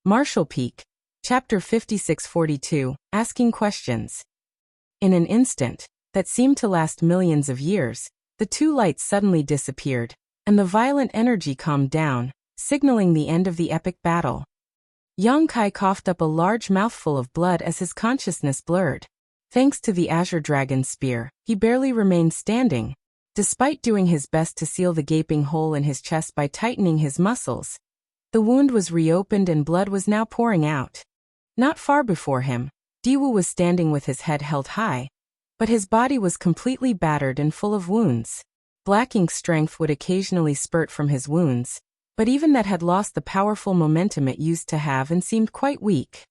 Marshall Peak, Chapter 5642, Asking Questions. In an instant, that seemed to last millions of years, the two lights suddenly disappeared, and the violent energy calmed down, signaling the end of the epic battle. Yang Kai coughed up a large mouthful of blood as his consciousness blurred. Thanks to the Azure Dragon's spear, he barely remained standing. Despite doing his best to seal the gaping hole in his chest by tightening his muscles, the wound was reopened and blood was now pouring out. Not far before him, Diwu was standing with his head held high, but his body was completely battered and full of wounds. Black Ink's strength would occasionally spurt from his wounds, but even that had lost the powerful momentum it used to have and seemed quite weak.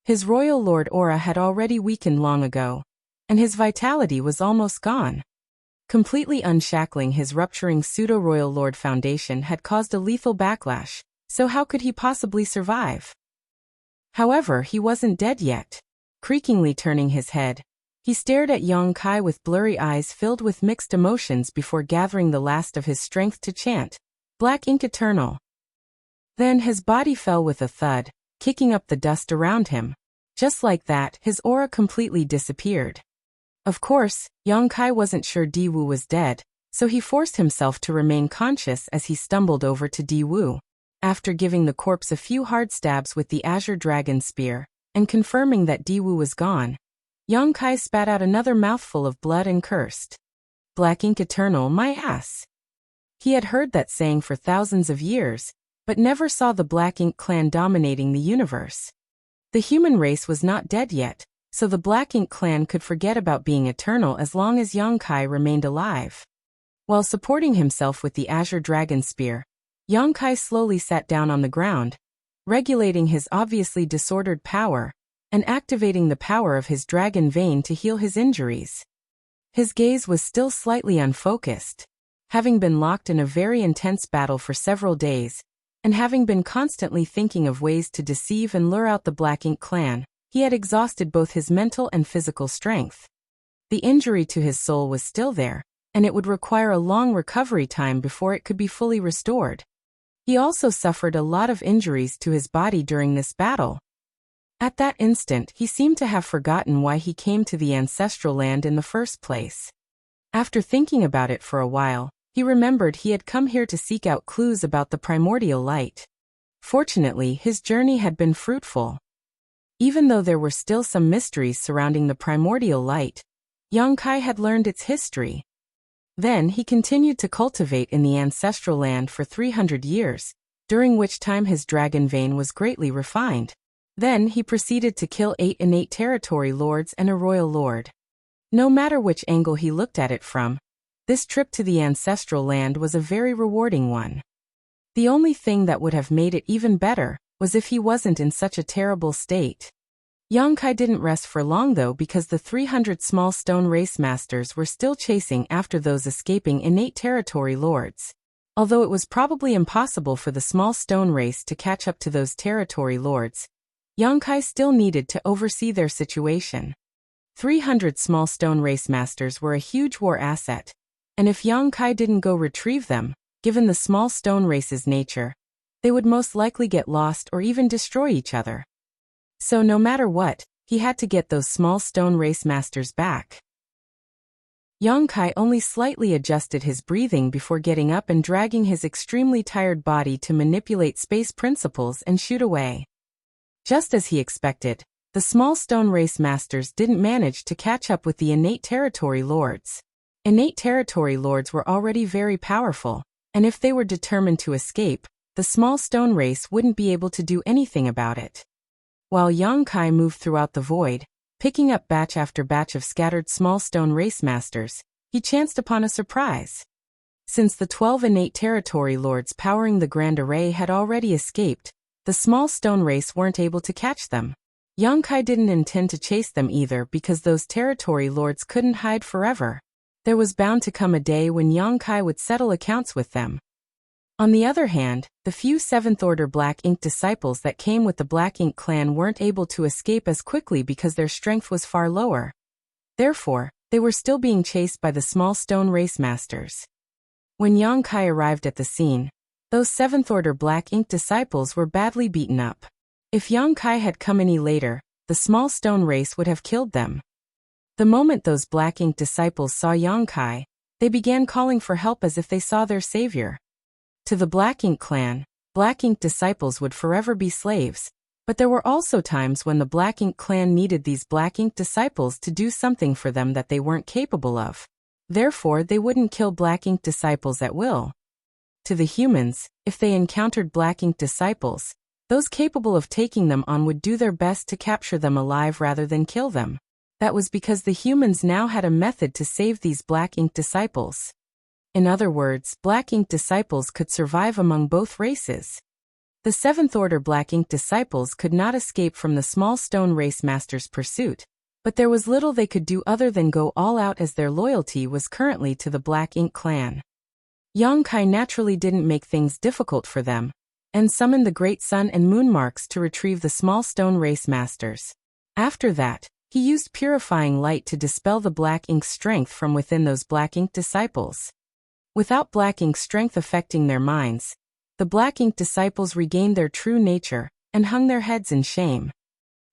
His Royal Lord aura had already weakened long ago, and his vitality was almost gone. Completely unshackling his rupturing pseudo-Royal Lord foundation had caused a lethal backlash, so how could he possibly survive? However, he wasn't dead yet. Creakingly turning his head, he stared at Yang Kai with blurry eyes filled with mixed emotions before gathering the last of his strength to chant, "Black Ink Eternal." Then his body fell with a thud, kicking up the dust around him. Just like that, his aura completely disappeared. Of course, Yang Kai wasn't sure Diwu was dead, so he forced himself to remain conscious as he stumbled over to Diwu. After giving the corpse a few hard stabs with the Azure Dragon spear, and confirming that Diwu was gone, Yang Kai spat out another mouthful of blood and cursed. "Black Ink Eternal, my ass." He had heard that saying for thousands of years, but never saw the Black Ink clan dominating the universe. The human race was not dead yet, so the Black Ink clan could forget about being eternal as long as Yang Kai remained alive. While supporting himself with the Azure Dragon spear, Yang Kai slowly sat down on the ground, regulating his obviously disordered power, and activating the power of his dragon vein to heal his injuries. His gaze was still slightly unfocused. Having been locked in a very intense battle for several days, and having been constantly thinking of ways to deceive and lure out the Black Ink clan, he had exhausted both his mental and physical strength. The injury to his soul was still there, and it would require a long recovery time before it could be fully restored. He also suffered a lot of injuries to his body during this battle. At that instant, he seemed to have forgotten why he came to the ancestral land in the first place. After thinking about it for a while, he remembered he had come here to seek out clues about the primordial light. Fortunately, his journey had been fruitful. Even though there were still some mysteries surrounding the primordial light, Yang Kai had learned its history. Then he continued to cultivate in the ancestral land for 300 years, during which time his dragon vein was greatly refined. Then he proceeded to kill 8 innate territory lords and a royal lord. No matter which angle he looked at it from, this trip to the ancestral land was a very rewarding one. The only thing that would have made it even better was if he wasn't in such a terrible state. Yang Kai didn't rest for long though, because the 300 small stone race masters were still chasing after those escaping innate territory lords. Although it was probably impossible for the small stone race to catch up to those territory lords, Yang Kai still needed to oversee their situation. 300 small stone race masters were a huge war asset, and if Yang Kai didn't go retrieve them, given the small stone race's nature, they would most likely get lost or even destroy each other. So no matter what, he had to get those small stone race masters back. Yang Kai only slightly adjusted his breathing before getting up and dragging his extremely tired body to manipulate space principles and shoot away. Just as he expected, the small stone race masters didn't manage to catch up with the innate territory lords. Innate territory lords were already very powerful, and if they were determined to escape, the small stone race wouldn't be able to do anything about it. While Yang Kai moved throughout the void, picking up batch after batch of scattered small stone race masters, he chanced upon a surprise. Since the 12 innate territory lords powering the Grand Array had already escaped, the small stone race weren't able to catch them. Yang Kai didn't intend to chase them either, because those territory lords couldn't hide forever. There was bound to come a day when Yang Kai would settle accounts with them. On the other hand, the few 7th Order Black Ink disciples that came with the Black Ink clan weren't able to escape as quickly because their strength was far lower. Therefore, they were still being chased by the small stone race masters. When Yang Kai arrived at the scene, those 7th Order Black Ink disciples were badly beaten up. If Yang Kai had come any later, the small stone race would have killed them. The moment those black ink disciples saw Yang Kai, they began calling for help as if they saw their savior. To the Black Ink clan, Black Ink disciples would forever be slaves, but there were also times when the Black Ink clan needed these Black Ink disciples to do something for them that they weren't capable of. Therefore, they wouldn't kill Black Ink disciples at will. To the humans, if they encountered Black Ink disciples, those capable of taking them on would do their best to capture them alive rather than kill them. That was because the humans now had a method to save these Black Ink disciples. In other words, Black Ink disciples could survive among both races. The Seventh Order Black Ink disciples could not escape from the small stone race master's pursuit, but there was little they could do other than go all out as their loyalty was currently to the Black Ink clan. Yang Kai naturally didn't make things difficult for them, and summoned the great sun and moon marks to retrieve the small stone race masters. After that, he used purifying light to dispel the Black Ink strength from within those Black Ink disciples. Without Black Ink strength affecting their minds, the Black Ink disciples regained their true nature and hung their heads in shame.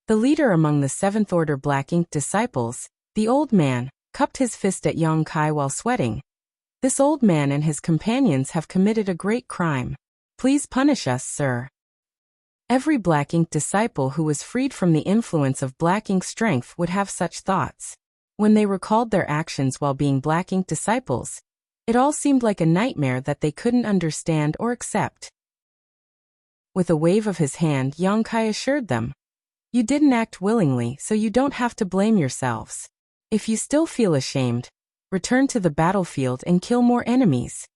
The leader among the Seventh Order Black Ink disciples, the old man, cupped his fist at Yang Kai while sweating. This old man and his companions have committed a great crime. Please punish us, sir. Every Black Ink disciple who was freed from the influence of Black Ink strength would have such thoughts. When they recalled their actions while being Black Ink disciples, it all seemed like a nightmare that they couldn't understand or accept. With a wave of his hand, Yang Kai assured them, "You didn't act willingly, so you don't have to blame yourselves. If you still feel ashamed, return to the battlefield and kill more enemies."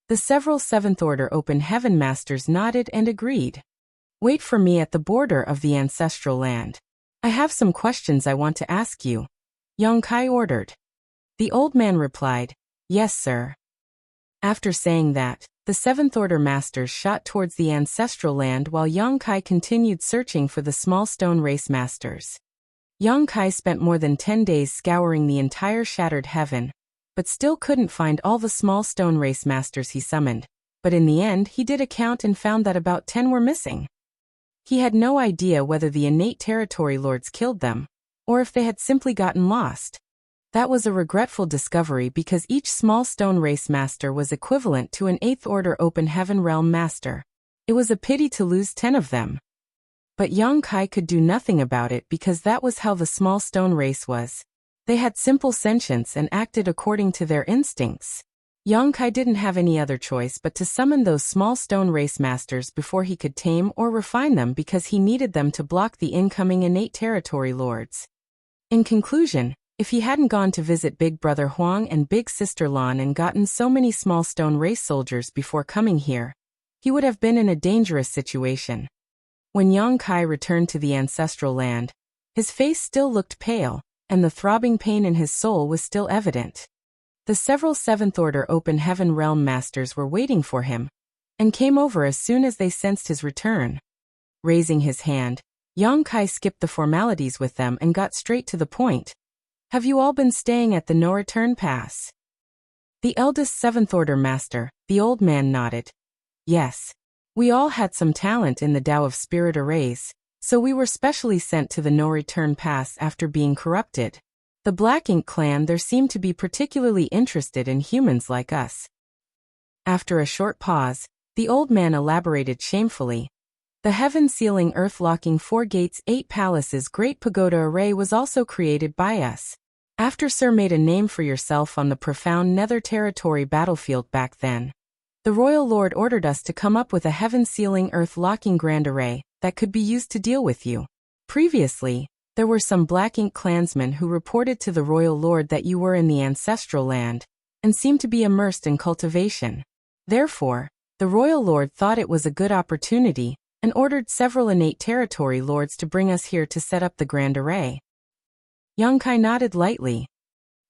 The several Seventh Order Open Heaven Masters nodded and agreed. "Wait for me at the border of the ancestral land. I have some questions I want to ask you," Yang Kai ordered. The old man replied, "Yes, sir." After saying that, the Seventh Order Masters shot towards the ancestral land while Yang Kai continued searching for the small stone race masters. Yang Kai spent more than 10 days scouring the entire shattered heaven, but still couldn't find all the small stone race masters he summoned. But in the end, he did a count and found that about 10 were missing. He had no idea whether the innate territory lords killed them, or if they had simply gotten lost. That was a regretful discovery because each small stone race master was equivalent to an 8th Order Open Heaven Realm master. It was a pity to lose 10 of them. But Yang Kai could do nothing about it because that was how the small stone race was. They had simple sentience and acted according to their instincts. Yang Kai didn't have any other choice but to summon those small stone race masters before he could tame or refine them because he needed them to block the incoming innate territory lords. In conclusion, if he hadn't gone to visit Big Brother Huang and Big Sister Lan and gotten so many small stone race soldiers before coming here, he would have been in a dangerous situation. When Yang Kai returned to the ancestral land, his face still looked pale, and the throbbing pain in his soul was still evident. The several Seventh Order Open Heaven Realm Masters were waiting for him, and came over as soon as they sensed his return. Raising his hand, Yang Kai skipped the formalities with them and got straight to the point. "Have you all been staying at the no-return pass?" The eldest Seventh Order Master, the old man, nodded. "Yes. We all had some talent in the Tao of Spirit Arrays, so we were specially sent to the no-return pass after being corrupted. The Black Ink clan there seemed to be particularly interested in humans like us." After a short pause, the old man elaborated shamefully. "The heaven-sealing earth-locking 4 gates 8 palaces Great Pagoda Array was also created by us. After Sir made a name for yourself on the profound Nether Territory battlefield back then, the Royal Lord ordered us to come up with a heaven-sealing earth-locking grand array that could be used to deal with you. Previously, there were some Black Ink clansmen who reported to the Royal Lord that you were in the ancestral land, and seemed to be immersed in cultivation. Therefore, the Royal Lord thought it was a good opportunity, and ordered several innate territory lords to bring us here to set up the grand array." Yang Kai nodded lightly.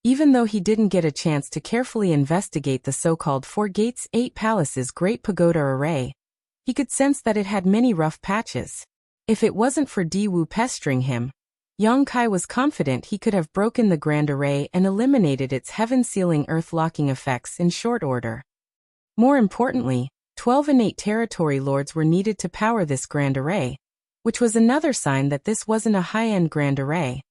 Even though he didn't get a chance to carefully investigate the so-called 4 gates 8 palaces Great Pagoda Array, he could sense that it had many rough patches. If it wasn't for Di Wu pestering him, Yang Kai was confident he could have broken the grand array and eliminated its heaven-sealing earth-locking effects in short order. More importantly, 12 innate territory lords were needed to power this grand array, which was another sign that this wasn't a high-end grand array.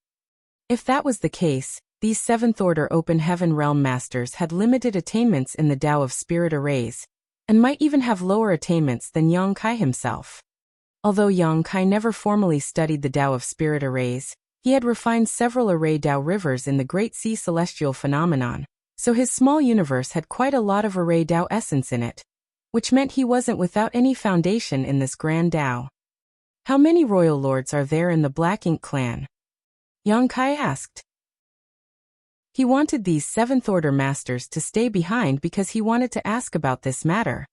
If that was the case, these 7th-order open heaven realm masters had limited attainments in the Tao of Spirit arrays, and might even have lower attainments than Yang Kai himself. Although Yang Kai never formally studied the Tao of Spirit arrays, he had refined several array Tao rivers in the Great Sea celestial phenomenon, so his small universe had quite a lot of array Tao essence in it, which meant he wasn't without any foundation in this grand Tao. How many royal lords are there in the Black Ink clan? Yang Kai asked. He wanted these 7th-order masters to stay behind because he wanted to ask about this matter.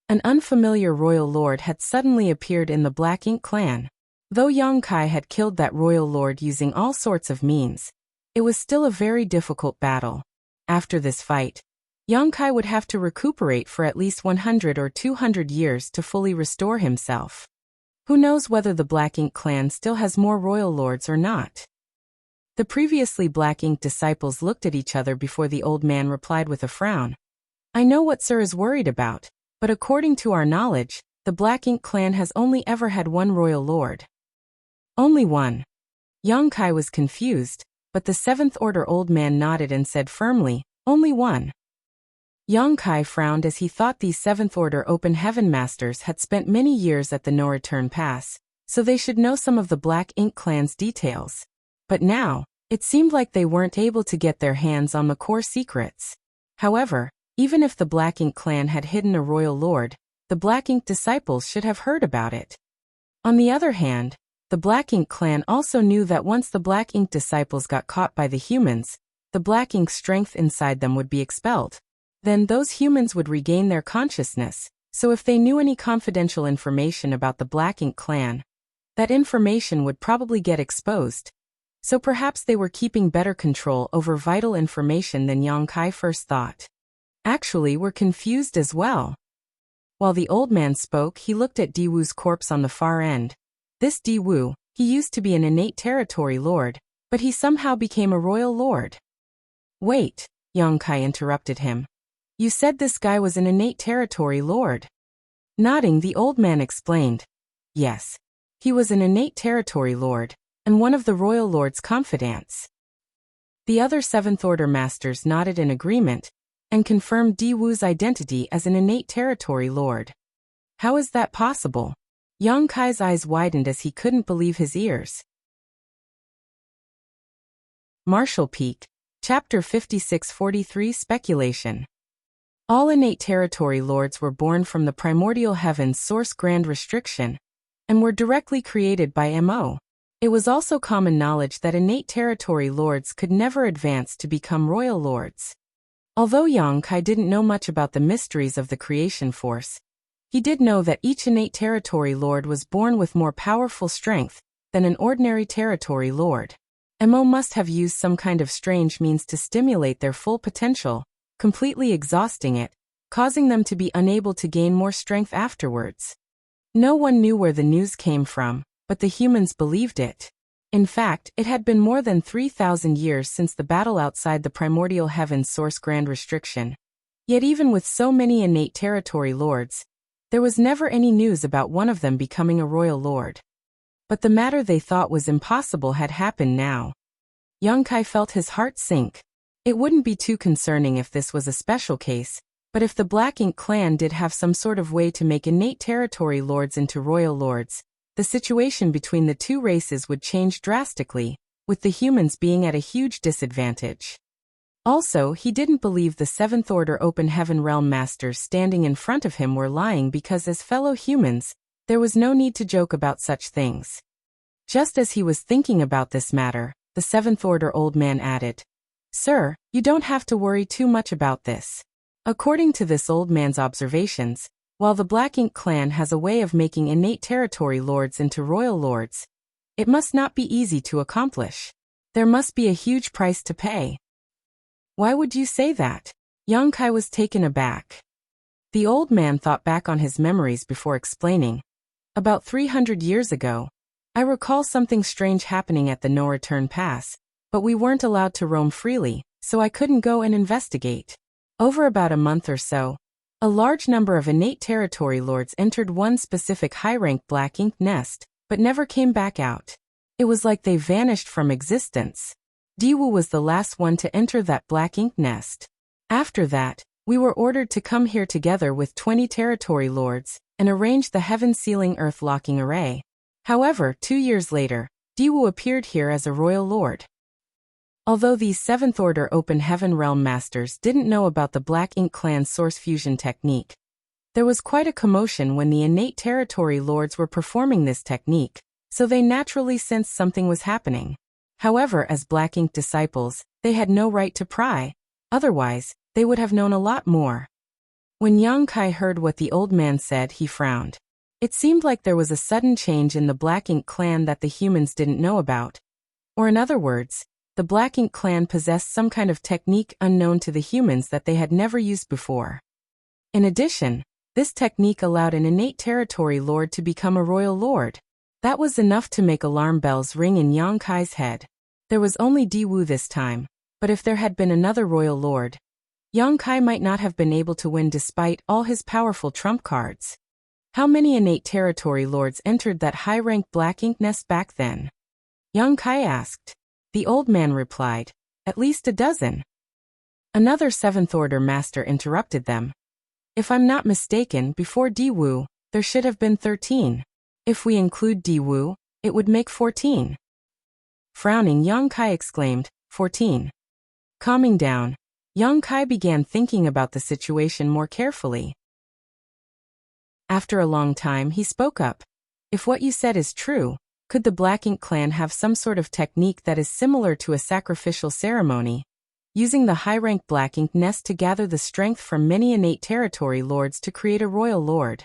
An unfamiliar royal lord had suddenly appeared in the Black Ink clan. Though Yang Kai had killed that royal lord using all sorts of means, it was still a very difficult battle. After this fight, Yang Kai would have to recuperate for at least 100 or 200 years to fully restore himself. Who knows whether the Black Ink clan still has more royal lords or not? The previously Black Ink disciples looked at each other before the old man replied with a frown. I know what Sir is worried about, but according to our knowledge, the Black Ink clan has only ever had one royal lord. Only one. Yang Kai was confused, but the 7th-order old man nodded and said firmly, only one. Yang Kai frowned as he thought these 7th-order open heaven masters had spent many years at the no-return pass, so they should know some of the Black Ink clan's details. But now, it seemed like they weren't able to get their hands on the core secrets. However, even if the Black Ink clan had hidden a royal lord, the Black Ink disciples should have heard about it. On the other hand, the Black Ink clan also knew that once the Black Ink disciples got caught by the humans, the Black Ink strength inside them would be expelled. Then those humans would regain their consciousness, so if they knew any confidential information about the Black Ink clan, that information would probably get exposed. So perhaps they were keeping better control over vital information than Yang Kai first thought. Actually, we're confused as well. While the old man spoke, he looked at Diwu's corpse on the far end. This Diwu, he used to be an innate territory lord, but he somehow became a royal lord. Wait, Yang Kai interrupted him. You said this guy was an innate territory lord. Nodding, the old man explained. Yes. He was an innate territory lord, and one of the royal lord's confidants. The other 7th-order masters nodded in agreement, and confirmed Diwu's identity as an innate territory lord. How is that possible? Yang Kai's eyes widened as he couldn't believe his ears. Martial Peak, Chapter 5643 Speculation. All innate territory lords were born from the primordial heaven's source grand restriction, and were directly created by Mo. It was also common knowledge that innate territory lords could never advance to become royal lords. Although Yang Kai didn't know much about the mysteries of the creation force, he did know that each innate territory lord was born with more powerful strength than an ordinary territory lord. Mo must have used some kind of strange means to stimulate their full potential, completely exhausting it, causing them to be unable to gain more strength afterwards. No one knew where the news came from, but the humans believed it. In fact, it had been more than 3,000 years since the battle outside the primordial heaven's source grand restriction. Yet even with so many innate territory lords, there was never any news about one of them becoming a royal lord. But the matter they thought was impossible had happened now. Yang Kai felt his heart sink. It wouldn't be too concerning if this was a special case, but if the Black Ink clan did have some sort of way to make innate territory lords into royal lords, the situation between the two races would change drastically, with the humans being at a huge disadvantage. Also, he didn't believe the 7th-order open heaven realm masters standing in front of him were lying because as fellow humans, there was no need to joke about such things. Just as he was thinking about this matter, the 7th-order old man added, Sir, you don't have to worry too much about this. According to this old man's observations, while the Black Ink clan has a way of making innate territory lords into royal lords, it must not be easy to accomplish. There must be a huge price to pay. Why would you say that? Yang Kai was taken aback. The old man thought back on his memories before explaining. About 300 years ago, I recall something strange happening at the no-return pass, but we weren't allowed to roam freely, so I couldn't go and investigate. Over about a month or so, a large number of innate territory lords entered one specific high-rank Black Ink nest, but never came back out. It was like they vanished from existence. Diwu was the last one to enter that black ink nest. After that, we were ordered to come here together with 20 territory lords and arrange the heaven-sealing earth-locking array. However, 2 years later, Diwu appeared here as a royal lord. Although these 7th Order Open Heaven Realm Masters didn't know about the Black Ink Clan's source fusion technique, there was quite a commotion when the innate territory lords were performing this technique, so they naturally sensed something was happening. However, as Black Ink disciples, they had no right to pry. Otherwise, they would have known a lot more. When Yang Kai heard what the old man said, he frowned. It seemed like there was a sudden change in the Black Ink Clan that the humans didn't know about. Or in other words, the Black Ink Clan possessed some kind of technique unknown to the humans that they had never used before. In addition, this technique allowed an innate territory lord to become a royal lord. That was enough to make alarm bells ring in Yang Kai's head. There was only Diwu this time, but if there had been another royal lord, Yang Kai might not have been able to win despite all his powerful trump cards. How many innate territory lords entered that high-rank black ink nest back then? Yang Kai asked. The old man replied, at least a dozen. Another 7th Order master interrupted them. If I'm not mistaken, before Diwu, there should have been 13. If we include Diwu, it would make 14. Frowning, Yang Kai exclaimed, 14. Calming down, Yang Kai began thinking about the situation more carefully. After a long time, he spoke up. If what you said is true, could the Black Ink Clan have some sort of technique that is similar to a sacrificial ceremony, using the high-rank Black Ink nest to gather the strength from many innate territory lords to create a royal lord?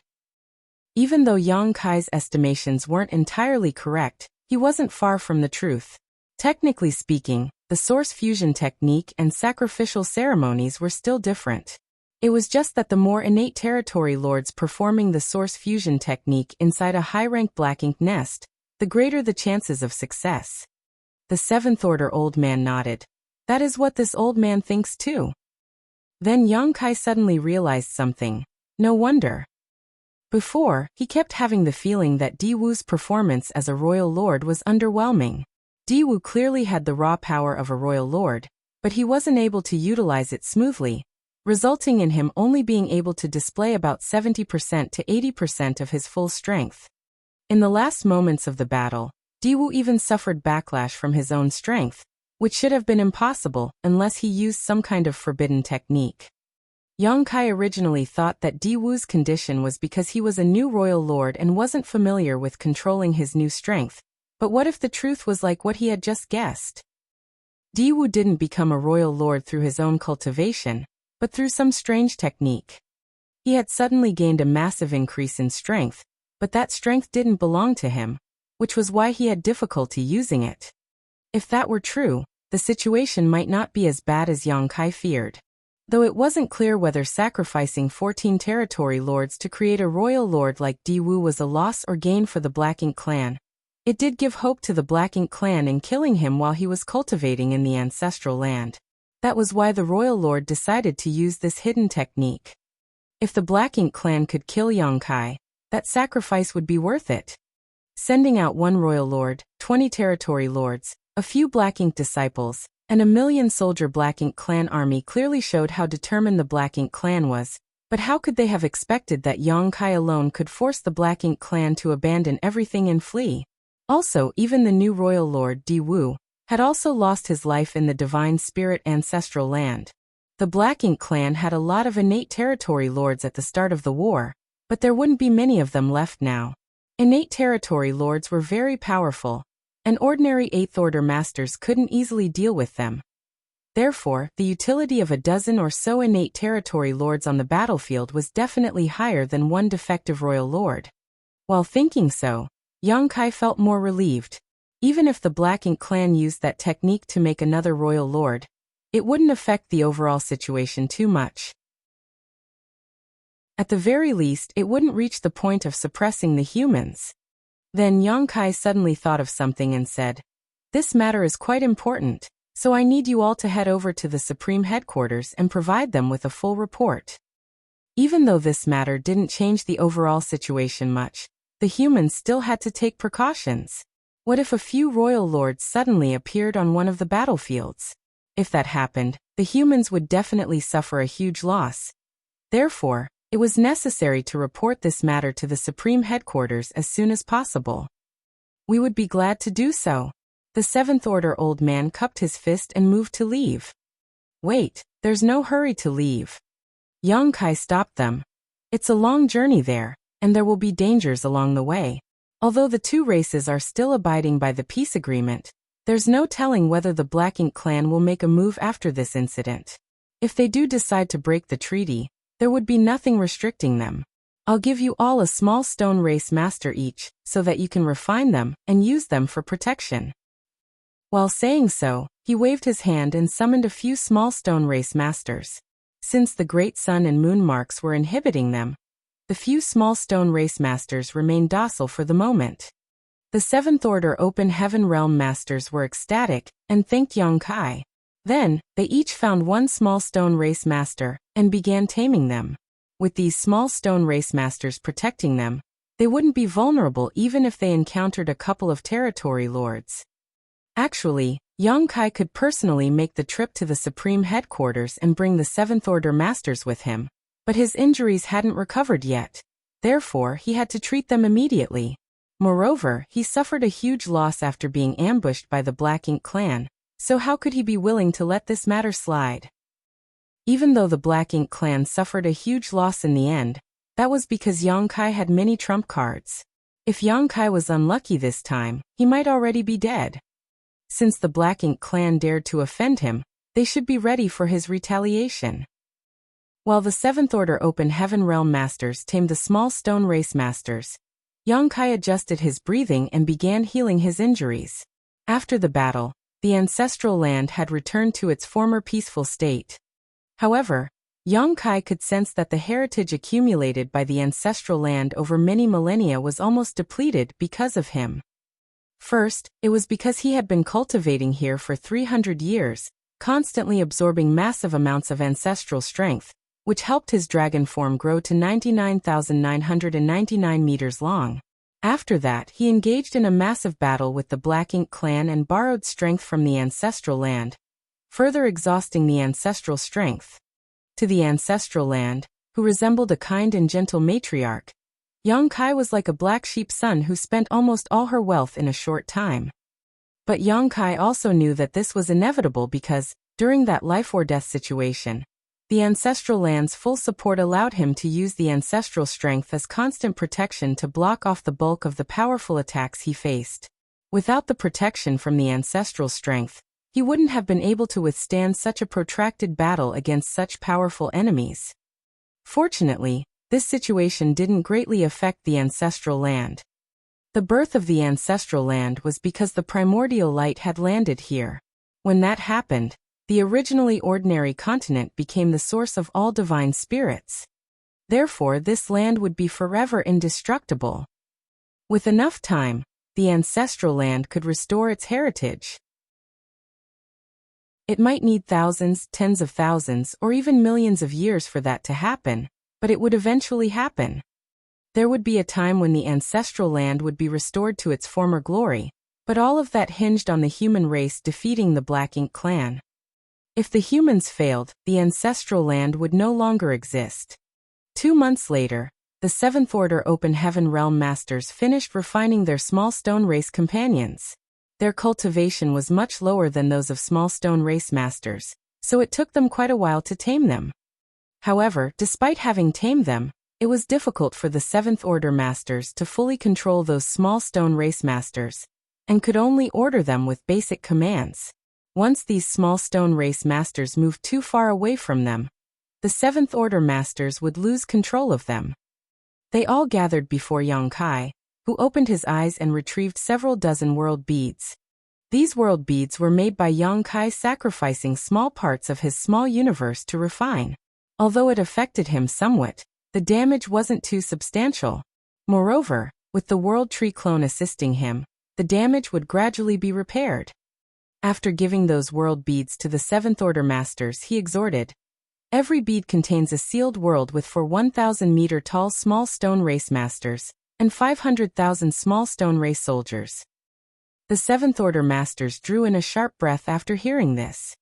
Even though Yang Kai's estimations weren't entirely correct, he wasn't far from the truth. Technically speaking, the source fusion technique and sacrificial ceremonies were still different. It was just that the more innate territory lords performing the source fusion technique inside a high-rank Black Ink nest, the greater the chances of success. The 7th Order old man nodded. That is what this old man thinks too. Then Yang Kai suddenly realized something. No wonder. Before, he kept having the feeling that Diwu's performance as a royal lord was underwhelming. Diwu clearly had the raw power of a royal lord, but he wasn't able to utilize it smoothly, resulting in him only being able to display about 70% to 80% of his full strength. In the last moments of the battle, Diwu even suffered backlash from his own strength, which should have been impossible unless he used some kind of forbidden technique. Yang Kai originally thought that Diwu's condition was because he was a new royal lord and wasn't familiar with controlling his new strength, but what if the truth was like what he had just guessed? Diwu didn't become a royal lord through his own cultivation, but through some strange technique. He had suddenly gained a massive increase in strength, but that strength didn't belong to him, which was why he had difficulty using it. If that were true, the situation might not be as bad as Yang Kai feared. Though it wasn't clear whether sacrificing 14 territory lords to create a royal lord like Diwu was a loss or gain for the Black Ink Clan, it did give hope to the Black Ink Clan in killing him while he was cultivating in the ancestral land. That was why the royal lord decided to use this hidden technique. If the Black Ink Clan could kill Yang Kai, that sacrifice would be worth it. Sending out one royal lord, 20 territory lords, a few Black Ink disciples, and a 1,000,000-soldier Black Ink Clan army clearly showed how determined the Black Ink Clan was, but how could they have expected that Yang Kai alone could force the Black Ink Clan to abandon everything and flee? Also, even the new royal lord, Diwu, had also lost his life in the Divine Spirit ancestral land. The Black Ink Clan had a lot of innate territory lords at the start of the war, but there wouldn't be many of them left now. Innate territory lords were very powerful, and ordinary 8th Order masters couldn't easily deal with them. Therefore, the utility of a dozen or so innate territory lords on the battlefield was definitely higher than one defective royal lord. While thinking so, Yang Kai felt more relieved. Even if the Black Ink Clan used that technique to make another royal lord, it wouldn't affect the overall situation too much. At the very least, it wouldn't reach the point of suppressing the humans. Then Yang Kai suddenly thought of something and said, "This matter is quite important, so I need you all to head over to the Supreme Headquarters and provide them with a full report." Even though this matter didn't change the overall situation much, the humans still had to take precautions. What if a few royal lords suddenly appeared on one of the battlefields? If that happened, the humans would definitely suffer a huge loss. Therefore, it was necessary to report this matter to the Supreme Headquarters as soon as possible. We would be glad to do so. The Seventh Order old man cupped his fist and moved to leave. Wait, there's no hurry to leave. Yang Kai stopped them. It's a long journey there, and there will be dangers along the way. Although the two races are still abiding by the peace agreement, there's no telling whether the Black Ink clan will make a move after this incident. If they do decide to break the treaty, there would be nothing restricting them. I'll give you all a small stone race master each, so that you can refine them and use them for protection. While saying so, he waved his hand and summoned a few small stone race masters. Since the great sun and moon marks were inhibiting them, the few small stone race masters remained docile for the moment. The Seventh Order Open Heaven Realm masters were ecstatic and thanked Yang Kai. Then, they each found one small stone race master and began taming them. With these small stone race masters protecting them, they wouldn't be vulnerable even if they encountered a couple of territory lords. Actually, Yang Kai could personally make the trip to the Supreme Headquarters and bring the Seventh Order Masters with him, but his injuries hadn't recovered yet. Therefore, he had to treat them immediately. Moreover, he suffered a huge loss after being ambushed by the Black Ink clan, so how could he be willing to let this matter slide? Even though the Black Ink clan suffered a huge loss in the end, that was because Yang Kai had many trump cards. If Yang Kai was unlucky this time, he might already be dead. Since the Black Ink clan dared to offend him, they should be ready for his retaliation. While the Seventh Order Open Heaven Realm Masters tamed the small stone race masters, Yang Kai adjusted his breathing and began healing his injuries. After the battle, the ancestral land had returned to its former peaceful state. However, Yang Kai could sense that the heritage accumulated by the ancestral land over many millennia was almost depleted because of him. First, it was because he had been cultivating here for 300 years, constantly absorbing massive amounts of ancestral strength, which helped his dragon form grow to 99,999 meters long. After that, he engaged in a massive battle with the Black Ink clan and borrowed strength from the ancestral land, further exhausting the ancestral strength. To the ancestral land, who resembled a kind and gentle matriarch, Yang Kai was like a black sheep son who spent almost all her wealth in a short time. But Yang Kai also knew that this was inevitable because, during that life-or-death situation, the ancestral land's full support allowed him to use the ancestral strength as constant protection to block off the bulk of the powerful attacks he faced. Without the protection from the ancestral strength, he wouldn't have been able to withstand such a protracted battle against such powerful enemies. Fortunately, this situation didn't greatly affect the ancestral land. The birth of the ancestral land was because the primordial light had landed here. When that happened, the originally ordinary continent became the source of all divine spirits. Therefore, this land would be forever indestructible. With enough time, the ancestral land could restore its heritage. It might need thousands, tens of thousands, or even millions of years for that to happen, but it would eventually happen. There would be a time when the ancestral land would be restored to its former glory, but all of that hinged on the human race defeating the Black Ink clan. If the humans failed, the ancestral land would no longer exist. 2 months later, the Seventh Order Open Heaven Realm Masters finished refining their small stone race companions. Their cultivation was much lower than those of small stone race masters, so it took them quite a while to tame them. However, despite having tamed them, it was difficult for the Seventh Order Masters to fully control those small stone race masters, and could only order them with basic commands. Once these small stone race masters moved too far away from them, the Seventh Order Masters would lose control of them. They all gathered before Yang Kai, who opened his eyes and retrieved several dozen world beads. These world beads were made by Yang Kai sacrificing small parts of his small universe to refine. Although it affected him somewhat, the damage wasn't too substantial. Moreover, with the World Tree clone assisting him, the damage would gradually be repaired. After giving those world beads to the Seventh Order Masters, he exhorted, "Every bead contains a sealed world with for 1,000-meter tall small stone race masters, and 500,000 small stone race soldiers. The Seventh Order Masters drew in a sharp breath after hearing this.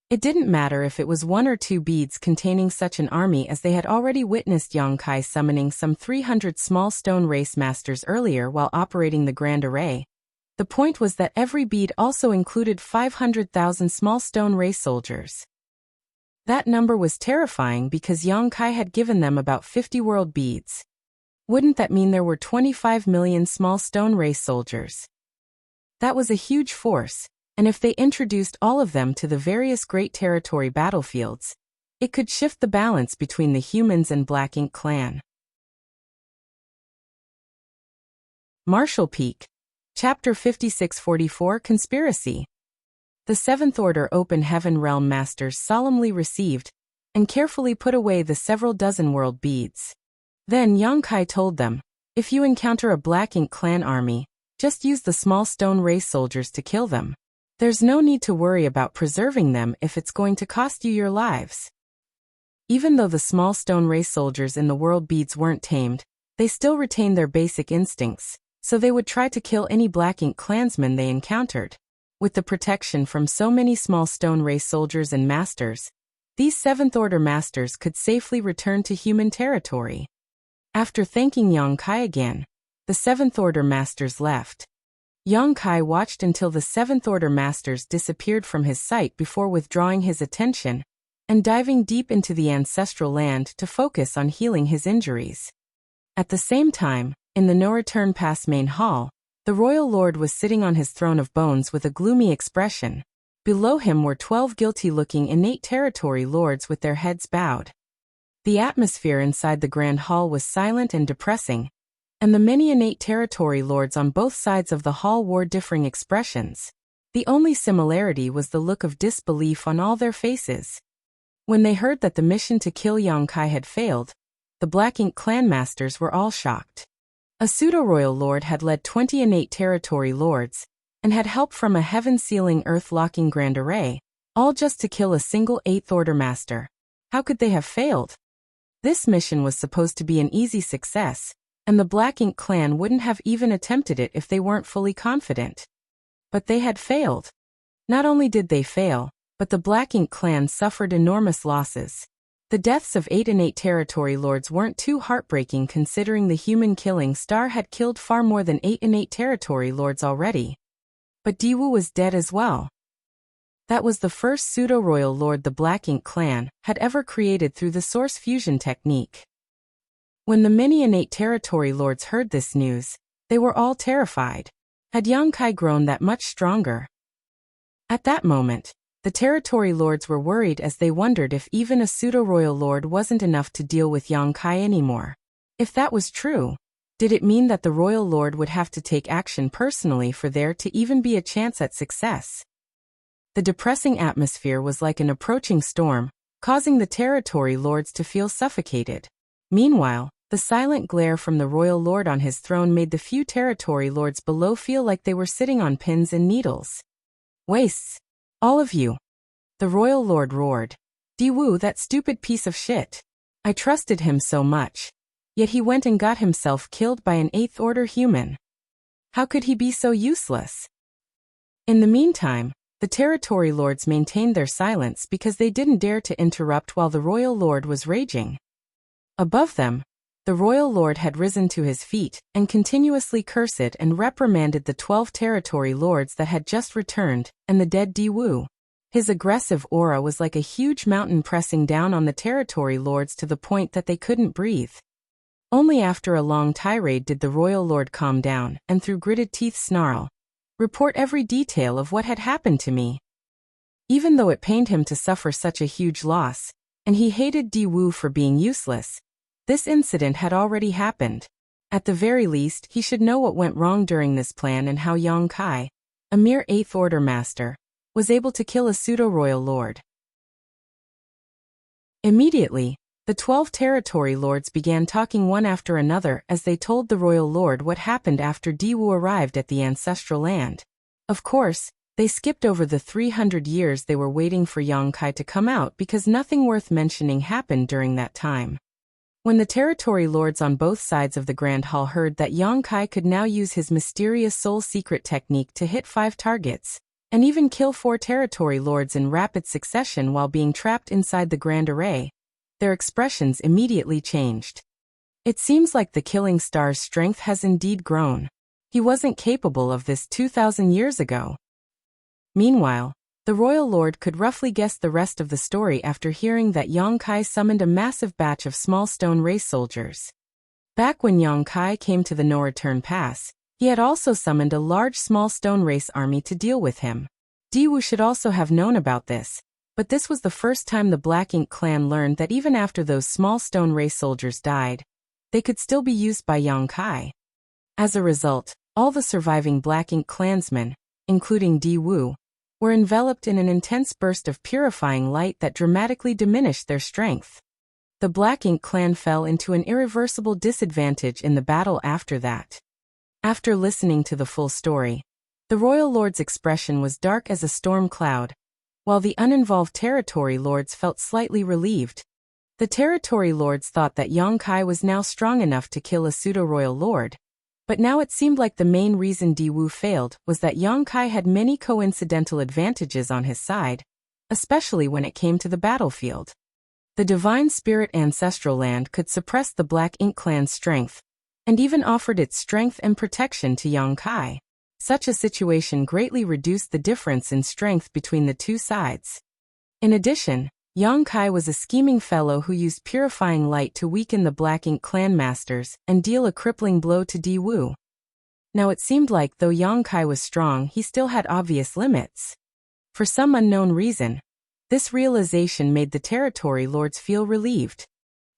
It didn't matter if it was 1 or 2 beads containing such an army, as they had already witnessed Yang Kai summoning some 300 small stone race masters earlier while operating the Grand Array. The point was that every bead also included 500,000 small stone race soldiers. That number was terrifying because Yang Kai had given them about 50 world beads. Wouldn't that mean there were 25 million small stone race soldiers? That was a huge force, and if they introduced all of them to the various Great Territory battlefields, it could shift the balance between the humans and Black Ink Clan. Marshall Peak. Chapter 5644 Conspiracy. The Seventh Order Open Heaven Realm Masters solemnly received and carefully put away the several dozen world beads. Then Yang Kai told them, if you encounter a Black Ink Clan army, just use the small stone race soldiers to kill them. There's no need to worry about preserving them if it's going to cost you your lives. Even though the small stone race soldiers in the world beads weren't tamed, they still retained their basic instincts, so they would try to kill any Black Ink clansmen they encountered. With the protection from so many small stone race soldiers and masters, these Seventh Order Masters could safely return to human territory. After thanking Yang Kai again, the Seventh Order Masters left. Yang Kai watched until the Seventh Order Masters disappeared from his sight before withdrawing his attention and diving deep into the ancestral land to focus on healing his injuries. At the same time, in the no-return pass main hall, the Royal Lord was sitting on his throne of bones with a gloomy expression. Below him were 12 guilty-looking innate territory lords with their heads bowed. The atmosphere inside the Grand Hall was silent and depressing, and the many innate territory lords on both sides of the hall wore differing expressions. The only similarity was the look of disbelief on all their faces. When they heard that the mission to kill Yang Kai had failed, the Black Ink Clan Masters were all shocked. A pseudo-royal lord had led 20 innate territory lords, and had help from a heaven-sealing earth-locking Grand Array, all just to kill a single 8th Order Master. How could they have failed? This mission was supposed to be an easy success, and the Black Ink Clan wouldn't have even attempted it if they weren't fully confident. But they had failed. Not only did they fail, but the Black Ink Clan suffered enormous losses. The deaths of 8 innate territory lords weren't too heartbreaking considering the human killing star had killed far more than 8 innate territory lords already. But Diwu was dead as well. That was the first pseudo-royal lord the Black Ink Clan had ever created through the Source Fusion technique. When the many innate territory lords heard this news, they were all terrified. Had Yang Kai grown that much stronger? At that moment, the territory lords were worried as they wondered if even a pseudo-royal lord wasn't enough to deal with Yang Kai anymore. If that was true, did it mean that the royal lord would have to take action personally for there to even be a chance at success? The depressing atmosphere was like an approaching storm, causing the territory lords to feel suffocated. Meanwhile, the silent glare from the royal lord on his throne made the few territory lords below feel like they were sitting on pins and needles. Wastes. All of you. The royal lord roared. Diwu, that stupid piece of shit. I trusted him so much. Yet he went and got himself killed by an 8th Order human. How could he be so useless? In the meantime, the territory lords maintained their silence because they didn't dare to interrupt while the royal lord was raging. Above them, the royal lord had risen to his feet and continuously cursed and reprimanded the 12 territory lords that had just returned and the dead Diwu. His aggressive aura was like a huge mountain pressing down on the territory lords to the point that they couldn't breathe. Only after a long tirade did the royal lord calm down and through gritted teeth snarl, "Report every detail of what had happened to me." Even though it pained him to suffer such a huge loss, and he hated Diwu for being useless, this incident had already happened. At the very least, he should know what went wrong during this plan and how Yang Kai, a mere 8th Order Master, was able to kill a pseudo-royal lord. Immediately, the 12 territory lords began talking one after another as they told the royal lord what happened after Diwu arrived at the ancestral land. Of course, they skipped over the 300 years they were waiting for Yang Kai to come out because nothing worth mentioning happened during that time. When the territory lords on both sides of the Grand Hall heard that Yang Kai could now use his mysterious soul secret technique to hit 5 targets, and even kill 4 territory lords in rapid succession while being trapped inside the Grand Array, their expressions immediately changed. It seems like the Killing Star's strength has indeed grown. He wasn't capable of this 2,000 years ago. Meanwhile, the royal lord could roughly guess the rest of the story after hearing that Yang Kai summoned a massive batch of small stone race soldiers. Back when Yang Kai came to the No Return Pass, he had also summoned a large small stone race army to deal with him. Diwu should also have known about this, but this was the first time the Black Ink clan learned that even after those small stone race soldiers died, they could still be used by Yang Kai. As a result, all the surviving Black Ink clansmen, including Diwu, were enveloped in an intense burst of purifying light that dramatically diminished their strength. The Black Ink clan fell into an irreversible disadvantage in the battle after that. After listening to the full story, the royal lord's expression was dark as a storm cloud, while the uninvolved territory lords felt slightly relieved. The territory lords thought that Yang Kai was now strong enough to kill a pseudo-royal lord, but now it seemed like the main reason Diwu failed was that Yang Kai had many coincidental advantages on his side, especially when it came to the battlefield. The Divine Spirit Ancestral Land could suppress the Black Ink clan's strength, and even offered its strength and protection to Yang Kai. Such a situation greatly reduced the difference in strength between the two sides. In addition, Yang Kai was a scheming fellow who used purifying light to weaken the Black Ink clan masters and deal a crippling blow to Diwu. Now it seemed like though Yang Kai was strong, he still had obvious limits. For some unknown reason, this realization made the territory lords feel relieved.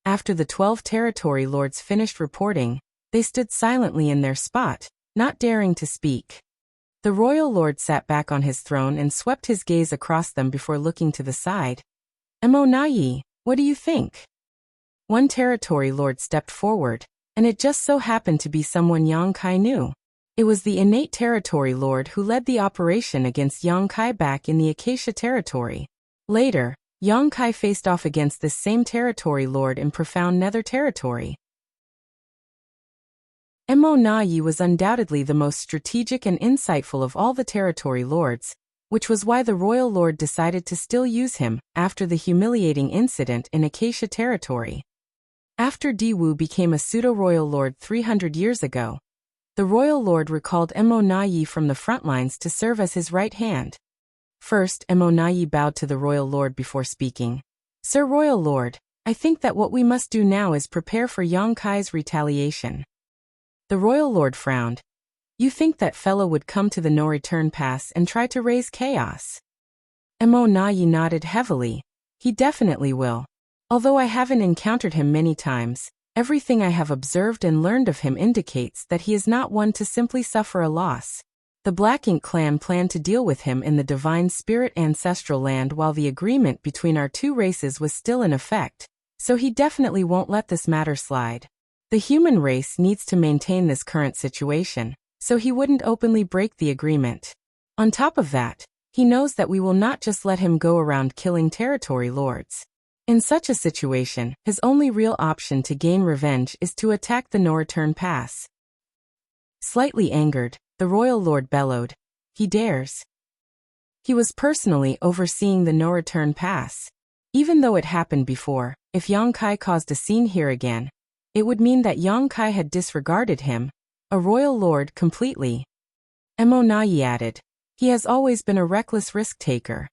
After the 12 territory lords finished reporting, they stood silently in their spot, not daring to speak. The royal lord sat back on his throne and swept his gaze across them before looking to the side. "Mo Nayi, what do you think?" One territory lord stepped forward, and it just so happened to be someone Yang Kai knew. It was the innate territory lord who led the operation against Yang Kai back in the Acacia territory. Later, Yang Kai faced off against this same territory lord in Profound Nether territory. Mo Nayi was undoubtedly the most strategic and insightful of all the territory lords, which was why the royal lord decided to still use him after the humiliating incident in Acacia territory. After Diwu became a pseudo-royal lord 300 years ago, the royal lord recalled Mo Nayi from the front lines to serve as his right hand. First, Mo Nayi bowed to the royal lord before speaking. "Sir Royal Lord, I think that what we must do now is prepare for Yang Kai's retaliation." The royal lord frowned. "You think that fellow would come to the No Return Pass and try to raise chaos?" Mo Nayi nodded heavily. "He definitely will. Although I haven't encountered him many times, everything I have observed and learned of him indicates that he is not one to simply suffer a loss. The Black Ink clan planned to deal with him in the Divine Spirit Ancestral Land while the agreement between our two races was still in effect, so he definitely won't let this matter slide. The human race needs to maintain this current situation, so he wouldn't openly break the agreement. On top of that, he knows that we will not just let him go around killing territory lords. In such a situation, his only real option to gain revenge is to attack the No Return Pass." Slightly angered, the royal lord bellowed, "He dares." He was personally overseeing the No Return Pass. Even though it happened before, if Yang Kai caused a scene here again, it would mean that Yang Kai had disregarded him, a royal lord, completely. Mo Nayi added, "He has always been a reckless risk-taker."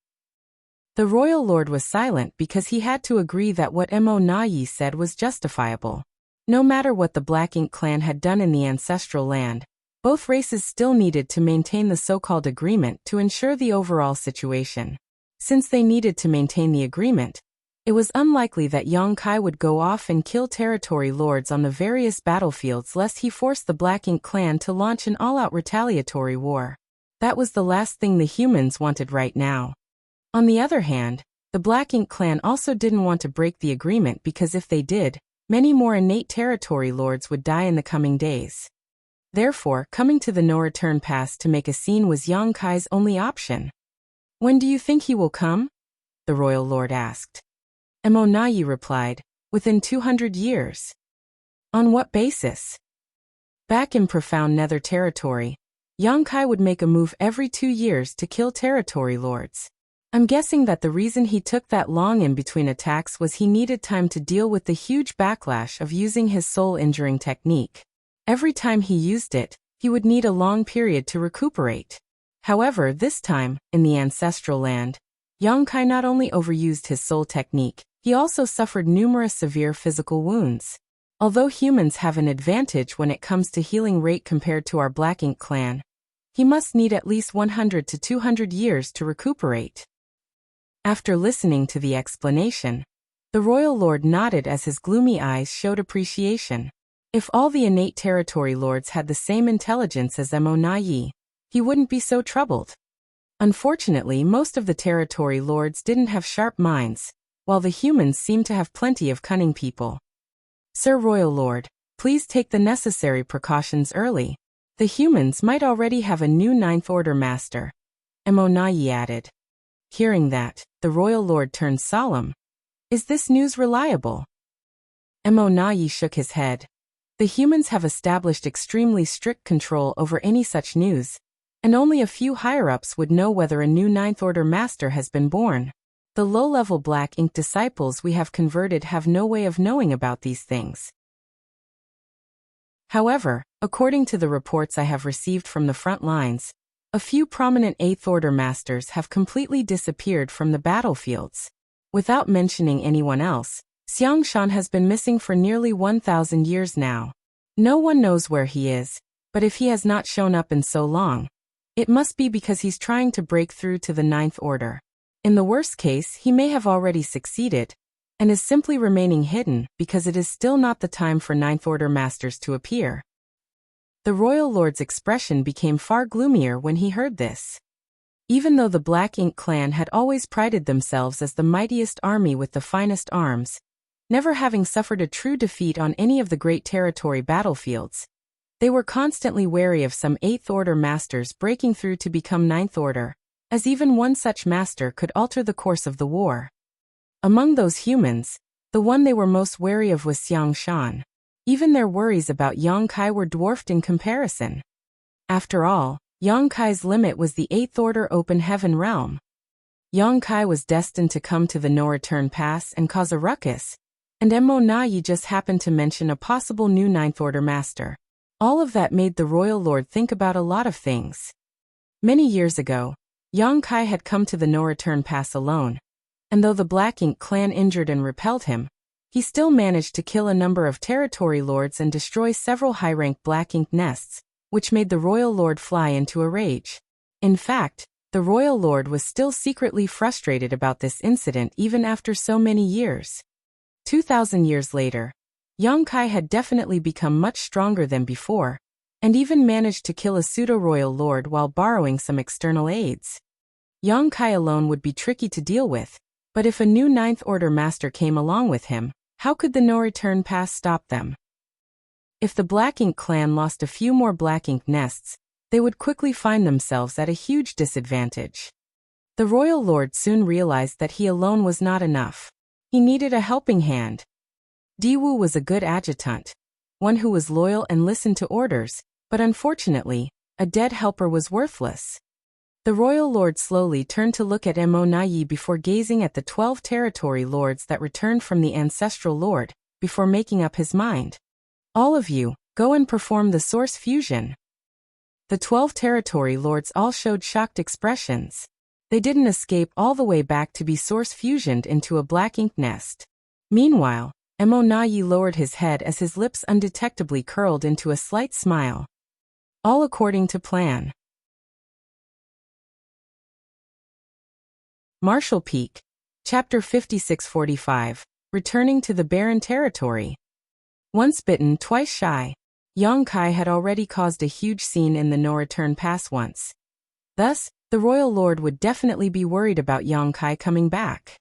The royal lord was silent because he had to agree that what Mo Nayi said was justifiable. No matter what the Black Ink clan had done in the ancestral land, both races still needed to maintain the so-called agreement to ensure the overall situation. Since they needed to maintain the agreement, it was unlikely that Yang Kai would go off and kill territory lords on the various battlefields lest he forced the Black Ink clan to launch an all-out retaliatory war. That was the last thing the humans wanted right now. On the other hand, the Black Ink clan also didn't want to break the agreement because if they did, many more innate territory lords would die in the coming days. Therefore, coming to the No Return Pass to make a scene was Yang Kai's only option. "When do you think he will come?" the royal lord asked. Mo Nayi replied, within 200 years. On what basis? Back in profound Nether territory, Yang Kai would make a move every 2 years to kill territory lords. I'm guessing that the reason he took that long in between attacks was he needed time to deal with the huge backlash of using his soul-injuring technique. Every time he used it, he would need a long period to recuperate. However, this time, in the ancestral land, Yang Kai not only overused his soul technique, he also suffered numerous severe physical wounds. Although humans have an advantage when it comes to healing rate compared to our Black Ink clan, he must need at least 100 to 200 years to recuperate. After listening to the explanation, the royal lord nodded as his gloomy eyes showed appreciation. If all the innate territory lords had the same intelligence as Mo Na Yi, he wouldn't be so troubled. Unfortunately, most of the territory lords didn't have sharp minds, while the humans seemed to have plenty of cunning people. Sir Royal Lord, please take the necessary precautions early. The humans might already have a new Ninth Order master, Mo Na Yi added. Hearing that, the Royal Lord turned solemn. Is this news reliable? Mo Na Yi shook his head. The humans have established extremely strict control over any such news, and only a few higher-ups would know whether a new Ninth Order master has been born. The low-level Black Ink disciples we have converted have no way of knowing about these things. However, according to the reports I have received from the front lines, a few prominent Eighth Order masters have completely disappeared from the battlefields. Without mentioning anyone else, Xiang Shan has been missing for nearly 1,000 years now. No one knows where he is, but if he has not shown up in so long, it must be because he's trying to break through to the Ninth Order. In the worst case, he may have already succeeded, and is simply remaining hidden because it is still not the time for Ninth Order masters to appear. The Royal Lord's expression became far gloomier when he heard this. Even though the Black Ink clan had always prided themselves as the mightiest army with the finest arms, never having suffered a true defeat on any of the great territory battlefields, they were constantly wary of some Eighth Order masters breaking through to become Ninth Order, as even one such master could alter the course of the war. Among those humans, the one they were most wary of was Xiang Shan. Even their worries about Yang Kai were dwarfed in comparison. After all, Yang Kai's limit was the Eighth Order Open Heaven realm. Yang Kai was destined to come to the No-Return Pass and cause a ruckus, and Mo Na Yi just happened to mention a possible new Ninth Order master. All of that made the Royal Lord think about a lot of things. Many years ago, Yang Kai had come to the No-Return Pass alone, and though the Black Ink clan injured and repelled him, he still managed to kill a number of territory lords and destroy several high-rank Black Ink nests, which made the Royal Lord fly into a rage. In fact, the Royal Lord was still secretly frustrated about this incident even after so many years. 2,000 years later, Yang Kai had definitely become much stronger than before, and even managed to kill a pseudo-royal lord while borrowing some external aids. Yang Kai alone would be tricky to deal with, but if a new Ninth Order master came along with him, how could the No-Return Pass stop them? If the Black Ink clan lost a few more Black Ink nests, they would quickly find themselves at a huge disadvantage. The Royal Lord soon realized that he alone was not enough. He needed a helping hand. Diwu was a good adjutant, one who was loyal and listened to orders, but unfortunately, a dead helper was worthless. The Royal Lord slowly turned to look at Mo Na Yi before gazing at the 12 territory lords that returned from the Ancestral Lord, before making up his mind. All of you, go and perform the source fusion. The 12 territory lords all showed shocked expressions. They didn't escape all the way back to be source fusioned into a Black Ink nest. Meanwhile, Mo Na Yi lowered his head as his lips undetectably curled into a slight smile. All according to plan. Martial Peak, Chapter 5645, Returning to the Barren Territory. Once bitten, twice shy, Yang Kai had already caused a huge scene in the No-Return Pass once. Thus, the Royal Lord would definitely be worried about Yang Kai coming back.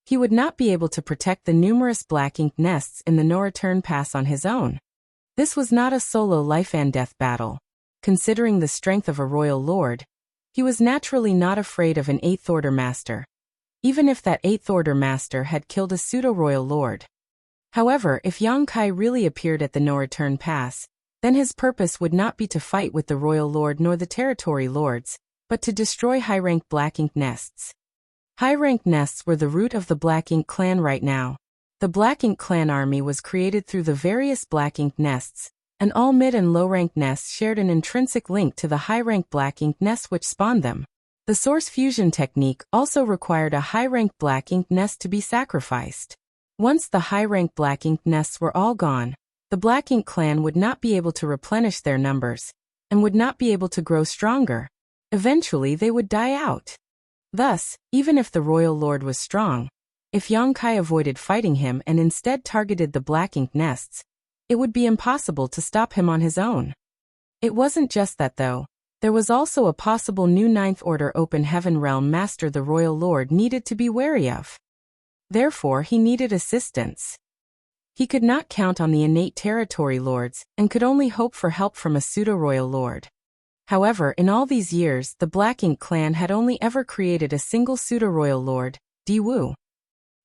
He would not be able to protect the numerous Black Ink nests in the No-Return Pass on his own. This was not a solo life-and-death battle. Considering the strength of a Royal Lord, he was naturally not afraid of an Eighth Order master, even if that Eighth Order master had killed a pseudo-Royal Lord. However, if Yang Kai really appeared at the no-return pass, then his purpose would not be to fight with the Royal Lord nor the Territory Lords, but to destroy high-rank Black Ink nests. High-rank nests were the root of the Black Ink clan right now. The Black Ink clan army was created through the various Black Ink nests, and all mid- and low-rank nests shared an intrinsic link to the high-rank Black Ink nests which spawned them. The source fusion technique also required a high-rank Black Ink nest to be sacrificed. Once the high-rank Black Ink nests were all gone, the Black Ink clan would not be able to replenish their numbers, and would not be able to grow stronger. Eventually they would die out. Thus, even if the Royal Lord was strong, if Yang Kai avoided fighting him and instead targeted the Black Ink nests, it would be impossible to stop him on his own. It wasn't just that though. There was also a possible new Ninth Order Open Heaven Realm Master the Royal Lord needed to be wary of. Therefore he needed assistance. He could not count on the innate Territory Lords, and could only hope for help from a pseudo-Royal Lord. However, in all these years, the Black Ink clan had only ever created a single pseudo-Royal Lord, Di-Wu.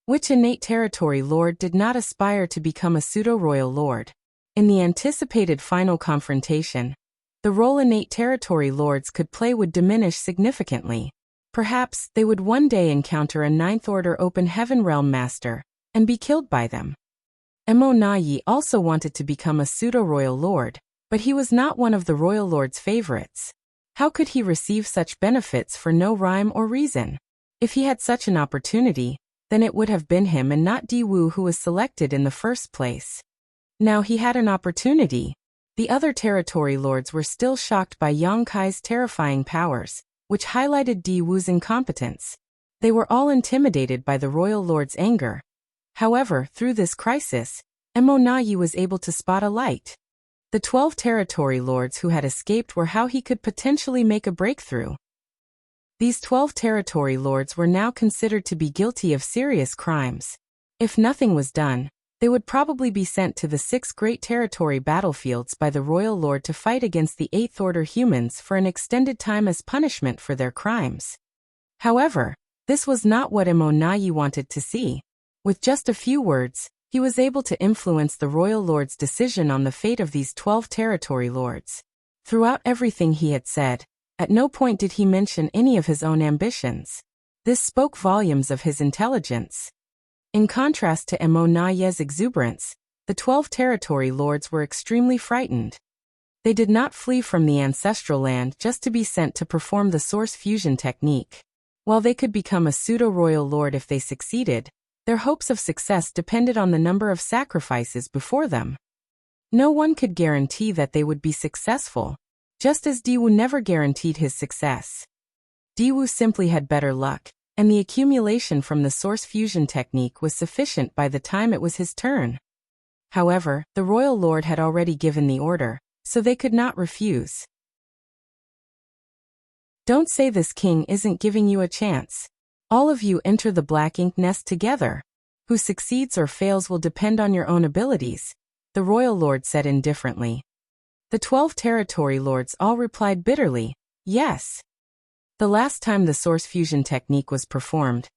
Which innate Territory Lord did not aspire to become a pseudo-Royal Lord? In the anticipated final confrontation, the role innate Territory Lords could play would diminish significantly. Perhaps they would one day encounter a Ninth Order Open Heaven Realm Master, and be killed by them. Mo Na-Yi also wanted to become a pseudo-Royal Lord, but he was not one of the Royal Lord's favorites. How could he receive such benefits for no rhyme or reason? If he had such an opportunity, then it would have been him and not Di-Wu who was selected in the first place. Now he had an opportunity. The other Territory Lords were still shocked by Yang Kai's terrifying powers, which highlighted Di-Wu's incompetence. They were all intimidated by the Royal Lord's anger. However, through this crisis, Mo Na-Yi was able to spot a light. The 12 Territory Lords who had escaped were how he could potentially make a breakthrough. These 12 Territory Lords were now considered to be guilty of serious crimes. If nothing was done, they would probably be sent to the 6 Great Territory battlefields by the Royal Lord to fight against the 8th Order humans for an extended time as punishment for their crimes. However, this was not what Mo Na-Yi wanted to see. With just a few words, he was able to influence the Royal Lord's decision on the fate of these 12 Territory Lords. Throughout everything he had said, at no point did he mention any of his own ambitions. This spoke volumes of his intelligence. In contrast to Mo Na-Yi's exuberance, the 12 Territory Lords were extremely frightened. They did not flee from the ancestral land just to be sent to perform the source fusion technique. While they could become a pseudo-Royal Lord if they succeeded, their hopes of success depended on the number of sacrifices before them. No one could guarantee that they would be successful, just as Di-Wu never guaranteed his success. Di-Wu simply had better luck, and the accumulation from the source fusion technique was sufficient by the time it was his turn. However, the Royal Lord had already given the order, so they could not refuse. Don't say this king isn't giving you a chance. All of you enter the Black Ink nest together. Who succeeds or fails will depend on your own abilities, the Royal Lord said indifferently. The 12 Territory Lords all replied bitterly, yes. The last time the source fusion technique was performed,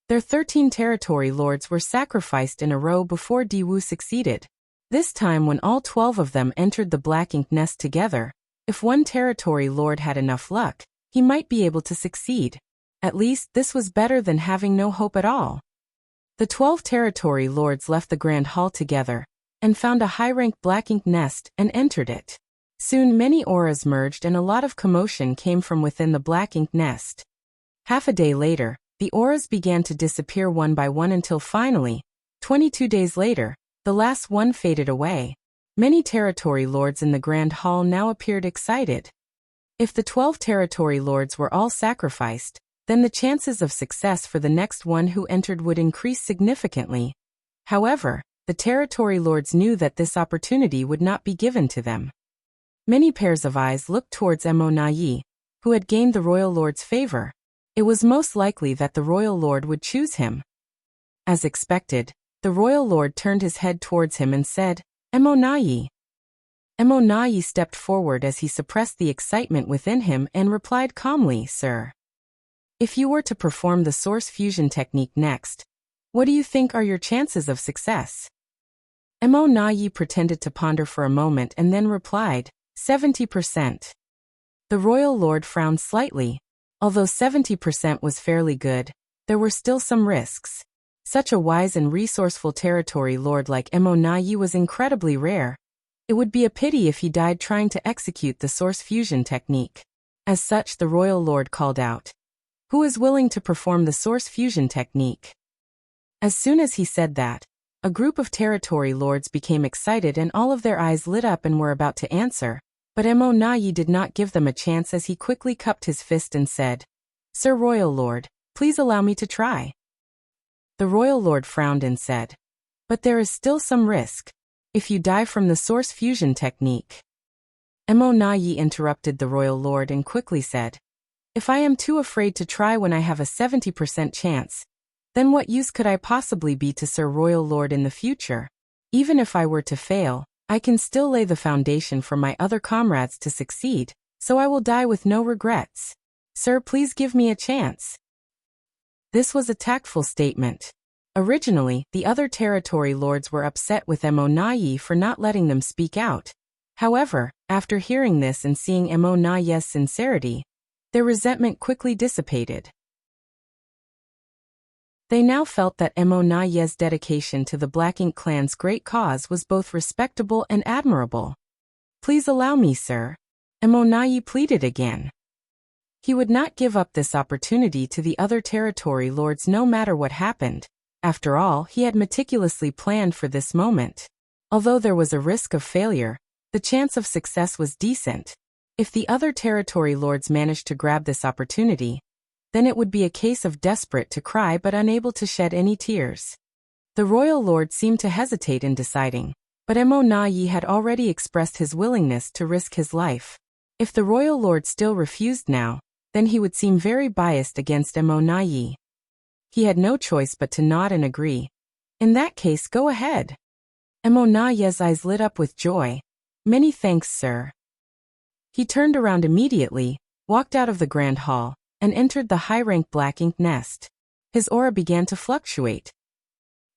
their 13 Territory Lords were sacrificed in a row before Di-Wu succeeded. This time when all 12 of them entered the Black Ink nest together, if one Territory Lord had enough luck, he might be able to succeed. At least this was better than having no hope at all. The 12 Territory Lords left the Grand Hall together, and found a high-rank Black Ink nest and entered it. Soon many auras merged and a lot of commotion came from within the Black Ink nest. Half a day later, the auras began to disappear one by one until finally, 22 days later, the last one faded away. Many Territory Lords in the Grand Hall now appeared excited. If the 12 Territory Lords were all sacrificed, then the chances of success for the next one who entered would increase significantly. However, the Territory Lords knew that this opportunity would not be given to them. Many pairs of eyes looked towards Mo Na-Yi, who had gained the Royal Lord's favor. It was most likely that the Royal Lord would choose him. As expected, the Royal Lord turned his head towards him and said, Mo Na-Yi. Mo Na-Yi stepped forward as he suppressed the excitement within him and replied calmly, Sir. If you were to perform the source fusion technique next, what do you think are your chances of success? Mo Na Yi pretended to ponder for a moment and then replied, 70%. The royal lord frowned slightly. Although 70% was fairly good, there were still some risks. Such a wise and resourceful territory lord like Mo Na Yi was incredibly rare. It would be a pity if he died trying to execute the source fusion technique. As such, the royal lord called out, "Who is willing to perform the source fusion technique?" As soon as he said that, a group of territory lords became excited and all of their eyes lit up and were about to answer, but Mo Na Yi did not give them a chance as he quickly cupped his fist and said, "Sir Royal Lord, please allow me to try." The royal lord frowned and said, "But there is still some risk. If you die from the source fusion technique." Mo Na Yi interrupted the royal lord and quickly said, "If I am too afraid to try when I have a 70% chance, then what use could I possibly be to Sir Royal Lord in the future? Even if I were to fail, I can still lay the foundation for my other comrades to succeed, so I will die with no regrets. Sir, please give me a chance." This was a tactful statement. Originally, the other territory lords were upset with Mo Na Yi for not letting them speak out. However, after hearing this and seeing Mo Na Yi's sincerity, their resentment quickly dissipated. They now felt that Mo Na Yi's dedication to the Black Ink clan's great cause was both respectable and admirable. "Please allow me, sir," Mo Na Yi pleaded again. He would not give up this opportunity to the other territory lords no matter what happened. After all, he had meticulously planned for this moment. Although there was a risk of failure, the chance of success was decent. If the other territory lords managed to grab this opportunity, then it would be a case of desperate to cry but unable to shed any tears. The royal lord seemed to hesitate in deciding, but Mo Na Yi had already expressed his willingness to risk his life. If the royal lord still refused now, then he would seem very biased against Mo Na Yi. He had no choice but to nod and agree. "In that case, go ahead." Mo Na Yi's eyes lit up with joy. "Many thanks, sir." He turned around immediately, walked out of the grand hall, and entered the high-rank Black Ink nest. His aura began to fluctuate.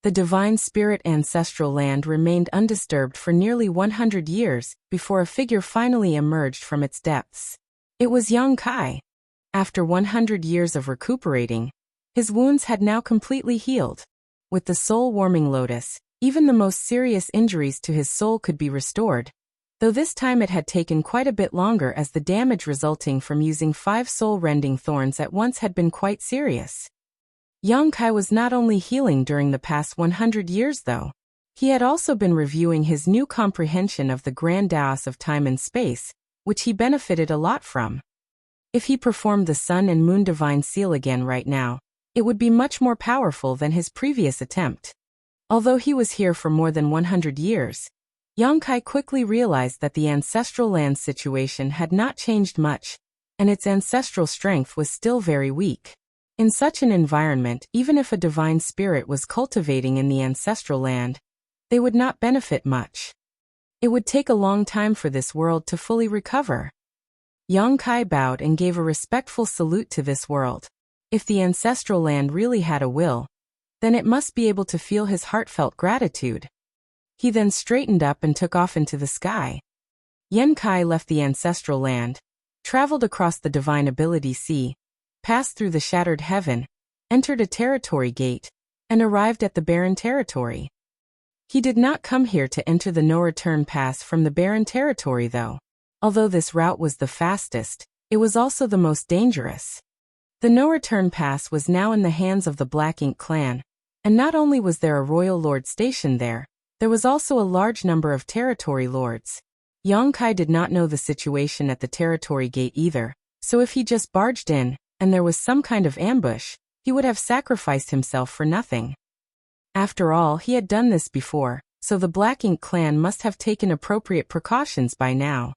The divine spirit ancestral land remained undisturbed for nearly 100 years before a figure finally emerged from its depths. It was young Kai. After 100 years of recuperating, his wounds had now completely healed. With the soul-warming lotus, even the most serious injuries to his soul could be restored, though this time it had taken quite a bit longer as the damage resulting from using 5 soul-rending thorns at once had been quite serious. Young Kai was not only healing during the past 100 years though, he had also been reviewing his new comprehension of the grand Taos of time and space, which he benefited a lot from. If he performed the Sun and Moon Divine Seal again right now, it would be much more powerful than his previous attempt. Although he was here for more than 100 years, Yang Kai quickly realized that the ancestral land situation had not changed much, and its ancestral strength was still very weak. In such an environment, even if a divine spirit was cultivating in the ancestral land, they would not benefit much. It would take a long time for this world to fully recover. Yang Kai bowed and gave a respectful salute to this world. If the ancestral land really had a will, then it must be able to feel his heartfelt gratitude. He then straightened up and took off into the sky. Yen Kai left the ancestral land, traveled across the divine ability sea, passed through the shattered heaven, entered a territory gate, and arrived at the barren territory. He did not come here to enter the no-return pass from the barren territory though. Although this route was the fastest, it was also the most dangerous. The no-return pass was now in the hands of the Black Ink clan, and not only was there a royal lord stationed there was also a large number of territory lords. Yang Kai did not know the situation at the territory gate either, so if he just barged in, and there was some kind of ambush, he would have sacrificed himself for nothing. After all, he had done this before, so the Black Ink clan must have taken appropriate precautions by now.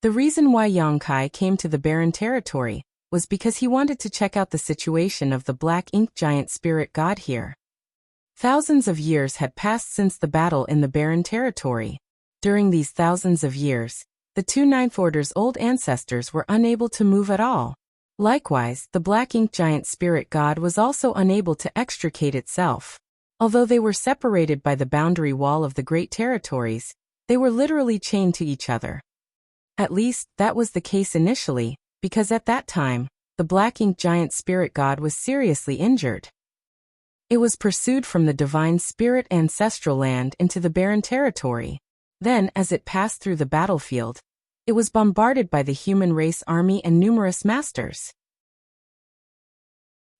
The reason why Yang Kai came to the barren territory was because he wanted to check out the situation of the Black Ink giant spirit god here. Thousands of years had passed since the battle in the barren territory. During these thousands of years, the 2 Ninth Order's old ancestors were unable to move at all. Likewise, the Black Ink giant spirit god was also unable to extricate itself. Although they were separated by the boundary wall of the great territories, they were literally chained to each other. At least, that was the case initially, because at that time, the black ink giant spirit god was seriously injured. It was pursued from the divine spirit ancestral land into the barren territory. Then, as it passed through the battlefield, it was bombarded by the human race army and numerous masters.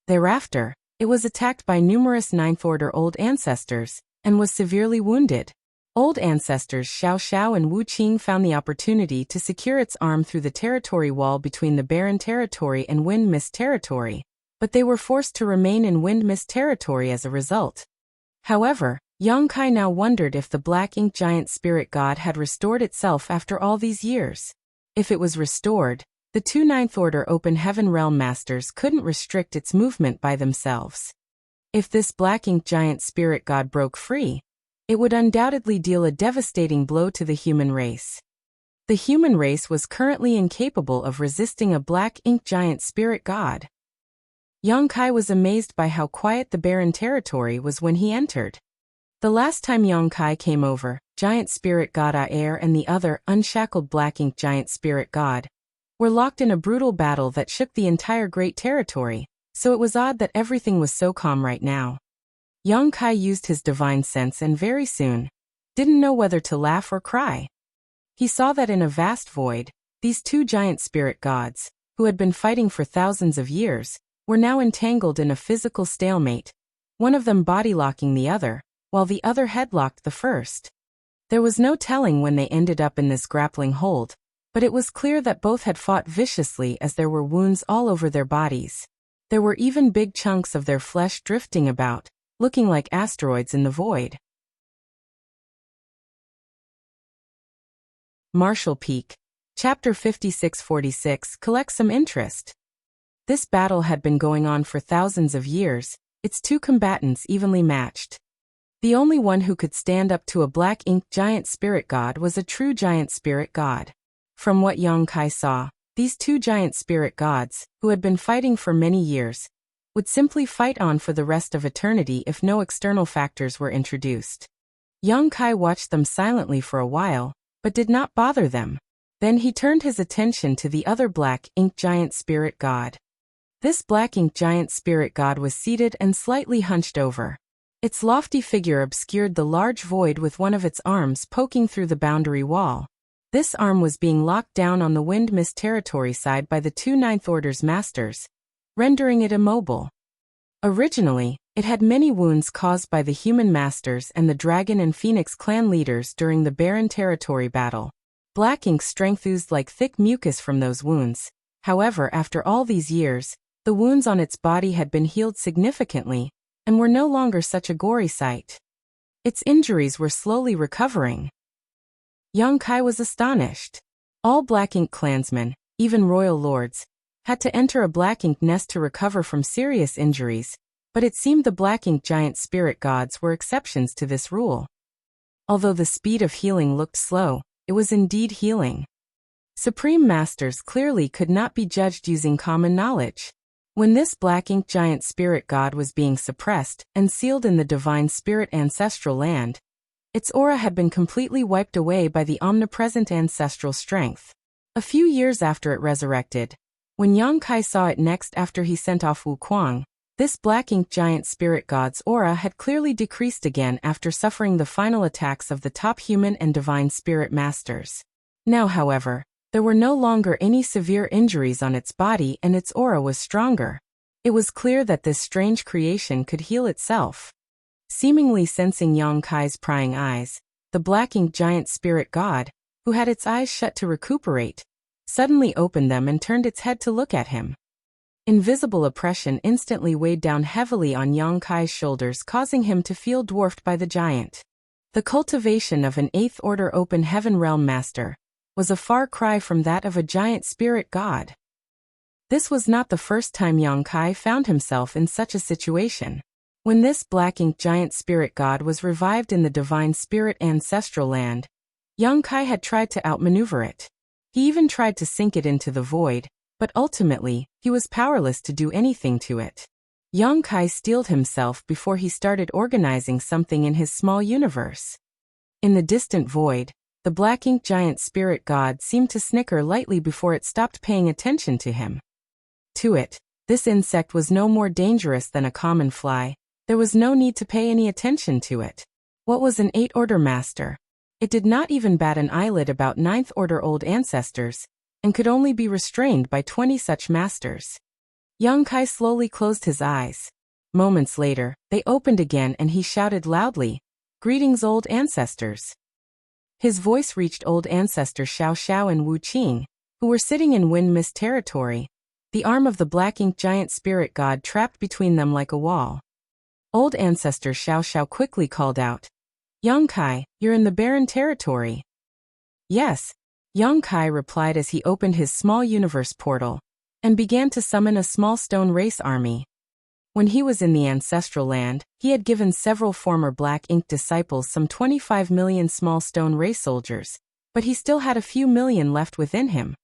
Thereafter, it was attacked by numerous Ninth Order Old Ancestors, and was severely wounded. Old Ancestors Xiao Xiao and Wu Qing found the opportunity to secure its arm through the territory wall between the Barren Territory and Wind Mist Territory, but they were forced to remain in Wind Mist Territory as a result. However, Yang Kai now wondered if the Black Ink Giant Spirit God had restored itself after all these years. If it was restored, the two Ninth Order Open Heaven Realm Masters couldn't restrict its movement by themselves. If this Black Ink Giant Spirit God broke free, it would undoubtedly deal a devastating blow to the human race. The human race was currently incapable of resisting a Black Ink Giant Spirit God. Yang Kai was amazed by how quiet the barren territory was when he entered. The last time Yang Kai came over, Giant Spirit God Air and the other unshackled Black Ink Giant Spirit God were locked in a brutal battle that shook the entire great territory, so it was odd that everything was so calm right now. Yang Kai used his divine sense and very soon didn't know whether to laugh or cry. He saw that in a vast void, these two giant spirit gods, who had been fighting for thousands of years, were now entangled in a physical stalemate, one of them body-locking the other, while the other headlocked the first. There was no telling when they ended up in this grappling hold, but it was clear that both had fought viciously as there were wounds all over their bodies. There were even big chunks of their flesh drifting about, looking like asteroids in the void. Marshall Peak. Chapter 5646 collects some interest. This battle had been going on for thousands of years, its two combatants evenly matched. The only one who could stand up to a Black Ink Giant Spirit God was a true Giant Spirit God. From what Yang Kai saw, these two Giant Spirit Gods, who had been fighting for many years, would simply fight on for the rest of eternity if no external factors were introduced. Yang Kai watched them silently for a while, but did not bother them. Then he turned his attention to the other Black Ink Giant Spirit God. This Black Ink Giant Spirit God was seated and slightly hunched over. Its lofty figure obscured the large void with one of its arms poking through the boundary wall. This arm was being locked down on the Wind Mist Territory side by the two Ninth Order's masters, rendering it immobile. Originally, it had many wounds caused by the human masters and the Dragon and Phoenix clan leaders during the Barren Territory battle. Black ink strength oozed like thick mucus from those wounds. However, after all these years, the wounds on its body had been healed significantly, and were no longer such a gory sight. Its injuries were slowly recovering. Yang Kai was astonished. All Black Ink clansmen, even royal lords, had to enter a Black Ink nest to recover from serious injuries, but it seemed the Black Ink Giant Spirit Gods were exceptions to this rule. Although the speed of healing looked slow, it was indeed healing. Supreme Masters clearly could not be judged using common knowledge. When this Black Ink Giant Spirit God was being suppressed and sealed in the Divine Spirit Ancestral Land, its aura had been completely wiped away by the omnipresent ancestral strength. A few years after it resurrected, when Yang Kai saw it next after he sent off Wu Kuang, this Black Ink Giant Spirit God's aura had clearly decreased again after suffering the final attacks of the top human and divine spirit masters. Now, however, there were no longer any severe injuries on its body and its aura was stronger. It was clear that this strange creation could heal itself. Seemingly sensing Yang Kai's prying eyes, the Black Ink Giant Spirit God, who had its eyes shut to recuperate, suddenly opened them and turned its head to look at him. Invisible oppression instantly weighed down heavily on Yang Kai's shoulders, causing him to feel dwarfed by the giant. The cultivation of an Eighth Order Open Heaven Realm Master was a far cry from that of a giant spirit god. This was not the first time Yang Kai found himself in such a situation. When this Black Ink Giant Spirit God was revived in the Divine Spirit Ancestral Land, Yang Kai had tried to outmaneuver it. He even tried to sink it into the void, but ultimately, he was powerless to do anything to it. Yang Kai steeled himself before he started organizing something in his small universe. In the distant void, the black ink giant spirit god seemed to snicker lightly before it stopped paying attention to him. To it, this insect was no more dangerous than a common fly. There was no need to pay any attention to it. What was an 8th-order master? It did not even bat an eyelid about 9th-order old ancestors, and could only be restrained by 20 such masters. Yang Kai slowly closed his eyes. Moments later, they opened again and he shouted loudly, "Greetings, old ancestors." His voice reached old ancestor Xiao Xiao and Wu Qing, who were sitting in wind mist territory, the arm of the black ink giant spirit god trapped between them like a wall. Old ancestor Xiao Xiao quickly called out, "Yang Kai, you're in the barren territory." "Yes," Yang Kai replied as he opened his small universe portal and began to summon a small stone race army. When he was in the ancestral land, he had given several former black ink disciples some 25 million small stone race soldiers, but he still had a few million left within him.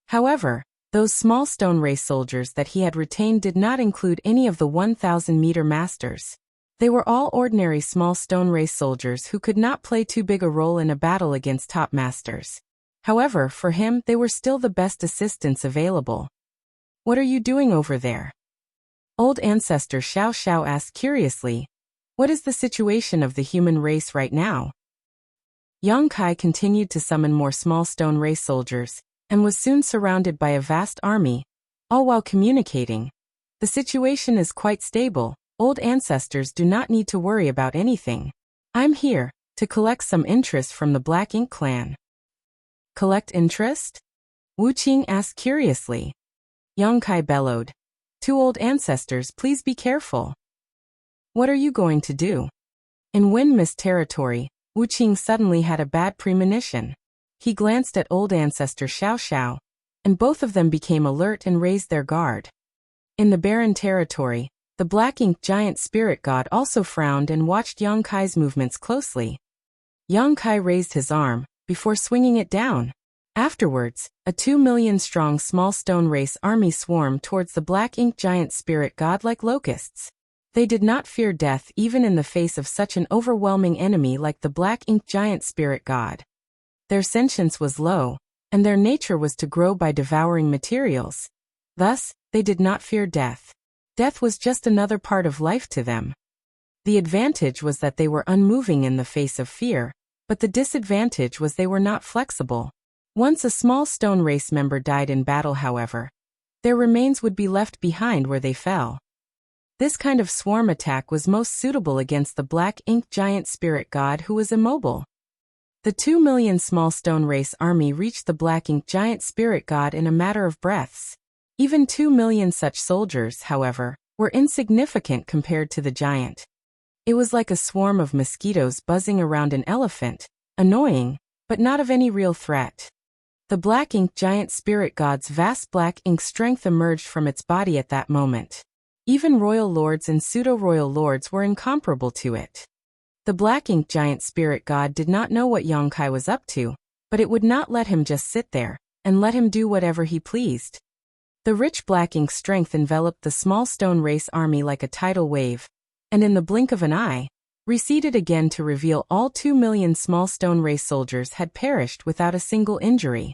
However, those small stone race soldiers that he had retained did not include any of the 1,000-meter masters. They were all ordinary small stone race soldiers who could not play too big a role in a battle against top masters. However, for him, they were still the best assistants available. "What are you doing over there?" Old ancestor Xiao Xiao asked curiously. "What is the situation of the human race right now?" Yang Kai continued to summon more small stone race soldiers, and was soon surrounded by a vast army, all while communicating. "The situation is quite stable. Old ancestors do not need to worry about anything. I'm here to collect some interest from the Black Ink clan." "Collect interest?" Wu Qing asked curiously. Yang Kai bellowed, "Two old ancestors, please be careful." "What are you going to do?" In wind mist territory, Wu Qing suddenly had a bad premonition. He glanced at old ancestor Xiao Xiao, and both of them became alert and raised their guard. In the barren territory, the black ink giant spirit god also frowned and watched Yang Kai's movements closely. Yang Kai raised his arm, before swinging it down. Afterwards, a 2 million strong small stone race army swarmed towards the black ink giant spirit god like locusts. They did not fear death even in the face of such an overwhelming enemy like the black ink giant spirit god. Their sentience was low, and their nature was to grow by devouring materials. Thus, they did not fear death. Death was just another part of life to them. The advantage was that they were unmoving in the face of fear, but the disadvantage was they were not flexible. Once a small stone race member died in battle, however, their remains would be left behind where they fell. This kind of swarm attack was most suitable against the black ink giant spirit god who was immobile. The 2 million small stone race army reached the black ink giant spirit god in a matter of breaths. Even 2 million such soldiers, however, were insignificant compared to the giant. It was like a swarm of mosquitoes buzzing around an elephant, annoying, but not of any real threat. The black ink giant spirit god's vast black ink strength emerged from its body at that moment. Even royal lords and pseudo-royal lords were incomparable to it. The black ink giant spirit god did not know what Yang Kai was up to, but it would not let him just sit there, and let him do whatever he pleased. The rich black ink strength enveloped the small stone race army like a tidal wave, and in the blink of an eye, receded again to reveal all 2 million small stone race soldiers had perished without a single injury.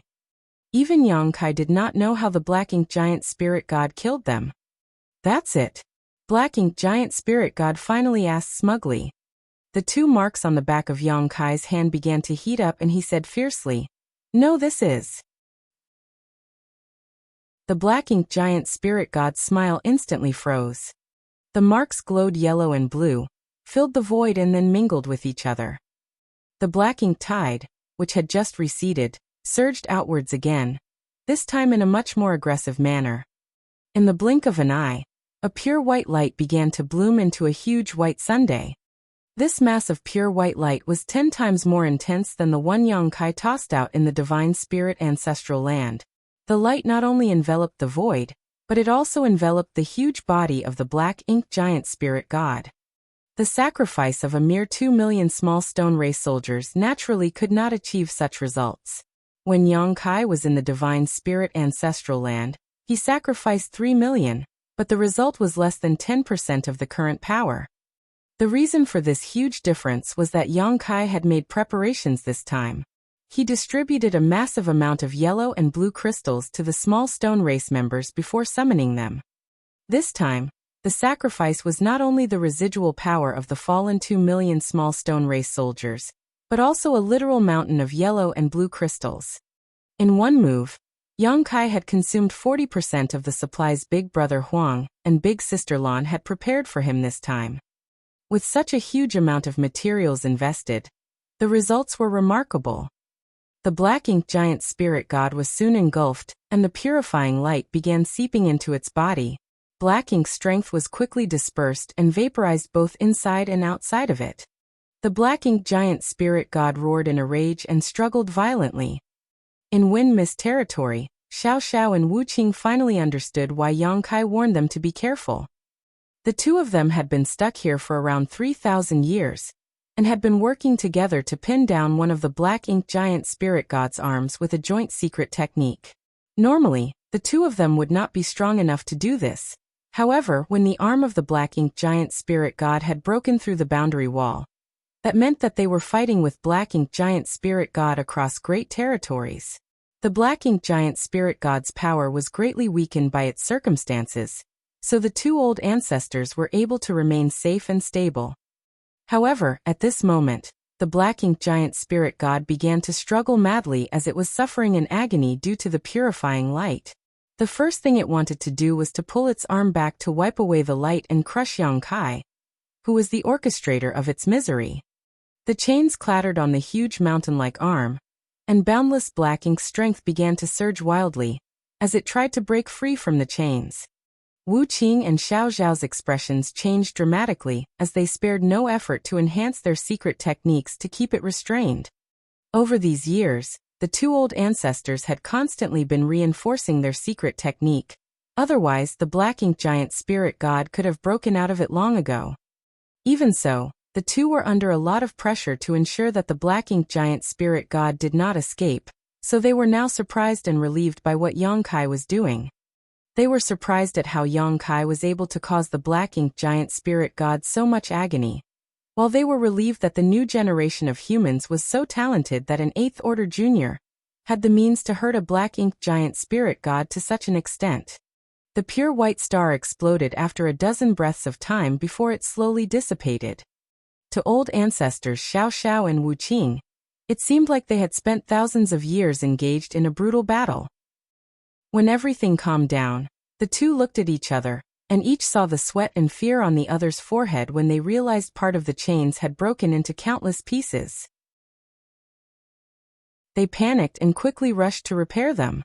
Even Yang Kai did not know how the black ink giant spirit god killed them. "That's it?" Black ink giant spirit god finally asked smugly. The 2 marks on the back of Yang Kai's hand began to heat up and he said fiercely, "No, this is." The black ink giant spirit god's smile instantly froze. The marks glowed yellow and blue, filled the void and then mingled with each other. The black ink tide, which had just receded, surged outwards again, this time in a much more aggressive manner. In the blink of an eye, a pure white light began to bloom into a huge white sundae. This mass of pure white light was 10 times more intense than the one Yang Kai tossed out in the divine spirit ancestral land. The light not only enveloped the void, but it also enveloped the huge body of the black ink giant spirit god. The sacrifice of a mere 2 million small stone race soldiers naturally could not achieve such results. When Yang Kai was in the divine spirit ancestral land, he sacrificed 3 million, but the result was less than 10% of the current power. The reason for this huge difference was that Yang Kai had made preparations this time. He distributed a massive amount of yellow and blue crystals to the small stone race members before summoning them. This time, the sacrifice was not only the residual power of the fallen 2 million small stone race soldiers, but also a literal mountain of yellow and blue crystals. In one move, Yang Kai had consumed 40% of the supplies Big Brother Huang and Big Sister Lan had prepared for him this time. With such a huge amount of materials invested, the results were remarkable. The black ink giant spirit god was soon engulfed, and the purifying light began seeping into its body. Black ink's strength was quickly dispersed and vaporized both inside and outside of it. The black ink giant spirit god roared in a rage and struggled violently. In Wind-Mist territory, Xiao Xiao and Wu Qing finally understood why Yang Kai warned them to be careful. The two of them had been stuck here for around 3,000 years, and had been working together to pin down one of the black ink giant spirit god's arms with a joint secret technique. Normally, the two of them would not be strong enough to do this. However, when the arm of the black ink giant spirit god had broken through the boundary wall, that meant that they were fighting with black ink giant spirit god across great territories. The black ink giant spirit god's power was greatly weakened by its circumstances, so the two old ancestors were able to remain safe and stable. However, at this moment, the black ink giant spirit god began to struggle madly as it was suffering in agony due to the purifying light. The first thing it wanted to do was to pull its arm back to wipe away the light and crush Yang Kai, who was the orchestrator of its misery. The chains clattered on the huge mountain-like arm, and boundless black ink's strength began to surge wildly, as it tried to break free from the chains. Wu Qing and Xiao Xiao's expressions changed dramatically as they spared no effort to enhance their secret techniques to keep it restrained. Over these years, the two old ancestors had constantly been reinforcing their secret technique, otherwise the black ink giant spirit god could have broken out of it long ago. Even so, the two were under a lot of pressure to ensure that the black ink giant spirit god did not escape, so they were now surprised and relieved by what Yang Kai was doing. They were surprised at how Yang Kai was able to cause the black ink giant spirit god so much agony, while they were relieved that the new generation of humans was so talented that an 8th Order Junior had the means to hurt a black ink giant spirit god to such an extent. The pure white star exploded after a dozen breaths of time before it slowly dissipated. To old ancestors Xiao Xiao and Wu Qing, it seemed like they had spent thousands of years engaged in a brutal battle. When everything calmed down, the two looked at each other, and each saw the sweat and fear on the other's forehead when they realized part of the chains had broken into countless pieces. They panicked and quickly rushed to repair them.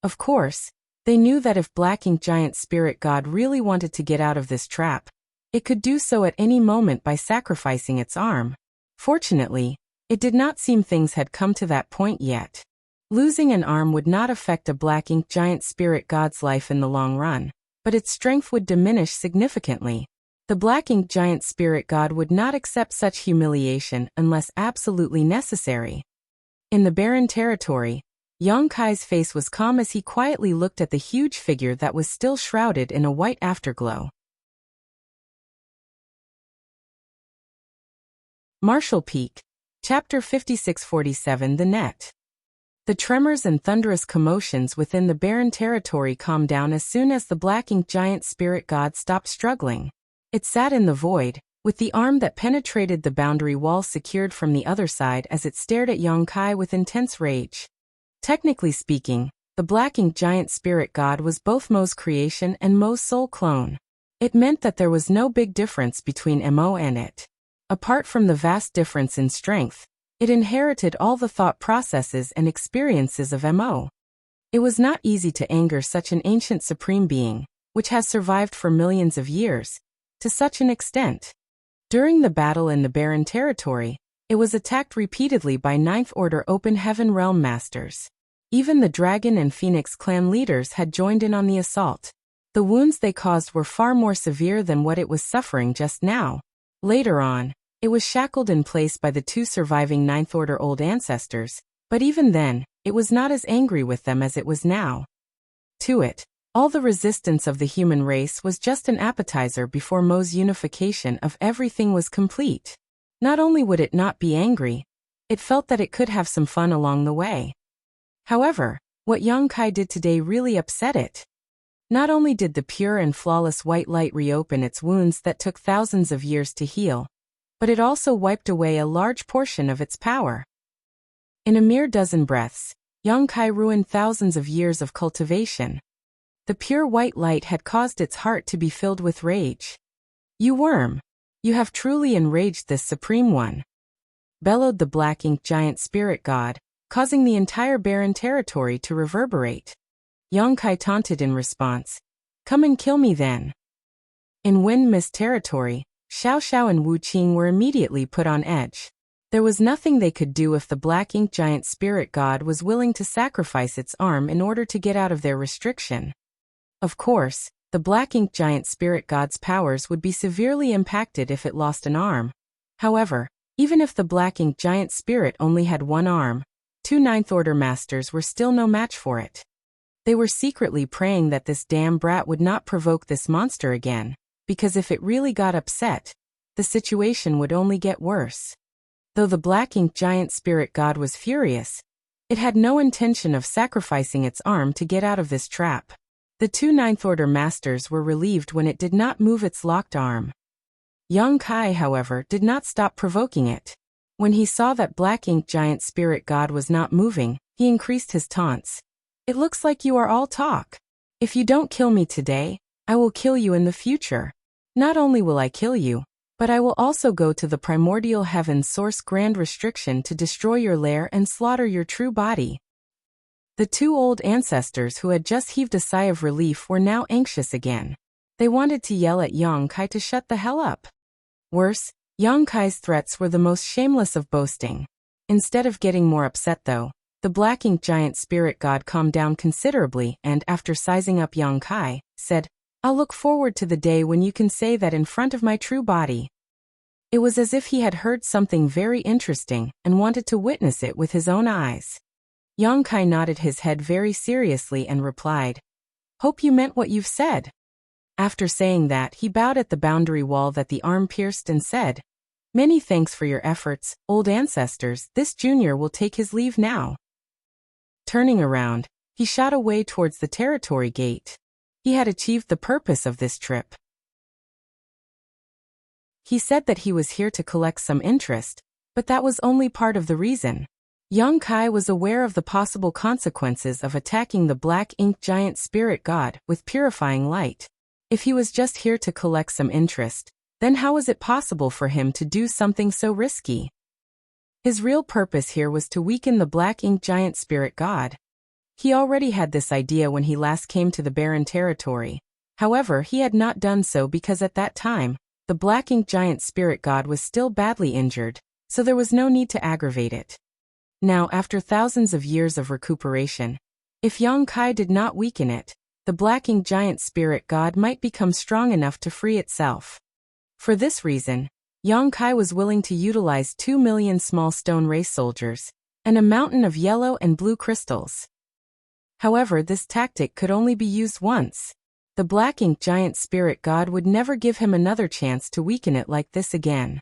Of course, they knew that if black ink giant spirit god really wanted to get out of this trap, it could do so at any moment by sacrificing its arm. Fortunately, it did not seem things had come to that point yet. Losing an arm would not affect a black ink giant spirit god's life in the long run, but its strength would diminish significantly. The black ink giant spirit god would not accept such humiliation unless absolutely necessary. In the barren territory, Yang Kai's face was calm as he quietly looked at the huge figure that was still shrouded in a white afterglow. Marshall Peak, Chapter 5647 The Net. The tremors and thunderous commotions within the barren territory calmed down as soon as the black ink giant spirit god stopped struggling. It sat in the void, with the arm that penetrated the boundary wall secured from the other side as it stared at Yang Kai with intense rage. Technically speaking, the black ink giant spirit god was both Mo's creation and Mo's soul clone. It meant that there was no big difference between Mo and it. Apart from the vast difference in strength, it inherited all the thought processes and experiences of Mo. It was not easy to anger such an ancient supreme being, which has survived for millions of years, to such an extent. During the battle in the barren territory, it was attacked repeatedly by 9th Order Open Heaven Realm Masters. Even the Dragon and Phoenix clan leaders had joined in on the assault. The wounds they caused were far more severe than what it was suffering just now. Later on, it was shackled in place by the two surviving 9th Order old ancestors, but even then, it was not as angry with them as it was now. To it, All the resistance of the human race was just an appetizer before Mo's unification of everything was complete. Not only would it not be angry, it felt that it could have some fun along the way. However, what Yang Kai did today really upset it. Not only did the pure and flawless white light reopen its wounds that took thousands of years to heal, but it also wiped away a large portion of its power. In a mere dozen breaths, Yang Kai ruined thousands of years of cultivation. The pure white light had caused its heart to be filled with rage. "You worm! You have truly enraged this Supreme One," bellowed the black ink giant spirit god, causing the entire barren territory to reverberate. Yang Kai taunted in response, "Come and kill me then." In Wind Mist territory, Xiao Xiao and Wu Qing were immediately put on edge. There was nothing they could do if the black ink giant spirit god was willing to sacrifice its arm in order to get out of their restriction. Of course, the black ink giant spirit god's powers would be severely impacted if it lost an arm. However, even if the black ink giant spirit only had one arm, 2 Ninth Order masters were still no match for it. They were secretly praying that this damn brat would not provoke this monster again, because if it really got upset, the situation would only get worse. Though the black ink giant spirit god was furious, it had no intention of sacrificing its arm to get out of this trap. The 2 Ninth Order masters were relieved when it did not move its locked arm. Yang Kai, however, did not stop provoking it. When he saw that black ink giant spirit god was not moving, he increased his taunts. "It looks like you are all talk. If you don't kill me today, I will kill you in the future. Not only will I kill you, but I will also go to the primordial heaven's source grand restriction to destroy your lair and slaughter your true body." The 2 old ancestors who had just heaved a sigh of relief were now anxious again. They wanted to yell at Yang Kai to shut the hell up. Worse, Yang Kai's threats were the most shameless of boasting. Instead of getting more upset though, the black ink giant spirit god calmed down considerably and, after sizing up Yang Kai, said, "I'll look forward to the day when you can say that in front of my true body." It was as if he had heard something very interesting and wanted to witness it with his own eyes. Yang Kai nodded his head very seriously and replied, "Hope you meant what you've said." After saying that, he bowed at the boundary wall that the arm pierced and said, "Many thanks for your efforts, old ancestors. This junior will take his leave now." Turning around, he shot away towards the territory gate. He had achieved the purpose of this trip. He said that he was here to collect some interest, but that was only part of the reason. Yang Kai was aware of the possible consequences of attacking the black ink giant spirit god with purifying light. If he was just here to collect some interest, then how was it possible for him to do something so risky? His real purpose here was to weaken the black ink giant spirit god. He already had this idea when he last came to the barren territory. However, he had not done so because at that time, the black ink giant spirit god was still badly injured, so there was no need to aggravate it. Now, after thousands of years of recuperation, if Yang Kai did not weaken it, the black ink giant spirit god might become strong enough to free itself. For this reason, Yang Kai was willing to utilize 2 million small stone race soldiers, and a mountain of yellow and blue crystals. However, this tactic could only be used once. The black ink giant spirit god would never give him another chance to weaken it like this again.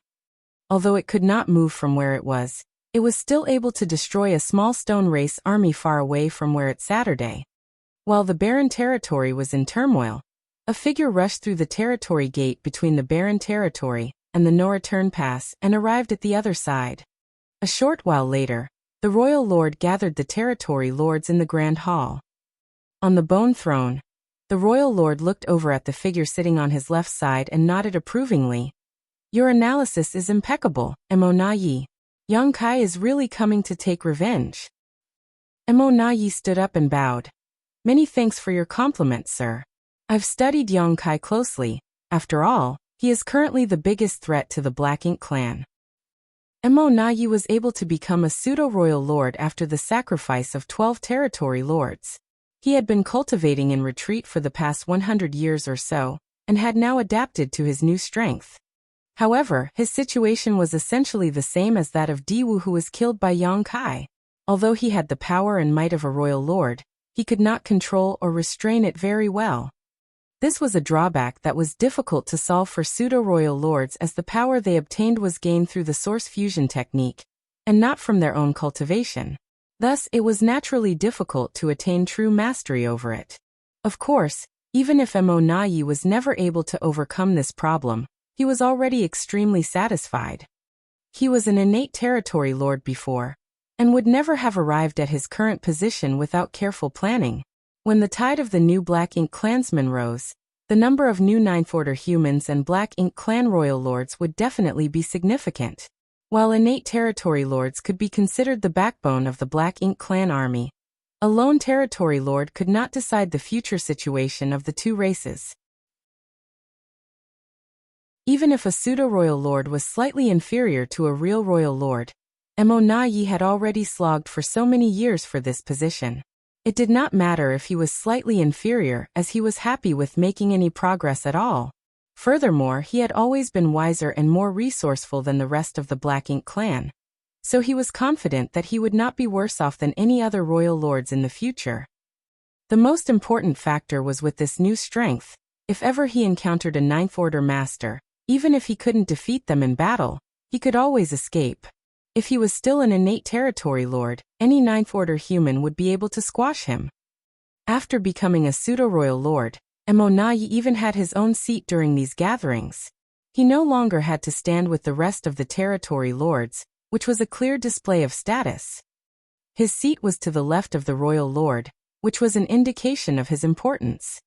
Although it could not move from where it was still able to destroy a small stone race army far away from where it Saturday. While the barren territory was in turmoil, a figure rushed through the territory gate between the barren territory and the no-return pass and arrived at the other side. A short while later, the royal lord gathered the territory lords in the grand hall. On the bone throne, the royal lord looked over at the figure sitting on his left side and nodded approvingly. "Your analysis is impeccable, Emo Yi. Yang Kai is really coming to take revenge." Emo Yi stood up and bowed. "Many thanks for your compliment, sir. I've studied Yang Kai closely. After all, he is currently the biggest threat to the Black Ink clan." Emo Yi was able to become a pseudo-royal lord after the sacrifice of 12 territory lords. He had been cultivating in retreat for the past 100 years or so, and had now adapted to his new strength. However, his situation was essentially the same as that of Diwu, who was killed by Yang Kai. Although he had the power and might of a royal lord, he could not control or restrain it very well. This was a drawback that was difficult to solve for pseudo-royal lords, as the power they obtained was gained through the source fusion technique, and not from their own cultivation. Thus, it was naturally difficult to attain true mastery over it. Of course, even if Emonayi was never able to overcome this problem, he was already extremely satisfied. He was an innate territory lord before, and would never have arrived at his current position without careful planning. When the tide of the new Black Ink clansmen rose, the number of new Ninth Order humans and Black Ink clan royal lords would definitely be significant. While innate territory lords could be considered the backbone of the Black Ink clan army, a lone territory lord could not decide the future situation of the two races. Even if a pseudo-royal lord was slightly inferior to a real royal lord, Emonayi had already slogged for so many years for this position. It did not matter if he was slightly inferior, as he was happy with making any progress at all. Furthermore, he had always been wiser and more resourceful than the rest of the Black Ink clan, so he was confident that he would not be worse off than any other royal lords in the future. The most important factor was with this new strength, if ever he encountered a Ninth Order master, even if he couldn't defeat them in battle, he could always escape. If he was still an innate territory lord, any Ninth Order human would be able to squash him. After becoming a pseudo-royal lord, Emonayi even had his own seat during these gatherings. He no longer had to stand with the rest of the territory lords, which was a clear display of status. His seat was to the left of the royal lord, which was an indication of his importance.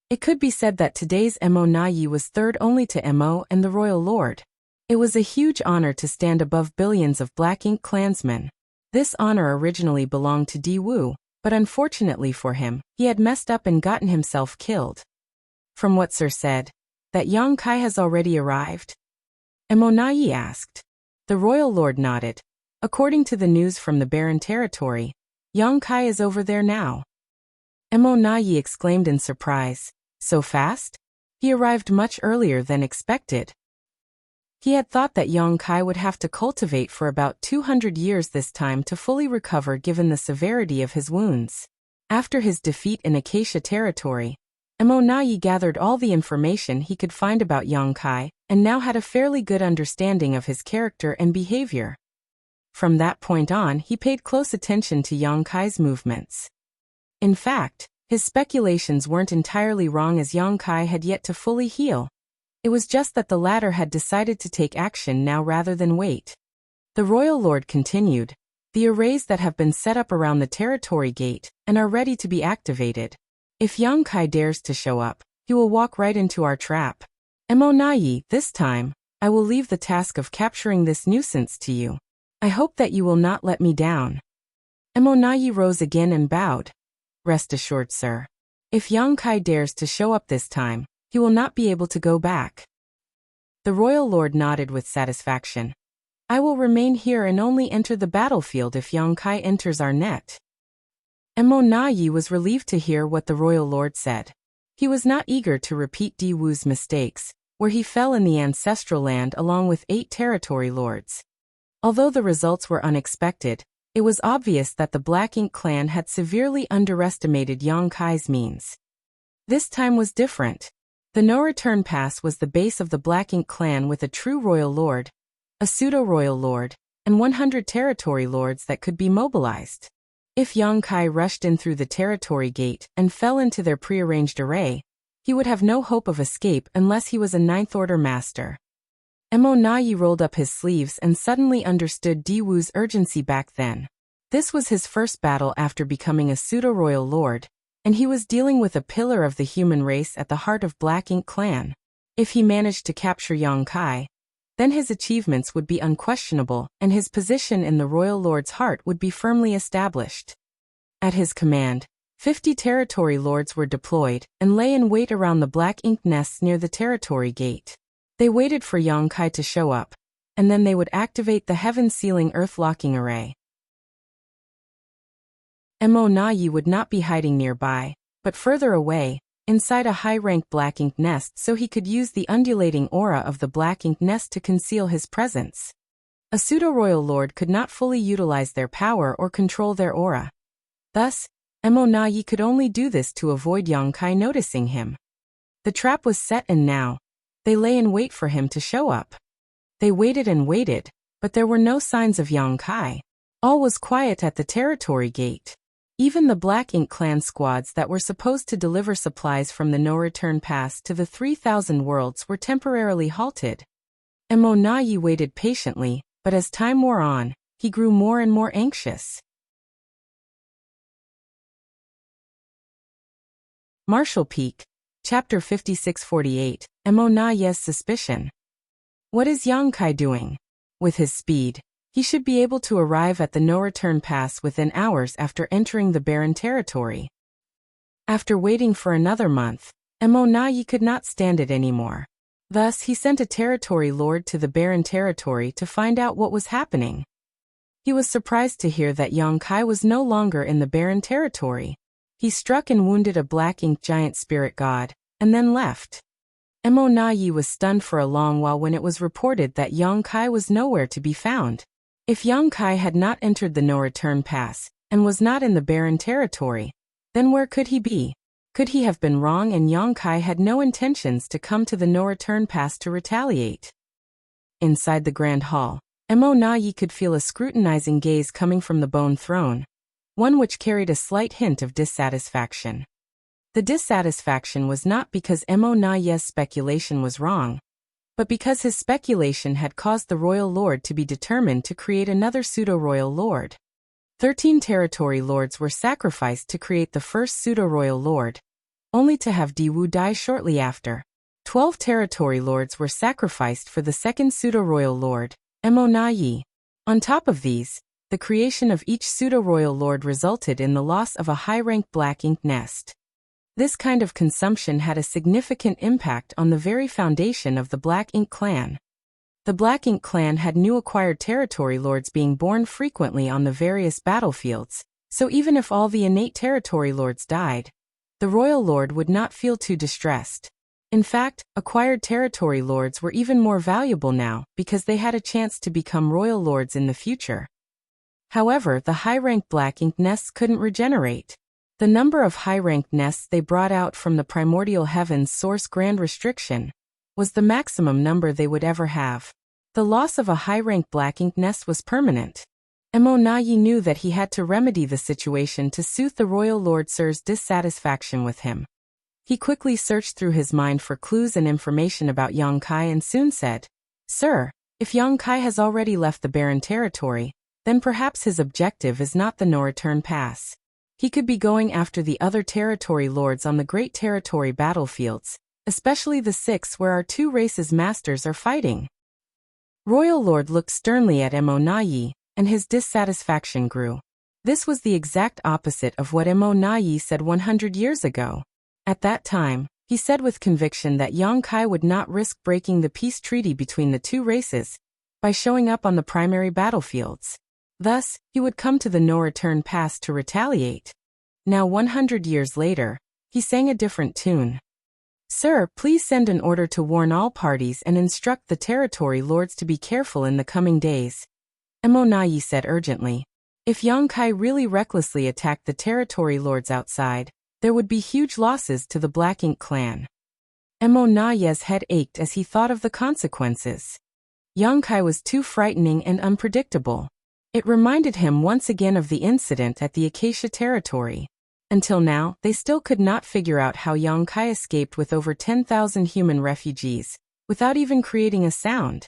It could be said that today's Emonayi was third only to Emo and the royal lord. It was a huge honor to stand above billions of Black Ink clansmen. This honor originally belonged to Diwu, but unfortunately for him, he had messed up and gotten himself killed. From what Sir said, that Yang Kai has already arrived? Emonayi asked. The royal lord nodded. According to the news from the Barren territory, Yang Kai is over there now. Emonayi exclaimed in surprise. So fast? He arrived much earlier than expected. He had thought that Yang Kai would have to cultivate for about 200 years this time to fully recover given the severity of his wounds. After his defeat in Acacia territory, Emonayi gathered all the information he could find about Yang Kai, and now had a fairly good understanding of his character and behavior. From that point on, he paid close attention to Yang Kai's movements. In fact, his speculations weren't entirely wrong, as Yang Kai had yet to fully heal. It was just that the latter had decided to take action now rather than wait. The royal lord continued, the arrays that have been set up around the territory gate and are ready to be activated. If Yang Kai dares to show up, he will walk right into our trap. Emonayi, this time, I will leave the task of capturing this nuisance to you. I hope that you will not let me down. Emonayi rose again and bowed. Rest assured, sir. If Yang Kai dares to show up this time, he will not be able to go back. The royal lord nodded with satisfaction. I will remain here and only enter the battlefield if Yang Kai enters our net. Emonayi was relieved to hear what the royal lord said. He was not eager to repeat Diwu's mistakes, where he fell in the ancestral land along with 8 territory lords. Although the results were unexpected, it was obvious that the Black Ink clan had severely underestimated Yang Kai's means. This time was different. The no-return pass was the base of the Black Ink clan, with a true royal lord, a pseudo-royal lord, and 100 territory lords that could be mobilized. If Yang Kai rushed in through the territory gate and fell into their prearranged array, he would have no hope of escape unless he was a Ninth Order master. Emonayi rolled up his sleeves and suddenly understood Diwu's urgency back then. This was his first battle after becoming a pseudo-royal lord, and he was dealing with a pillar of the human race at the heart of Black Ink clan. If he managed to capture Yang Kai, then his achievements would be unquestionable, and his position in the royal lord's heart would be firmly established. At his command, 50 territory lords were deployed and lay in wait around the Black Ink nests near the territory gate. They waited for Yang Kai to show up, and then they would activate the heaven-sealing earth-locking array. Emonayi would not be hiding nearby, but further away, inside a high-rank Black Ink nest, so he could use the undulating aura of the Black Ink nest to conceal his presence. A pseudo-royal lord could not fully utilize their power or control their aura. Thus, Emonayi could only do this to avoid Yang Kai noticing him. The trap was set and now they lay in wait for him to show up. They waited and waited, but there were no signs of Yang Kai. All was quiet at the territory gate. Even the Black Ink clan squads that were supposed to deliver supplies from the no-return pass to the 3,000 worlds were temporarily halted. Emonayi waited patiently, but as time wore on, he grew more and more anxious. Marshall Peak, Chapter 5648, Emonayi's Suspicion. What is Yang Kai doing? With his speed, he should be able to arrive at the no-return pass within hours after entering the barren territory. After waiting for another month, Emonayi could not stand it anymore. Thus, he sent a territory lord to the barren territory to find out what was happening. He was surprised to hear that Yang Kai was no longer in the barren territory. He struck and wounded a Black Ink giant spirit god, and then left. Emonayi was stunned for a long while when it was reported that Yang Kai was nowhere to be found. If Yang Kai had not entered the no-return pass, and was not in the barren territory, then where could he be? Could he have been wrong and Yang Kai had no intentions to come to the no-return pass to retaliate? Inside the grand hall, Emonayi could feel a scrutinizing gaze coming from the bone throne, one which carried a slight hint of dissatisfaction. The dissatisfaction was not because Emonayi's speculation was wrong, but because his speculation had caused the royal lord to be determined to create another pseudo-royal lord. 13 territory lords were sacrificed to create the first pseudo-royal lord, only to have Diwu die shortly after. 12 territory lords were sacrificed for the second pseudo-royal lord, Emonayi. On top of these, the creation of each pseudo-royal lord resulted in the loss of a high-ranked Black Ink nest. This kind of consumption had a significant impact on the very foundation of the Black Ink clan. The Black Ink clan had new acquired territory lords being born frequently on the various battlefields, so even if all the innate territory lords died, the royal lord would not feel too distressed. In fact, acquired territory lords were even more valuable now because they had a chance to become royal lords in the future. However, the high-ranked Black Ink nests couldn't regenerate. The number of high-ranked nests they brought out from the primordial heavens source grand restriction was the maximum number they would ever have. The loss of a high-ranked Black Ink nest was permanent. Emonayi knew that he had to remedy the situation to soothe the royal lord Sir's dissatisfaction with him. He quickly searched through his mind for clues and information about Yang Kai and soon said, "Sir, if Yang Kai has already left the barren territory, then perhaps his objective is not the no-return pass. He could be going after the other territory lords on the great territory battlefields, especially the 6 where our 2 races' masters are fighting." Royal Lord looked sternly at Emonayi, and his dissatisfaction grew. This was the exact opposite of what Emonayi said 100 years ago. At that time, he said with conviction that Yang Kai would not risk breaking the peace treaty between the 2 races by showing up on the primary battlefields. Thus, he would come to the no-return pass to retaliate. Now 100 years later, he sang a different tune. "Sir, please send an order to warn all parties and instruct the territory lords to be careful in the coming days," Emonayi said urgently. If Yang Kai really recklessly attacked the territory lords outside, there would be huge losses to the Black Ink clan. Emonayi's head ached as he thought of the consequences. Yang Kai was too frightening and unpredictable. It reminded him once again of the incident at the Acacia territory. Until now, they still could not figure out how Yang Kai escaped with over 10,000 human refugees, without even creating a sound.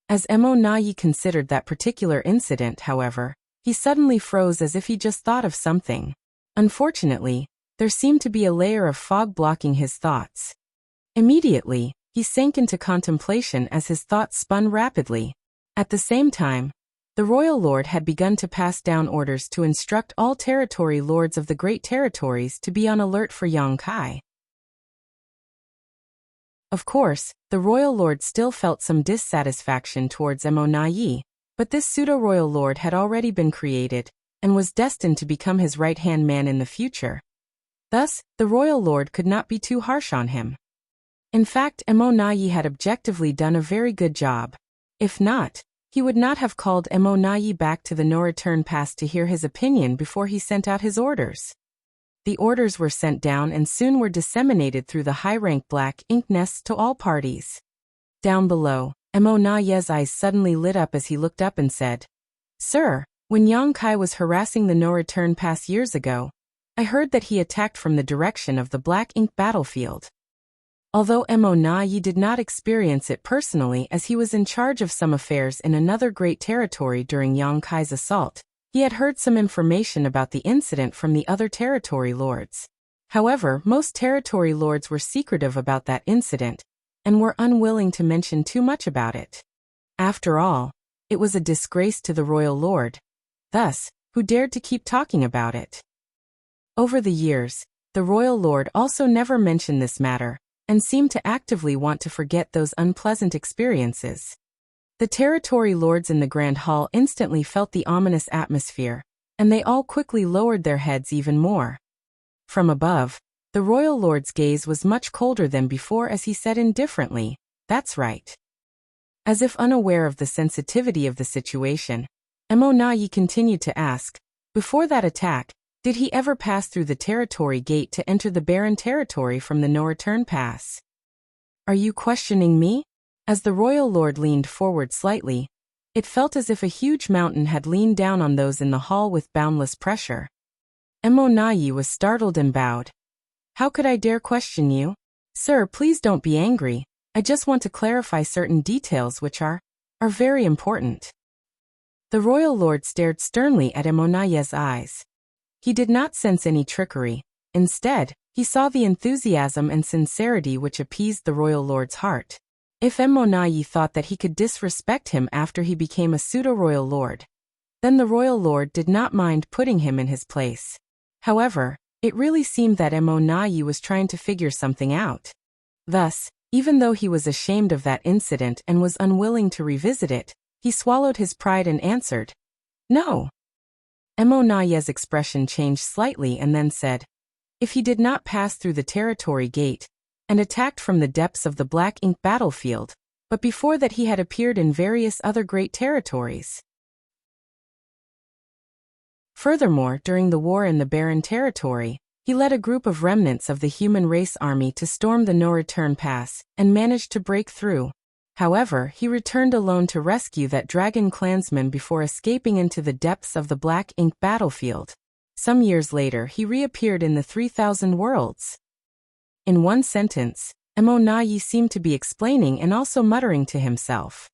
As Emonayi considered that particular incident, however, he suddenly froze as if he just thought of something. Unfortunately, there seemed to be a layer of fog blocking his thoughts. Immediately, he sank into contemplation as his thoughts spun rapidly. At the same time, the royal lord had begun to pass down orders to instruct all territory lords of the great territories to be on alert for Yang Kai. Of course, the royal lord still felt some dissatisfaction towards Emonayi, but this pseudo-royal lord had already been created, and was destined to become his right-hand man in the future. Thus, the royal lord could not be too harsh on him. In fact, Emonayi had objectively done a very good job. If not, he would not have called Emonayi back to the no-return pass to hear his opinion before he sent out his orders. The orders were sent down and soon were disseminated through the high-rank black ink nests to all parties. Down below, Mo Naye's eyes suddenly lit up as he looked up and said, "Sir, when Yang Kai was harassing the no-return pass years ago, I heard that he attacked from the direction of the black ink battlefield." Although Mo Nayi did not experience it personally as he was in charge of some affairs in another great territory during Yang Kai's assault, he had heard some information about the incident from the other territory lords. However, most territory lords were secretive about that incident and were unwilling to mention too much about it. After all, it was a disgrace to the royal lord. Thus, who dared to keep talking about it? Over the years, the royal lord also never mentioned this matter and seemed to actively want to forget those unpleasant experiences. The territory lords in the Grand Hall instantly felt the ominous atmosphere, and they all quickly lowered their heads even more. From above, the royal lord's gaze was much colder than before as he said indifferently, "That's right." As if unaware of the sensitivity of the situation, Mo Nayi continued to ask, "Before that attack, did he ever pass through the territory gate to enter the barren territory from the no-return pass?" "Are you questioning me?" As the royal lord leaned forward slightly, it felt as if a huge mountain had leaned down on those in the hall with boundless pressure. Mo Nayi was startled and bowed. "How could I dare question you? Sir, please don't be angry. I just want to clarify certain details which are very important." The royal lord stared sternly at Mo Nayi's eyes. He did not sense any trickery. Instead, he saw the enthusiasm and sincerity which appeased the royal lord's heart. If Mo Nayi thought that he could disrespect him after he became a pseudo-royal lord, then the royal lord did not mind putting him in his place. However, it really seemed that Mo Nayi was trying to figure something out. Thus, even though he was ashamed of that incident and was unwilling to revisit it, he swallowed his pride and answered, "No." Mo Nayi's expression changed slightly and then said, "If he did not pass through the territory gate and attacked from the depths of the black ink battlefield, but before that he had appeared in various other great territories. Furthermore, during the war in the barren territory, he led a group of remnants of the human race army to storm the no-return pass and managed to break through. However, he returned alone to rescue that dragon clansman before escaping into the depths of the black ink battlefield. Some years later, he reappeared in the 3,000 worlds." In one sentence, Mo Nayi seemed to be explaining and also muttering to himself.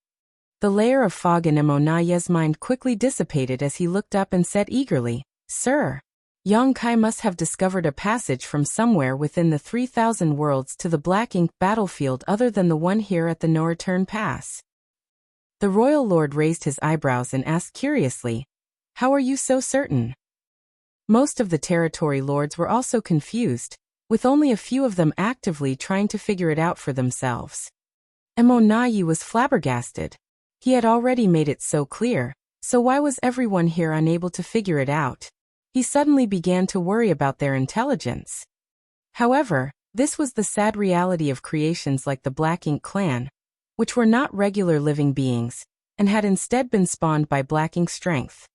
The layer of fog in Mo Nayi's mind quickly dissipated as he looked up and said eagerly, "Sir, Yang Kai must have discovered a passage from somewhere within the 3,000 worlds to the black ink battlefield other than the one here at the no-return pass." The royal lord raised his eyebrows and asked curiously, "How are you so certain?" Most of the territory lords were also confused, with only a few of them actively trying to figure it out for themselves. Mo Nayi was flabbergasted. He had already made it so clear, so why was everyone here unable to figure it out? He suddenly began to worry about their intelligence. However, this was the sad reality of creations like the Black Ink clan, which were not regular living beings, and had instead been spawned by Black Ink strength.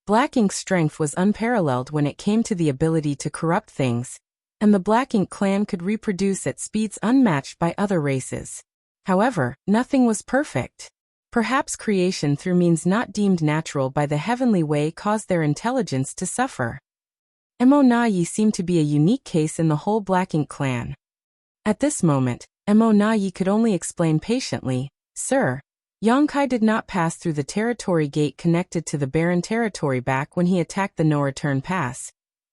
Black Ink's strength was unparalleled when it came to the ability to corrupt things, and the Black Ink clan could reproduce at speeds unmatched by other races. However, nothing was perfect. Perhaps creation through means not deemed natural by the heavenly way caused their intelligence to suffer. Mo Nayi seemed to be a unique case in the whole Black Ink clan. At this moment, Mo Nayi could only explain patiently, "Sir, Yang Kai did not pass through the territory gate connected to the barren territory back when he attacked the no-return pass.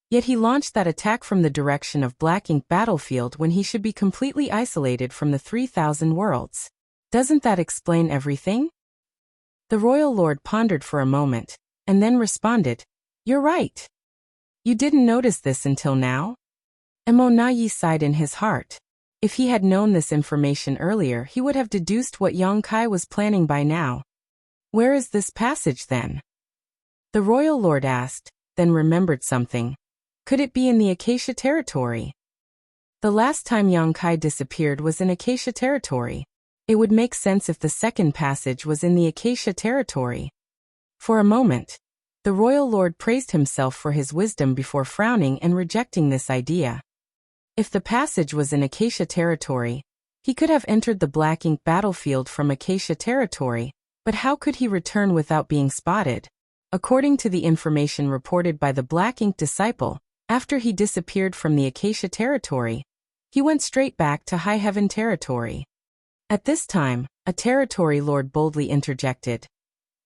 Yet he launched that attack from the direction of Black Ink battlefield when he should be completely isolated from the 3,000 worlds. Doesn't that explain everything?" The royal lord pondered for a moment, and then responded, "You're right. You didn't notice this until now?" Mo Nayi sighed in his heart. If he had known this information earlier, he would have deduced what Yang Kai was planning by now. "Where is this passage then?" The royal lord asked, then remembered something. Could it be in the Acacia territory? The last time Yang Kai disappeared was in Acacia territory. It would make sense if the second passage was in the Acacia territory. For a moment, The royal lord praised himself for his wisdom before frowning and rejecting this idea. If the passage was in Acacia territory, he could have entered the black ink battlefield from Acacia territory, but how could he return without being spotted? According to the information reported by the black ink disciple, after he disappeared from the Acacia territory, he went straight back to High Heaven territory. At this time, a territory lord boldly interjected.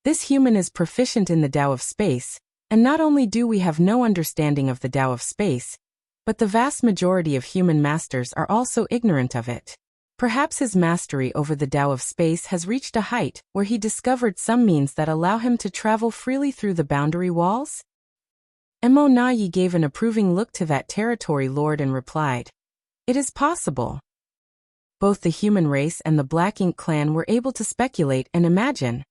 This human is proficient in the Tao of space, and not only do we have no understanding of the Tao of space, but the vast majority of human masters are also ignorant of it. Perhaps his mastery over the Tao of space has reached a height where he discovered some means that allow him to travel freely through the boundary walls? Mo Nayi gave an approving look to that territory lord and replied, "It is possible." Both the human race and the Black Ink clan were able to speculate and imagine,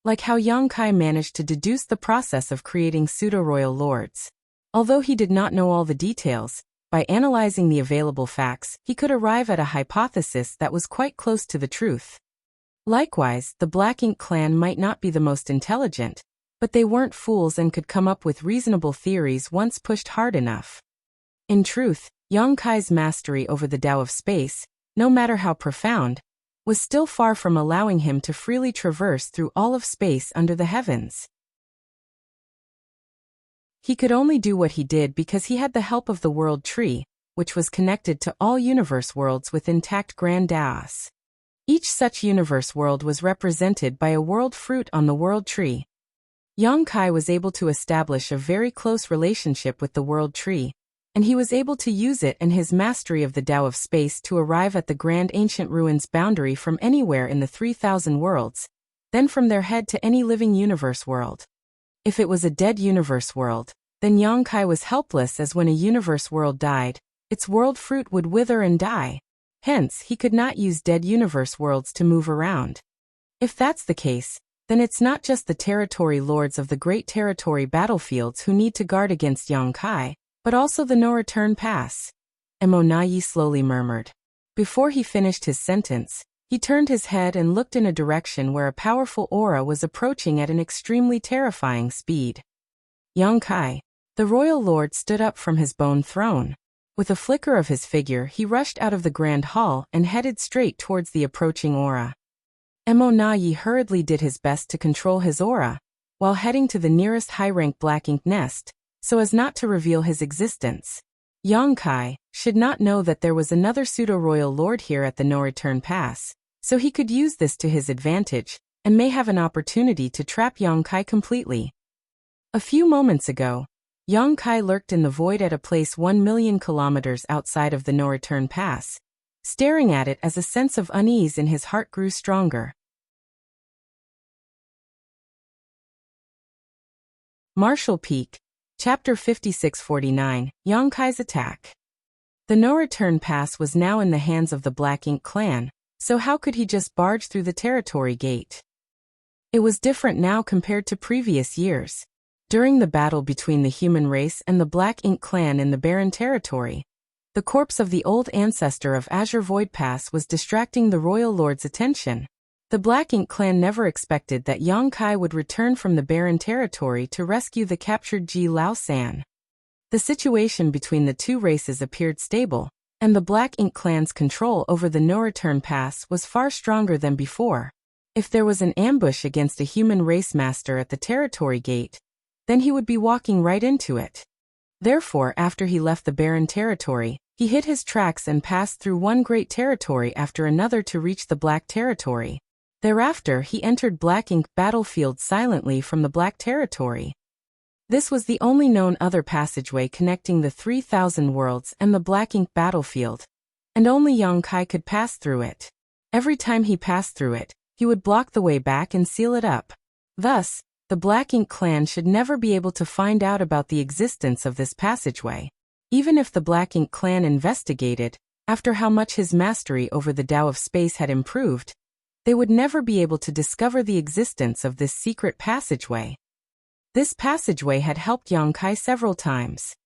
like how Yang Kai managed to deduce the process of creating pseudo-royal lords. Although he did not know all the details, by analyzing the available facts, he could arrive at a hypothesis that was quite close to the truth. Likewise, the Black Ink clan might not be the most intelligent, but they weren't fools and could come up with reasonable theories once pushed hard enough. In truth, Yang Kai's mastery over the Tao of space, no matter how profound, was still far from allowing him to freely traverse through all of space under the heavens. He could only do what he did because he had the help of the World Tree, which was connected to all universe worlds with intact Grand Daos. Each such universe world was represented by a world fruit on the World Tree. Yang Kai was able to establish a very close relationship with the World Tree, and he was able to use it and his mastery of the Tao of space to arrive at the Grand Ancient Ruins boundary from anywhere in the 3,000 worlds, then from there head to any living universe world. If it was a dead universe world, then Yang Kai was helpless, as when a universe world died, its world fruit would wither and die. Hence, he could not use dead universe worlds to move around. If that's the case, then it's not just the territory lords of the great territory battlefields who need to guard against Yang Kai, but also the no-return pass. Mo Nayi slowly murmured. Before he finished his sentence, he turned his head and looked in a direction where a powerful aura was approaching at an extremely terrifying speed. Yang Kai, the royal lord, stood up from his bone throne. With a flicker of his figure, he rushed out of the grand hall and headed straight towards the approaching aura. Mo Nayi hurriedly did his best to control his aura, while heading to the nearest high-rank Black Ink nest, so as not to reveal his existence. Yang Kai should not know that there was another pseudo-royal lord here at the no-return pass, so he could use this to his advantage, and may have an opportunity to trap Yang Kai completely. A few moments ago, Yang Kai lurked in the void at a place 1 million kilometers outside of the no-return pass. Staring at it as a sense of unease in his heart grew stronger. Marshall Peak, Chapter 5649, Yang Kai's Attack. The no-return pass was now in the hands of the Black Ink clan, so how could he just barge through the territory gate? It was different now compared to previous years. During the battle between the human race and the Black Ink clan in the barren territory, the corpse of the old ancestor of Azure Void Pass was distracting the royal lord's attention. The Black Ink clan never expected that Yang Kai would return from the barren territory to rescue the captured Ji Lao San. The situation between the two races appeared stable, and the Black Ink clan's control over the no-return pass was far stronger than before. If there was an ambush against a human race master at the territory gate, then he would be walking right into it. Therefore, after he left the barren territory, he hid his tracks and passed through one great territory after another to reach the Black territory. Thereafter, he entered Black Ink battlefield silently from the Black territory. This was the only known other passageway connecting the 3,000 worlds and the Black Ink battlefield, and only Yang Kai could pass through it. Every time he passed through it, he would block the way back and seal it up. Thus, the Black Ink clan should never be able to find out about the existence of this passageway. Even if the Black Ink clan investigated, after how much his mastery over the Tao of space had improved, they would never be able to discover the existence of this secret passageway. This passageway had helped Yang Kai several times.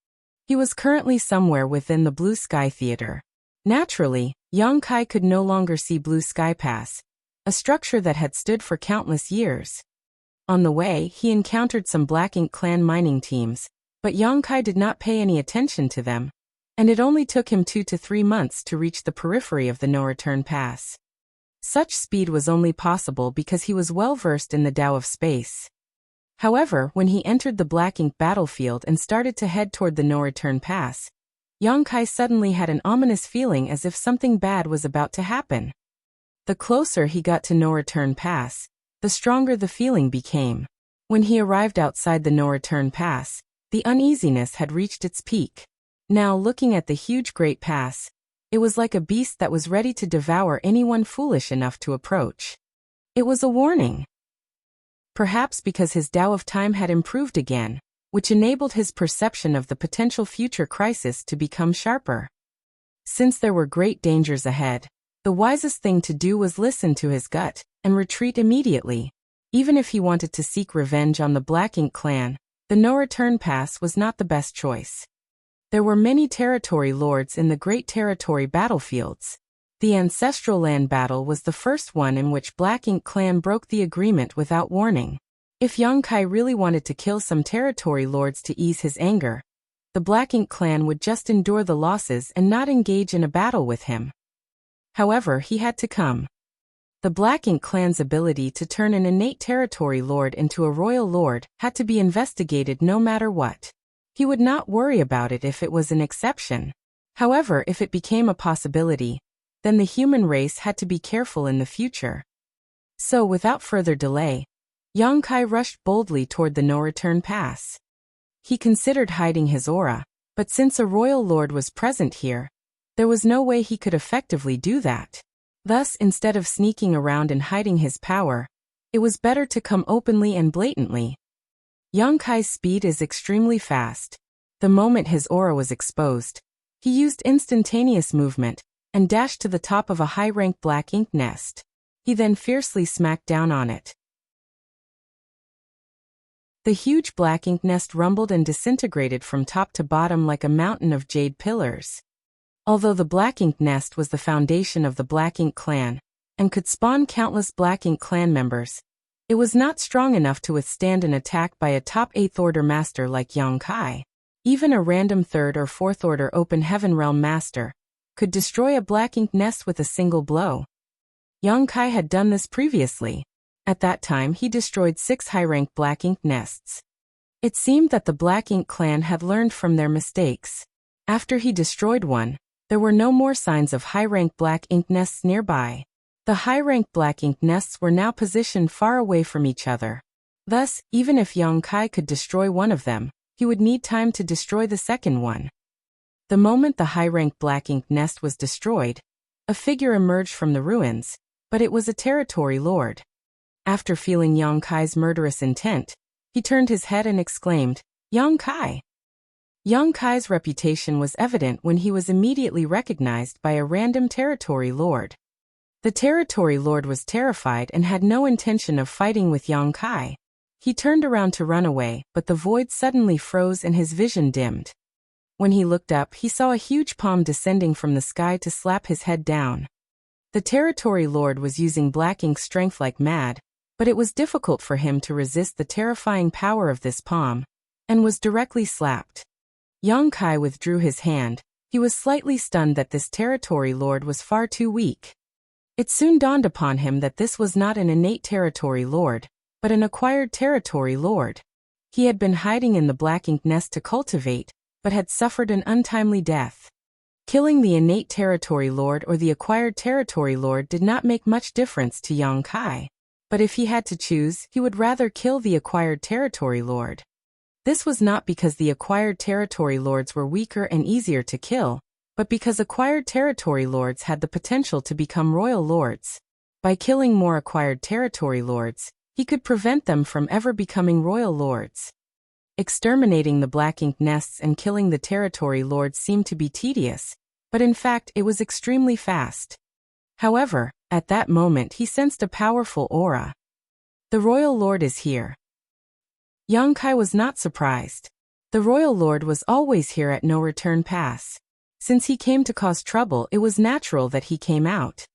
He was currently somewhere within the Blue Sky Theater. Naturally, Yang Kai could no longer see Blue Sky Pass, a structure that had stood for countless years. On the way, he encountered some Black Ink Clan mining teams, but Yang Kai did not pay any attention to them, and it only took him 2 to 3 months to reach the periphery of the no-return pass. Such speed was only possible because he was well-versed in the Tao of space. However, when he entered the Black Ink battlefield and started to head toward the no-return pass, Yang Kai suddenly had an ominous feeling as if something bad was about to happen. The closer he got to no-return pass, the stronger the feeling became. When he arrived outside the no-return pass, the uneasiness had reached its peak. Now, looking at the huge Great Pass, it was like a beast that was ready to devour anyone foolish enough to approach. It was a warning. Perhaps because his Tao of time had improved again, which enabled his perception of the potential future crisis to become sharper. Since there were great dangers ahead, the wisest thing to do was listen to his gut and retreat immediately. Even if he wanted to seek revenge on the Black Ink Clan, the no-return pass was not the best choice. There were many territory lords in the Great Territory battlefields. The Ancestral Land battle was the first one in which Black Ink Clan broke the agreement without warning. If Yang Kai really wanted to kill some territory lords to ease his anger, the Black Ink Clan would just endure the losses and not engage in a battle with him. However, he had to come. The Black Ink Clan's ability to turn an innate territory lord into a royal lord had to be investigated no matter what. He would not worry about it if it was an exception. However, if it became a possibility, then the human race had to be careful in the future. So, without further delay, Yang Kai rushed boldly toward the no-return pass. He considered hiding his aura, but since a royal lord was present here, there was no way he could effectively do that. Thus, instead of sneaking around and hiding his power, it was better to come openly and blatantly. Yang Kai's speed is extremely fast. The moment his aura was exposed, he used instantaneous movement and dashed to the top of a high-rank Black Ink nest. He then fiercely smacked down on it. The huge Black Ink nest rumbled and disintegrated from top to bottom like a mountain of jade pillars. Although the Black Ink nest was the foundation of the Black Ink Clan, and could spawn countless Black Ink Clan members, it was not strong enough to withstand an attack by a top 8th Order master like Yang Kai. Even a random 3rd or 4th Order Open Heaven Realm master could destroy a Black Ink nest with a single blow. Yang Kai had done this previously. At that time he destroyed 6 high-rank Black Ink nests. It seemed that the Black Ink Clan had learned from their mistakes. After he destroyed one, there were no more signs of high-rank Black Ink nests nearby. The high-rank Black Ink nests were now positioned far away from each other. Thus, even if Yang Kai could destroy one of them, he would need time to destroy the second one. The moment the high-rank Black Ink nest was destroyed, a figure emerged from the ruins, but it was a territory lord. After feeling Yang Kai's murderous intent, he turned his head and exclaimed, "Yang Kai!" Yang Kai's reputation was evident when he was immediately recognized by a random territory lord. The territory lord was terrified and had no intention of fighting with Yang Kai. He turned around to run away, but the void suddenly froze and his vision dimmed. When he looked up, he saw a huge palm descending from the sky to slap his head down. The territory lord was using Black Ink strength like mad, but it was difficult for him to resist the terrifying power of this palm, and was directly slapped. Yang Kai withdrew his hand. He was slightly stunned that this territory lord was far too weak. It soon dawned upon him that this was not an innate territory lord, but an acquired territory lord. He had been hiding in the Black Ink nest to cultivate, but had suffered an untimely death. Killing the innate territory lord or the acquired territory lord did not make much difference to Yang Kai, but if he had to choose, he would rather kill the acquired territory lord. This was not because the acquired territory lords were weaker and easier to kill, but because acquired territory lords had the potential to become royal lords. By killing more acquired territory lords, he could prevent them from ever becoming royal lords. Exterminating the Black Ink nests and killing the territory lords seemed to be tedious, but in fact it was extremely fast. However, at that moment he sensed a powerful aura. The royal lord is here. Yang Kai was not surprised. The royal lord was always here at No Return Pass. Since he came to cause trouble, it was natural that he came out.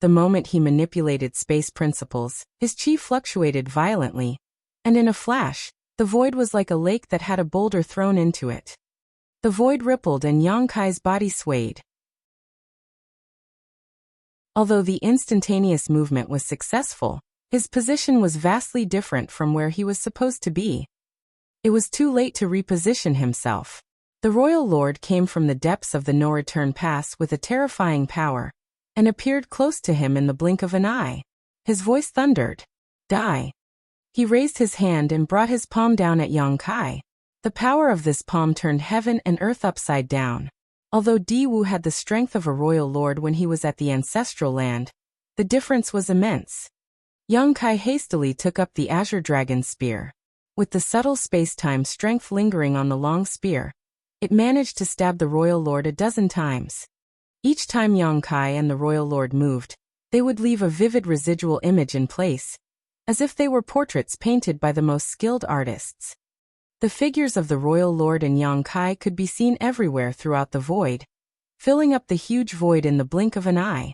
The moment he manipulated space principles, his chi fluctuated violently, And in a flash, the void was like a lake that had a boulder thrown into it. The void rippled and Yang Kai's body swayed. Although the instantaneous movement was successful, his position was vastly different from where he was supposed to be. It was too late to reposition himself. The royal lord came from the depths of the no-return pass with a terrifying power, and appeared close to him in the blink of an eye. His voice thundered, "Die!" He raised his hand and brought his palm down at Yang Kai. The power of this palm turned heaven and earth upside down. Although Di Wu had the strength of a royal lord when he was at the ancestral land, the difference was immense. Yang Kai hastily took up the azure dragon spear. With the subtle space-time strength lingering on the long spear, it managed to stab the royal lord a dozen times. Each time Yang Kai and the royal lord moved, they would leave a vivid residual image in place, as if they were portraits painted by the most skilled artists. The figures of the royal lord and Yang Kai could be seen everywhere throughout the void, filling up the huge void in the blink of an eye.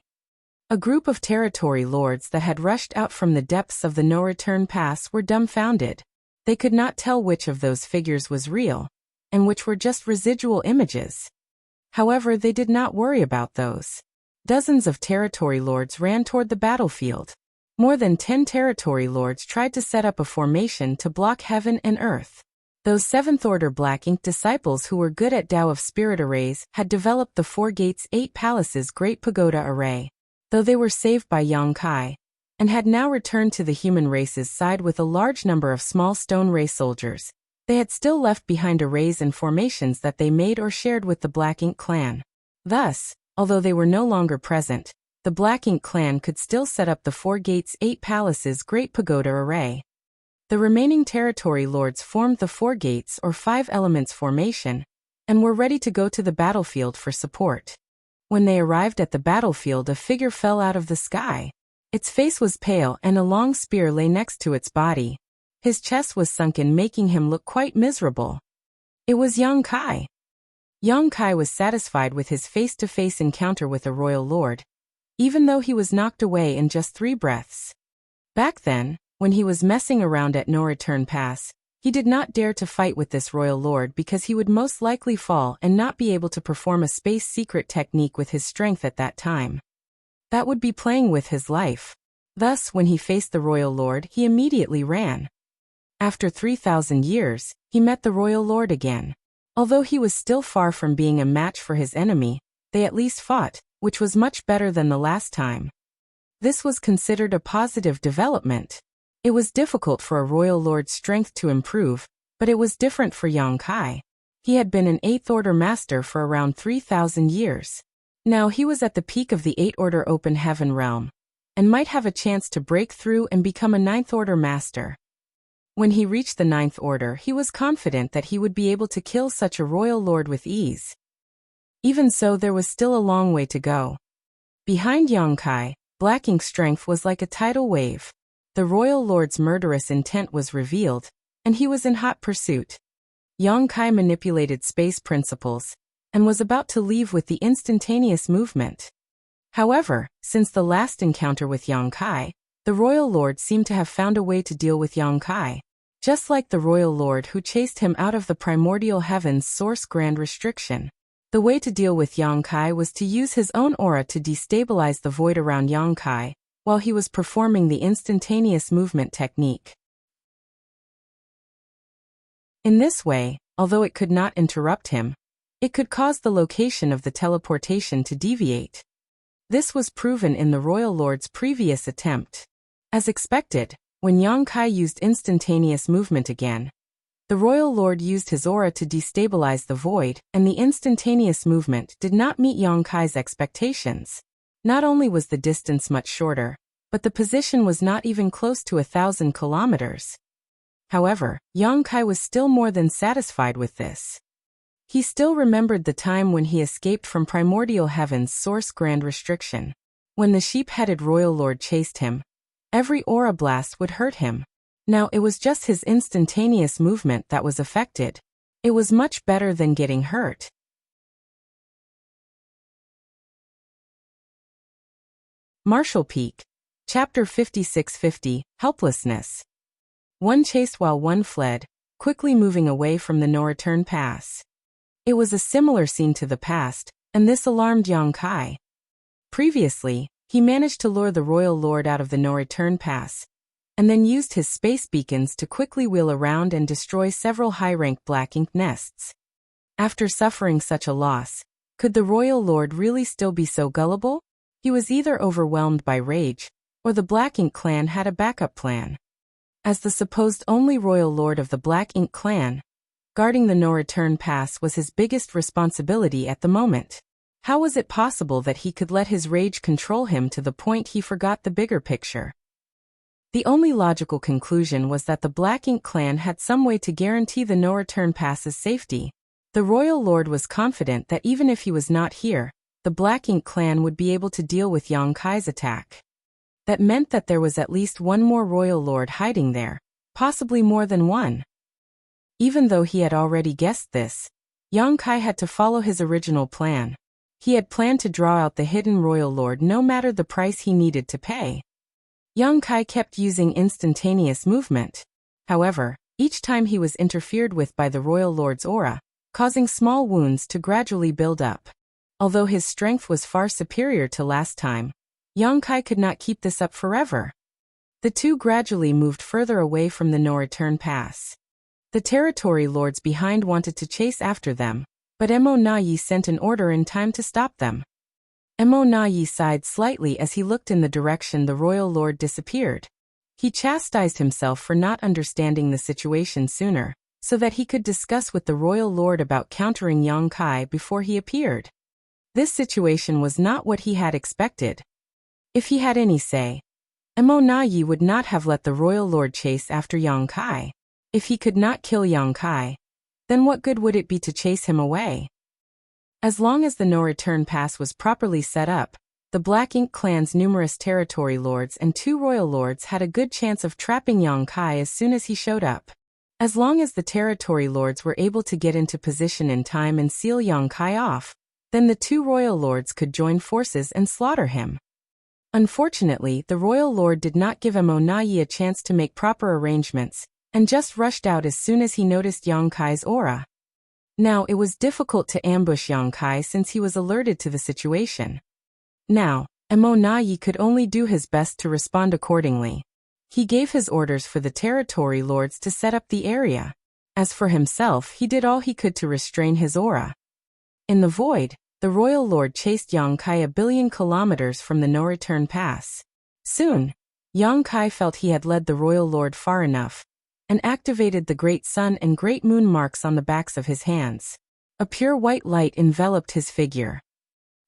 A group of territory lords that had rushed out from the depths of the no-return pass were dumbfounded. They could not tell which of those figures was real, and which were just residual images. However, they did not worry about those. Dozens of territory lords ran toward the battlefield. More than 10 territory lords tried to set up a formation to block heaven and earth. Those 7th-order Black Ink disciples who were good at Tao of Spirit arrays had developed the 4 Gates 8 Palaces Great Pagoda Array. Though they were saved by Yang Kai, and had now returned to the human race's side with a large number of small stone ray soldiers, they had still left behind arrays and formations that they made or shared with the Black Ink clan. Thus, although they were no longer present, the Black Ink clan could still set up the 4 Gates 8 Palaces Great Pagoda Array. The remaining territory lords formed the 4 Gates or 5 Elements formation, and were ready to go to the battlefield for support. When they arrived at the battlefield, a figure fell out of the sky. Its face was pale and a long spear lay next to its body. His chest was sunken, making him look quite miserable. It was Yang Kai. Yang Kai was satisfied with his face-to-face encounter with a royal lord, even though he was knocked away in just 3 breaths. Back then, when he was messing around at No Return Pass, he did not dare to fight with this royal lord because he would most likely fall and not be able to perform a space secret technique with his strength at that time. That would be playing with his life. Thus, when he faced the royal lord, he immediately ran. After 3,000 years, he met the royal lord again. Although he was still far from being a match for his enemy, they at least fought, which was much better than the last time. This was considered a positive development. It was difficult for a royal lord's strength to improve, but it was different for Yang Kai. He had been an 8th Order master for around 3,000 years. Now he was at the peak of the 8th Order Open Heaven realm, and might have a chance to break through and become a 9th Order master. When he reached the 9th Order, he was confident that he would be able to kill such a royal lord with ease. Even so, there was still a long way to go. Behind Yang Kai, Black Ink's strength was like a tidal wave. The royal lord's murderous intent was revealed, and he was in hot pursuit. Yang Kai manipulated space principles, and was about to leave with the instantaneous movement. However, since the last encounter with Yang Kai, the royal lord seemed to have found a way to deal with Yang Kai. Just like the royal lord who chased him out of the primordial heaven's source grand restriction. The way to deal with Yang Kai was to use his own aura to destabilize the void around Yang Kai, while he was performing the instantaneous movement technique. In this way, although it could not interrupt him, it could cause the location of the teleportation to deviate. This was proven in the royal lord's previous attempt. As expected, when Yang Kai used instantaneous movement again, the royal lord used his aura to destabilize the void, and the instantaneous movement did not meet Yang Kai's expectations. Not only was the distance much shorter, but the position was not even close to 1,000 kilometers. However, Yang Kai was still more than satisfied with this. He still remembered the time when he escaped from primordial heaven's source grand restriction. When the sheep-headed royal lord chased him, every aura blast would hurt him. Now it was just his instantaneous movement that was affected. It was much better than getting hurt. Marshall Peak. Chapter 5650, Helplessness. One chased while one fled, quickly moving away from the no-return pass. It was a similar scene to the past, and this alarmed Yang Kai. Previously, he managed to lure the royal lord out of the no-return pass, and then used his space beacons to quickly wheel around and destroy several high-rank black ink nests. After suffering such a loss, could the royal lord really still be so gullible? He was either overwhelmed by rage, or the Black Ink clan had a backup plan. As the supposed only royal lord of the Black Ink clan, guarding the no-return pass was his biggest responsibility at the moment. How was it possible that he could let his rage control him to the point he forgot the bigger picture? The only logical conclusion was that the Black Ink clan had some way to guarantee the no-return pass's safety. The royal lord was confident that even if he was not here, the Black Ink clan would be able to deal with Yang Kai's attack. That meant that there was at least one more royal lord hiding there, possibly more than one. Even though he had already guessed this, Yang Kai had to follow his original plan. He had planned to draw out the hidden royal lord no matter the price he needed to pay. Yang Kai kept using instantaneous movement. However, each time he was interfered with by the royal lord's aura, causing small wounds to gradually build up. Although his strength was far superior to last time, Yang Kai could not keep this up forever. The two gradually moved further away from the no-return pass. The territory lords behind wanted to chase after them, but Mo Na Yi sent an order in time to stop them. Mo Na Yi sighed slightly as he looked in the direction the royal lord disappeared. He chastised himself for not understanding the situation sooner, so that he could discuss with the royal lord about countering Yang Kai before he appeared. This situation was not what he had expected. If he had any say, Mo Na Yi would not have let the royal lord chase after Yang Kai. If he could not kill Yang Kai, then what good would it be to chase him away? As long as the no-return pass was properly set up, the Black Ink clan's numerous territory lords and two royal lords had a good chance of trapping Yang Kai as soon as he showed up. As long as the territory lords were able to get into position in time and seal Yang Kai off, then the two royal lords could join forces and slaughter him. Unfortunately, the royal lord did not give Mo Na Yi a chance to make proper arrangements, and just rushed out as soon as he noticed Yang Kai's aura. Now, it was difficult to ambush Yang Kai since he was alerted to the situation. Now, Mo Na Yi could only do his best to respond accordingly. He gave his orders for the territory lords to set up the area. As for himself, he did all he could to restrain his aura. In the void, the royal lord chased Yang Kai 1 billion kilometers from the no-return pass. Soon, Yang Kai felt he had led the royal lord far enough, and activated the great sun and great moon marks on the backs of his hands. A pure white light enveloped his figure.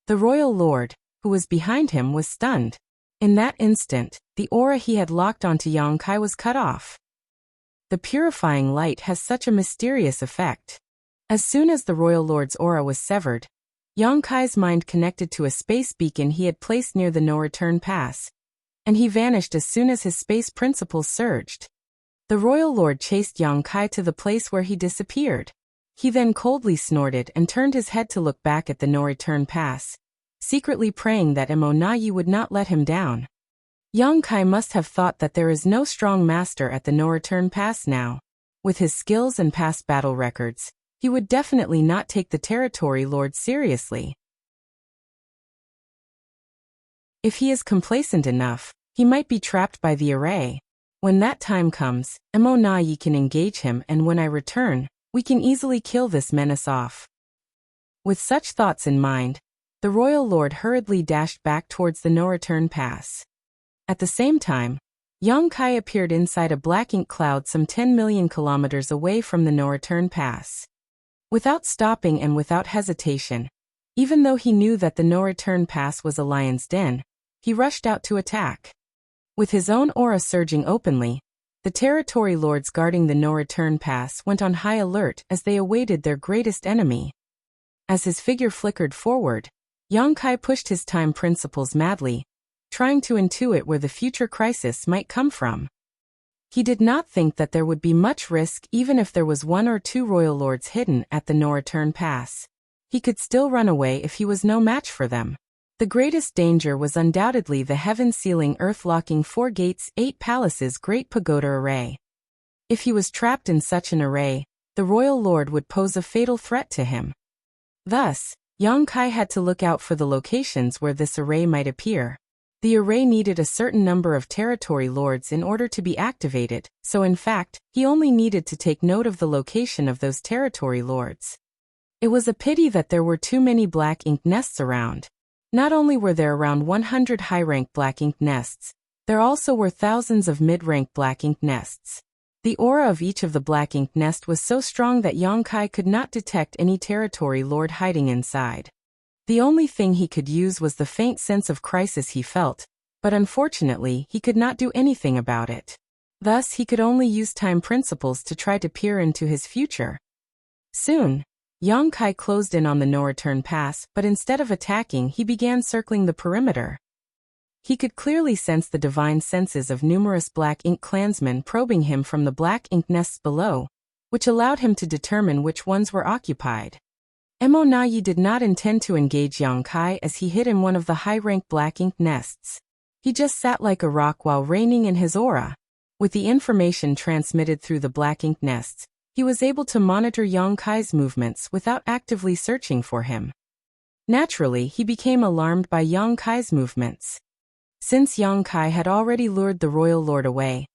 The royal lord, who was behind him, was stunned. In that instant, the aura he had locked onto Yang Kai was cut off. The purifying light has such a mysterious effect. As soon as the royal lord's aura was severed, Yang Kai's mind connected to a space beacon he had placed near the no-return pass, and he vanished as soon as his space principles surged. The royal lord chased Yang Kai to the place where he disappeared. He then coldly snorted and turned his head to look back at the no-return pass, secretly praying that Mo Na Yi would not let him down. Yang Kai must have thought that there is no strong master at the no-return pass now. With his skills and past battle records, he would definitely not take the territory lord seriously. If he is complacent enough, he might be trapped by the array. When that time comes, Mo Na Yi can engage him, and when I return, we can easily kill this menace off. With such thoughts in mind, the royal lord hurriedly dashed back towards the no-return pass. At the same time, Yang Kai appeared inside a black ink cloud some 10 million kilometers away from the no-return pass. Without stopping and without hesitation, even though he knew that the no-return pass was a lion's den, he rushed out to attack. With his own aura surging openly, the territory lords guarding the no-return pass went on high alert as they awaited their greatest enemy. As his figure flickered forward, Yang Kai pushed his time principles madly, trying to intuit where the future crisis might come from. He did not think that there would be much risk even if there was 1 or 2 royal lords hidden at the no-return pass. He could still run away if he was no match for them. The greatest danger was undoubtedly the heaven-sealing, earth-locking 4 gates, 8 palaces Great Pagoda array. If he was trapped in such an array, the royal lord would pose a fatal threat to him. Thus, Yang Kai had to look out for the locations where this array might appear. The array needed a certain number of territory lords in order to be activated, so in fact, he only needed to take note of the location of those territory lords. It was a pity that there were too many black ink nests around. Not only were there around 100 high-rank black ink nests, there also were thousands of mid-rank black ink nests. The aura of each of the black ink nest was so strong that Yang Kai could not detect any territory lord hiding inside. The only thing he could use was the faint sense of crisis he felt, but unfortunately he could not do anything about it. Thus he could only use time principles to try to peer into his future. Soon, Yang Kai closed in on the no-return pass, but instead of attacking he began circling the perimeter. He could clearly sense the divine senses of numerous black ink clansmen probing him from the black ink nests below, which allowed him to determine which ones were occupied. Mo Nayi did not intend to engage Yang Kai as he hid in one of the high-rank black ink nests. He just sat like a rock while reigning in his aura. With the information transmitted through the black ink nests, he was able to monitor Yang Kai's movements without actively searching for him. Naturally, he became alarmed by Yang Kai's movements. Since Yang Kai had already lured the royal lord away,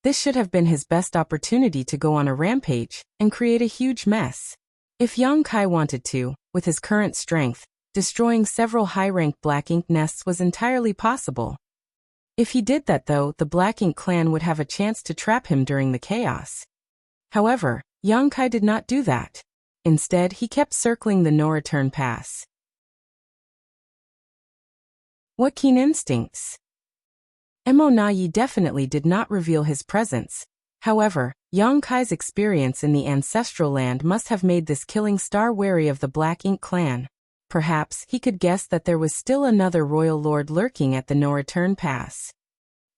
this should have been his best opportunity to go on a rampage and create a huge mess. If Yang Kai wanted to, with his current strength, destroying several high-rank black ink nests was entirely possible. If he did that though, the Black Ink clan would have a chance to trap him during the chaos. However, Yang Kai did not do that. Instead, he kept circling the no-return pass. What keen instincts! Mo Nayi definitely did not reveal his presence. However, Yang Kai's experience in the ancestral land must have made this killing star wary of the Black Ink clan. Perhaps he could guess that there was still another royal lord lurking at the no-return pass.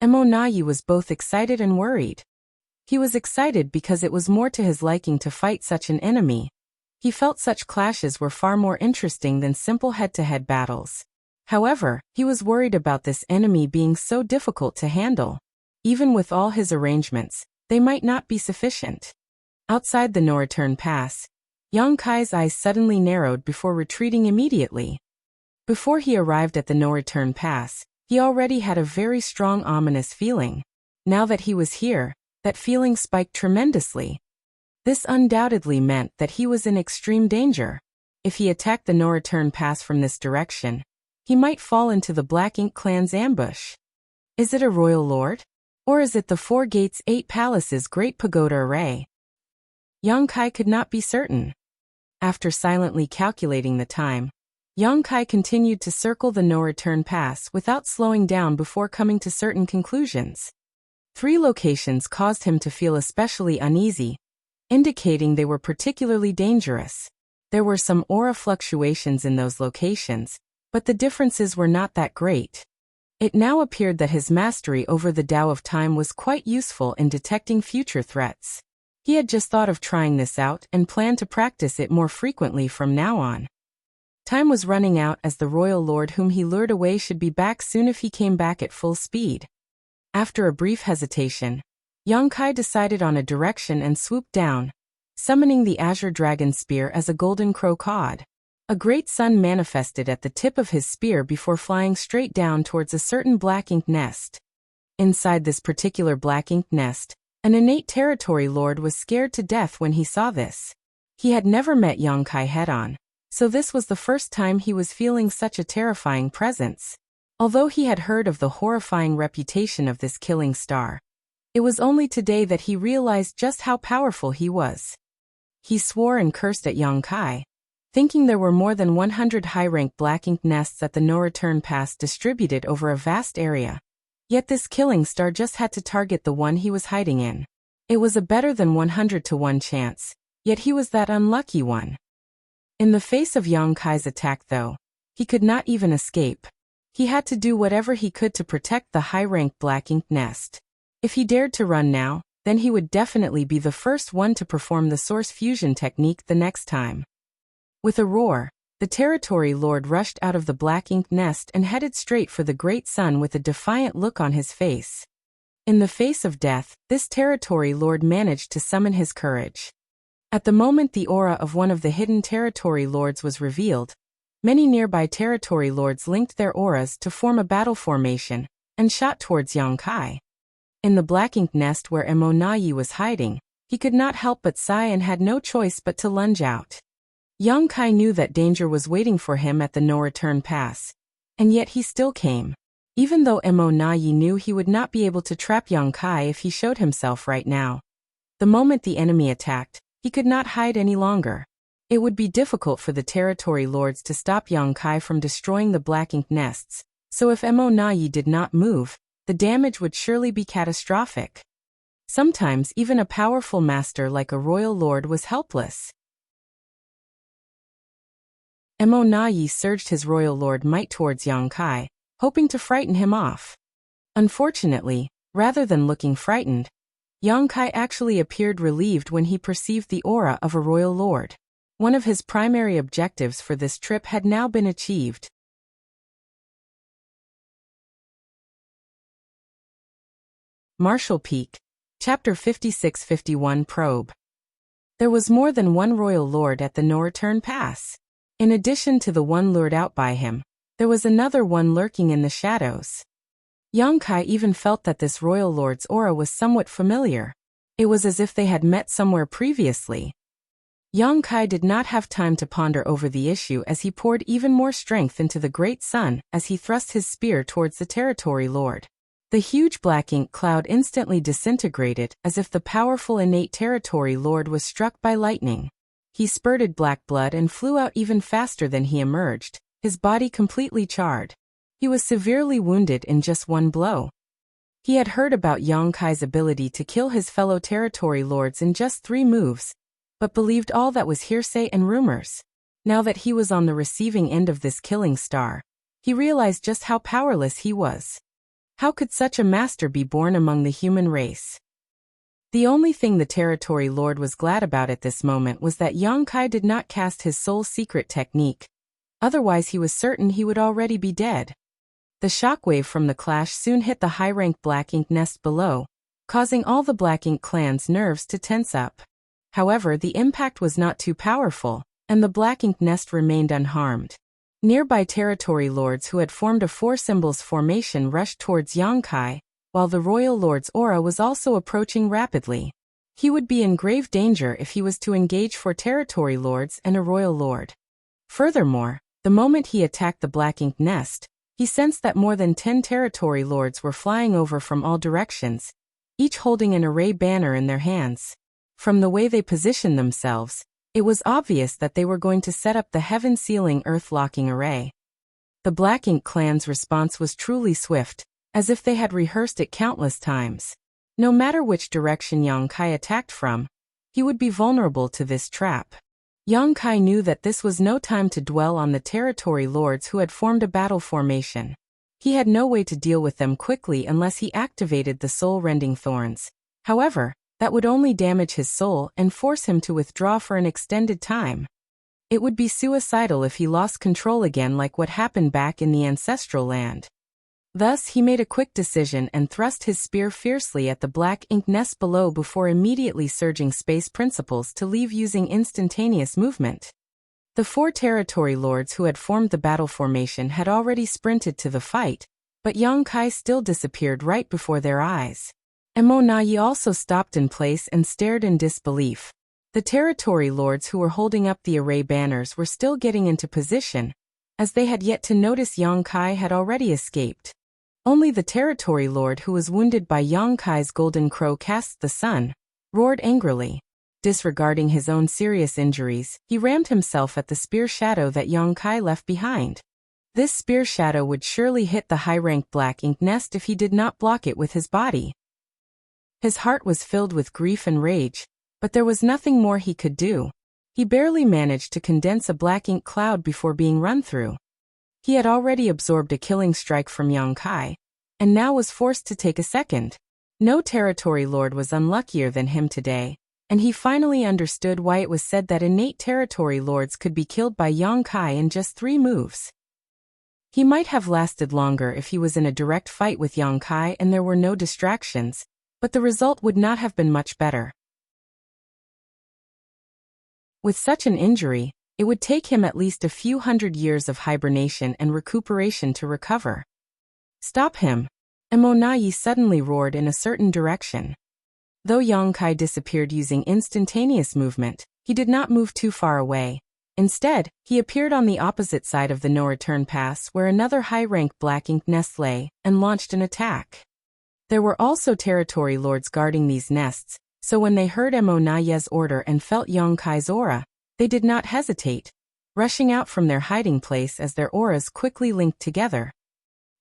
Mo Nayi was both excited and worried. He was excited because it was more to his liking to fight such an enemy. He felt such clashes were far more interesting than simple head-to-head battles. However, he was worried about this enemy being so difficult to handle. Even with all his arrangements, they might not be sufficient. Outside the no-return pass, Yang Kai's eyes suddenly narrowed before retreating immediately. Before he arrived at the no-return pass, he already had a very strong ominous feeling. Now that he was here, that feeling spiked tremendously. This undoubtedly meant that he was in extreme danger. If he attacked the no-return pass from this direction, he might fall into the Black Ink clan's ambush. Is it a royal lord? Or is it the Four Gates 8 Palaces Great Pagoda Array? Yang Kai could not be certain. After silently calculating the time, Yang Kai continued to circle the no-return pass without slowing down before coming to certain conclusions. 3 locations caused him to feel especially uneasy, indicating they were particularly dangerous. There were some aura fluctuations in those locations, but the differences were not that great. It now appeared that his mastery over the Tao of Time was quite useful in detecting future threats. He had just thought of trying this out and planned to practice it more frequently from now on. Time was running out as the royal lord whom he lured away should be back soon if he came back at full speed. After a brief hesitation, Yang Kai decided on a direction and swooped down, summoning the Azure Dragon Spear as a golden crow cawed. A great sun manifested at the tip of his spear before flying straight down towards a certain black ink nest. Inside this particular black ink nest, an innate territory lord was scared to death when he saw this. He had never met Yang Kai head-on, so this was the first time he was feeling such a terrifying presence. Although he had heard of the horrifying reputation of this killing star, it was only today that he realized just how powerful he was. He swore and cursed at Yang Kai, thinking there were more than 100 high-rank black ink nests at the no-return pass distributed over a vast area. Yet this killing star just had to target the one he was hiding in. It was a better than 100-to-1 chance, yet he was that unlucky one. In the face of Yang Kai's attack though, he could not even escape. He had to do whatever he could to protect the high-rank black ink nest. If he dared to run now, then he would definitely be the first one to perform the source fusion technique the next time. With a roar, the territory lord rushed out of the black ink nest and headed straight for the great sun with a defiant look on his face. In the face of death, this territory lord managed to summon his courage. At the moment the aura of one of the hidden territory lords was revealed, many nearby territory lords linked their auras to form a battle formation and shot towards Yang Kai. In the black ink nest where Emonayi was hiding, he could not help but sigh and had no choice but to lunge out. Yang Kai knew that danger was waiting for him at the no-return pass, and yet he still came. Even though Emonayi knew he would not be able to trap Yang Kai if he showed himself right now. The moment the enemy attacked, he could not hide any longer. It would be difficult for the territory lords to stop Yang Kai from destroying the black ink nests, so if Emonayi did not move, the damage would surely be catastrophic. Sometimes even a powerful master like a royal lord was helpless. Emonayi surged his royal lord might towards Yang Kai, hoping to frighten him off. Unfortunately, rather than looking frightened, Yang Kai actually appeared relieved when he perceived the aura of a royal lord. One of his primary objectives for this trip had now been achieved. Martial Peak, Chapter 56-51 Probe. There was more than one royal lord at the no-return pass. In addition to the one lured out by him, there was another one lurking in the shadows. Yang Kai even felt that this royal lord's aura was somewhat familiar. It was as if they had met somewhere previously. Yang Kai did not have time to ponder over the issue as he poured even more strength into the great sun as he thrust his spear towards the territory lord. The huge black ink cloud instantly disintegrated as if the powerful innate territory lord was struck by lightning. He spurted black blood and flew out even faster than he emerged, his body completely charred. He was severely wounded in just one blow. He had heard about Yang Kai's ability to kill his fellow territory lords in just 3 moves, but believed all that was hearsay and rumors. Now that he was on the receiving end of this killing star, he realized just how powerless he was. How could such a master be born among the human race? The only thing the territory lord was glad about at this moment was that Yang Kai did not cast his soul secret technique. Otherwise he was certain he would already be dead. The shockwave from the clash soon hit the high-rank black ink nest below, causing all the black ink clan's nerves to tense up. However, the impact was not too powerful, and the black ink nest remained unharmed. Nearby territory lords who had formed a 4 symbols formation rushed towards Yang Kai, while the royal lord's aura was also approaching rapidly. He would be in grave danger if he was to engage 4 territory lords and a royal lord. Furthermore, the moment he attacked the black ink nest, he sensed that more than 10 territory lords were flying over from all directions, each holding an array banner in their hands. From the way they positioned themselves, it was obvious that they were going to set up the heaven-sealing earth-locking array. The Black Ink clan's response was truly swift, as if they had rehearsed it countless times. No matter which direction Yang Kai attacked from, he would be vulnerable to this trap. Yang Kai knew that this was no time to dwell on the territory lords who had formed a battle formation. He had no way to deal with them quickly unless he activated the soul-rending thorns. However, that would only damage his soul and force him to withdraw for an extended time. It would be suicidal if he lost control again, like what happened back in the ancestral land. Thus, he made a quick decision and thrust his spear fiercely at the black ink nest below before immediately surging space principles to leave using instantaneous movement. The 4 territory lords who had formed the battle formation had already sprinted to the fight, but Yang Kai still disappeared right before their eyes. Emonayi also stopped in place and stared in disbelief. The territory lords who were holding up the array banners were still getting into position, as they had yet to notice Yang Kai had already escaped. Only the territory lord who was wounded by Yang Kai's golden crow cast the sun, roared angrily. Disregarding his own serious injuries, he rammed himself at the spear shadow that Yang Kai left behind. This spear shadow would surely hit the high-rank black ink nest if he did not block it with his body. His heart was filled with grief and rage, but there was nothing more he could do. He barely managed to condense a black ink cloud before being run through. He had already absorbed a killing strike from Yang Kai, and now was forced to take a second. No territory lord was unluckier than him today, and he finally understood why it was said that innate territory lords could be killed by Yang Kai in just 3 moves. He might have lasted longer if he was in a direct fight with Yang Kai and there were no distractions, but the result would not have been much better. With such an injury, it would take him at least a few hundred years of hibernation and recuperation to recover. Stop him! Emonayi suddenly roared in a certain direction. Though Yang Kai disappeared using instantaneous movement, he did not move too far away. Instead, he appeared on the opposite side of the no-return pass where another high-rank black ink nest lay, and launched an attack. There were also territory lords guarding these nests, so when they heard Emonaye's order and felt Yang Kai's aura, they did not hesitate, rushing out from their hiding place as their auras quickly linked together.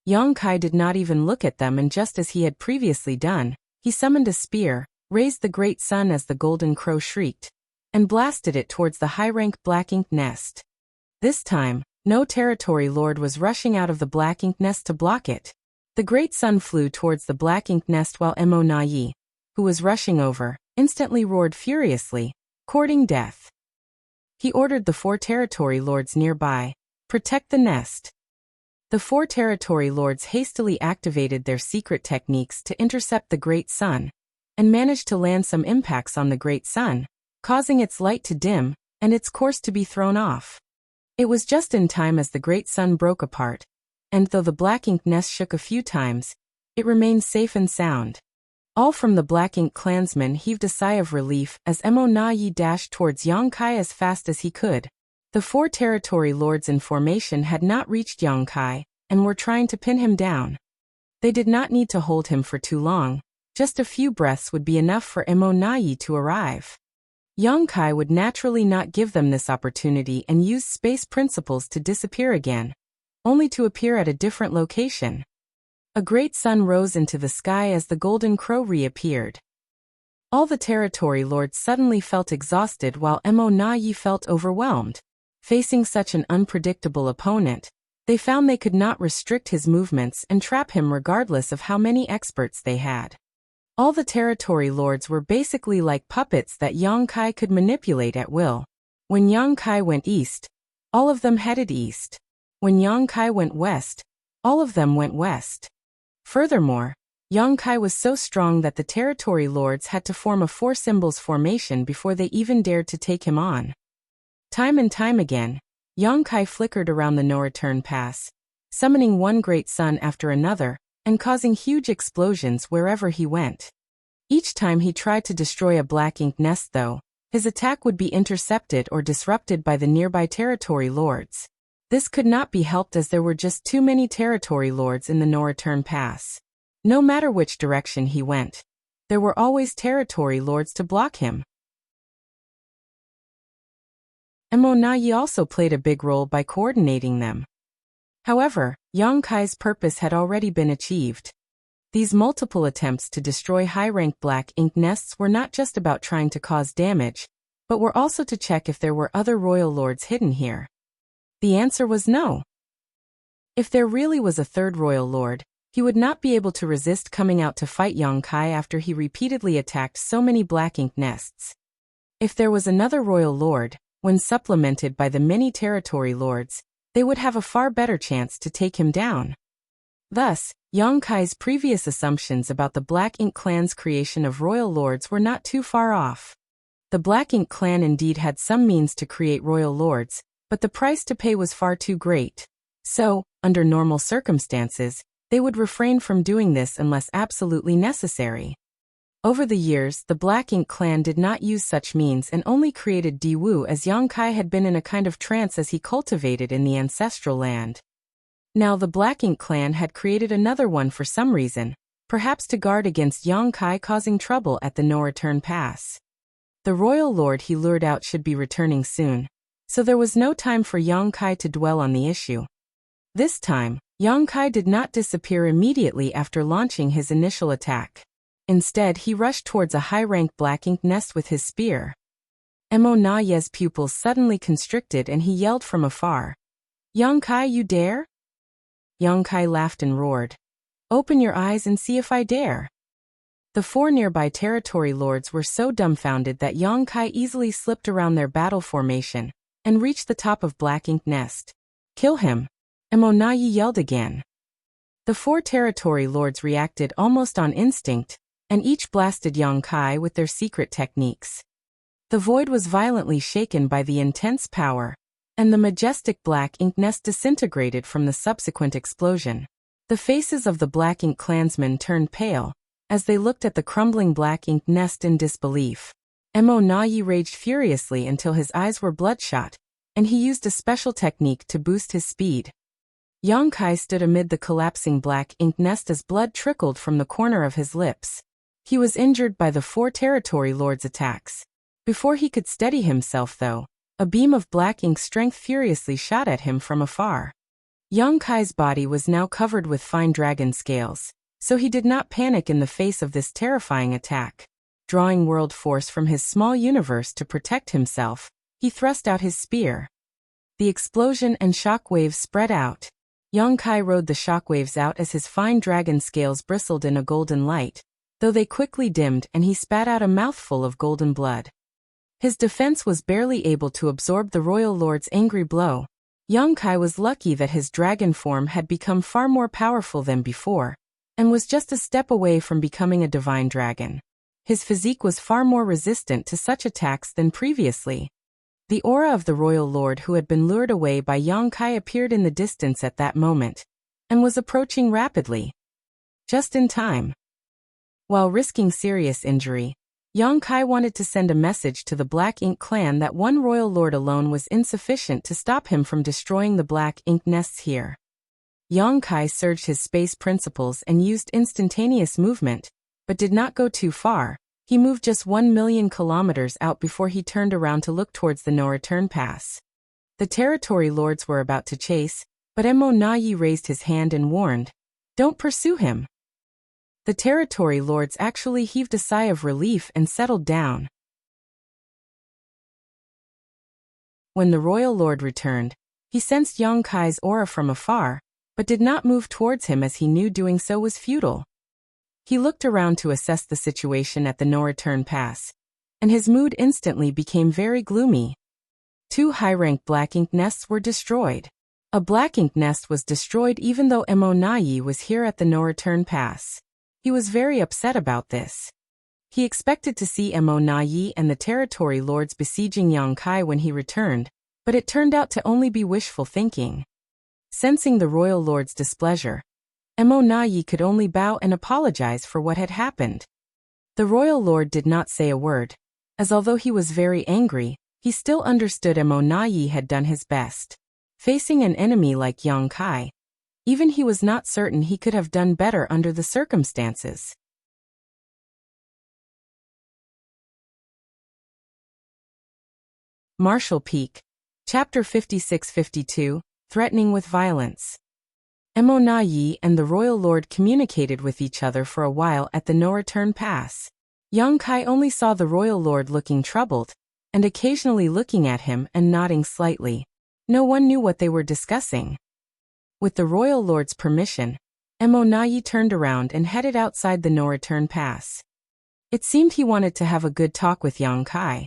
Yang Kai did not even look at them, and just as he had previously done, he summoned a spear, raised the great sun as the golden crow shrieked, and blasted it towards the high-rank black ink nest. This time, no territory lord was rushing out of the black ink nest to block it. The great sun flew towards the black ink nest while Emonayi, who was rushing over, instantly roared furiously, courting death. He ordered the 4 territory lords nearby, protect the nest. The 4 territory lords hastily activated their secret techniques to intercept the great sun, and managed to land some impacts on the great sun, causing its light to dim, and its course to be thrown off. It was just in time as the great sun broke apart, and though the black ink nest shook a few times, it remained safe and sound. All from the black ink clansmen heaved a sigh of relief as Emonayi dashed towards Yang Kai as fast as he could. The 4 territory lords in formation had not reached Yang Kai, and were trying to pin him down. They did not need to hold him for too long, just a few breaths would be enough for Emonayi to arrive. Yang Kai would naturally not give them this opportunity and use space principles to disappear again, only to appear at a different location. A great sun rose into the sky as the golden crow reappeared. All the territory lords suddenly felt exhausted while Emonayi felt overwhelmed. Facing such an unpredictable opponent, they found they could not restrict his movements and trap him regardless of how many experts they had. All the territory lords were basically like puppets that Yang Kai could manipulate at will. When Yang Kai went east, all of them headed east. When Yang Kai went west, all of them went west. Furthermore, Yang Kai was so strong that the territory lords had to form a 4 symbols formation before they even dared to take him on. Time and time again, Yang Kai flickered around the no-return pass, summoning one great sun after another, and causing huge explosions wherever he went. Each time he tried to destroy a black ink nest though, his attack would be intercepted or disrupted by the nearby territory lords. This could not be helped as there were just too many territory lords in the no-return pass. No matter which direction he went, there were always territory lords to block him. Emonayi also played a big role by coordinating them. However, Yang Kai's purpose had already been achieved. These multiple attempts to destroy high-rank black ink nests were not just about trying to cause damage, but were also to check if there were other royal lords hidden here. The answer was no. If there really was a third royal lord, he would not be able to resist coming out to fight Yang Kai after he repeatedly attacked so many black ink nests. If there was another royal lord, when supplemented by the many territory lords, they would have a far better chance to take him down. Thus, Yang Kai's previous assumptions about the Black Ink clan's creation of royal lords were not too far off. The Black Ink clan indeed had some means to create royal lords, but the price to pay was far too great. So, under normal circumstances, they would refrain from doing this unless absolutely necessary. Over the years, the Black Ink clan did not use such means and only created Diwu as Yang Kai had been in a kind of trance as he cultivated in the ancestral land. Now the Black Ink clan had created another one for some reason, perhaps to guard against Yang Kai causing trouble at the no-return pass. The royal lord he lured out should be returning soon, so there was no time for Yang Kai to dwell on the issue. This time, Yang Kai did not disappear immediately after launching his initial attack. Instead, he rushed towards a high-rank black ink nest with his spear. Emonaye's pupils suddenly constricted and he yelled from afar, "Yang Kai, you dare?" Yang Kai laughed and roared, "Open your eyes and see if I dare." The 4 nearby territory lords were so dumbfounded that Yang Kai easily slipped around their battle formation and reached the top of black ink nest. "Kill him!" Emonayi yelled again. The 4 territory lords reacted almost on instinct, and each blasted Yongkai with their secret techniques. The void was violently shaken by the intense power, and the majestic black ink nest disintegrated from the subsequent explosion. The faces of the black ink clansmen turned pale, as they looked at the crumbling black ink nest in disbelief. Emonayi raged furiously until his eyes were bloodshot, and he used a special technique to boost his speed. Yongkai stood amid the collapsing black ink nest as blood trickled from the corner of his lips. He was injured by the 4 territory lords' attacks. Before he could steady himself though, a beam of black ink strength furiously shot at him from afar. Yongkai's body was now covered with fine dragon scales, so he did not panic in the face of this terrifying attack. Drawing world force from his small universe to protect himself, he thrust out his spear. The explosion and shock waves spread out. Yongkai rode the shock waves out as his fine dragon scales bristled in a golden light, though they quickly dimmed and he spat out a mouthful of golden blood. His defense was barely able to absorb the royal lord's angry blow. Yongkai was lucky that his dragon form had become far more powerful than before, and was just a step away from becoming a divine dragon. His physique was far more resistant to such attacks than previously. The aura of the royal lord who had been lured away by Yongkai appeared in the distance at that moment, and was approaching rapidly. Just in time. While risking serious injury, Yongkai wanted to send a message to the Black Ink clan that one royal lord alone was insufficient to stop him from destroying the black ink nests here. Yongkai surged his space principles and used instantaneous movement, but did not go too far. He moved just 1,000,000 kilometers out before he turned around to look towards the no-return pass. The territory lords were about to chase, but Emonayi raised his hand and warned, "Don't pursue him." The territory lords actually heaved a sigh of relief and settled down. When the royal lord returned, he sensed Yongkai's aura from afar, but did not move towards him as he knew doing so was futile. He looked around to assess the situation at the no-return pass, and his mood instantly became very gloomy. 2 high-rank black ink nests were destroyed. A black ink nest was destroyed even though Emonayi was here at the no-return pass. He was very upset about this. He expected to see Emonayi and the territory lords besieging Yongkai when he returned, but it turned out to only be wishful thinking. Sensing the royal lord's displeasure, Emonayi could only bow and apologize for what had happened. The royal lord did not say a word, as although he was very angry, he still understood Emonayi had done his best. Facing an enemy like Yongkai, even he was not certain he could have done better under the circumstances. Marshall Peak. Chapter 56-52, Threatening with Violence. Emonayi and the royal lord communicated with each other for a while at the no-return pass. Yongkai only saw the royal lord looking troubled, and occasionally looking at him and nodding slightly. No one knew what they were discussing. With the royal lord's permission, Emonayi turned around and headed outside the no-return pass. It seemed he wanted to have a good talk with Yongkai.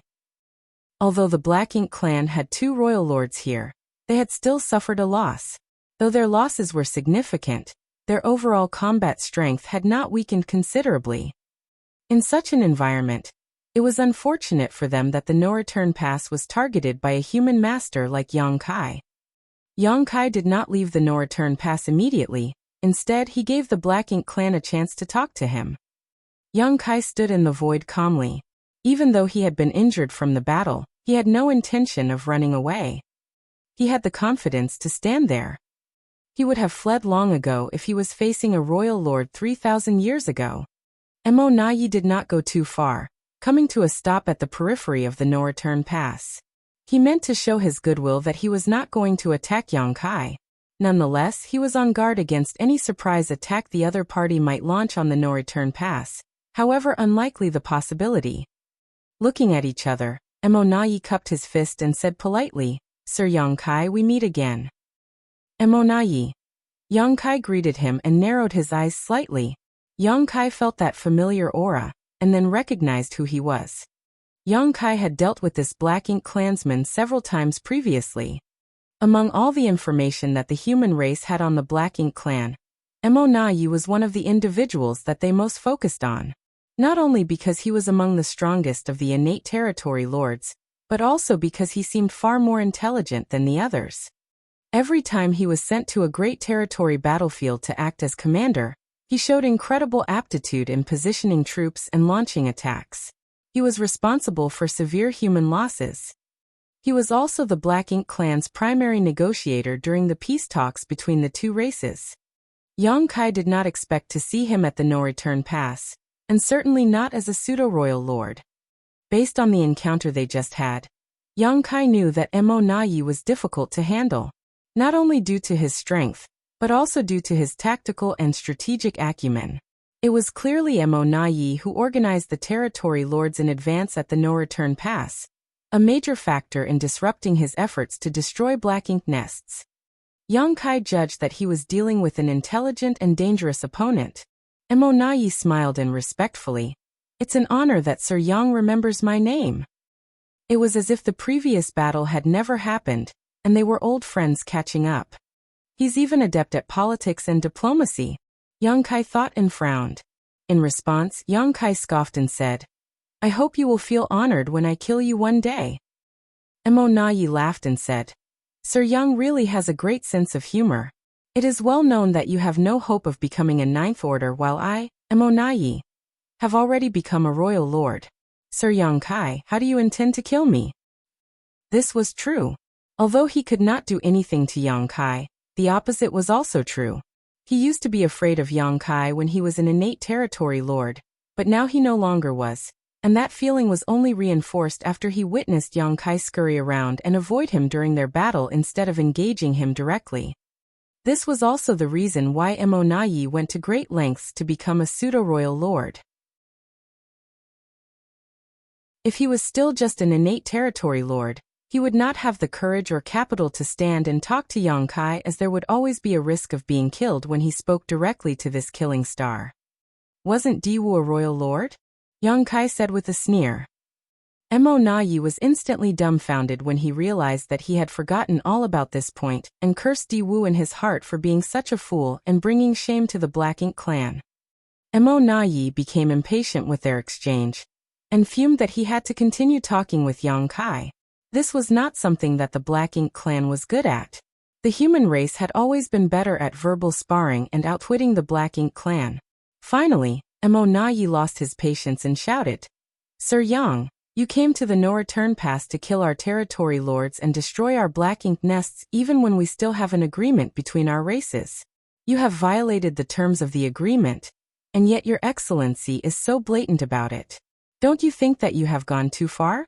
Although the Black Ink clan had 2 royal lords here, they had still suffered a loss. Though their losses were significant, their overall combat strength had not weakened considerably. In such an environment, it was unfortunate for them that the no-return pass was targeted by a human master like Yongkai. Yongkai did not leave the no-return pass immediately. Instead, he gave the Black Ink clan a chance to talk to him. Yongkai stood in the void calmly. Even though he had been injured from the battle, he had no intention of running away. He had the confidence to stand there. He would have fled long ago if he was facing a royal lord 3,000 years ago. Emonayi did not go too far, coming to a stop at the periphery of the no-return pass. He meant to show his goodwill that he was not going to attack Yongkai. Nonetheless, he was on guard against any surprise attack the other party might launch on the no-return pass, however unlikely the possibility. Looking at each other, Emonayi cupped his fist and said politely, "Sir Yongkai, we meet again." Emonayi. Yongkai greeted him and narrowed his eyes slightly. Yongkai felt that familiar aura, and then recognized who he was. Yongkai had dealt with this Black Ink clansman several times previously. Among all the information that the human race had on the Black Ink clan, Emonayi was one of the individuals that they most focused on. Not only because he was among the strongest of the innate territory lords, but also because he seemed far more intelligent than the others. Every time he was sent to a great territory battlefield to act as commander, he showed incredible aptitude in positioning troops and launching attacks. He was responsible for severe human losses. He was also the Black Ink clan's primary negotiator during the peace talks between the two races. Yang Kai did not expect to see him at the no-return pass, and certainly not as a pseudo-royal lord. Based on the encounter they just had, Yang Kai knew that Emonayi was difficult to handle, not only due to his strength, but also due to his tactical and strategic acumen. It was clearly Emonayi who organized the territory lords in advance at the no-return pass, a major factor in disrupting his efforts to destroy Black Ink nests. Yang Kai judged that he was dealing with an intelligent and dangerous opponent. Emonayi smiled and respectfully. "It's an honor that Sir Yang remembers my name." It was as if the previous battle had never happened, and they were old friends catching up. "He's even adept at politics and diplomacy," Yang Kai thought and frowned. In response, Yang Kai scoffed and said, "I hope you will feel honored when I kill you one day." Emonayi laughed and said, "Sir Yang really has a great sense of humor. It is well known that you have no hope of becoming a Ninth Order while I, Emonayi, have already become a royal lord. Sir Yang Kai, how do you intend to kill me?" This was true. Although he could not do anything to Yang Kai, the opposite was also true. He used to be afraid of Yang Kai when he was an innate territory lord, but now he no longer was, and that feeling was only reinforced after he witnessed Yang Kai scurry around and avoid him during their battle instead of engaging him directly. This was also the reason why Emonayi went to great lengths to become a pseudo-royal lord. If he was still just an innate territory lord, he would not have the courage or capital to stand and talk to Yang Kai, as there would always be a risk of being killed when he spoke directly to this killing star. "Wasn't Diwu a royal lord?" Yang Kai said with a sneer. Emonayi was instantly dumbfounded when he realized that he had forgotten all about this point, and cursed Diwu in his heart for being such a fool and bringing shame to the Black Ink clan. Emonayi became impatient with their exchange, and fumed that he had to continue talking with Yang Kai. This was not something that the Black Ink clan was good at. The human race had always been better at verbal sparring and outwitting the Black Ink clan. Finally, Emonayi lost his patience and shouted, "Sir Yang, you came to the no-return pass to kill our territory lords and destroy our Black Ink nests even when we still have an agreement between our races. You have violated the terms of the agreement, and yet your excellency is so blatant about it. Don't you think that you have gone too far?"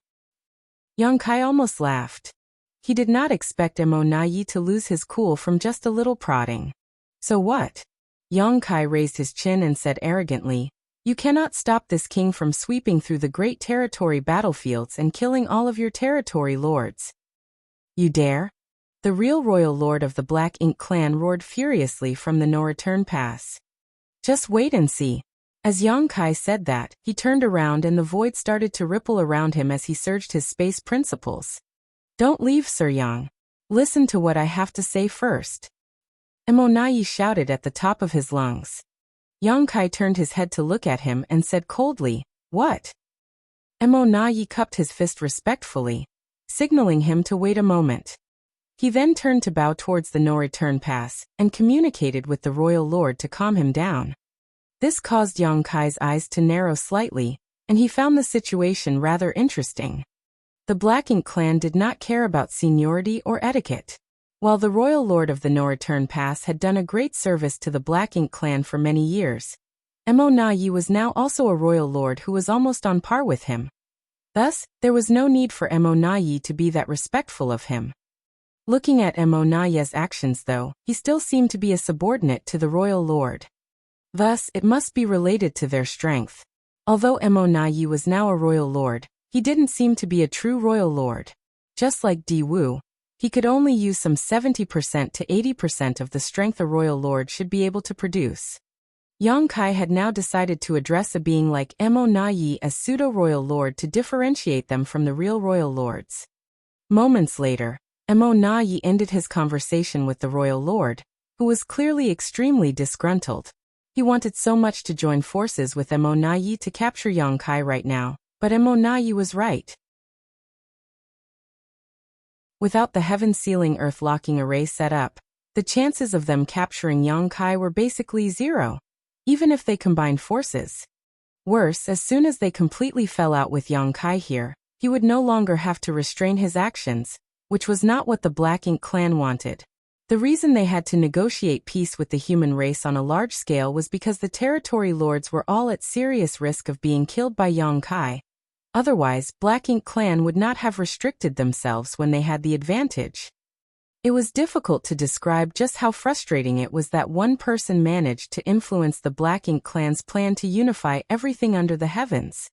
Yang Kai almost laughed. He did not expect Emonayi to lose his cool from just a little prodding. "So what?" Yang Kai raised his chin and said arrogantly, "You cannot stop this king from sweeping through the great territory battlefields and killing all of your territory lords." "You dare?" The real royal lord of the Black Ink clan roared furiously from the no-return pass. "Just wait and see." As Yang Kai said that, he turned around and the void started to ripple around him as he surged his space principles. "Don't leave, Sir Yang. Listen to what I have to say first." Emonayi shouted at the top of his lungs. Yang Kai turned his head to look at him and said coldly, "What?" Emonayi cupped his fist respectfully, signaling him to wait a moment. He then turned to bow towards the no-return pass and communicated with the royal lord to calm him down. This caused Yang Kai's eyes to narrow slightly, and he found the situation rather interesting. The Black Ink clan did not care about seniority or etiquette. While the royal lord of the no-return pass had done a great service to the Black Ink clan for many years, Emonayi was now also a royal lord who was almost on par with him. Thus, there was no need for Emonayi to be that respectful of him. Looking at Emonayi's actions though, he still seemed to be a subordinate to the royal lord. Thus, it must be related to their strength. Although Emonayi was now a royal lord, he didn't seem to be a true royal lord. Just like Diwu, he could only use some 70% to 80% of the strength a royal lord should be able to produce. Yang Kai had now decided to address a being like Emonayi as pseudo-royal lord to differentiate them from the real royal lords. Moments later, Mo Na Yi ended his conversation with the royal lord, who was clearly extremely disgruntled. He wanted so much to join forces with Mo Na Yi to capture Yang Kai right now, but Mo Na Yi was right. Without the heaven-sealing earth-locking array set up, the chances of them capturing Yang Kai were basically zero, even if they combined forces. Worse, as soon as they completely fell out with Yang Kai here, he would no longer have to restrain his actions, which was not what the Black Ink clan wanted. The reason they had to negotiate peace with the human race on a large scale was because the territory lords were all at serious risk of being killed by Yang Kai. Otherwise, Black Ink clan would not have restricted themselves when they had the advantage. It was difficult to describe just how frustrating it was that one person managed to influence the Black Ink clan's plan to unify everything under the heavens.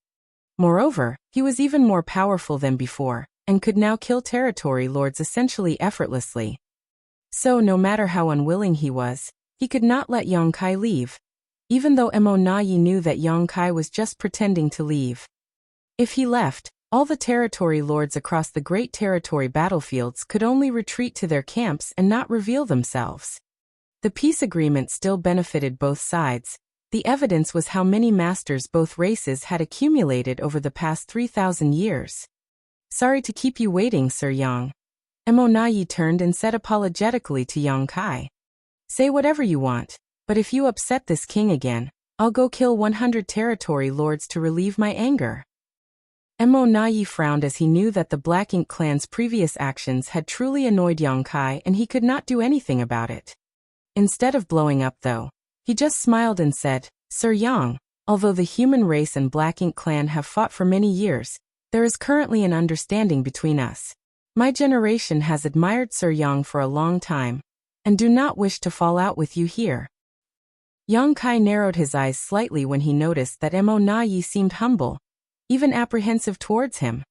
Moreover, he was even more powerful than before, and could now kill territory lords essentially effortlessly. So no matter how unwilling he was, he could not let Yang Kai leave, even though Mo Na Yi knew that Yang Kai was just pretending to leave. If he left, all the territory lords across the great territory battlefields could only retreat to their camps and not reveal themselves. The peace agreement still benefited both sides. The evidence was how many masters both races had accumulated over the past 3,000 years. Sorry to keep you waiting, Sir Yang. Mo Na Yi turned and said apologetically to Yang Kai. Say whatever you want, but if you upset this king again, I'll go kill 100 territory lords to relieve my anger. Mo Na Yi frowned as he knew that the Black Ink clan's previous actions had truly annoyed Yang Kai and he could not do anything about it. Instead of blowing up though, he just smiled and said, Sir Yang, although the human race and Black Ink clan have fought for many years, there is currently an understanding between us. My generation has admired Sir Yang for a long time, and do not wish to fall out with you here. Yang Kai narrowed his eyes slightly when he noticed that Mo Na Yi seemed humble, even apprehensive towards him.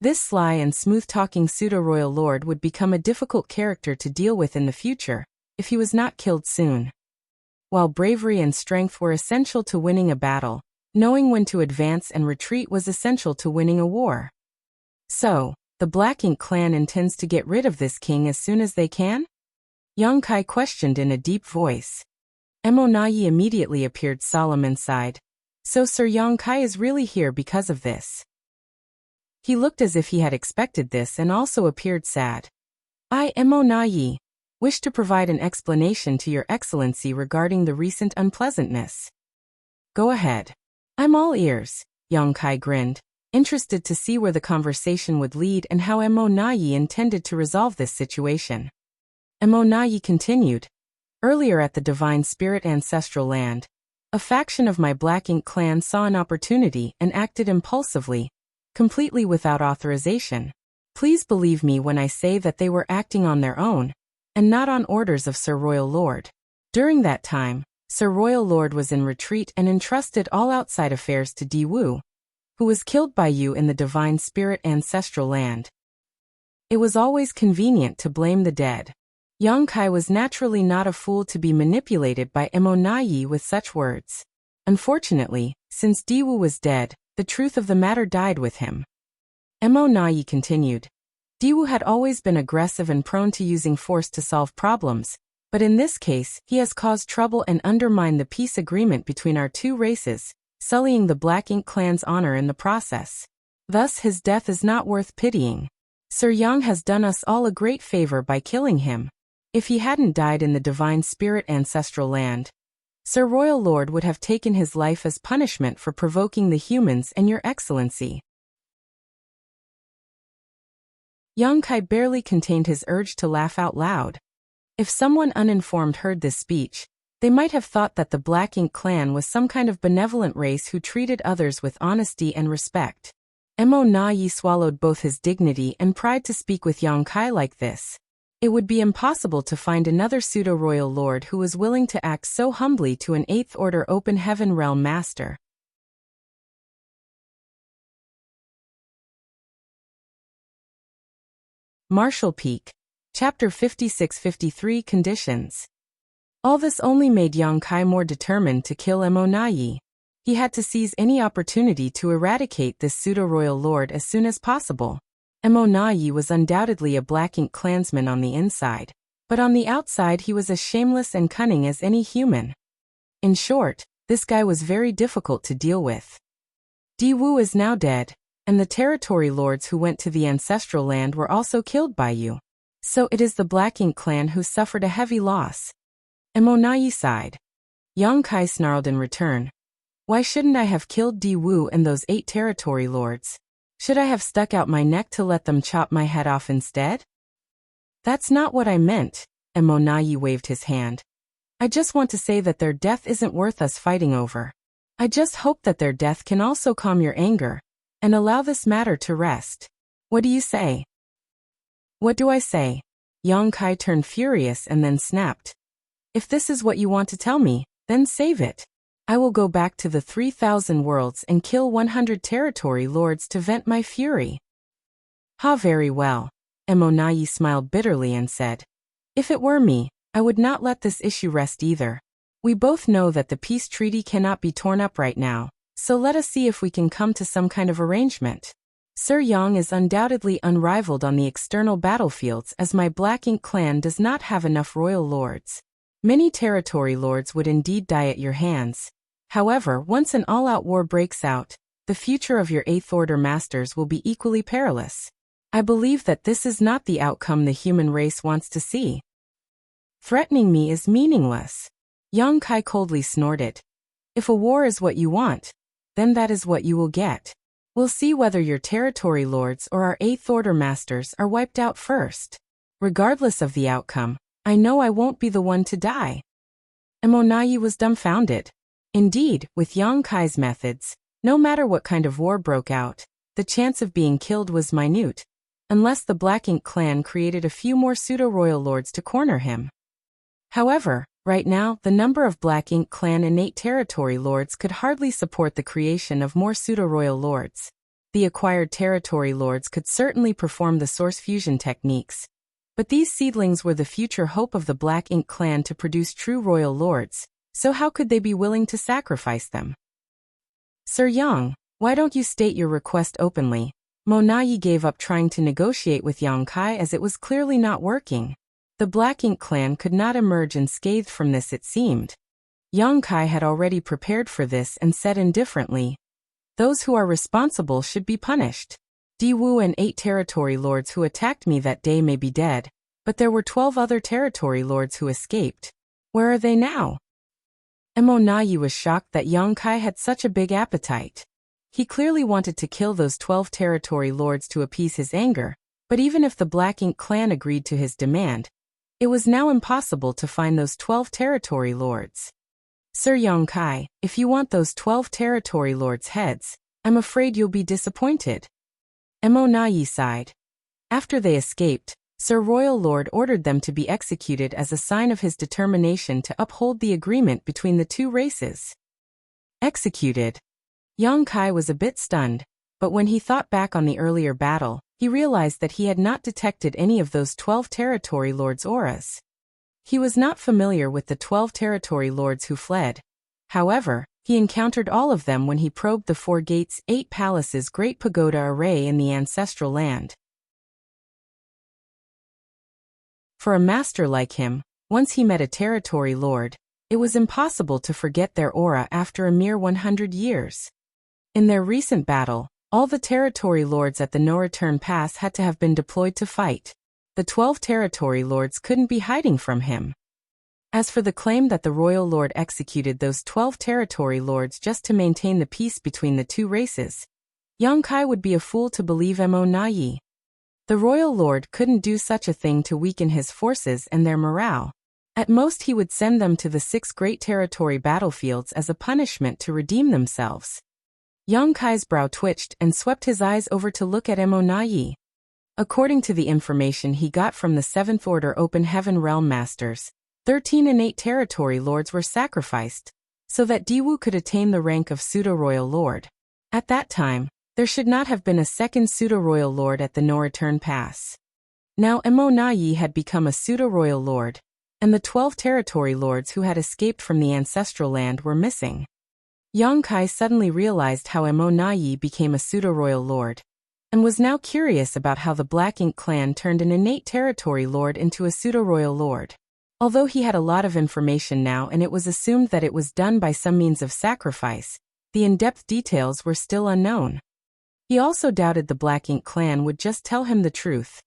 This sly and smooth-talking pseudo-royal lord would become a difficult character to deal with in the future, if he was not killed soon. While bravery and strength were essential to winning a battle, knowing when to advance and retreat was essential to winning a war. So, the Black Ink clan intends to get rid of this king as soon as they can? Yang Kai questioned in a deep voice. Mo Na Yi immediately appeared solemn and sighed. So Sir Yang Kai is really here because of this. He looked as if he had expected this and also appeared sad. I, Mo Na Yi, wish to provide an explanation to Your Excellency regarding the recent unpleasantness. Go ahead. I'm all ears, Yang Kai grinned, interested to see where the conversation would lead and how Mo Na Yi intended to resolve this situation. Mo Na Yi continued. Earlier at the Divine Spirit Ancestral Land, a faction of my Black Ink clan saw an opportunity and acted impulsively, completely without authorization. Please believe me when I say that they were acting on their own, and not on orders of Sir Royal Lord. During that time, Sir Royal Lord was in retreat and entrusted all outside affairs to Di Wu, who was killed by you in the Divine Spirit Ancestral Land. It was always convenient to blame the dead. Yang Kai was naturally not a fool to be manipulated by Mo Na Yi with such words. Unfortunately, since Di Wu was dead, the truth of the matter died with him. Mo Na Yi continued. Di Wu had always been aggressive and prone to using force to solve problems, but in this case, he has caused trouble and undermined the peace agreement between our two races, sullying the Black Ink clan's honor in the process. Thus his death is not worth pitying. Sir Yang has done us all a great favor by killing him. If he hadn't died in the Divine Spirit Ancestral Land, Sir Royal Lord would have taken his life as punishment for provoking the humans and Your Excellency. Yang Kai barely contained his urge to laugh out loud. If someone uninformed heard this speech, they might have thought that the Black Ink clan was some kind of benevolent race who treated others with honesty and respect. Mo Na Yi swallowed both his dignity and pride to speak with Yang Kai like this. It would be impossible to find another pseudo-royal lord who was willing to act so humbly to an 8th Order Open Heaven Realm master. Martial Peak. Chapter 56-53 Conditions. All this only made Yang Kai more determined to kill Mo Na Yi. He had to seize any opportunity to eradicate this pseudo-royal lord as soon as possible. Emonayi was undoubtedly a Black Ink clansman on the inside, but on the outside he was as shameless and cunning as any human. In short, this guy was very difficult to deal with. Diwu is now dead, and the territory lords who went to the ancestral land were also killed by you. So it is the Black Ink clan who suffered a heavy loss. Emonayi sighed. Yang Kai snarled in return. Why shouldn't I have killed Diwu and those 8 territory lords? Should I have stuck out my neck to let them chop my head off instead? That's not what I meant, Emonayi waved his hand. I just want to say that their death isn't worth us fighting over. I just hope that their death can also calm your anger, and allow this matter to rest. What do you say? What do I say? Yang Kai turned furious and then snapped. If this is what you want to tell me, then save it. I will go back to the 3,000 worlds and kill 100 territory lords to vent my fury. Ha, very well. Emonayi smiled bitterly and said, if it were me, I would not let this issue rest either. We both know that the peace treaty cannot be torn up right now, so let us see if we can come to some kind of arrangement. Sir Yang is undoubtedly unrivaled on the external battlefields as my Black Ink clan does not have enough royal lords. Many territory lords would indeed die at your hands. However, once an all-out war breaks out, the future of your 8th Order masters will be equally perilous. I believe that this is not the outcome the human race wants to see. Threatening me is meaningless. Yang Kai coldly snorted. If a war is what you want, then that is what you will get. We'll see whether your territory lords or our 8th Order masters are wiped out first. Regardless of the outcome, I know I won't be the one to die. Emonayi was dumbfounded. Indeed, with Yang Kai's methods, no matter what kind of war broke out, the chance of being killed was minute, unless the Black Ink clan created a few more pseudo-royal lords to corner him. However, right now, the number of Black Ink clan innate territory lords could hardly support the creation of more pseudo-royal lords. The acquired territory lords could certainly perform the source fusion techniques, but these seedlings were the future hope of the Black Ink clan to produce true royal lords, so how could they be willing to sacrifice them? Sir Yang, why don't you state your request openly? Emonayi gave up trying to negotiate with Yang Kai as it was clearly not working. The Black Ink clan could not emerge unscathed from this, it seemed. Yang Kai had already prepared for this and said indifferently, those who are responsible should be punished. Diwu and 8 territory lords who attacked me that day may be dead, but there were 12 other territory lords who escaped. Where are they now? Emonayi was shocked that Yang Kai had such a big appetite. He clearly wanted to kill those 12 territory lords to appease his anger, but even if the Black Ink clan agreed to his demand, it was now impossible to find those 12 territory lords. Sir Yang Kai, if you want those 12 territory lords' heads, I'm afraid you'll be disappointed. Emonayi sighed. After they escaped, Sir Royal Lord ordered them to be executed as a sign of his determination to uphold the agreement between the 2 races. Executed? Yang Kai was a bit stunned, but when he thought back on the earlier battle, he realized that he had not detected any of those 12 territory lords' auras. He was not familiar with the 12 territory lords who fled. However, he encountered all of them when he probed the 4 gates, 8 palaces Great Pagoda array in the ancestral land. For a master like him, once he met a territory lord, it was impossible to forget their aura after a mere 100 years. In their recent battle, all the territory lords at the No Return Pass had to have been deployed to fight. The 12 territory lords couldn't be hiding from him. As for the claim that the royal lord executed those 12 territory lords just to maintain the peace between the 2 races, Yang Kai would be a fool to believe Emonayi. The royal lord couldn't do such a thing to weaken his forces and their morale. At most he would send them to the 6 great territory battlefields as a punishment to redeem themselves. Yang Kai's brow twitched and swept his eyes over to look at Emonayi. According to the information he got from the 7th Order Open Heaven Realm Masters, 13 innate territory lords were sacrificed, so that Diwu could attain the rank of pseudo-royal lord. At that time, there should not have been a second pseudo-royal lord at the No Return Pass. Now Emonayi had become a pseudo-royal lord, and the 12 territory lords who had escaped from the ancestral land were missing. Yang Kai suddenly realized how Emonayi became a pseudo-royal lord. and was now curious about how the Black Ink clan turned an innate territory lord into a pseudo-royal lord. Although he had a lot of information now and it was assumed that it was done by some means of sacrifice, the in-depth details were still unknown. He also doubted the Black Ink clan would just tell him the truth.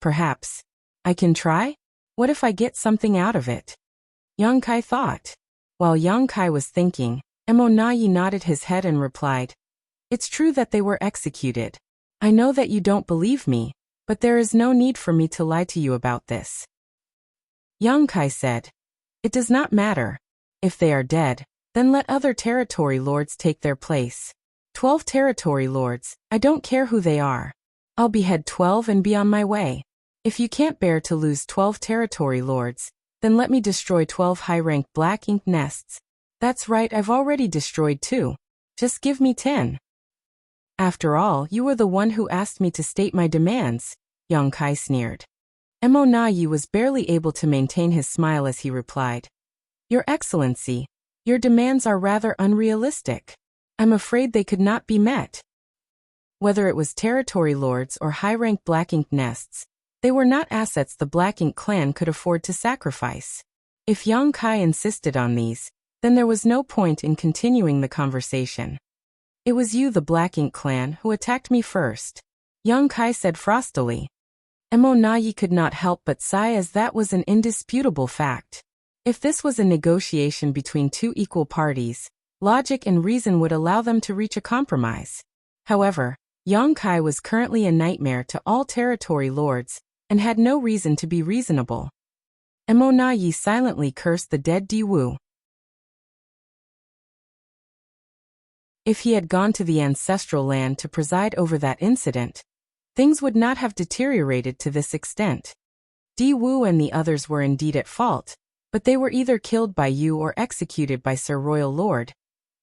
Perhaps. I can try? What if I get something out of it? Yang Kai thought. While Yang Kai was thinking, Mo Nayi nodded his head and replied, "It's true that they were executed. I know that you don't believe me, but there is no need for me to lie to you about this." Yang Kai said, "It does not matter. If they are dead, then let other territory lords take their place. 12 territory lords, I don't care who they are. I'll behead 12 and be on my way. If you can't bear to lose 12 territory lords, then let me destroy 12 high-ranked Black Ink nests. That's right, I've already destroyed 2. Just give me 10. After all, you were the one who asked me to state my demands," Yang Kai sneered. Mo Nayi was barely able to maintain his smile as he replied, "Your Excellency, your demands are rather unrealistic. I'm afraid they could not be met." Whether it was territory lords or high-ranked Black Ink nests, they were not assets the Black Ink clan could afford to sacrifice. If Yang Kai insisted on these, then there was no point in continuing the conversation. "It was you, the Black Ink clan, who attacked me first," Yang Kai said frostily. Mo Nayi could not help but sigh as that was an indisputable fact. If this was a negotiation between 2 equal parties, logic and reason would allow them to reach a compromise. However, Yang Kai was currently a nightmare to all territory lords, and had no reason to be reasonable. Mo Nayi silently cursed the dead Di Wu. If he had gone to the ancestral land to preside over that incident, things would not have deteriorated to this extent. Di Wu and the others were indeed at fault, but they were either killed by you or executed by Sir Royal Lord.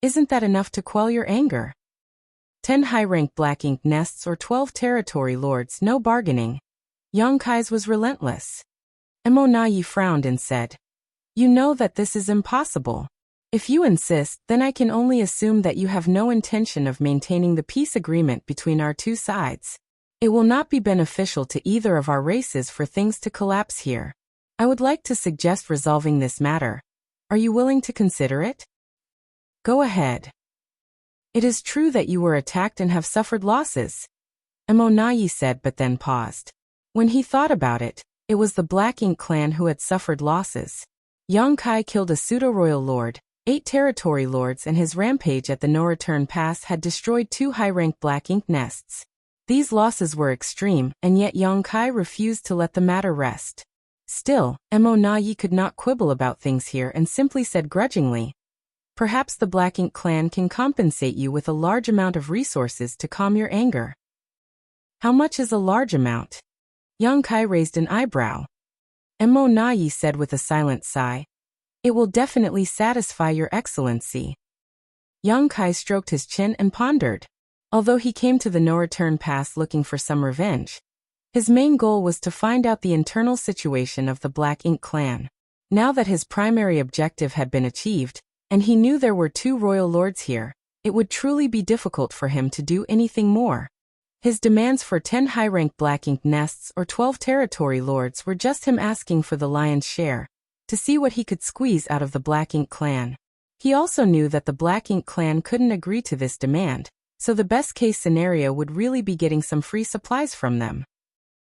Isn't that enough to quell your anger? 10 high-ranked Black Ink nests or 12 territory lords, no bargaining. Yang Kai's was relentless. Mo Nayi frowned and said, "You know that this is impossible. If you insist, then I can only assume that you have no intention of maintaining the peace agreement between our 2 sides. It will not be beneficial to either of our races for things to collapse here. I would like to suggest resolving this matter. Are you willing to consider it?" "Go ahead." "It is true that you were attacked and have suffered losses," Mo Nayi said, but then paused. When he thought about it, it was the Black Ink clan who had suffered losses. Yang Kai killed a pseudo-royal lord, 8 territory lords, and his rampage at the No-Return Pass had destroyed 2 high-ranked Black Ink nests. These losses were extreme, and yet Yang Kai refused to let the matter rest. Still, Mo Nayi could not quibble about things here and simply said grudgingly, "Perhaps the Black Ink clan can compensate you with a large amount of resources to calm your anger." "How much is a large amount?" Yang Kai raised an eyebrow. Mo Nayi said with a silent sigh, "It will definitely satisfy your excellency." Yang Kai stroked his chin and pondered. Although he came to the No-Return Pass looking for some revenge, his main goal was to find out the internal situation of the Black Ink clan. Now that his primary objective had been achieved, and he knew there were 2 royal lords here, it would truly be difficult for him to do anything more. His demands for 10 high-ranked Black Ink nests or 12 territory lords were just him asking for the lion's share, to see what he could squeeze out of the Black Ink clan. He also knew that the Black Ink clan couldn't agree to this demand, so the best-case scenario would really be getting some free supplies from them.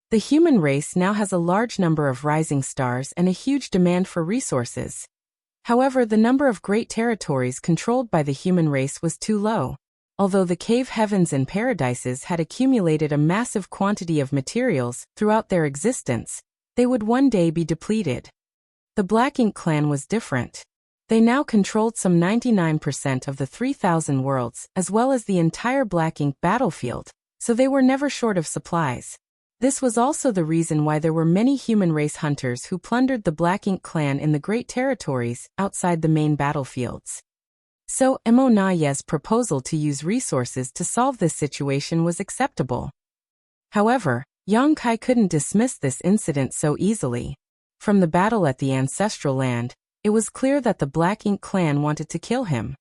The human race now has a large number of rising stars and a huge demand for resources. However, the number of great territories controlled by the human race was too low. Although the cave heavens and paradises had accumulated a massive quantity of materials throughout their existence, they would one day be depleted. The Black Ink clan was different. They now controlled some 99% of the 3,000 worlds as well as the entire Black Ink battlefield, so they were never short of supplies. This was also the reason why there were many human race hunters who plundered the Black Ink clan in the great territories outside the main battlefields. So, Mo Nayi's proposal to use resources to solve this situation was acceptable. However, Yang Kai couldn't dismiss this incident so easily. From the battle at the ancestral land, it was clear that the Black Ink clan wanted to kill him.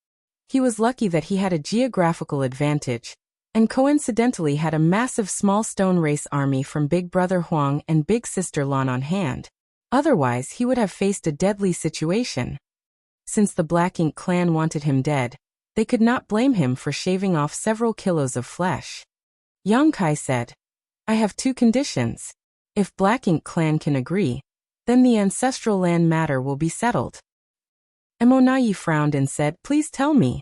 He was lucky that he had a geographical advantage, and coincidentally had a massive small stone race army from Big Brother Huang and Big Sister Lan on hand. Otherwise, he would have faced a deadly situation. Since the Black Ink clan wanted him dead, they could not blame him for shaving off several kilos of flesh. Yang Kai said, I have two conditions. If Black Ink clan can agree, then the ancestral land matter will be settled. Emonayi frowned and said, Please tell me.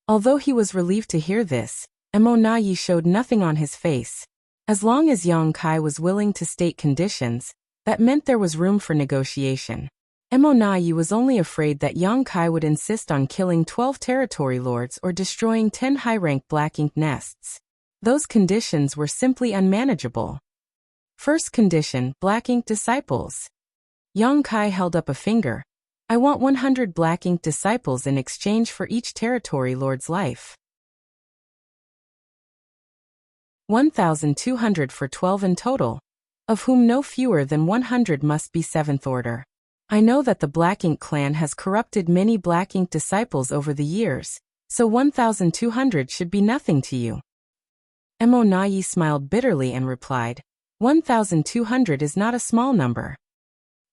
Although he was relieved to hear this, Emonayi showed nothing on his face. As long as Yang Kai was willing to state conditions, that meant there was room for negotiation. Emonayi was only afraid that Yang Kai would insist on killing 12 territory lords or destroying 10 high-rank Black Ink nests. Those conditions were simply unmanageable. First condition, Black Ink disciples. Yang Kai held up a finger. I want 100 Black Ink disciples in exchange for each territory lord's life. 1,200 for 12 in total, of whom no fewer than 100 must be 7th order. I know that the Black Ink clan has corrupted many Black Ink disciples over the years, so 1,200 should be nothing to you. Emonayi smiled bitterly and replied, 1,200 is not a small number.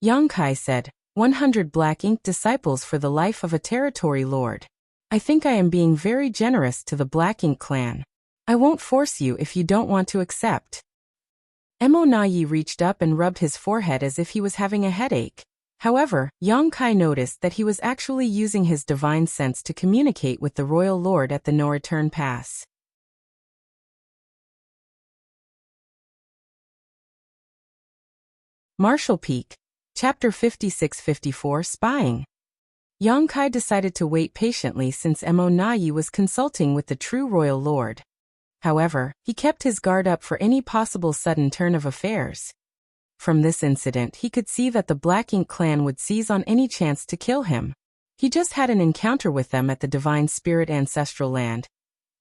Yang Kai said, 100 Black Ink disciples for the life of a territory lord. I think I am being very generous to the Black Ink clan. I won't force you if you don't want to accept. Emonayi reached up and rubbed his forehead as if he was having a headache. However, Yang Kai noticed that he was actually using his divine sense to communicate with the royal lord at the no-return pass. Marshall Peak, Chapter 56-54 Spying. Yang Kai decided to wait patiently since Emonayi was consulting with the true royal lord. However, he kept his guard up for any possible sudden turn of affairs. From this incident, he could see that the Black Ink clan would seize on any chance to kill him. He just had an encounter with them at the Divine Spirit Ancestral Land.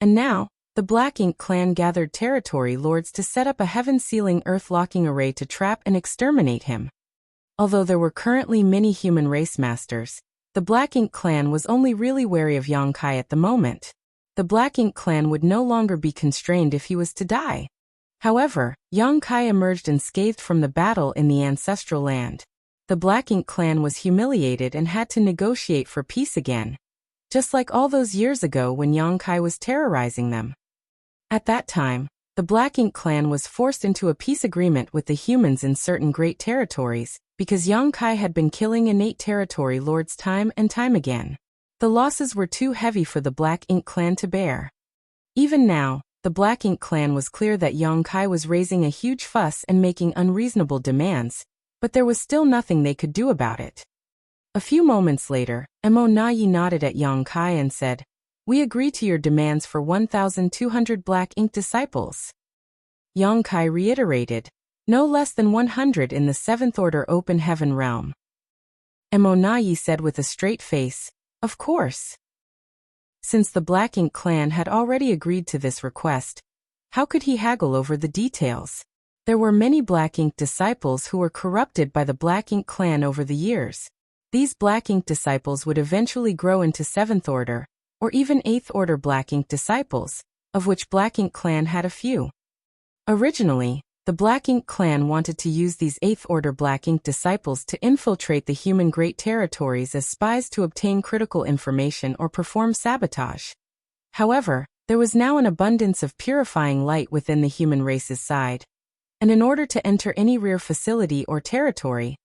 And now, the Black Ink clan gathered territory lords to set up a heaven-sealing earth-locking array to trap and exterminate him. Although there were currently many human race masters, the Black Ink clan was only really wary of Yang Kai at the moment. The Black Ink clan would no longer be constrained if he was to die. However, Yang Kai emerged unscathed from the battle in the ancestral land. The Black Ink clan was humiliated and had to negotiate for peace again, just like all those years ago when Yang Kai was terrorizing them. At that time, the Black Ink clan was forced into a peace agreement with the humans in certain great territories, because Yang Kai had been killing innate territory lords time and time again. The losses were too heavy for the Black Ink clan to bear. Even now, the Black Ink clan was clear that Yang Kai was raising a huge fuss and making unreasonable demands, but there was still nothing they could do about it. A few moments later, Emonayi nodded at Yang Kai and said, We agree to your demands for 1,200 Black Ink disciples. Yang Kai reiterated, No less than 100 in the 7th Order Open Heaven realm. Emonayi said with a straight face, Of course. Since the Black Ink clan had already agreed to this request, how could he haggle over the details? There were many Black Ink disciples who were corrupted by the Black Ink clan over the years. These Black Ink disciples would eventually grow into 7th Order, or even 8th Order Black Ink disciples, of which Black Ink clan had a few. Originally, the Black Ink clan wanted to use these 8th Order Black Ink disciples to infiltrate the human Great Territories as spies to obtain critical information or perform sabotage. However, there was now an abundance of purifying light within the human race's side. And in order to enter any rear facility or territory,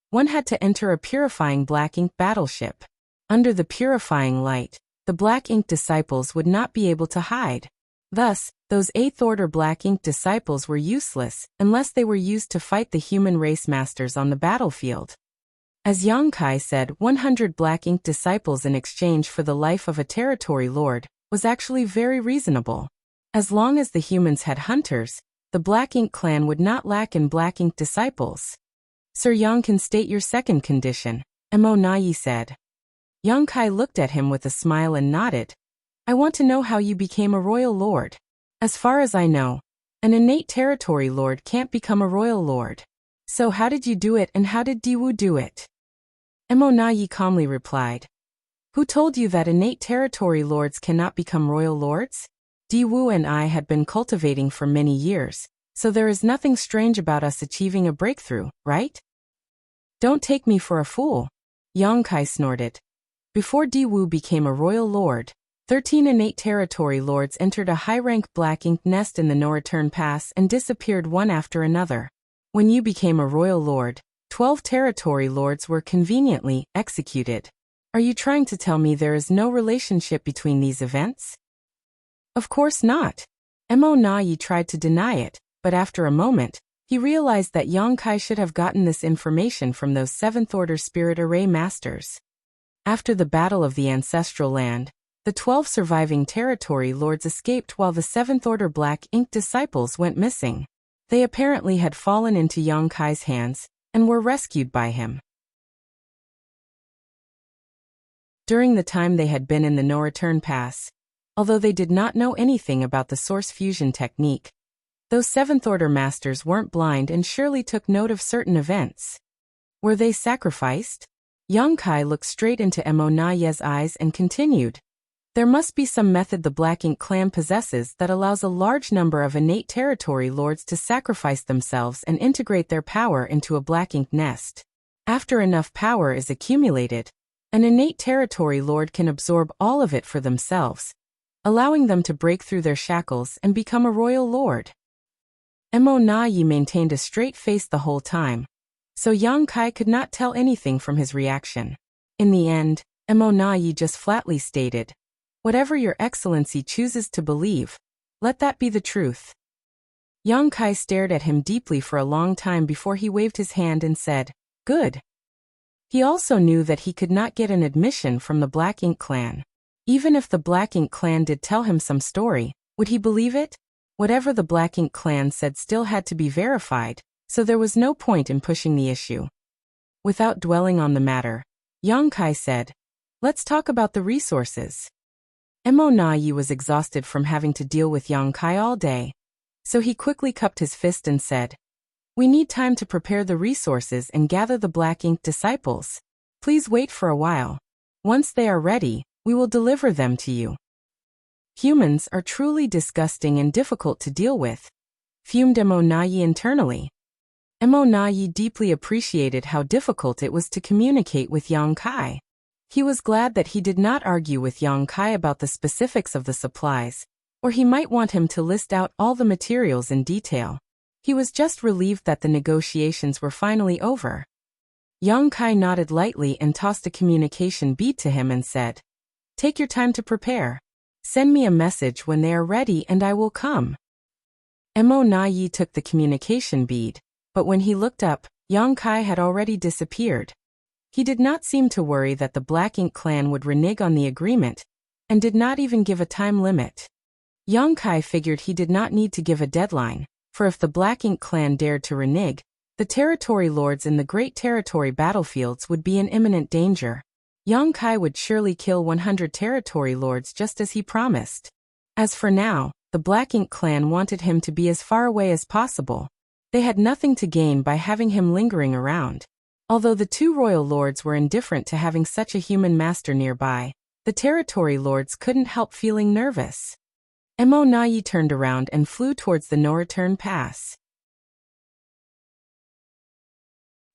one had to enter a purifying Black Ink battleship. Under the purifying light, the Black Ink disciples would not be able to hide. Thus, those 8th Order Black Ink disciples were useless unless they were used to fight the human race masters on the battlefield. As Yang Kai said, 100 Black Ink disciples in exchange for the life of a territory lord was actually very reasonable. As long as the humans had hunters, the Black Ink clan would not lack in Black Ink disciples. Sir Yang can state your second condition, Emonayi said. Yang Kai looked at him with a smile and nodded. I want to know how you became a royal lord. As far as I know, an innate territory lord can't become a royal lord. So how did you do it and how did Diwu do it? Emonayi calmly replied. Who told you that innate territory lords cannot become royal lords? Diwu and I had been cultivating for many years, so there is nothing strange about us achieving a breakthrough, right? Don't take me for a fool, Yang Kai snorted. Before Diwu became a royal lord, 13 innate territory lords entered a high-rank black ink nest in the no-return pass and disappeared one after another. When you became a royal lord, 12 territory lords were conveniently executed. Are you trying to tell me there is no relationship between these events? Of course not. Mo Na Yi tried to deny it, but after a moment, he realized that Yang Kai should have gotten this information from those 7th Order Spirit Array Masters. After the Battle of the Ancestral Land, the 12 surviving territory lords escaped while the 7th Order Black Ink disciples went missing. They apparently had fallen into Yang Kai's hands and were rescued by him. During the time they had been in the no-return pass, although they did not know anything about the source fusion technique, those 7th Order Masters weren't blind and surely took note of certain events. Were they sacrificed? Yang Kai looked straight into Mo Na Ye's eyes and continued. There must be some method the Black Ink clan possesses that allows a large number of innate territory lords to sacrifice themselves and integrate their power into a Black Ink nest. After enough power is accumulated, an innate territory lord can absorb all of it for themselves, allowing them to break through their shackles and become a royal lord. Mo Na Yi maintained a straight face the whole time, so Yang Kai could not tell anything from his reaction. In the end, Mo Na Yi just flatly stated, "Whatever your excellency chooses to believe, let that be the truth." Yang Kai stared at him deeply for a long time before he waved his hand and said, "Good." He also knew that he could not get an admission from the Black Ink clan. Even if the Black Ink clan did tell him some story, would he believe it? Whatever the Black Ink clan said still had to be verified, so there was no point in pushing the issue. Without dwelling on the matter, Yang Kai said, "Let's talk about the resources." Mo Na Yi was exhausted from having to deal with Yang Kai all day, so he quickly cupped his fist and said, "We need time to prepare the resources and gather the Black Ink disciples. Please wait for a while. Once they are ready, we will deliver them to you." Humans are truly disgusting and difficult to deal with, fumed Mo Na Yi internally. Mo Na Yi deeply appreciated how difficult it was to communicate with Yang Kai. He was glad that he did not argue with Yang Kai about the specifics of the supplies, or he might want him to list out all the materials in detail. He was just relieved that the negotiations were finally over. Yang Kai nodded lightly and tossed a communication bead to him and said, "Take your time to prepare. Send me a message when they are ready and I will come." Mo Na Yi took the communication bead, but when he looked up, Yang Kai had already disappeared. He did not seem to worry that the Black Ink clan would renege on the agreement, and did not even give a time limit. Yang Kai figured he did not need to give a deadline, for if the Black Ink clan dared to renege, the territory lords in the Great Territory battlefields would be in imminent danger. Yang Kai would surely kill 100 territory lords just as he promised. As for now, the Black Ink clan wanted him to be as far away as possible. They had nothing to gain by having him lingering around. Although the 2 royal lords were indifferent to having such a human master nearby, the territory lords couldn't help feeling nervous. Mo Na Yi turned around and flew towards the no-return pass.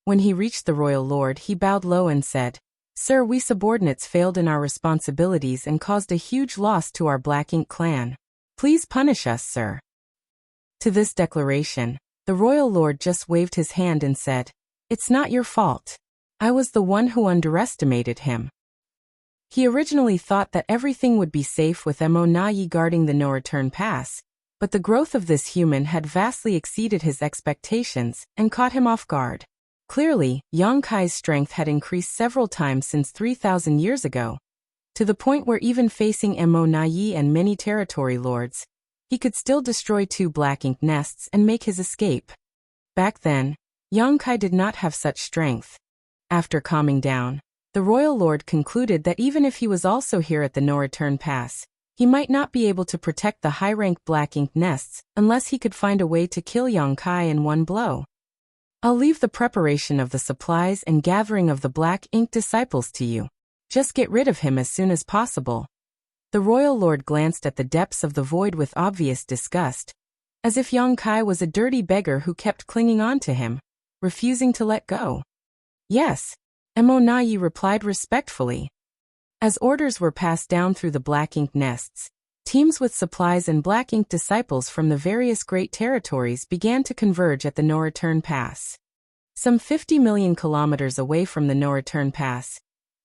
When he reached the royal lord, he bowed low and said, "Sir, we subordinates failed in our responsibilities and caused a huge loss to our Black Ink clan. Please punish us, sir." To this declaration, the royal lord just waved his hand and said, "It's not your fault. I was the one who underestimated him." He originally thought that everything would be safe with Mo Na Yi guarding the no-return pass, but the growth of this human had vastly exceeded his expectations and caught him off guard. Clearly, Yang Kai's strength had increased several times since 3,000 years ago, to the point where even facing Mo Na Yi and many territory lords, he could still destroy 2 Black Ink nests and make his escape. Back then, Yang Kai did not have such strength. After calming down, the royal lord concluded that even if he was also here at the no-return pass, he might not be able to protect the high-rank Black Ink nests unless he could find a way to kill Yang Kai in one blow. "I'll leave the preparation of the supplies and gathering of the Black Ink disciples to you. Just get rid of him as soon as possible." The royal lord glanced at the depths of the void with obvious disgust, as if Yang Kai was a dirty beggar who kept clinging on to him, refusing to let go. Yes, Mo Nai replied respectfully. As orders were passed down through the black ink nests, teams with supplies and black ink disciples from the various great territories began to converge at the No Return Pass. Some 50 million kilometers away from the No Return Pass,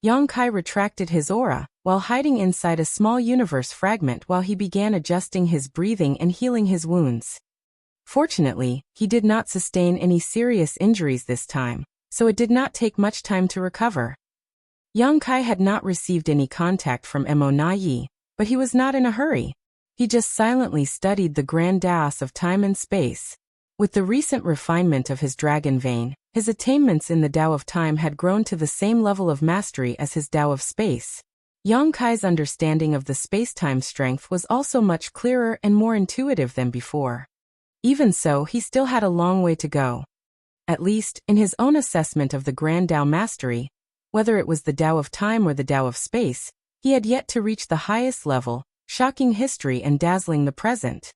Yang Kai retracted his aura, while hiding inside a small universe fragment while he began adjusting his breathing and healing his wounds. Fortunately, he did not sustain any serious injuries this time, so it did not take much time to recover. Yang Kai had not received any contact from Mo Nai, but he was not in a hurry. He just silently studied the grand Daos of time and space. With the recent refinement of his dragon vein, his attainments in the Tao of time had grown to the same level of mastery as his Tao of space. Yang Kai's understanding of the space-time strength was also much clearer and more intuitive than before. Even so, he still had a long way to go. At least, in his own assessment of the grand Tao mastery, whether it was the Tao of time or the Tao of space, he had yet to reach the highest level, shocking history and dazzling the present.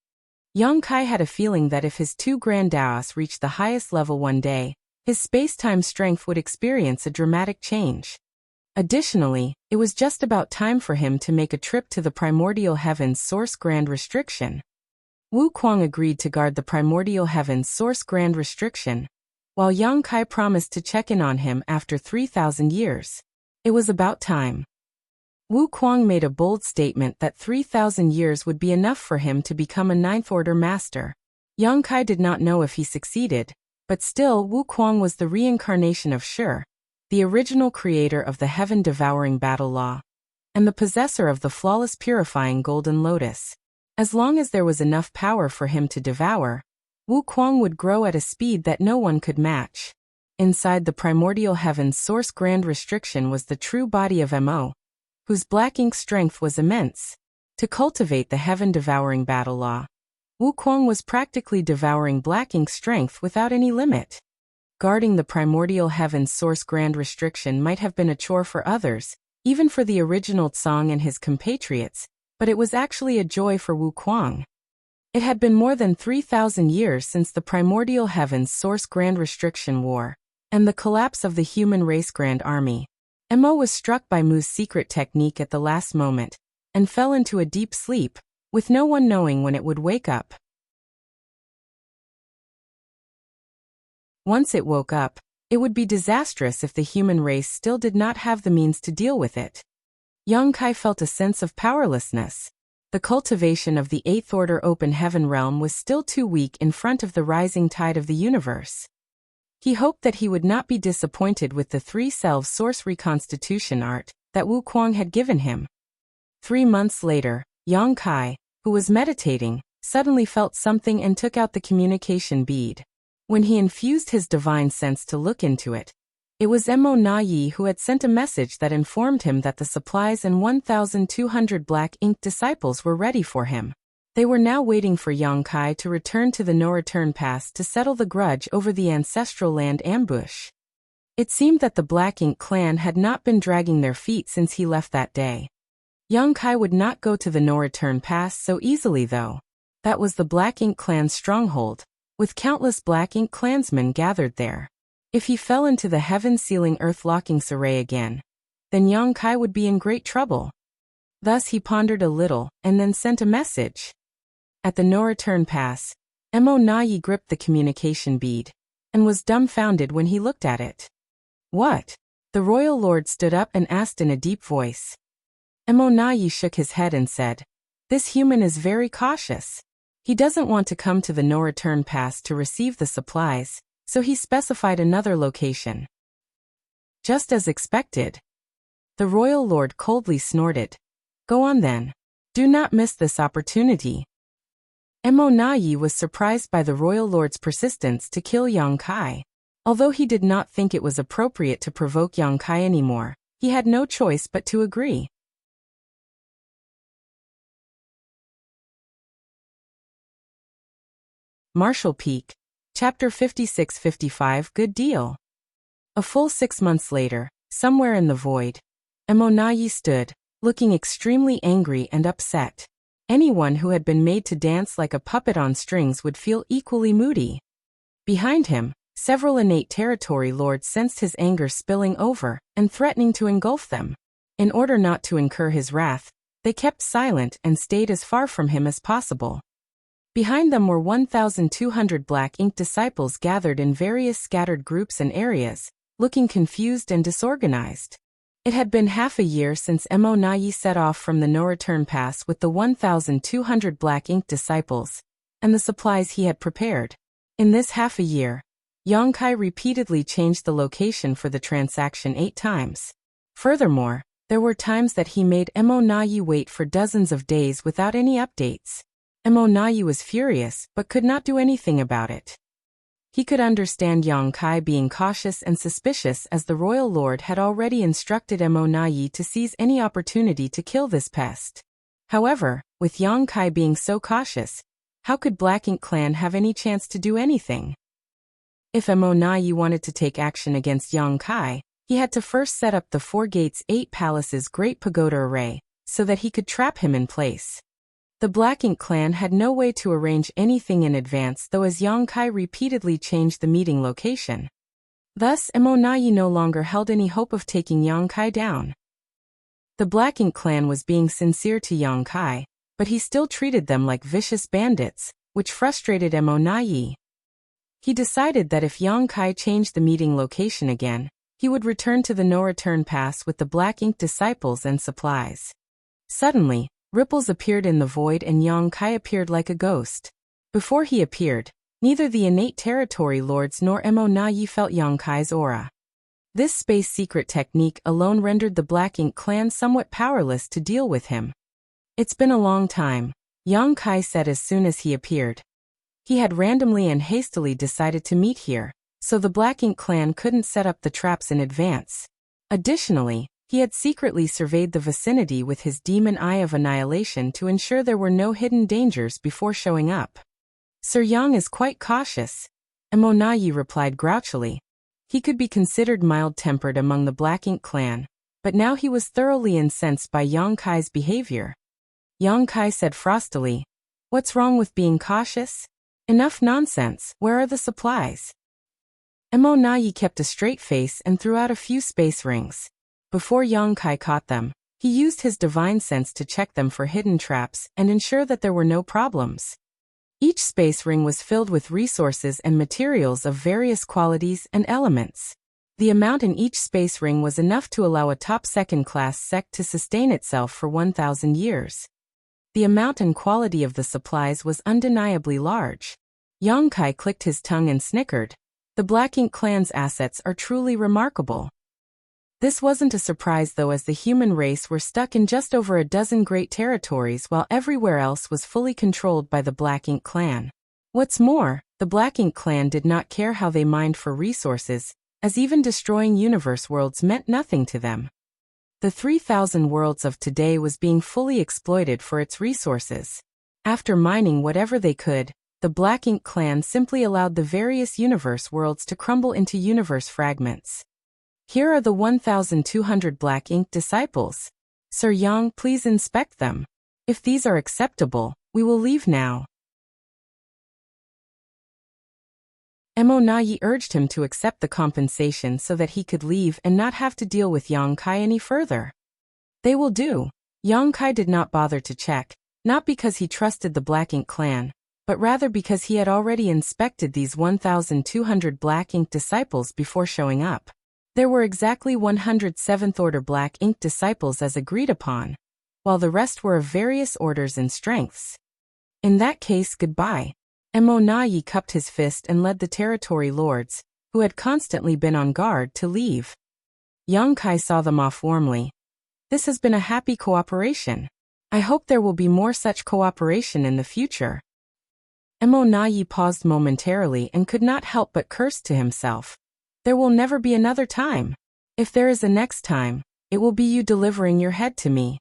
Yang Kai had a feeling that if his two grand Daos reached the highest level one day, his space-time strength would experience a dramatic change. Additionally, it was just about time for him to make a trip to the primordial heaven's source grand restriction. Wu Kuang agreed to guard the primordial heaven's source grand restriction, while Yang Kai promised to check in on him after 3,000 years. It was about time. Wu Kuang made a bold statement that 3,000 years would be enough for him to become a ninth-order master. Yang Kai did not know if he succeeded, but still Wu Kuang was the reincarnation of Shi, the original creator of the heaven-devouring battle law, and the possessor of the flawless purifying golden lotus. As long as there was enough power for him to devour, Wu Kuang would grow at a speed that no one could match. Inside the primordial heaven's source grand restriction was the true body of Mo, whose black ink strength was immense. To cultivate the heaven-devouring battle law, Wu Kuang was practically devouring black ink strength without any limit. Guarding the primordial heaven's source grand restriction might have been a chore for others, even for the original Tsang and his compatriots, but it was actually a joy for Wu Kuang. It had been more than 3,000 years since the primordial heaven's source grand restriction war, and the collapse of the human race grand army. Mo was struck by Mu's secret technique at the last moment, and fell into a deep sleep, with no one knowing when it would wake up. Once it woke up, it would be disastrous if the human race still did not have the means to deal with it. Yang Kai felt a sense of powerlessness. The cultivation of the Eighth Order open heaven realm was still too weak in front of the rising tide of the universe. He hoped that he would not be disappointed with the three-self source reconstitution art that Wu Kuang had given him. 3 months later, Yang Kai, who was meditating, suddenly felt something and took out the communication bead. When he infused his divine sense to look into it, it was Mo Nai who had sent a message that informed him that the supplies and 1,200 black ink disciples were ready for him. They were now waiting for Yang Kai to return to the No Return Pass to settle the grudge over the ancestral land ambush. It seemed that the Black Ink clan had not been dragging their feet since he left that day. Yang Kai would not go to the No Return Pass so easily though. That was the Black Ink clan's stronghold, with countless Black Ink clansmen gathered there. If he fell into the heaven-sealing earth-locking Saray again, then Yang Kai would be in great trouble. Thus he pondered a little, and then sent a message. At the No Return Pass, Mo Nai gripped the communication bead, and was dumbfounded when he looked at it. What? The royal lord stood up and asked in a deep voice. Mo Nai shook his head and said, "This human is very cautious. He doesn't want to come to the No Return Pass to receive the supplies, so he specified another location." Just as expected. The royal lord coldly snorted. "Go on then. Do not miss this opportunity." Mo Nai was surprised by the royal lord's persistence to kill Yang Kai. Although he did not think it was appropriate to provoke Yang Kai anymore, he had no choice but to agree. Marshall Peak. Chapter 56-55 Good Deal. A full 6 months later, somewhere in the void, Mo Nai stood, looking extremely angry and upset. Anyone who had been made to dance like a puppet on strings would feel equally moody. Behind him, several innate territory lords sensed his anger spilling over and threatening to engulf them. In order not to incur his wrath, they kept silent and stayed as far from him as possible. Behind them were 1,200 black ink disciples gathered in various scattered groups and areas, looking confused and disorganized. It had been half a year since Mo Nai set off from the no-return pass with the 1,200 black ink disciples and the supplies he had prepared. In this half a year, Yang Kai repeatedly changed the location for the transaction 8 times. Furthermore, there were times that he made Mo Nai wait for dozens of days without any updates. Mo Nai was furious but could not do anything about it. He could understand Yang Kai being cautious and suspicious, as the royal lord had already instructed Mo Nai to seize any opportunity to kill this pest. However, with Yang Kai being so cautious, how could Black Ink Clan have any chance to do anything? If Mo Nai wanted to take action against Yang Kai, he had to first set up the 4 gates 8 palaces Great Pagoda Array, so that he could trap him in place. The Black Ink Clan had no way to arrange anything in advance, though, as Yang Kai repeatedly changed the meeting location. Thus, Mo Nai no longer held any hope of taking Yang Kai down. The Black Ink Clan was being sincere to Yang Kai, but he still treated them like vicious bandits, which frustrated Mo Nai. He decided that if Yang Kai changed the meeting location again, he would return to the no-return pass with the Black Ink disciples and supplies. Suddenly, ripples appeared in the void and Yang Kai appeared like a ghost. Before he appeared, neither the innate territory lords nor Mo Nai felt Yang Kai's aura. This space secret technique alone rendered the Black Ink Clan somewhat powerless to deal with him. "It's been a long time," Yang Kai said as soon as he appeared. He had randomly and hastily decided to meet here, so the Black Ink Clan couldn't set up the traps in advance. Additionally, he had secretly surveyed the vicinity with his demon eye of annihilation to ensure there were no hidden dangers before showing up. "Sir Yang is quite cautious," Mo Nai replied grouchily. He could be considered mild-tempered among the Black Ink Clan, but now he was thoroughly incensed by Yang Kai's behavior. Yang Kai said frostily, "What's wrong with being cautious? Enough nonsense, where are the supplies?" Mo Nai kept a straight face and threw out a few space rings. Before Yang Kai caught them, he used his divine sense to check them for hidden traps and ensure that there were no problems. Each space ring was filled with resources and materials of various qualities and elements. The amount in each space ring was enough to allow a top second-class sect to sustain itself for 1,000 years. The amount and quality of the supplies was undeniably large. Yang Kai clicked his tongue and snickered. The Black Ink Clan's assets are truly remarkable. This wasn't a surprise, though, as the human race were stuck in just over a dozen great territories while everywhere else was fully controlled by the Black Ink Clan. What's more, the Black Ink Clan did not care how they mined for resources, as even destroying universe worlds meant nothing to them. The 3,000 worlds of today was being fully exploited for its resources. After mining whatever they could, the Black Ink Clan simply allowed the various universe worlds to crumble into universe fragments. "Here are the 1,200 Black Ink disciples. Sir Yang, please inspect them. If these are acceptable, we will leave now." Mo Nai urged him to accept the compensation so that he could leave and not have to deal with Yang Kai any further. "They will do." Yang Kai did not bother to check, not because he trusted the Black Ink Clan, but rather because he had already inspected these 1,200 Black Ink disciples before showing up. There were exactly 100 7th-order Black Ink disciples as agreed upon, while the rest were of various orders and strengths. In that case, goodbye. Mo Nai cupped his fist and led the territory lords, who had constantly been on guard, to leave. Yang Kai saw them off warmly. "This has been a happy cooperation. I hope there will be more such cooperation in the future." Mo Nai paused momentarily and could not help but curse to himself. There will never be another time. If there is a next time, it will be you delivering your head to me.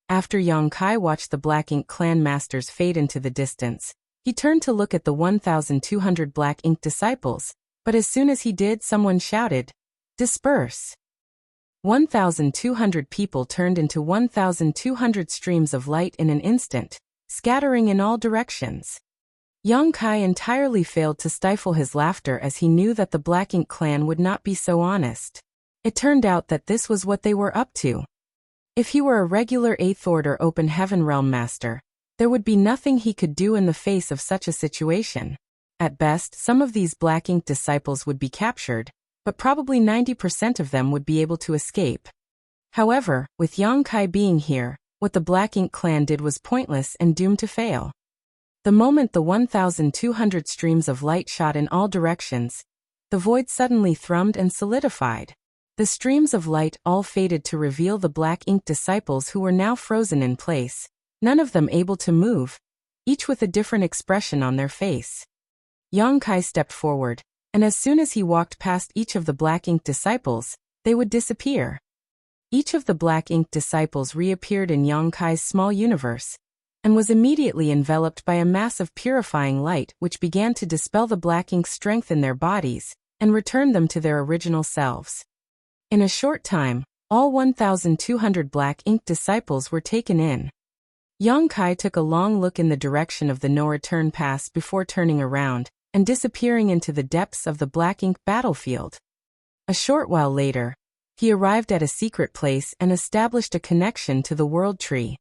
After Yang Kai watched the Black Ink Clan masters fade into the distance, he turned to look at the 1,200 Black Ink disciples, but as soon as he did, someone shouted, "Disperse!" 1,200 people turned into 1,200 streams of light in an instant, scattering in all directions. Yang Kai entirely failed to stifle his laughter as he knew that the Black Ink clan would not be so honest. It turned out that this was what they were up to. If he were a regular 8th Order Open Heaven Realm Master, there would be nothing he could do in the face of such a situation. At best, some of these Black Ink disciples would be captured, but probably 90% of them would be able to escape. However, with Yang Kai being here, what the Black Ink clan did was pointless and doomed to fail. The moment the 1,200 streams of light shot in all directions, the void suddenly thrummed and solidified. The streams of light all faded to reveal the Black Ink disciples who were now frozen in place, none of them able to move, each with a different expression on their face. Yang Kai stepped forward, and as soon as he walked past each of the Black Ink disciples, they would disappear. Each of the Black Ink disciples reappeared in Yang Kai's small universe, and was immediately enveloped by a mass of purifying light which began to dispel the Black Ink's strength in their bodies, and return them to their original selves. In a short time, all 1,200 Black Ink disciples were taken in. Yang Kai took a long look in the direction of the no-return pass before turning around, and disappearing into the depths of the Black Ink battlefield. A short while later, he arrived at a secret place and established a connection to the World Tree.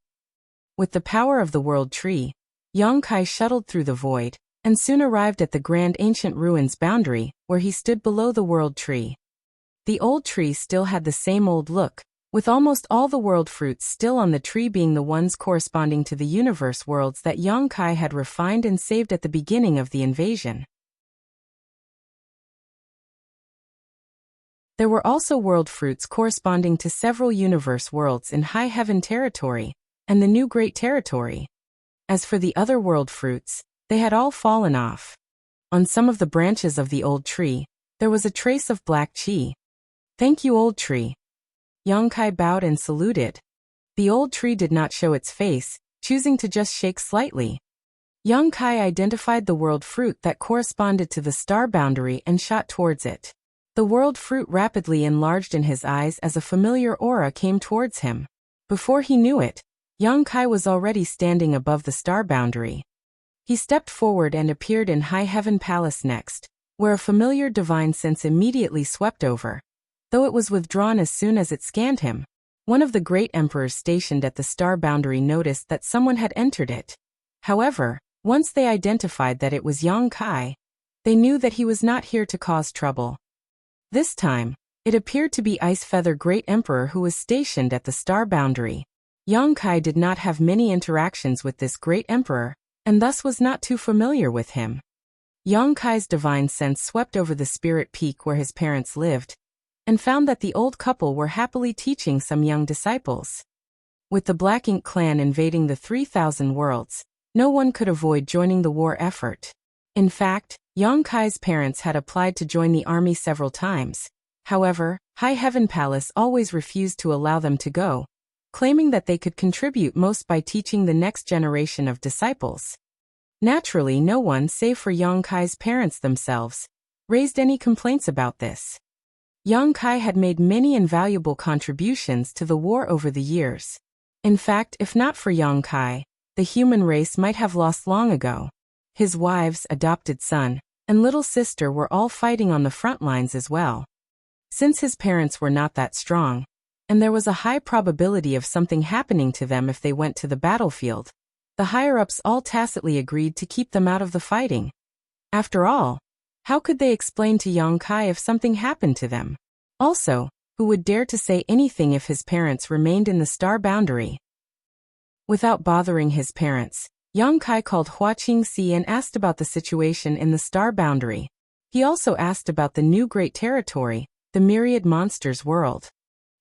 With the power of the World Tree, Yang Kai shuttled through the void, and soon arrived at the Grand Ancient Ruins boundary, where he stood below the World Tree. The old tree still had the same old look, with almost all the world fruits still on the tree being the ones corresponding to the universe worlds that Yang Kai had refined and saved at the beginning of the invasion. There were also world fruits corresponding to several universe worlds in High Heaven Territory, and the New Great Territory. As for the other world fruits, they had all fallen off. On some of the branches of the old tree, there was a trace of black chi. "Thank you, old tree." Yang Kai bowed and saluted. The old tree did not show its face, choosing to just shake slightly. Yang Kai identified the world fruit that corresponded to the star boundary and shot towards it. The world fruit rapidly enlarged in his eyes as a familiar aura came towards him. Before he knew it, Yang Kai was already standing above the star boundary. He stepped forward and appeared in High Heaven Palace next, where a familiar divine sense immediately swept over, though it was withdrawn as soon as it scanned him. One of the great emperors stationed at the star boundary noticed that someone had entered it. However, once they identified that it was Yang Kai, they knew that he was not here to cause trouble. This time, it appeared to be Ice Feather Great Emperor who was stationed at the star boundary. Yang Kai did not have many interactions with this great emperor, and thus was not too familiar with him. Yang Kai's divine sense swept over the spirit peak where his parents lived, and found that the old couple were happily teaching some young disciples. With the Black Ink clan invading the 3,000 worlds, no one could avoid joining the war effort. In fact, Yang Kai's parents had applied to join the army several times. However, High Heaven Palace always refused to allow them to go, claiming that they could contribute most by teaching the next generation of disciples. Naturally, no one, save for Yang Kai's parents themselves, raised any complaints about this. Yang Kai had made many invaluable contributions to the war over the years. In fact, if not for Yang Kai, the human race might have lost long ago. His wives, adopted son, and little sister were all fighting on the front lines as well. Since his parents were not that strong, and there was a high probability of something happening to them if they went to the battlefield, the higher-ups all tacitly agreed to keep them out of the fighting. After all, how could they explain to Yang Kai if something happened to them? Also, who would dare to say anything if his parents remained in the star boundary? Without bothering his parents, Yang Kai called Hua Qingxi and asked about the situation in the star boundary. He also asked about the New Great Territory, the Myriad Monsters world.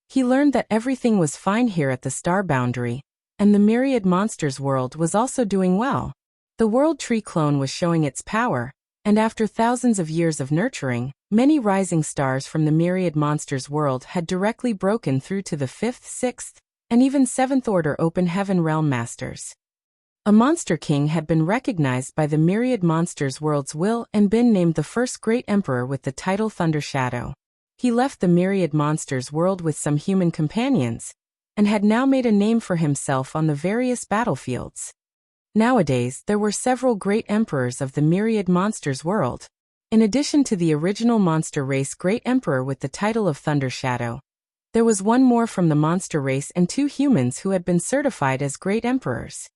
He learned that everything was fine here at the star boundary, and the Myriad Monsters world was also doing well. The World Tree clone was showing its power, and after thousands of years of nurturing, many rising stars from the Myriad Monsters world had directly broken through to the 5th, 6th, and even 7th Order Open Heaven Realm Masters. A Monster King had been recognized by the Myriad Monsters world's will and been named the first Great Emperor with the title Thunder Shadow. He left the myriad monsters world with some human companions, and had now made a name for himself on the various battlefields. Nowadays, there were several great emperors of the myriad monsters world. In addition to the original monster race great emperor with the title of Thunder Shadow, there was one more from the monster race and 2 humans who had been certified as great emperors.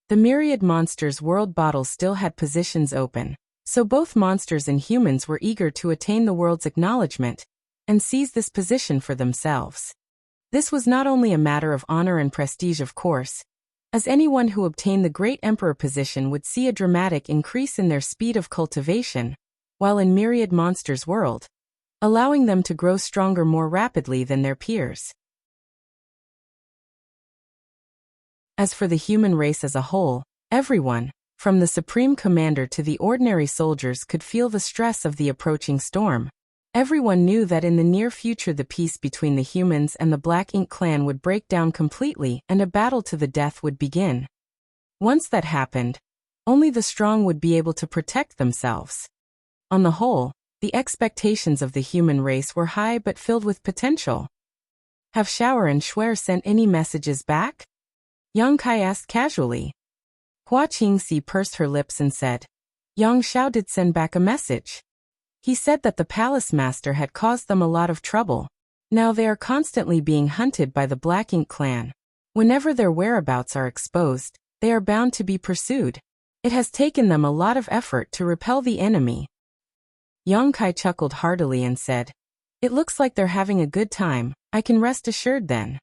The myriad monsters world bottle still had positions open, so both monsters and humans were eager to attain the world's acknowledgement and seize this position for themselves. This was not only a matter of honor and prestige, of course, as anyone who obtained the great emperor position would see a dramatic increase in their speed of cultivation, while in myriad monsters world, allowing them to grow stronger more rapidly than their peers. As for the human race as a whole, everyone, from the supreme commander to the ordinary soldiers, could feel the stress of the approaching storm. Everyone knew that in the near future the peace between the humans and the Black Ink clan would break down completely and a battle to the death would begin. Once that happened, only the strong would be able to protect themselves. On the whole, the expectations of the human race were high but filled with potential. Have Shower and Schwer sent any messages back? Yang Kai asked casually. Hua Qingxi pursed her lips and said, Yang Xiao did send back a message. He said that the palace master had caused them a lot of trouble. Now they are constantly being hunted by the Black Ink clan. Whenever their whereabouts are exposed, they are bound to be pursued. It has taken them a lot of effort to repel the enemy. Yang Kai chuckled heartily and said, It looks like they're having a good time, I can rest assured then.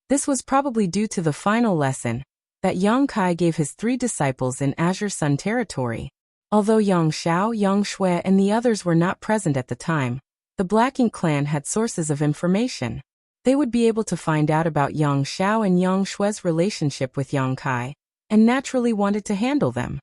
This was probably due to the final lesson that Yang Kai gave his 3 disciples in Azure Sun territory. Although Yang Xiao, Yang Shui and the others were not present at the time, the Black Ink clan had sources of information. They would be able to find out about Yang Xiao and Yang Shui's relationship with Yang Kai, and naturally wanted to handle them.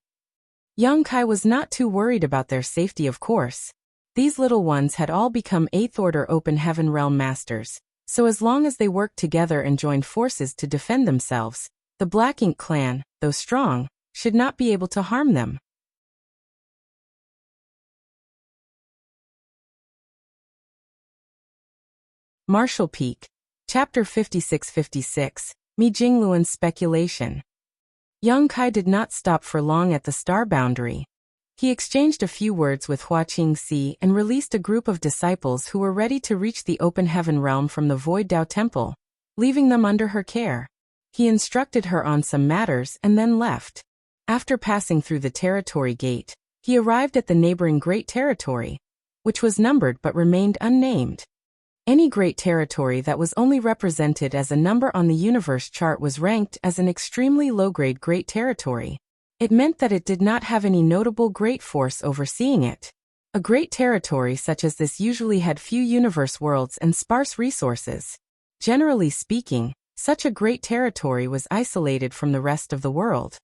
Yang Kai was not too worried about their safety, of course. These little ones had all become 8th Order Open Heaven Realm Masters, so as long as they worked together and joined forces to defend themselves, the Black Ink clan, though strong, should not be able to harm them. Martial Peak, Chapter 56-56, Mi Jingluan's Speculation. Yang Kai did not stop for long at the star boundary. He exchanged a few words with Hua Qingxi and released a group of disciples who were ready to reach the open heaven realm from the Void Dao Temple, leaving them under her care. He instructed her on some matters and then left. After passing through the territory gate, he arrived at the neighboring Great Territory, which was numbered but remained unnamed. Any great territory that was only represented as a number on the universe chart was ranked as an extremely low-grade great territory. It meant that it did not have any notable great force overseeing it. A great territory such as this usually had few universe worlds and sparse resources. Generally speaking, such a great territory was isolated from the rest of the world.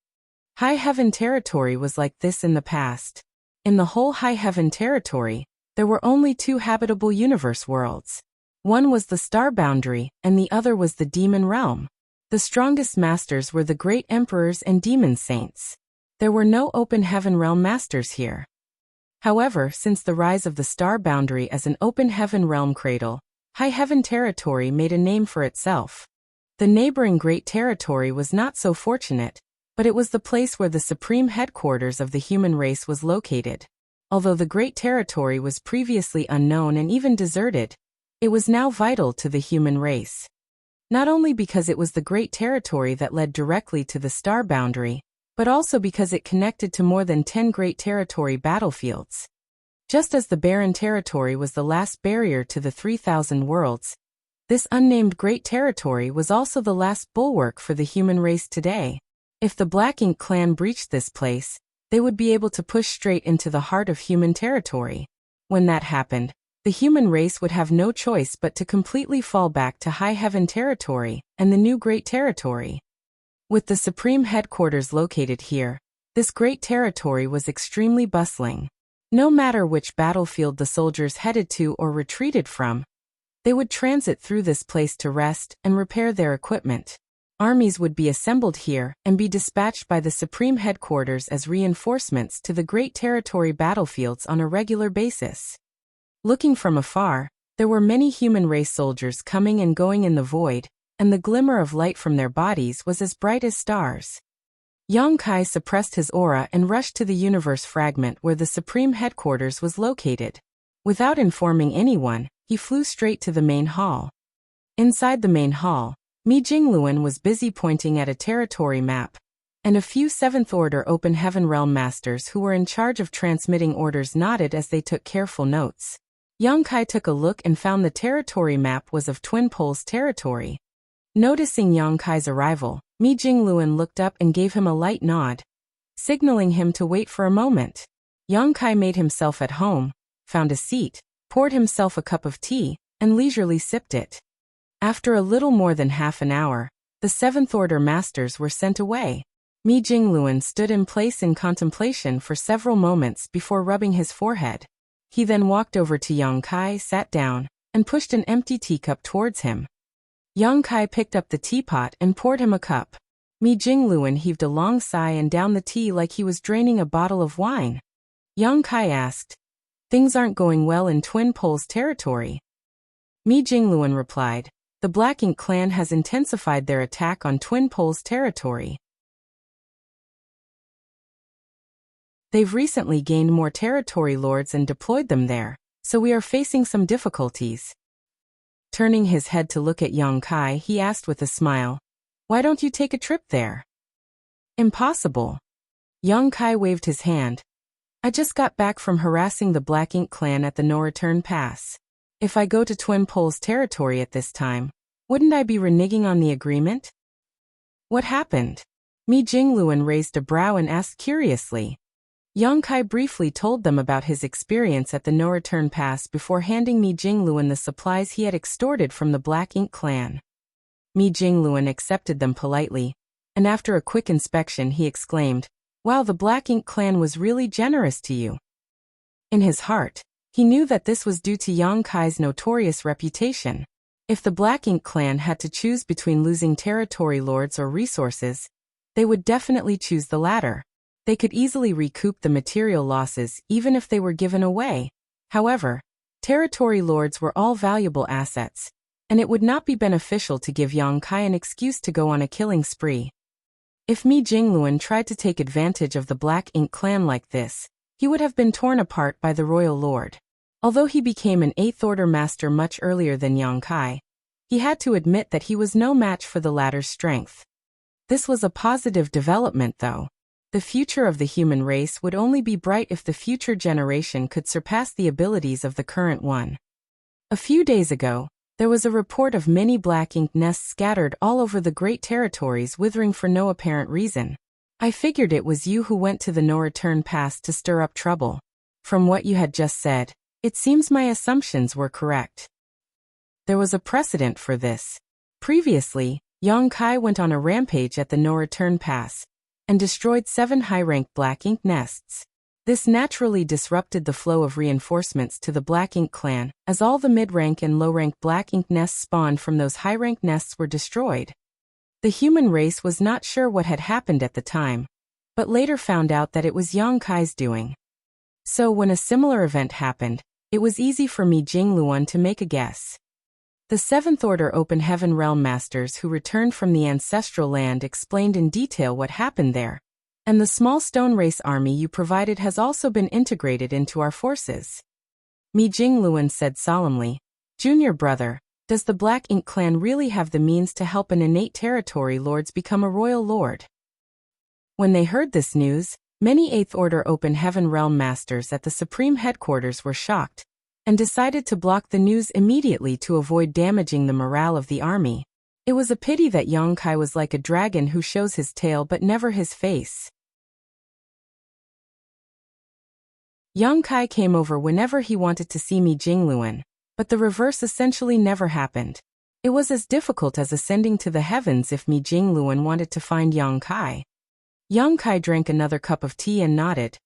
High Heaven Territory was like this in the past. In the whole High Heaven Territory, there were only 2 habitable universe worlds. One was the Star Boundary, and the other was the Demon Realm. The strongest masters were the Great Emperors and Demon Saints. There were no Open Heaven Realm masters here. However, since the rise of the Star Boundary as an Open Heaven Realm cradle, High Heaven Territory made a name for itself. The neighboring Great Territory was not so fortunate, but it was the place where the supreme headquarters of the human race was located. Although the Great Territory was previously unknown and even deserted, it was now vital to the human race. Not only because it was the Great Territory that led directly to the Star Boundary, but also because it connected to more than 10 Great Territory battlefields. Just as the Barren Territory was the last barrier to the 3,000 worlds, this unnamed Great Territory was also the last bulwark for the human race today. If the Black Ink clan breached this place, they would be able to push straight into the heart of human territory. When that happened, the human race would have no choice but to completely fall back to High Heaven Territory and the new Great Territory. With the supreme headquarters located here, this Great Territory was extremely bustling. No matter which battlefield the soldiers headed to or retreated from, they would transit through this place to rest and repair their equipment. Armies would be assembled here and be dispatched by the supreme headquarters as reinforcements to the Great Territory battlefields on a regular basis. Looking from afar, There were many human race soldiers coming and going in the void, and the glimmer of light from their bodies was as bright as stars. Yang Kai suppressed his aura and rushed to the universe fragment where the Supreme Headquarters was located. Without informing anyone, he flew straight to the main hall. Inside the main hall, Mi Jingluan was busy pointing at a territory map, and a few Seventh Order Open Heaven Realm Masters who were in charge of transmitting orders nodded as they took careful notes. Yang Kai took a look and found the territory map was of Twin Poles territory. Noticing Yang Kai's arrival, Mi Jingluan looked up and gave him a light nod, signaling him to wait for a moment. Yang Kai made himself at home, found a seat, poured himself a cup of tea, and leisurely sipped it. After a little more than half an hour, the Seventh Order Masters were sent away. Mi Jingluan stood in place in contemplation for several moments before rubbing his forehead. He then walked over to Yang Kai, sat down, and pushed an empty teacup towards him. Yang Kai picked up the teapot and poured him a cup. Mi Jingluan heaved a long sigh and downed the tea like he was draining a bottle of wine. Yang Kai asked, "Things aren't going well in Twin Poles territory?" Mi Jingluan replied, "The Black Ink clan has intensified their attack on Twin Poles territory. They've recently gained more territory lords and deployed them there, so we are facing some difficulties." Turning his head to look at Yang Kai, he asked with a smile, "Why don't you take a trip there?" "Impossible." Yang Kai waved his hand. "I just got back from harassing the Black Ink clan at the No Return Pass. If I go to Twin Poles territory at this time, wouldn't I be reneging on the agreement?" "What happened?" Mi Jingluan raised a brow and asked curiously. Yang Kai briefly told them about his experience at the No Return Pass before handing Mi Jingluan the supplies he had extorted from the Black Ink clan. Mi Jingluan accepted them politely, and after a quick inspection he exclaimed, "Wow, the Black Ink clan was really generous to you." In his heart, he knew that this was due to Yang Kai's notorious reputation. If the Black Ink clan had to choose between losing territory lords or resources, they would definitely choose the latter. They could easily recoup the material losses even if they were given away. However, territory lords were all valuable assets, and it would not be beneficial to give Yang Kai an excuse to go on a killing spree. If Mi Jingluan tried to take advantage of the Black Ink clan like this, he would have been torn apart by the royal lord. Although he became an Eighth Order Master much earlier than Yang Kai, he had to admit that he was no match for the latter's strength. This was a positive development though. The future of the human race would only be bright if the future generation could surpass the abilities of the current one. A few days ago, there was a report of many Black Ink nests scattered all over the great territories withering for no apparent reason. I figured it was you who went to the No Return Pass to stir up trouble. From what you had just said, it seems my assumptions were correct. There was a precedent for this. Previously, Yang Kai went on a rampage at the No Return Pass, and destroyed 7 high-ranked Black Ink nests. This naturally disrupted the flow of reinforcements to the Black Ink clan, as all the mid-rank and low-rank Black Ink nests spawned from those high-rank nests were destroyed. The human race was not sure what had happened at the time, but later found out that it was Yang Kai's doing. So when a similar event happened, it was easy for Mi Jingluan to make a guess. The Seventh Order Open Heaven Realm Masters who returned from the ancestral land explained in detail what happened there, and the small stone race army you provided has also been integrated into our forces. Mi Jingluan said solemnly, "Junior brother, does the Black Ink clan really have the means to help an innate territory lords become a royal lord?" When they heard this news, many Eighth Order Open Heaven Realm Masters at the Supreme Headquarters were shocked, and decided to block the news immediately to avoid damaging the morale of the army. It was a pity that Yang Kai was like a dragon who shows his tail but never his face. Yang Kai came over whenever he wanted to see Mi Jingluan, but the reverse essentially never happened. It was as difficult as ascending to the heavens if Mi Jingluan wanted to find Yang Kai. Yang Kai drank another cup of tea and nodded.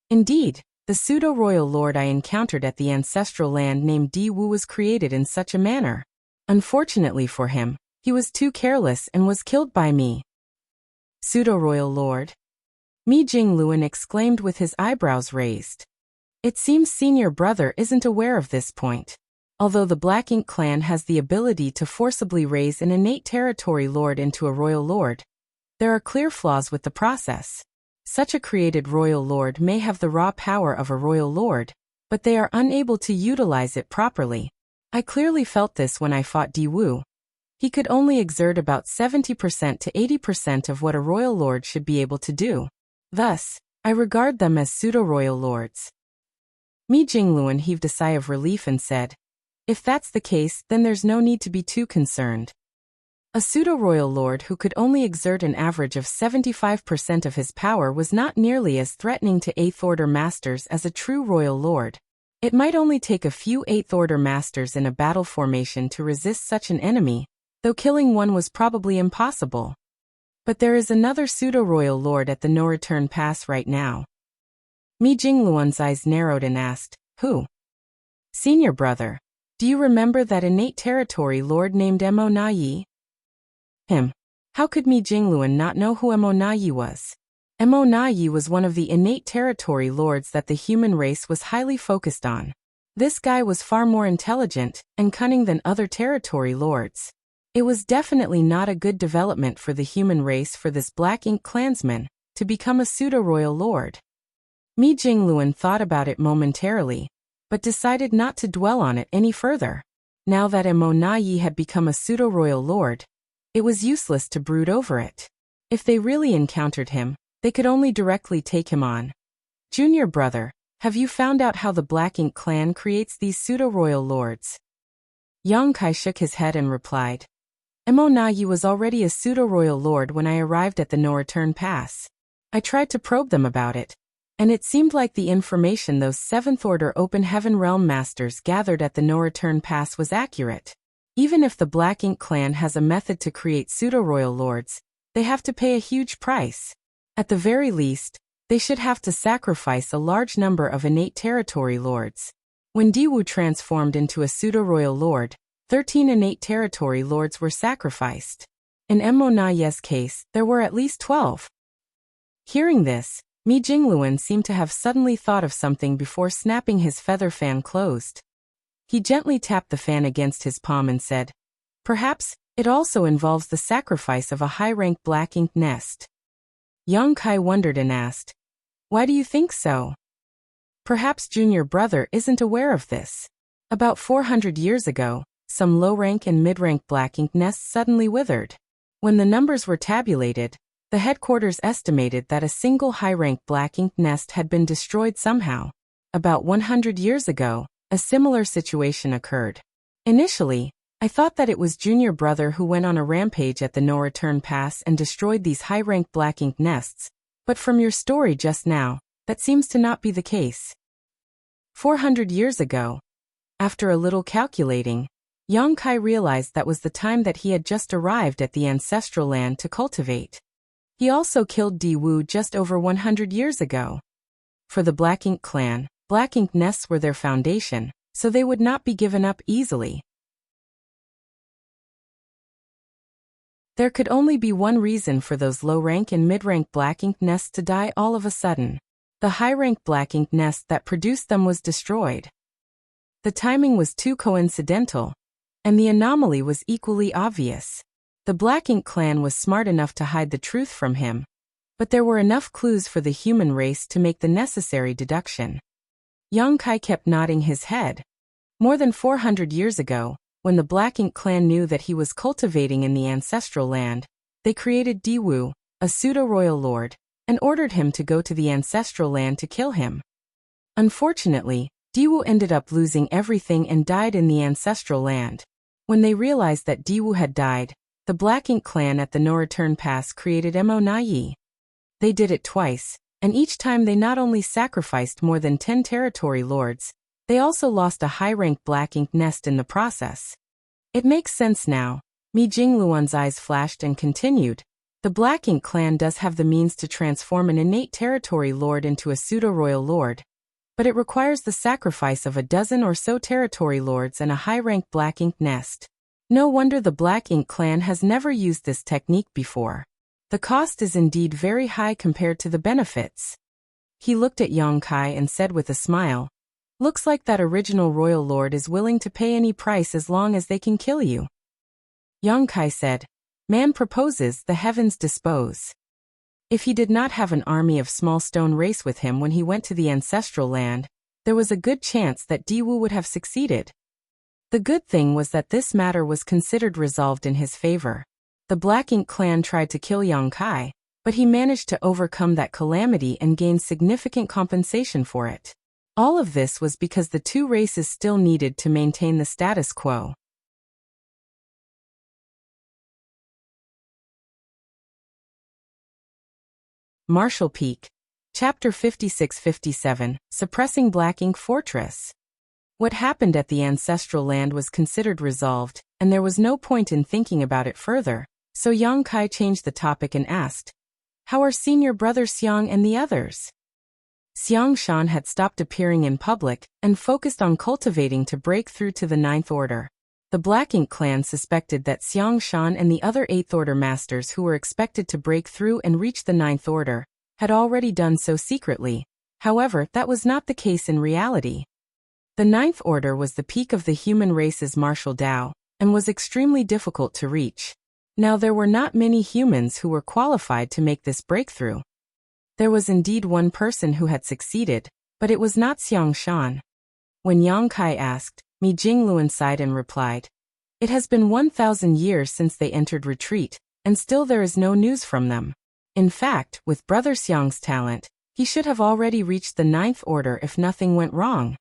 Indeed, the pseudo-royal lord I encountered at the ancestral land named Di Wu was created in such a manner. Unfortunately for him, he was too careless and was killed by me. Pseudo-royal lord? Mi Jingluan exclaimed with his eyebrows raised. It seems senior brother isn't aware of this point. Although the Black Ink clan has the ability to forcibly raise an innate territory lord into a royal lord, there are clear flaws with the process. Such a created royal lord may have the raw power of a royal lord, but they are unable to utilize it properly. I clearly felt this when I fought Diwu. He could only exert about 70% to 80% of what a royal lord should be able to do. Thus, I regard them as pseudo-royal lords. Mi Jingluan heaved a sigh of relief and said, "If that's the case, then there's no need to be too concerned." A pseudo-royal lord who could only exert an average of 75% of his power was not nearly as threatening to 8th Order masters as a true royal lord. It might only take a few 8th Order masters in a battle formation to resist such an enemy, though killing one was probably impossible. But there is another pseudo-royal lord at the no-return pass right now. Mi Jingluan's eyes narrowed and asked, "Who?" "Senior brother. Do you remember that innate territory lord named Emo Nayi?" "Him." How could Mi Jingluan not know who Emo Nayi was? Emo Nayi was one of the innate territory lords that the human race was highly focused on. This guy was far more intelligent and cunning than other territory lords. It was definitely not a good development for the human race for this Black Ink clansman to become a pseudo-royal lord. Mi Jingluan thought about it momentarily, but decided not to dwell on it any further. Now that Emo Nayi had become a pseudo-royal lord, it was useless to brood over it. If they really encountered him, they could only directly take him on. "Junior brother, have you found out how the Black Ink clan creates these pseudo-royal lords?" Yang Kai shook his head and replied, "Emo Nayi was already a pseudo-royal lord when I arrived at the no-return pass. I tried to probe them about it, and it seemed like the information those 7th Order Open Heaven Realm Masters gathered at the no-return pass was accurate. Even if the Black Ink clan has a method to create pseudo-royal lords, they have to pay a huge price. At the very least, they should have to sacrifice a large number of innate territory lords. When Diwu transformed into a pseudo-royal lord, 13 innate territory lords were sacrificed. In Emo Nayi's case, there were at least 12. Hearing this, Mi Jingluan seemed to have suddenly thought of something before snapping his feather fan closed. He gently tapped the fan against his palm and said, "Perhaps it also involves the sacrifice of a high-rank Black Ink nest." Yang Kai wondered and asked, "Why do you think so?" Perhaps junior brother isn't aware of this. About 400 years ago, some low-rank and mid-rank Black Ink nests suddenly withered. When the numbers were tabulated, the headquarters estimated that a single high-rank Black Ink nest had been destroyed somehow. About 100 years ago, a similar situation occurred. Initially, I thought that it was junior brother who went on a rampage at the no-return pass and destroyed these high-rank Black Ink nests, but from your story just now, that seems to not be the case. 400 years ago. After a little calculating, Yang Kai realized that was the time that he had just arrived at the ancestral land to cultivate. He also killed Diwu just over 100 years ago. For the Black Ink clan, Black Ink nests were their foundation, so they would not be given up easily. There could only be one reason for those low-rank and mid-rank Black Ink nests to die all of a sudden. The high-rank Black Ink nest that produced them was destroyed. The timing was too coincidental, and the anomaly was equally obvious. The Black Ink clan was smart enough to hide the truth from him, but there were enough clues for the human race to make the necessary deduction. Yang Kai kept nodding his head. More than 400 years ago, when the Black Ink clan knew that he was cultivating in the ancestral land, they created Diwu, a pseudo-royal lord, and ordered him to go to the ancestral land to kill him. Unfortunately, Diwu ended up losing everything and died in the ancestral land. When they realized that Diwu had died, the Black Ink clan at the no-return pass created Emo Nayi. They did it twice, and each time they not only sacrificed more than 10 territory lords, they also lost a high-rank Black Ink nest in the process. It makes sense now. Mi Jingluan's eyes flashed and continued. The Black Ink clan does have the means to transform an innate territory lord into a pseudo-royal lord, but it requires the sacrifice of a dozen or so territory lords and a high-rank Black Ink nest. No wonder the Black Ink clan has never used this technique before. The cost is indeed very high compared to the benefits. He looked at Yang Kai and said with a smile, Looks like that original royal lord is willing to pay any price as long as they can kill you. Yang Kai said, "Man proposes, the heavens dispose." If he did not have an army of small stone race with him when he went to the ancestral land, there was a good chance that Diwu would have succeeded. The good thing was that this matter was considered resolved in his favor. The Black Ink clan tried to kill Yang Kai, but he managed to overcome that calamity and gain significant compensation for it. All of this was because the two races still needed to maintain the status quo. Marshall Peak. Chapter 56-57, Suppressing Black Ink Fortress. What happened at the ancestral land was considered resolved, and there was no point in thinking about it further, so Yang Kai changed the topic and asked, "How are senior brother Xiang and the others?" Xiang Shan had stopped appearing in public and focused on cultivating to break through to the Ninth Order. The Black Ink clan suspected that Xiang Shan and the other Eighth Order masters who were expected to break through and reach the Ninth Order had already done so secretly. However, that was not the case in reality. The Ninth Order was the peak of the human race's martial Tao, and was extremely difficult to reach. Now there were not many humans who were qualified to make this breakthrough. There was indeed one person who had succeeded, but it was not Xiang Shan. When Yang Kai asked, Mi Jingluan sighed and replied, "It has been 1,000 years since they entered retreat, and still there is no news from them. In fact, with Brother Xiang's talent, he should have already reached the Ninth Order if nothing went wrong."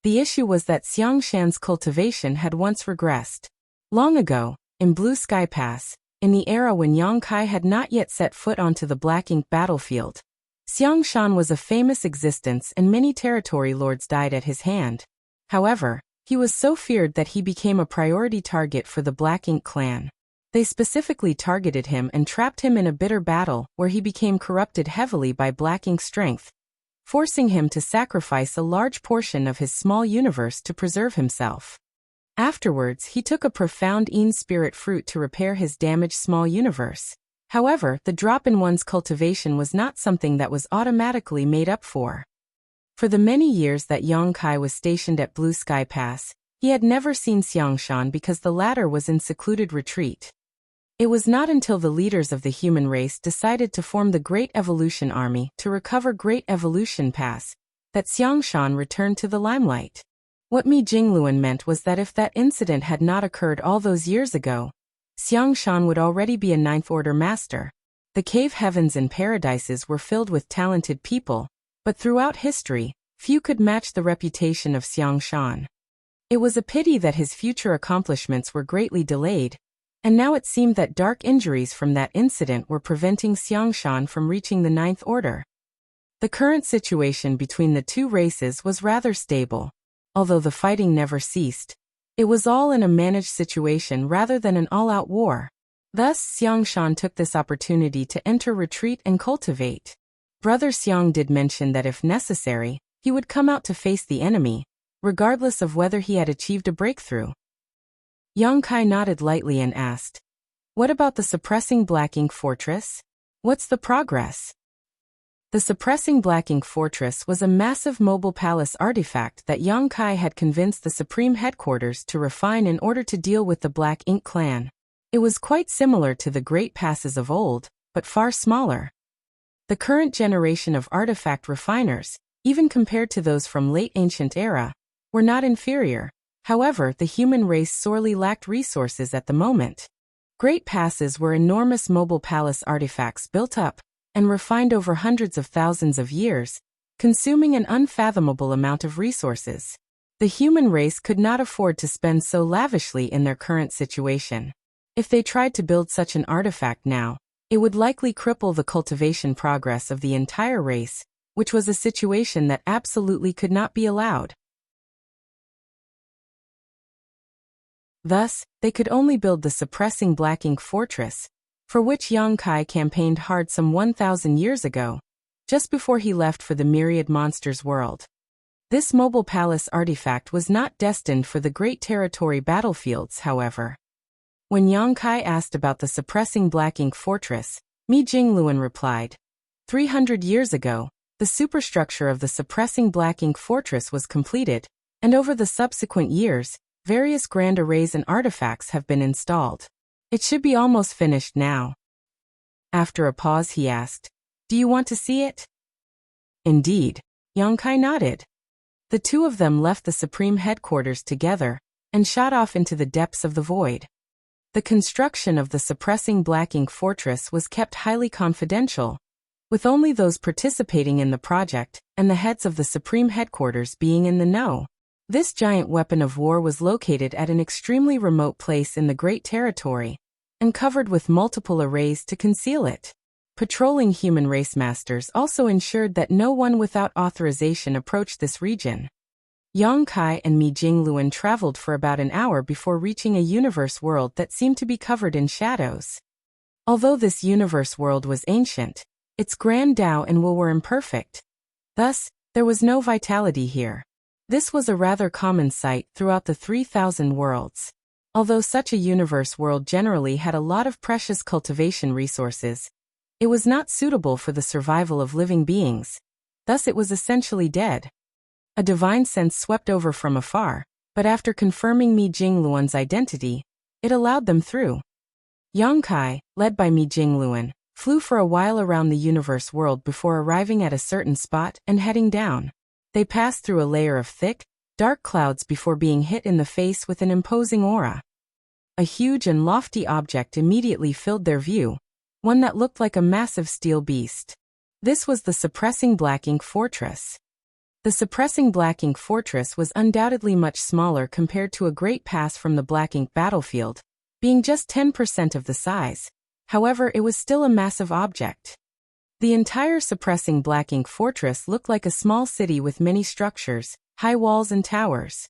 The issue was that Xiang Shan's cultivation had once regressed. Long ago, in Blue Sky Pass, in the era when Yang Kai had not yet set foot onto the Black Ink battlefield, Xiang Shan was a famous existence and many territory lords died at his hand. However, he was so feared that he became a priority target for the Black Ink clan. They specifically targeted him and trapped him in a bitter battle where he became corrupted heavily by Black Ink strength, forcing him to sacrifice a large portion of his small universe to preserve himself. Afterwards, he took a profound Een spirit fruit to repair his damaged small universe. However, the drop in one's cultivation was not something that was automatically made up for. For the many years that Yang Kai was stationed at Blue Sky Pass, he had never seen Xiang Shan because the latter was in secluded retreat. It was not until the leaders of the human race decided to form the Great Evolution Army to recover Great Evolution Pass that Xiang Shan returned to the limelight. What Mi Jingluan meant was that if that incident had not occurred all those years ago, Xiang Shan would already be a Ninth Order master. The cave heavens and paradises were filled with talented people, but throughout history, few could match the reputation of Xiang Shan. It was a pity that his future accomplishments were greatly delayed, and now it seemed that dark injuries from that incident were preventing Xiang Shan from reaching the Ninth Order. The current situation between the two races was rather stable. Although the fighting never ceased, it was all in a managed situation rather than an all-out war. Thus, Xiang Shan took this opportunity to enter retreat and cultivate. Brother Xiang did mention that if necessary, he would come out to face the enemy, regardless of whether he had achieved a breakthrough. Yang Kai nodded lightly and asked, "What about the suppressing Black Ink fortress? What's the progress?" The suppressing Black Ink fortress was a massive mobile palace artifact that Yang Kai had convinced the Supreme Headquarters to refine in order to deal with the Black Ink clan. It was quite similar to the Great Passes of old, but far smaller. The current generation of artifact refiners, even compared to those from late ancient era, were not inferior. However, the human race sorely lacked resources at the moment. Great Passes were enormous mobile palace artifacts built up and refined over hundreds of thousands of years, consuming an unfathomable amount of resources. The human race could not afford to spend so lavishly in their current situation. If they tried to build such an artifact now, it would likely cripple the cultivation progress of the entire race, which was a situation that absolutely could not be allowed. Thus, they could only build the suppressing Black Ink fortress, for which Yang Kai campaigned hard some 1,000 years ago, just before he left for the Myriad Monsters world. This mobile palace artifact was not destined for the Great Territory battlefields, however. When Yang Kai asked about the suppressing Black Ink fortress, Mi Jingluan replied, 300 years ago, the superstructure of the suppressing black ink fortress was completed, and over the subsequent years, various grand arrays and artifacts have been installed. It should be almost finished now. After a pause he asked, "Do you want to see it?" "Indeed." Yongkai nodded. The two of them left the Supreme Headquarters together, and shot off into the depths of the void. The construction of the suppressing black ink fortress was kept highly confidential, with only those participating in the project, and the heads of the Supreme Headquarters being in the know. This giant weapon of war was located at an extremely remote place in the Great Territory, and covered with multiple arrays to conceal it. Patrolling human race masters also ensured that no one without authorization approached this region. Yongkai and Mi Jingluan traveled for about an hour before reaching a universe world that seemed to be covered in shadows. Although this universe world was ancient, its grand Tao and will were imperfect. Thus, there was no vitality here. This was a rather common sight throughout the 3,000 worlds. Although such a universe world generally had a lot of precious cultivation resources, it was not suitable for the survival of living beings. Thus it was essentially dead. A divine sense swept over from afar, but after confirming Mi Jingluan's identity, it allowed them through. Yongkai, led by Mi Jingluan, flew for a while around the universe world before arriving at a certain spot and heading down. They passed through a layer of thick, dark clouds before being hit in the face with an imposing aura. A huge and lofty object immediately filled their view, one that looked like a massive steel beast. This was the suppressing black ink fortress. The suppressing black ink fortress was undoubtedly much smaller compared to a great pass from the black ink battlefield, being just 10% of the size. However, it was still a massive object. The entire suppressing black ink fortress looked like a small city with many structures, high walls and towers.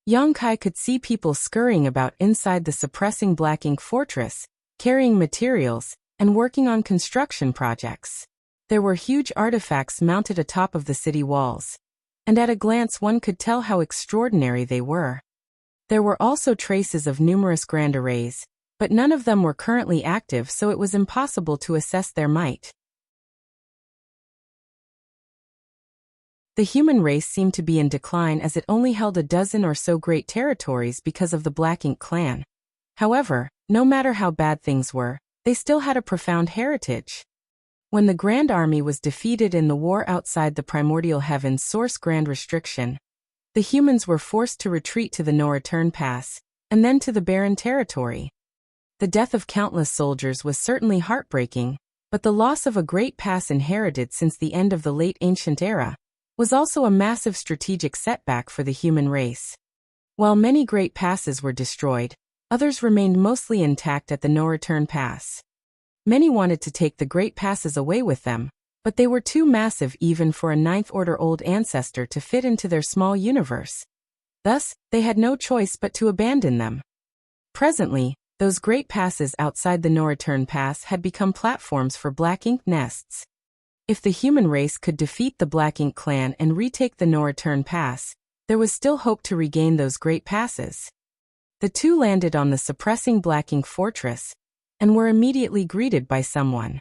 Yongkai could see people scurrying about inside the suppressing black ink fortress, carrying materials, and working on construction projects. There were huge artifacts mounted atop of the city walls, and at a glance one could tell how extraordinary they were. There were also traces of numerous grand arrays, but none of them were currently active, so it was impossible to assess their might. The human race seemed to be in decline as it only held a dozen or so great territories because of the Black Ink clan. However, no matter how bad things were, they still had a profound heritage. When the Grand Army was defeated in the war outside the Primordial Heaven's Source Grand Restriction, the humans were forced to retreat to the No-Return Pass, and then to the Barren Territory. The death of countless soldiers was certainly heartbreaking, but the loss of a great pass inherited since the end of the late ancient era was also a massive strategic setback for the human race. While many great passes were destroyed, others remained mostly intact at the No-Return Pass. Many wanted to take the great passes away with them, but they were too massive even for a ninth-order old ancestor to fit into their small universe. Thus, they had no choice but to abandon them. Presently, those great passes outside the No-Return Pass had become platforms for Black Ink nests. If the human race could defeat the Black Ink clan and retake the No-Return Pass, there was still hope to regain those great passes. The two landed on the suppressing Black Ink fortress, and were immediately greeted by someone.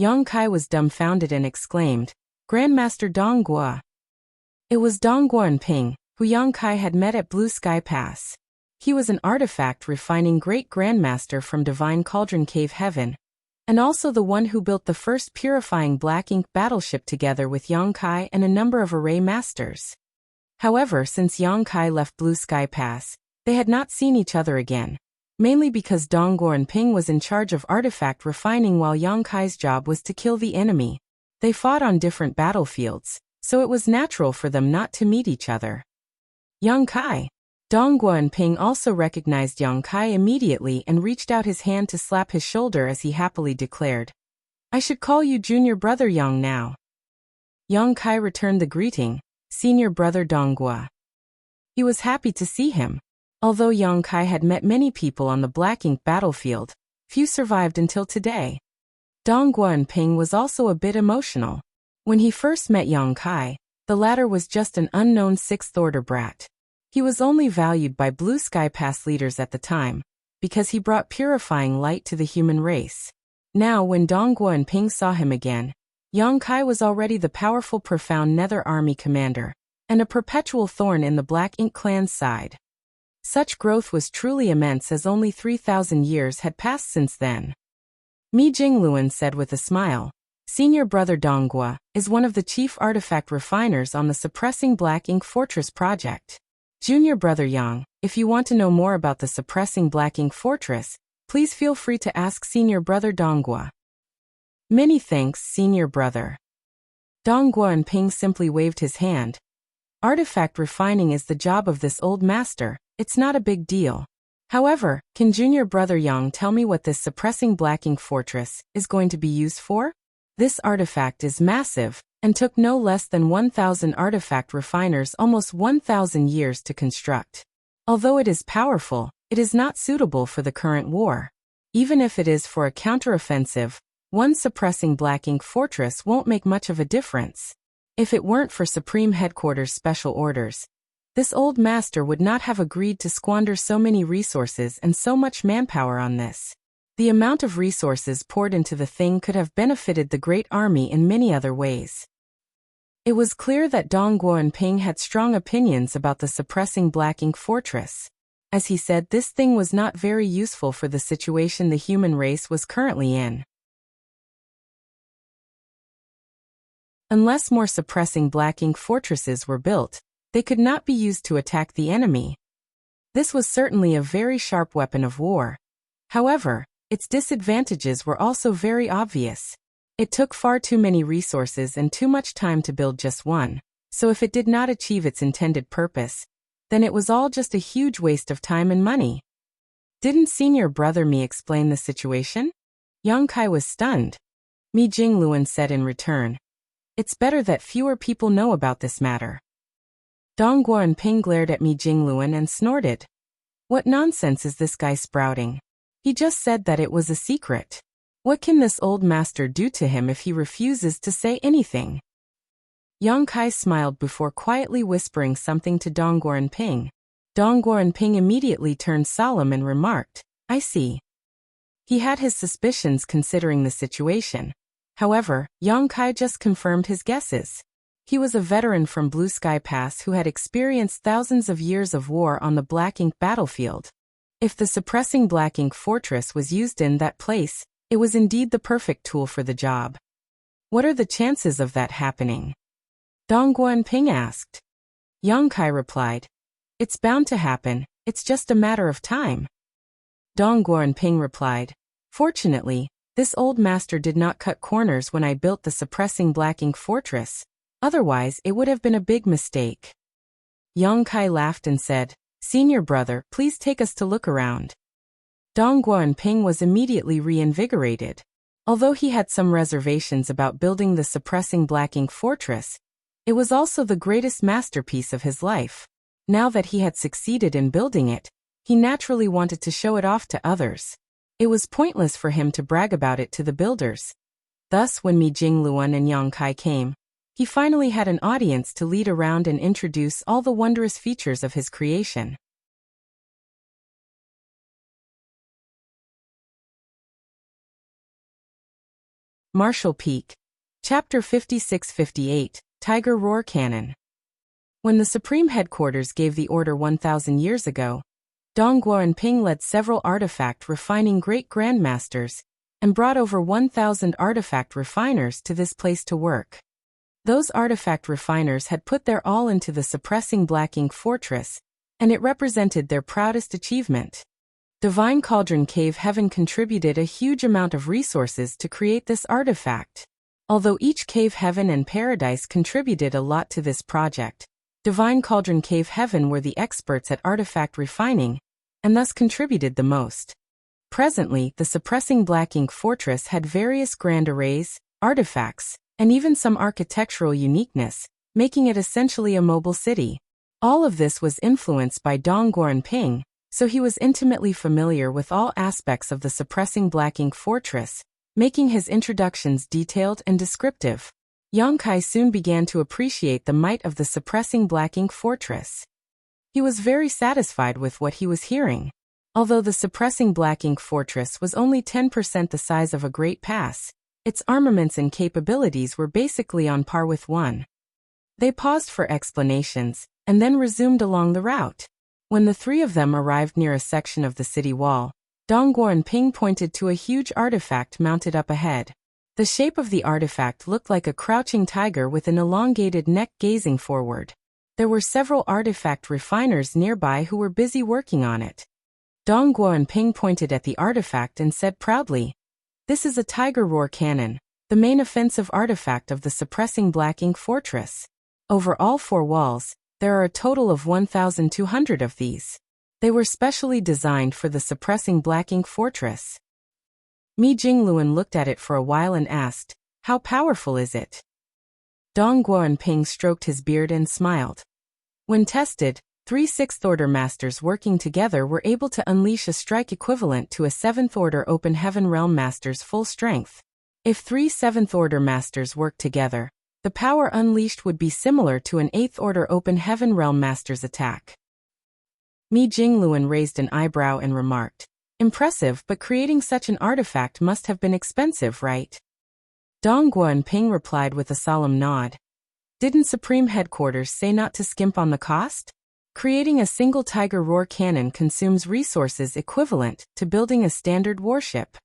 Yongkai was dumbfounded and exclaimed, "Grandmaster Donghua." It was Donghua Ping, who Yongkai had met at Blue Sky Pass. He was an artifact refining great grandmaster from Divine Cauldron Cave Heaven, and also the one who built the first purifying Black Ink battleship together with Yongkai and a number of array masters. However, since Yongkai left Blue Sky Pass, they had not seen each other again, mainly because Donghua Ping was in charge of artifact refining while Yongkai's job was to kill the enemy. They fought on different battlefields, so it was natural for them not to meet each other. Yongkai. Donghua Ping also recognized Yongkai immediately and reached out his hand to slap his shoulder as he happily declared, "I should call you junior brother Yong now." Yongkai returned the greeting, "Senior brother Donghua." He was happy to see him. Although Yongkai had met many people on the Black Ink battlefield, few survived until today. Donghua Ping was also a bit emotional. When he first met Yongkai, the latter was just an unknown sixth-order brat. He was only valued by Blue Sky Pass leaders at the time, because he brought purifying light to the human race. Now when Donghua Ping saw him again, Yang Kai was already the powerful profound Nether Army commander, and a perpetual thorn in the Black Ink clan's side. Such growth was truly immense as only 3,000 years had passed since then. Mi Jingluan said with a smile, "Senior brother Donghua is one of the chief artifact refiners on the Suppressing Black Ink Fortress project. Junior brother Yang, if you want to know more about the Suppressing Black Ink Fortress, please feel free to ask senior brother Donghua." "Many thanks, senior brother." Donghua and Ping simply waved his hand. "Artifact refining is the job of this old master, it's not a big deal. However, can junior brother Yang tell me what this Suppressing Black Ink Fortress is going to be used for? This artifact is massive, and took no less than 1,000 artifact refiners almost 1,000 years to construct. Although it is powerful, it is not suitable for the current war. Even if it is for a counteroffensive, one Suppressing Black Ink Fortress won't make much of a difference. If it weren't for Supreme Headquarters' special orders, this old master would not have agreed to squander so many resources and so much manpower on this. The amount of resources poured into the thing could have benefited the Great Army in many other ways." It was clear that Donghua and Ping had strong opinions about the Suppressing Black Ink Fortress. As he said, this thing was not very useful for the situation the human race was currently in. Unless more Suppressing Black Ink Fortresses were built, they could not be used to attack the enemy. This was certainly a very sharp weapon of war. However, its disadvantages were also very obvious. It took far too many resources and too much time to build just one, so if it did not achieve its intended purpose, then it was all just a huge waste of time and money. "Didn't senior brother Mi explain the situation?" Yang Kai was stunned. Mi Jingluan said in return, "It's better that fewer people know about this matter." Donghua and Ping glared at Mi Jingluan and snorted. "What nonsense is this guy sprouting? He just said that it was a secret. What can this old master do to him if he refuses to say anything?" Yang Kai smiled before quietly whispering something to Donghua and Ping. Donghua and Ping immediately turned solemn and remarked, "I see." He had his suspicions considering the situation. However, Yang Kai just confirmed his guesses. He was a veteran from Blue Sky Pass who had experienced thousands of years of war on the Black Ink battlefield. If the Suppressing Black Ink Fortress was used in that place, it was indeed the perfect tool for the job. "What are the chances of that happening?" Donghua and Ping asked. Yang Kai replied, "It's bound to happen, it's just a matter of time." Donghua and Ping replied, "Fortunately, this old master did not cut corners when I built the Suppressing Black Ink Fortress. Otherwise, it would have been a big mistake." Yang Kai laughed and said, "Senior brother, please take us to look around." Donghua and Ping was immediately reinvigorated. Although he had some reservations about building the Suppressing Black Ink Fortress, it was also the greatest masterpiece of his life. Now that he had succeeded in building it, he naturally wanted to show it off to others. It was pointless for him to brag about it to the builders. Thus, when Mi Jingluan and Yang Kai came, he finally had an audience to lead around and introduce all the wondrous features of his creation. Marshall Peak. Chapter 56-58, Tiger Roar Cannon. When the Supreme Headquarters gave the order 1,000 years ago, Donghua and Ping led several artifact refining great grandmasters and brought over 1,000 artifact refiners to this place to work. Those artifact refiners had put their all into the Suppressing Black Ink Fortress, and it represented their proudest achievement. Divine Cauldron Cave Heaven contributed a huge amount of resources to create this artifact. Although each Cave Heaven and Paradise contributed a lot to this project, Divine Cauldron Cave Heaven were the experts at artifact refining, and thus contributed the most. Presently, the Suppressing Black Ink Fortress had various grand arrays, artifacts, and even some architectural uniqueness, making it essentially a mobile city. All of this was influenced by Donghua and Ping, so he was intimately familiar with all aspects of the Suppressing Black Ink Fortress, making his introductions detailed and descriptive. Yang Kai soon began to appreciate the might of the Suppressing Black Ink Fortress. He was very satisfied with what he was hearing. Although the Suppressing Black Ink Fortress was only 10% the size of a Great Pass, Its armaments and capabilities were basically on par with one. They paused for explanations, and then resumed along the route. When the three of them arrived near a section of the city wall, Dongguo and Ping pointed to a huge artifact mounted up ahead. The shape of the artifact looked like a crouching tiger with an elongated neck gazing forward. There were several artifact refiners nearby who were busy working on it. Dongguo and Ping pointed at the artifact and said proudly, "This is a tiger roar cannon, the main offensive artifact of the suppressing Black Ink Fortress. Over all four walls, there are a total of 1,200 of these. They were specially designed for the suppressing Black Ink Fortress." Mi Jingluan looked at it for a while and asked, "How powerful is it?" Dongguo and Ping stroked his beard and smiled. When tested, 3 6th-order masters working together were able to unleash a strike equivalent to a 7th-order Open Heaven Realm master's full strength. If 3 7th-order masters worked together, the power unleashed would be similar to an 8th-order Open Heaven Realm master's attack. Mi Jingluan raised an eyebrow and remarked, "Impressive, but creating such an artifact must have been expensive, right?" Dongguo and Ping replied with a solemn nod. "Didn't Supreme Headquarters say not to skimp on the cost? Creating a single Tiger Roar cannon consumes resources equivalent to building a standard warship."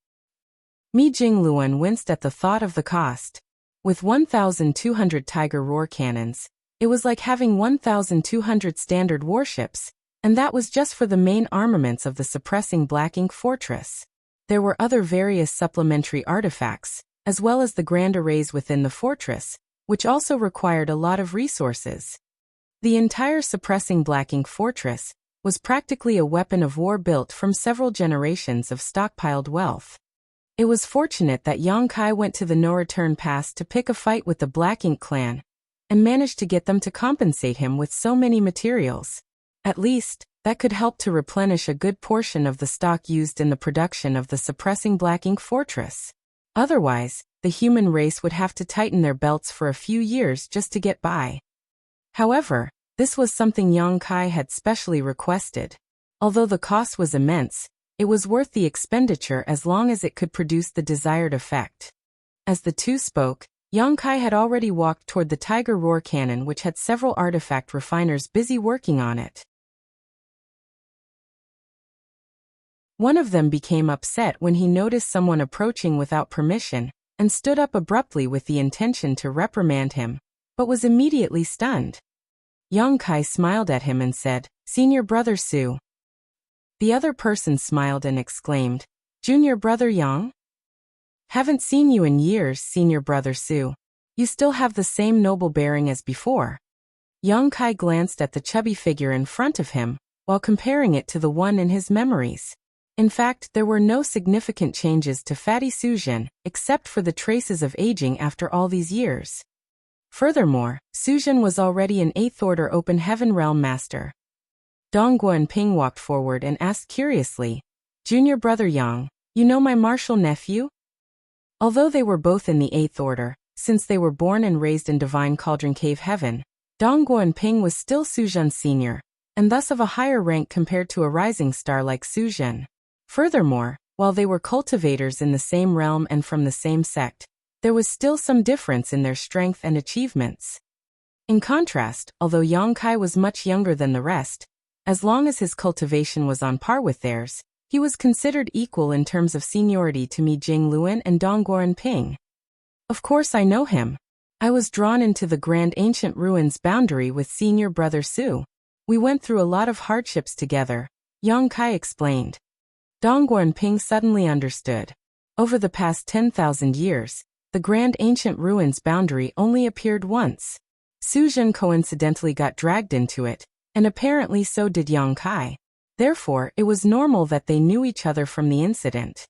Mi Jingluan winced at the thought of the cost. With 1,200 Tiger Roar cannons, it was like having 1,200 standard warships, and that was just for the main armaments of the suppressing Black Ink Fortress. There were other various supplementary artifacts, as well as the grand arrays within the fortress, which also required a lot of resources. The entire suppressing Black Ink Fortress was practically a weapon of war built from several generations of stockpiled wealth. It was fortunate that Yang Kai went to the no-return pass to pick a fight with the Black Ink clan, and managed to get them to compensate him with so many materials. At least, that could help to replenish a good portion of the stock used in the production of the suppressing Black Ink Fortress. Otherwise, the human race would have to tighten their belts for a few years just to get by. However, this was something Yang Kai had specially requested. Although the cost was immense, it was worth the expenditure as long as it could produce the desired effect. As the two spoke, Yang Kai had already walked toward the Tiger Roar cannon, which had several artifact refiners busy working on it. One of them became upset when he noticed someone approaching without permission, and stood up abruptly with the intention to reprimand him, but was immediately stunned. Yang Kai smiled at him and said, "Senior Brother Su." The other person smiled and exclaimed, "Junior Brother Yang? Haven't seen you in years, Senior Brother Su. You still have the same noble bearing as before." Yang Kai glanced at the chubby figure in front of him, while comparing it to the one in his memories. In fact, there were no significant changes to Fatty Suzhen, except for the traces of aging after all these years. Furthermore, Suzhen was already an 8th-order Open Heaven Realm master. Dongguo and Ping walked forward and asked curiously, "Junior Brother Yang, you know my martial nephew?" Although they were both in the 8th Order, since they were born and raised in Divine Cauldron Cave Heaven, Dongguo and Ping was still Suzhen's senior, and thus of a higher rank compared to a rising star like Suzhen. Furthermore, while they were cultivators in the same realm and from the same sect, there was still some difference in their strength and achievements. In contrast, although Yang Kai was much younger than the rest, as long as his cultivation was on par with theirs, he was considered equal in terms of seniority to Mi Jingluan and Dongguo and Ping. "Of course I know him. I was drawn into the Grand Ancient Ruins boundary with Senior Brother Su. We went through a lot of hardships together," Yang Kai explained. Dongguo and Ping suddenly understood. Over the past 10,000 years, the Grand Ancient Ruins boundary only appeared once. Suzhen coincidentally got dragged into it, and apparently so did Yang Kai. Therefore, it was normal that they knew each other from the incident.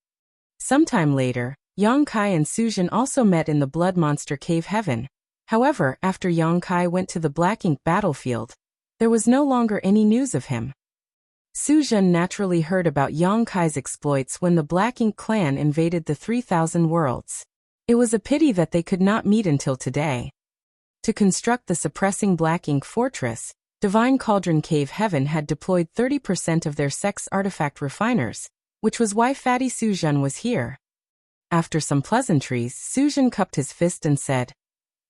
Sometime later, Yang Kai and Suzhen also met in the Blood Monster Cave Heaven. However, after Yang Kai went to the Black Ink battlefield, there was no longer any news of him. Suzhen naturally heard about Yang Kai's exploits when the Black Ink clan invaded the 3,000 worlds. It was a pity that they could not meet until today. To construct the suppressing Black Ink Fortress, Divine Cauldron Cave Heaven had deployed 30% of their sex artifact refiners, which was why Fatty Suzhen was here. After some pleasantries, Suzhen cupped his fist and said,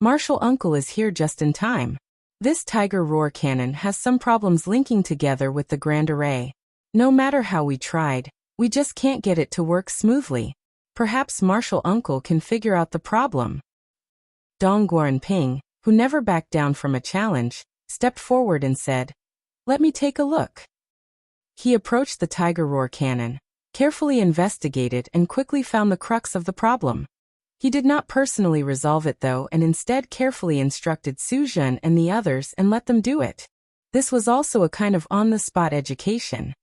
"Martial Uncle is here just in time. This Tiger Roar cannon has some problems linking together with the Grand Array. No matter how we tried, we just can't get it to work smoothly. Perhaps Martial Uncle can figure out the problem." Dong Guanping, who never backed down from a challenge, stepped forward and said, "Let me take a look." He approached the Tiger Roar cannon, carefully investigated and quickly found the crux of the problem. He did not personally resolve it though, and instead carefully instructed Suzhen and the others and let them do it. This was also a kind of on-the-spot education.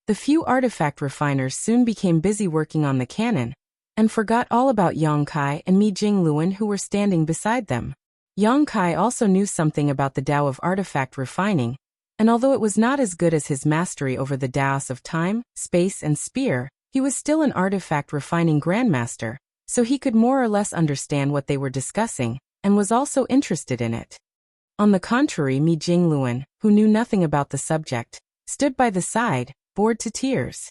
The few artifact refiners soon became busy working on the cannon, and forgot all about Yang Kai and Mi Jingluan who were standing beside them. Yang Kai also knew something about the Tao of artifact refining, and although it was not as good as his mastery over the Taos of time, space and spear, he was still an artifact refining grandmaster, so he could more or less understand what they were discussing, and was also interested in it. On the contrary, Mi Jingluan, who knew nothing about the subject, stood by the side, bored to tears.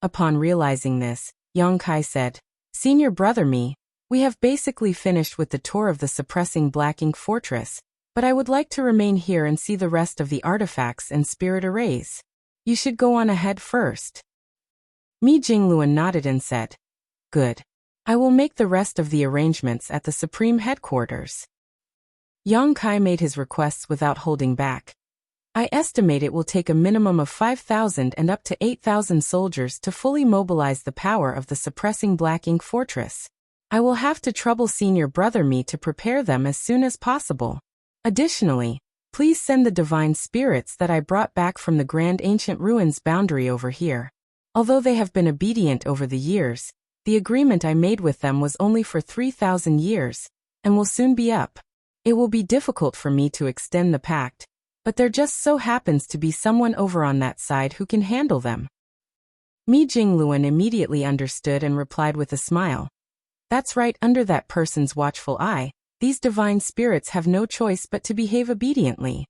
Upon realizing this, Yang Kai said, "Senior brother Mi, we have basically finished with the tour of the suppressing Black Ink Fortress, but I would like to remain here and see the rest of the artifacts and spirit arrays. You should go on ahead first." Mi Jingluan nodded and said, "Good. I will make the rest of the arrangements at the Supreme Headquarters." Yang Kai made his requests without holding back. "I estimate it will take a minimum of 5,000 and up to 8,000 soldiers to fully mobilize the power of the suppressing Black Ink Fortress. I will have to trouble Senior Brother Mi to prepare them as soon as possible. Additionally, please send the divine spirits that I brought back from the Grand Ancient Ruins boundary over here. Although they have been obedient over the years, the agreement I made with them was only for 3,000 years, and will soon be up. It will be difficult for me to extend the pact, but there just so happens to be someone over on that side who can handle them." Mi Jingluan immediately understood and replied with a smile, "That's right, under that person's watchful eye, these divine spirits have no choice but to behave obediently."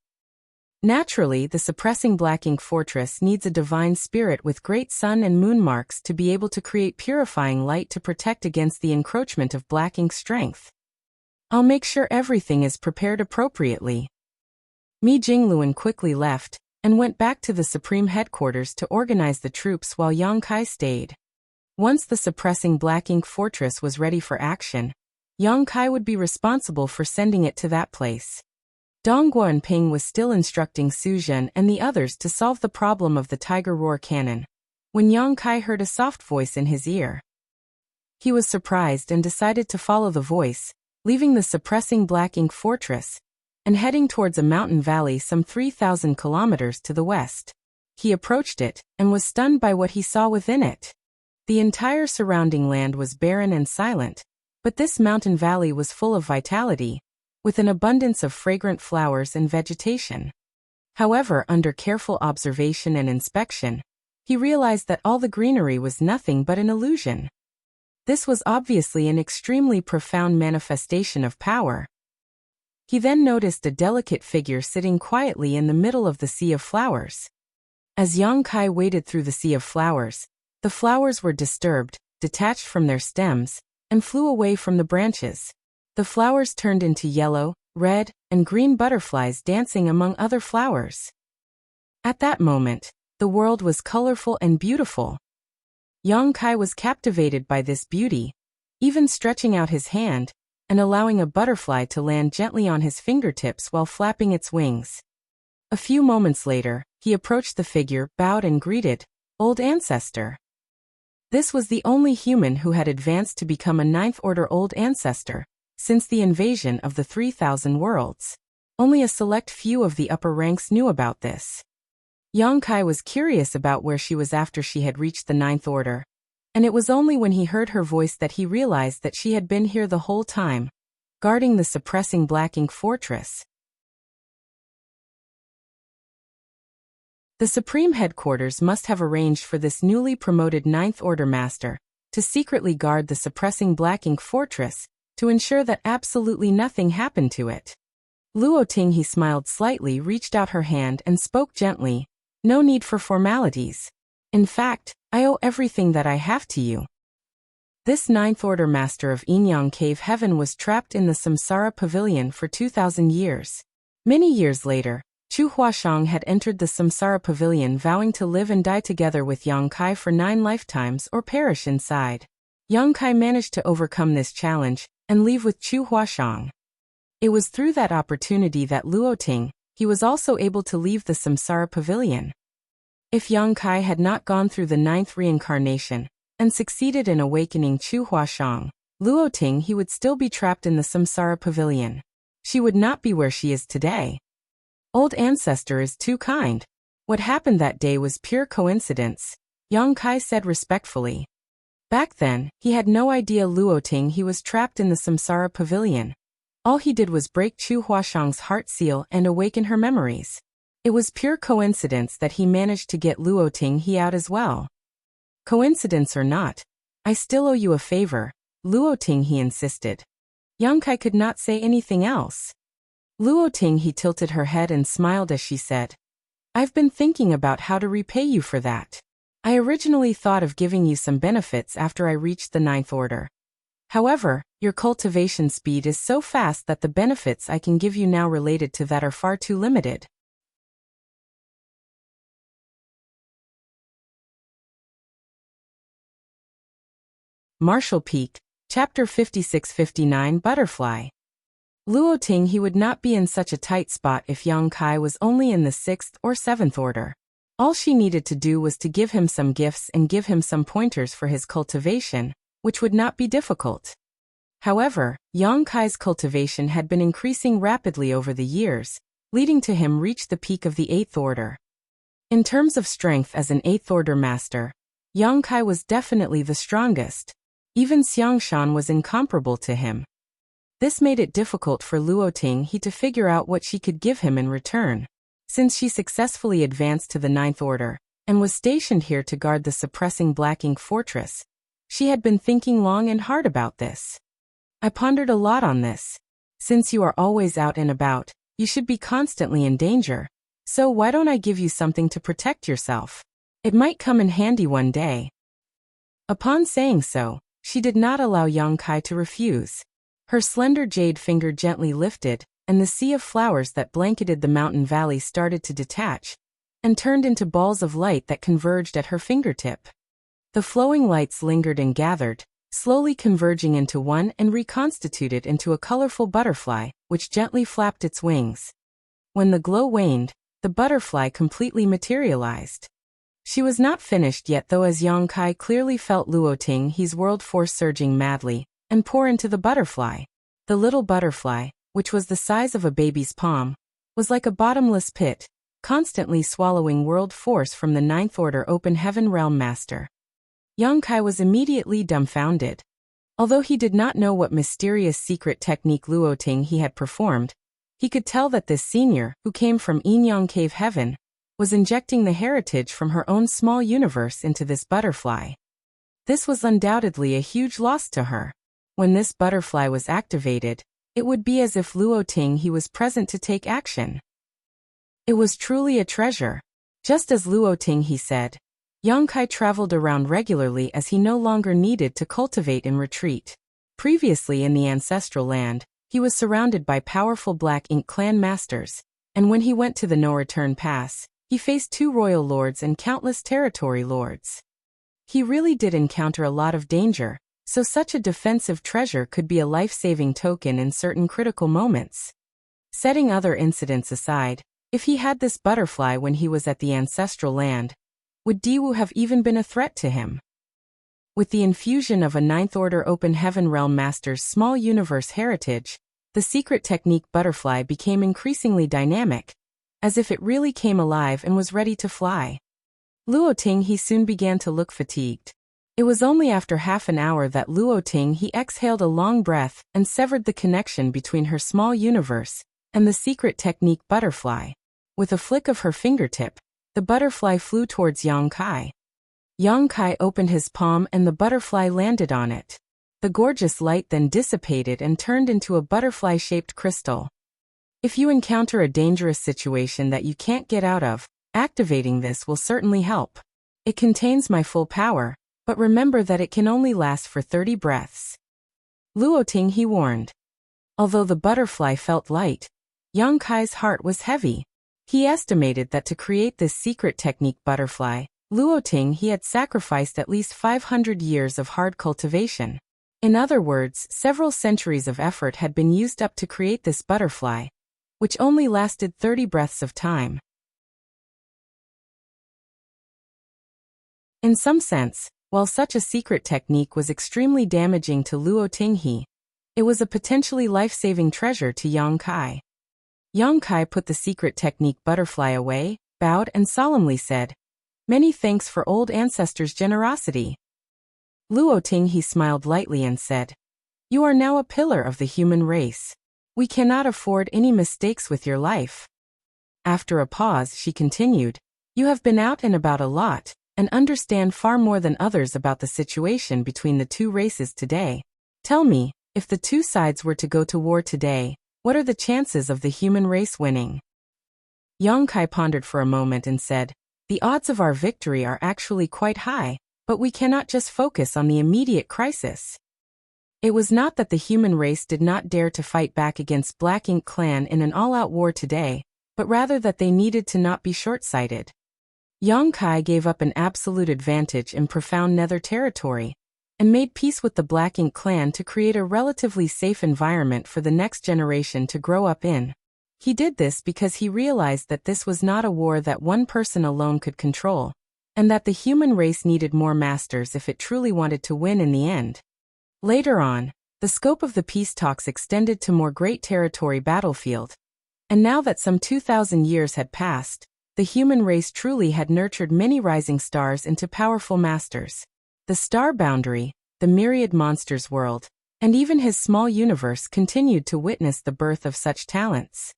Naturally, the suppressing Black Ink Fortress needs a divine spirit with great sun and moon marks to be able to create purifying light to protect against the encroachment of Black Ink strength. I'll make sure everything is prepared appropriately. Mi Jingluan quickly left, and went back to the Supreme Headquarters to organize the troops while Yang Kai stayed. Once the suppressing Black Ink Fortress was ready for action, Yang Kai would be responsible for sending it to that place. Dong Guanping was still instructing Suzhen and the others to solve the problem of the Tiger Roar cannon, when Yang Kai heard a soft voice in his ear. He was surprised and decided to follow the voice, leaving the suppressing Black Ink Fortress, and heading towards a mountain valley some 3,000 kilometers to the west. He approached it, and was stunned by what he saw within it. The entire surrounding land was barren and silent, but this mountain valley was full of vitality, with an abundance of fragrant flowers and vegetation. However, under careful observation and inspection, he realized that all the greenery was nothing but an illusion. This was obviously an extremely profound manifestation of power. He then noticed a delicate figure sitting quietly in the middle of the sea of flowers. As Yang Kai waded through the sea of flowers, the flowers were disturbed, detached from their stems, and flew away from the branches. The flowers turned into yellow, red, and green butterflies dancing among other flowers. At that moment, the world was colorful and beautiful. Yang Kai was captivated by this beauty, even stretching out his hand, and allowing a butterfly to land gently on his fingertips while flapping its wings. A few moments later, he approached the figure, bowed and greeted, "Old Ancestor." This was the only human who had advanced to become a Ninth Order Old Ancestor since the invasion of the 3,000 worlds. Only a select few of the upper ranks knew about this. Yang Kai was curious about where she was after she had reached the Ninth Order, and it was only when he heard her voice that he realized that she had been here the whole time, guarding the suppressing Black Ink Fortress. The Supreme Headquarters must have arranged for this newly promoted Ninth Order Master to secretly guard the suppressing Black Ink Fortress to ensure that absolutely nothing happened to it. Luo Ting, he smiled slightly, reached out her hand and spoke gently, "No need for formalities. In fact, I owe everything that I have to you. This Ninth Order master of Inyang Cave Heaven was trapped in the Samsara Pavilion for 2,000 years. Many years later, Chu Huashang had entered the Samsara Pavilion vowing to live and die together with Yang Kai for 9 lifetimes or perish inside. Yang Kai managed to overcome this challenge and leave with Chu Huashang. It was through that opportunity that Luoting, he was also able to leave the Samsara Pavilion. If Yang Kai had not gone through the 9th reincarnation and succeeded in awakening Chu Huashang, Luoting he would still be trapped in the Samsara Pavilion. She would not be where she is today. Old ancestor is too kind. What happened that day was pure coincidence, Yang Kai said respectfully. Back then, he had no idea Luoting he was trapped in the Samsara Pavilion. All he did was break Chu Huashang's heart seal and awaken her memories. It was pure coincidence that he managed to get Luoting he out as well. Coincidence or not, I still owe you a favor, Luoting he insisted. Yang Kai could not say anything else. Luoting he tilted her head and smiled as she said, I've been thinking about how to repay you for that. I originally thought of giving you some benefits after I reached the 9th order. However, your cultivation speed is so fast that the benefits I can give you now related to that are far too limited. Martial Peak, Chapter 56-59 Butterfly. Luoting he would not be in such a tight spot if Yang Kai was only in the 6th or 7th order. All she needed to do was to give him some gifts and give him some pointers for his cultivation, which would not be difficult. However, Yang Kai's cultivation had been increasing rapidly over the years, leading to him reach the peak of the 8th order. In terms of strength as an 8th order master, Yang Kai was definitely the strongest. Even Xiangshan was incomparable to him. This made it difficult for Luoting he to figure out what she could give him in return. Since she successfully advanced to the 9th order, and was stationed here to guard the suppressing Black Ink Fortress, she had been thinking long and hard about this. I pondered a lot on this. Since you are always out and about, you should be constantly in danger. So why don't I give you something to protect yourself? It might come in handy one day. Upon saying so, she did not allow Yang Kai to refuse. Her slender jade finger gently lifted, and the sea of flowers that blanketed the mountain valley started to detach, and turned into balls of light that converged at her fingertip. The flowing lights lingered and gathered, slowly converging into one and reconstituted into a colorful butterfly, which gently flapped its wings. When the glow waned, the butterfly completely materialized. She was not finished yet though, as Yang Kai clearly felt Luoting he's world force surging madly, and pour into the butterfly. The little butterfly, which was the size of a baby's palm, was like a bottomless pit, constantly swallowing world force from the 9th order open heaven realm master. Yang Kai was immediately dumbfounded. Although he did not know what mysterious secret technique Luoting he had performed, he could tell that this senior, who came from Inyang Cave Heaven, was injecting the heritage from her own small universe into this butterfly. This was undoubtedly a huge loss to her. When this butterfly was activated, it would be as if Luoting he was present to take action. It was truly a treasure. Just as Luoting he said, Yang Kai traveled around regularly as he no longer needed to cultivate in retreat. Previously in the ancestral land, he was surrounded by powerful Black Ink clan masters, and when he went to the no-return pass, he faced 2 royal lords and countless territory lords. He really did encounter a lot of danger, so such a defensive treasure could be a life-saving token in certain critical moments. Setting other incidents aside, if he had this butterfly when he was at the ancestral land, would Diwu have even been a threat to him? With the infusion of a 9th order open heaven realm master's small universe heritage, the secret technique butterfly became increasingly dynamic, as if it really came alive and was ready to fly. Luoting he soon began to look fatigued. It was only after half an hour that Luoting he exhaled a long breath and severed the connection between her small universe and the secret technique butterfly. With a flick of her fingertip, the butterfly flew towards Yang Kai. Yang Kai opened his palm and the butterfly landed on it. The gorgeous light then dissipated and turned into a butterfly-shaped crystal. If you encounter a dangerous situation that you can't get out of, activating this will certainly help. It contains my full power, but remember that it can only last for 30 breaths. Luo Tinghe warned. Although the butterfly felt light, Yang Kai's heart was heavy. He estimated that to create this secret technique butterfly, Luo Tinghe had sacrificed at least 500 years of hard cultivation. In other words, several centuries of effort had been used up to create this butterfly, which only lasted 30 breaths of time. In some sense, while such a secret technique was extremely damaging to Luo Tinghe, it was a potentially life-saving treasure to Yang Kai. Yang Kai put the secret technique butterfly away, bowed and solemnly said, "Many thanks for old ancestors' generosity." Luo Tinghe smiled lightly and said, "You are now a pillar of the human race. We cannot afford any mistakes with your life." After a pause, she continued, "You have been out and about a lot, and understand far more than others about the situation between the two races today. Tell me, if the two sides were to go to war today, what are the chances of the human race winning?" Yang Kai pondered for a moment and said, "The odds of our victory are actually quite high, but we cannot just focus on the immediate crisis." It was not that the human race did not dare to fight back against Black Ink Clan in an all-out war today, but rather that they needed to not be short-sighted. Yang Kai gave up an absolute advantage in profound nether territory, and made peace with the Black Ink Clan to create a relatively safe environment for the next generation to grow up in. He did this because he realized that this was not a war that one person alone could control, and that the human race needed more masters if it truly wanted to win in the end. Later on, the scope of the peace talks extended to more great territory battlefield, and now that some 2,000 years had passed, the human race truly had nurtured many rising stars into powerful masters. The star boundary, the myriad monsters world, and even his small universe continued to witness the birth of such talents.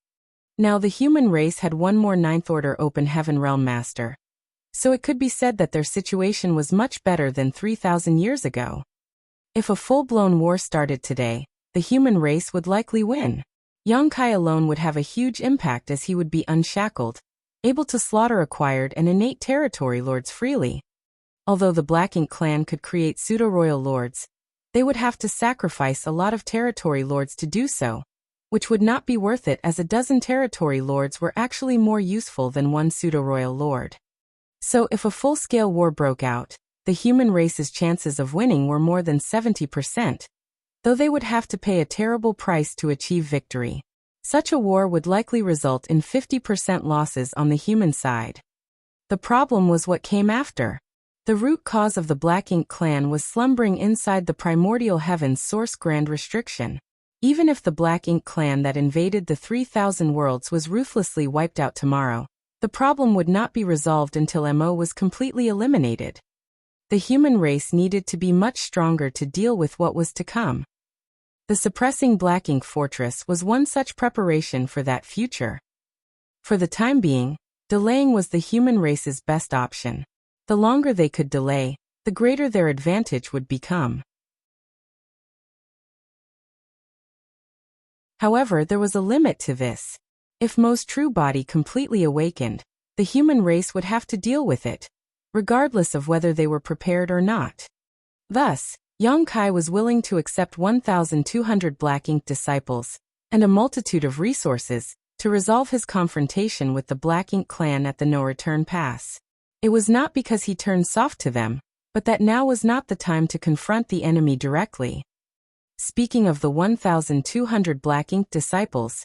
Now the human race had one more Ninth Order Open Heaven Realm Master, so it could be said that their situation was much better than 3,000 years ago. If a full-blown war started today, the human race would likely win. Yang Kai alone would have a huge impact as he would be unshackled, able to slaughter acquired and innate territory lords freely. Although the Black Ink Clan could create pseudo-royal lords, they would have to sacrifice a lot of territory lords to do so, which would not be worth it as a dozen territory lords were actually more useful than one pseudo-royal lord. So if a full-scale war broke out, the human race's chances of winning were more than 70%, though they would have to pay a terrible price to achieve victory. Such a war would likely result in 50% losses on the human side. The problem was what came after. The root cause of the Black Ink Clan was slumbering inside the primordial heaven's source grand restriction. Even if the Black Ink Clan that invaded the 3,000 worlds was ruthlessly wiped out tomorrow, the problem would not be resolved until MO was completely eliminated. The human race needed to be much stronger to deal with what was to come. The suppressing Black Ink Fortress was one such preparation for that future. For the time being, delaying was the human race's best option. The longer they could delay, the greater their advantage would become. However, there was a limit to this. If Mo's true body completely awakened, the human race would have to deal with it, regardless of whether they were prepared or not. Thus, Yang Kai was willing to accept 1,200 Black Ink disciples, and a multitude of resources, to resolve his confrontation with the Black Ink Clan at the no-return pass. It was not because he turned soft to them, but that now was not the time to confront the enemy directly. Speaking of the 1,200 Black Ink disciples,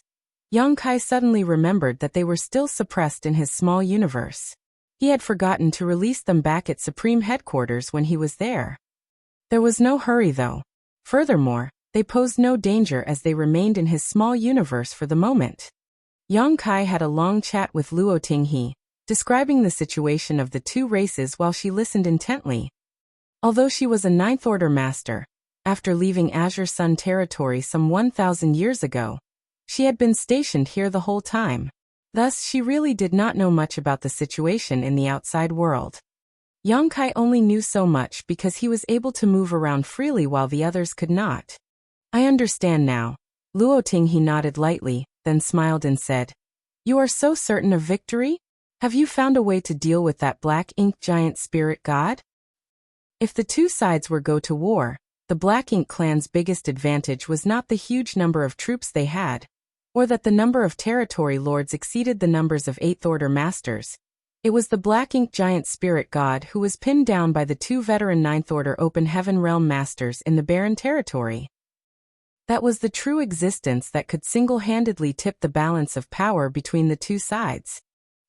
Yang Kai suddenly remembered that they were still suppressed in his small universe. He had forgotten to release them back at Supreme Headquarters when he was there. There was no hurry though. Furthermore, they posed no danger as they remained in his small universe for the moment. Yang Kai had a long chat with Luo Tinghe, describing the situation of the two races while she listened intently. Although she was a Ninth Order Master, after leaving Azure Sun territory some 1,000 years ago, she had been stationed here the whole time. Thus, she really did not know much about the situation in the outside world. Yang Kai only knew so much because he was able to move around freely while the others could not. "I understand now." Luo Tinghe nodded lightly, then smiled and said, "You are so certain of victory?" Have you found a way to deal with that black ink giant spirit god? If the two sides were go to war, the Black Ink clan's biggest advantage was not the huge number of troops they had, or that the number of territory lords exceeded the numbers of Eighth Order masters. It was the Black Ink giant spirit god who was pinned down by the two veteran Ninth Order Open Heaven Realm masters in the barren territory. That was the true existence that could single-handedly tip the balance of power between the two sides.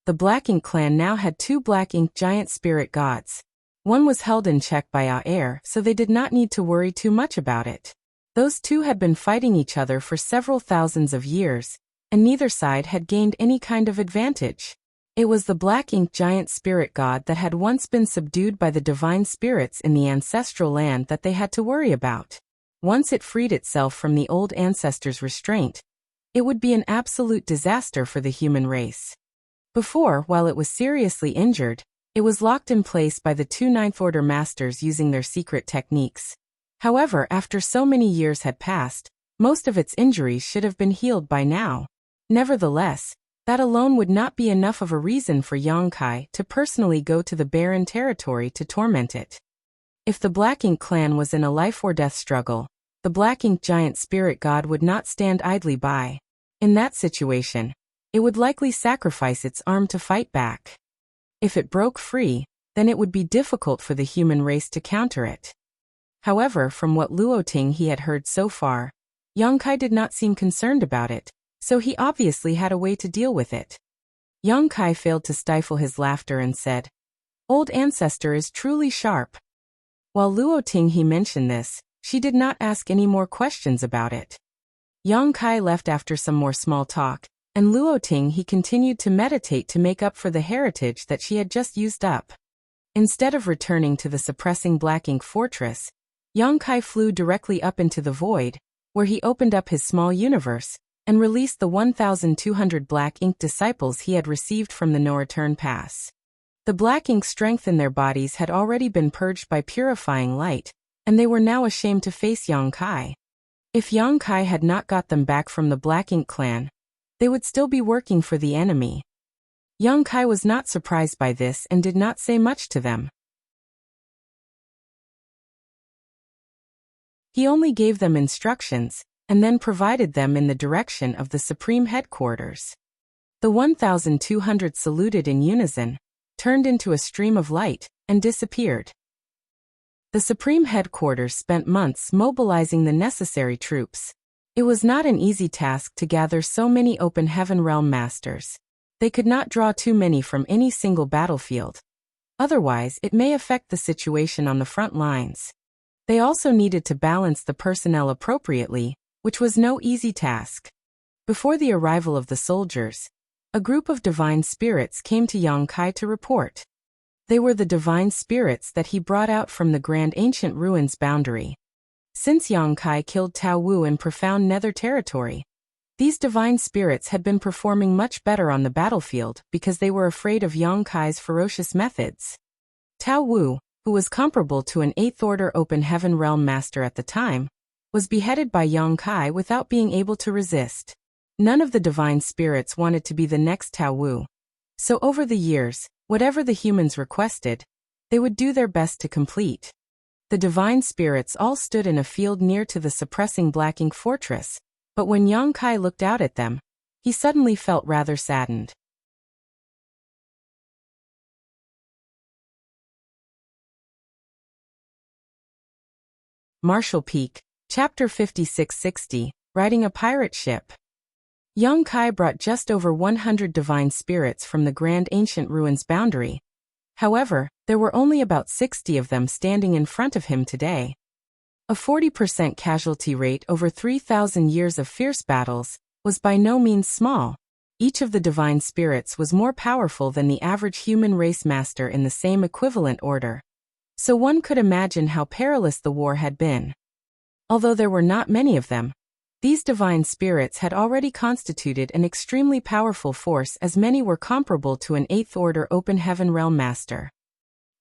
The Black Ink clan now had two Black Ink giant spirit gods. One was held in check by Air, so they did not need to worry too much about it. Those two had been fighting each other for several thousands of years, and neither side had gained any kind of advantage. It was the Black Ink giant spirit god that had once been subdued by the divine spirits in the ancestral land that they had to worry about. Once it freed itself from the old ancestors' restraint, it would be an absolute disaster for the human race. Before, while it was seriously injured, it was locked in place by the two Ninth Order masters using their secret techniques. However, after so many years had passed, most of its injuries should have been healed by now. Nevertheless, that alone would not be enough of a reason for Yongkai to personally go to the barren territory to torment it. If the Black Ink clan was in a life-or-death struggle, the Black Ink giant spirit god would not stand idly by. In that situation, it would likely sacrifice its arm to fight back. If it broke free, then it would be difficult for the human race to counter it. However, from what Luoting he had heard so far, Yongkai did not seem concerned about it, so he obviously had a way to deal with it. Yongkai failed to stifle his laughter and said, "Old ancestor is truly sharp." While Luoting he mentioned this, she did not ask any more questions about it. Yongkai left after some more small talk, and Luoting he continued to meditate to make up for the heritage that she had just used up. Instead of returning to the suppressing Black Ink fortress, Yongkai flew directly up into the void, where he opened up his small universe, and released the 1,200 Black Ink disciples he had received from the no-return pass. The Black Ink strength in their bodies had already been purged by purifying light, and they were now ashamed to face Yongkai. If Yongkai had not got them back from the Black Ink clan, they would still be working for the enemy. Yongkai was not surprised by this and did not say much to them. He only gave them instructions, and then provided them in the direction of the Supreme Headquarters. The 1,200 saluted in unison, turned into a stream of light, and disappeared. The Supreme Headquarters spent months mobilizing the necessary troops. It was not an easy task to gather so many Open Heaven Realm masters. They could not draw too many from any single battlefield. Otherwise, it may affect the situation on the front lines. They also needed to balance the personnel appropriately, which was no easy task. Before the arrival of the soldiers, a group of divine spirits came to Yongkai to report. They were the divine spirits that he brought out from the Grand Ancient Ruins boundary. Since Yongkai killed Tao Wu in profound nether territory, these divine spirits had been performing much better on the battlefield because they were afraid of Yongkai's ferocious methods. Tao Wu, who was comparable to an Eighth Order Open Heaven Realm master at the time, was beheaded by Yongkai without being able to resist. None of the divine spirits wanted to be the next Tao Wu. So over the years, whatever the humans requested, they would do their best to complete. The divine spirits all stood in a field near to the suppressing Black Ink fortress, but when Yongkai looked out at them, he suddenly felt rather saddened. Marshall Peak, Chapter 5660, Riding a Pirate Ship. Yongkai brought just over 100 divine spirits from the Grand Ancient Ruins boundary. However, there were only about 60 of them standing in front of him today. A 40% casualty rate over 3,000 years of fierce battles was by no means small. Each of the divine spirits was more powerful than the average human race master in the same equivalent order. So one could imagine how perilous the war had been. Although there were not many of them, these divine spirits had already constituted an extremely powerful force, as many were comparable to an Eighth Order Open Heaven Realm master.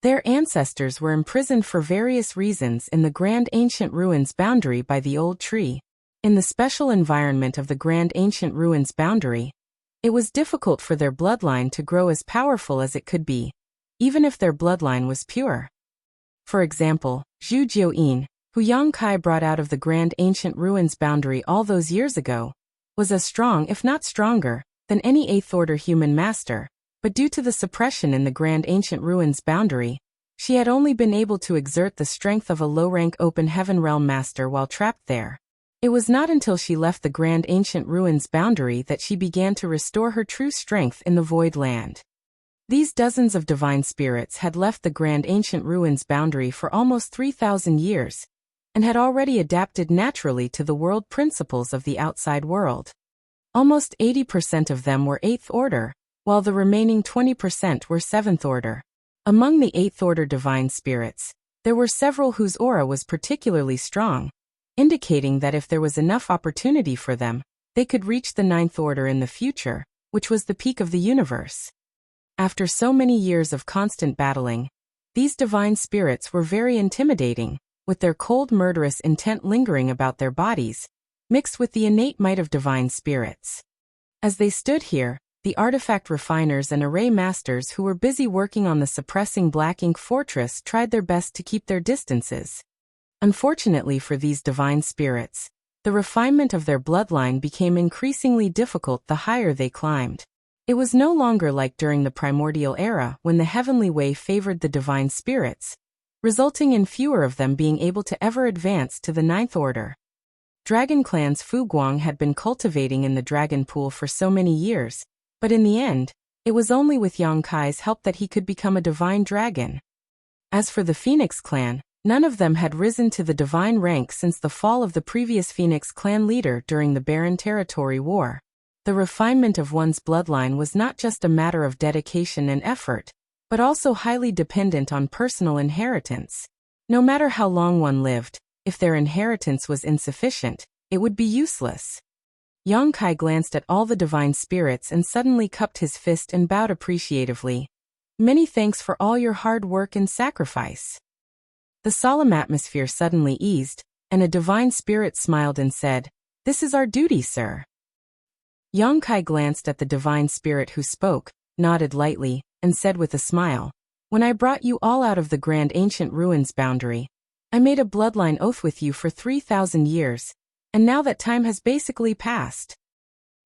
Their ancestors were imprisoned for various reasons in the Grand Ancient Ruins boundary by the old tree. In the special environment of the Grand Ancient Ruins boundary, It was difficult for their bloodline to grow as powerful as it could be, even if their bloodline was pure. For example, Zhu Jiuyin, who Yang Kai brought out of the Grand Ancient Ruins boundary all those years ago, was as strong if not stronger than any 8th Order human master, but due to the suppression in the Grand Ancient Ruins boundary, she had only been able to exert the strength of a low-rank Open Heaven Realm master while trapped there. It was not until she left the Grand Ancient Ruins boundary that she began to restore her true strength in the Void Land. These dozens of divine spirits had left the Grand Ancient Ruins boundary for almost 3,000 years, and had already adapted naturally to the world principles of the outside world. Almost 80% of them were 8th Order, while the remaining 20% were 7th Order. Among the 8th Order divine spirits, there were several whose aura was particularly strong, indicating that if there was enough opportunity for them, they could reach the 9th Order in the future, which was the peak of the universe. After so many years of constant battling, these divine spirits were very intimidating, with their cold murderous intent lingering about their bodies, mixed with the innate might of divine spirits. As they stood here, the artifact refiners and array masters who were busy working on the suppressing black ink fortress tried their best to keep their distances. Unfortunately for these divine spirits, the refinement of their bloodline became increasingly difficult the higher they climbed. It was no longer like during the primordial era when the heavenly way favored the divine spirits, resulting in fewer of them being able to ever advance to the 9th Order. Dragon Clan's Fu Guang had been cultivating in the dragon pool for so many years, but in the end, it was only with Yang Kai's help that he could become a divine dragon. As for the Phoenix clan, none of them had risen to the divine rank since the fall of the previous Phoenix clan leader during the Barren Territory War. The refinement of one's bloodline was not just a matter of dedication and effort, but also highly dependent on personal inheritance. No matter how long one lived, if their inheritance was insufficient, it would be useless. Yang Kai glanced at all the divine spirits and suddenly cupped his fist and bowed appreciatively. Many thanks for all your hard work and sacrifice. The solemn atmosphere suddenly eased, and a divine spirit smiled and said, "This is our duty, sir." Yang Kai glanced at the divine spirit who spoke, nodded lightly, and said with a smile, "When I brought you all out of the Grand Ancient Ruins boundary, I made a bloodline oath with you for 3,000 years, and now that time has basically passed."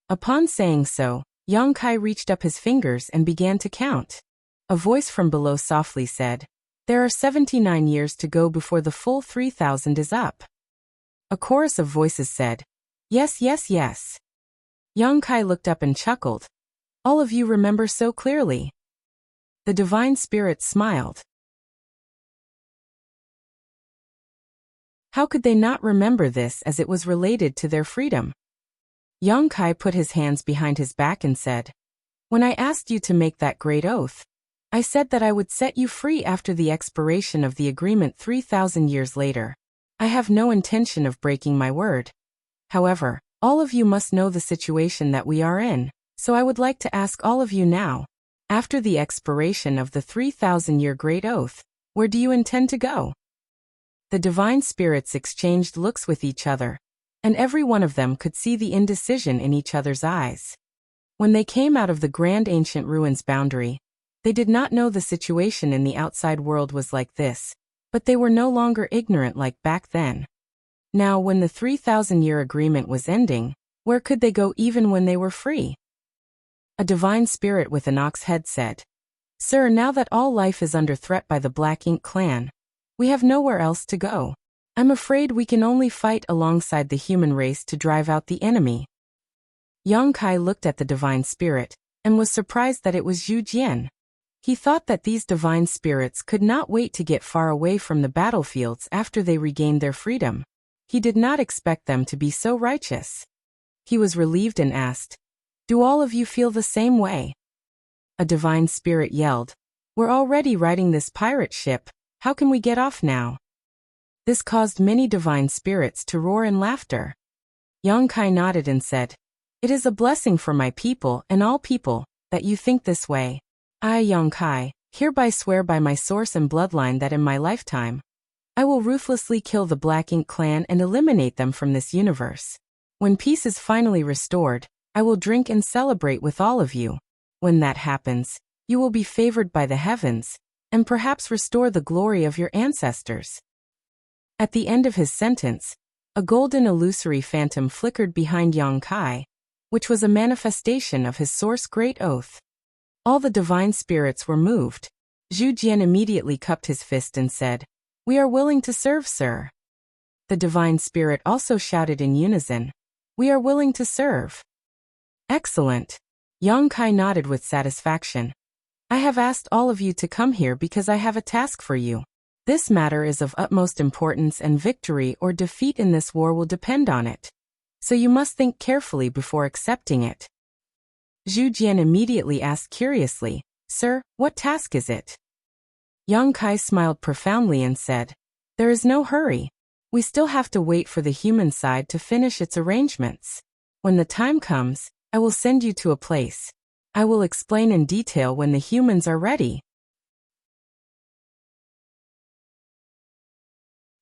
Upon saying so, Yang Kai reached up his fingers and began to count. A voice from below softly said, "There are 79 years to go before the full 3,000 is up." A chorus of voices said, "Yes, yes, yes." Yang Kai looked up and chuckled. "All of you remember so clearly." The divine spirit smiled. How could they not remember this, as it was related to their freedom? Yang Kai put his hands behind his back and said, "When I asked you to make that great oath, I said that I would set you free after the expiration of the agreement 3,000 years later. I have no intention of breaking my word. However, all of you must know the situation that we are in, so I would like to ask all of you now, after the expiration of the 3,000-year great oath, where do you intend to go?" The divine spirits exchanged looks with each other, and every one of them could see the indecision in each other's eyes. When they came out of the Grand Ancient Ruins boundary, they did not know the situation in the outside world was like this, but they were no longer ignorant like back then. Now, when the 3,000-year agreement was ending, where could they go even when they were free? A divine spirit with an ox head said, "Sir, now that all life is under threat by the Black Ink clan, we have nowhere else to go. I'm afraid we can only fight alongside the human race to drive out the enemy." Yang Kai looked at the divine spirit, and was surprised that it was Zhu Jian. He thought that these divine spirits could not wait to get far away from the battlefields after they regained their freedom. He did not expect them to be so righteous. He was relieved and asked, "Do all of you feel the same way?" A divine spirit yelled, "We're already riding this pirate ship, how can we get off now?" This caused many divine spirits to roar in laughter. Yang Kai nodded and said, "It is a blessing for my people and all people, that you think this way. I, Yang Kai, hereby swear by my source and bloodline that in my lifetime, I will ruthlessly kill the Black Ink clan and eliminate them from this universe. When peace is finally restored, I will drink and celebrate with all of you. When that happens, you will be favored by the heavens, and perhaps restore the glory of your ancestors." At the end of his sentence, a golden illusory phantom flickered behind Yang Kai, which was a manifestation of his source great oath. All the divine spirits were moved. Zhu Jian immediately cupped his fist and said, "We are willing to serve, sir." The divine spirit also shouted in unison, "We are willing to serve." "Excellent." Yang Kai nodded with satisfaction. "I have asked all of you to come here because I have a task for you. This matter is of utmost importance and victory or defeat in this war will depend on it. So you must think carefully before accepting it." Zhu Jian immediately asked curiously, "Sir, what task is it?" Yang Kai smiled profoundly and said, "There is no hurry. We still have to wait for the human side to finish its arrangements. When the time comes, I will send you to a place. I will explain in detail when the humans are ready."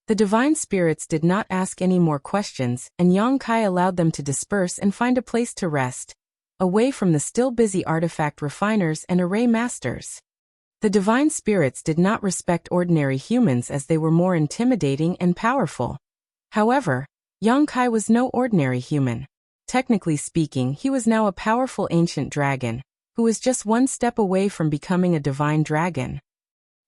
The divine spirits did not ask any more questions, and Yang Kai allowed them to disperse and find a place to rest, away from the still busy artifact refiners and array masters. The divine spirits did not respect ordinary humans as they were more intimidating and powerful. However, Yang Kai was no ordinary human. Technically speaking, he was now a powerful ancient dragon, who was just one step away from becoming a divine dragon.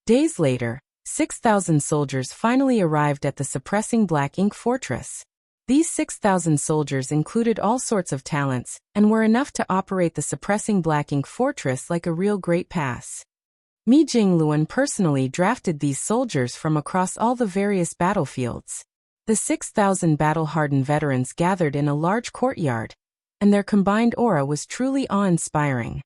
Days later, 6,000 soldiers finally arrived at the suppressing black ink fortress. These 6,000 soldiers included all sorts of talents, and were enough to operate the suppressing black ink fortress like a real great pass. Mi Jingluan personally drafted these soldiers from across all the various battlefields. The 6,000 battle-hardened veterans gathered in a large courtyard, and their combined aura was truly awe-inspiring.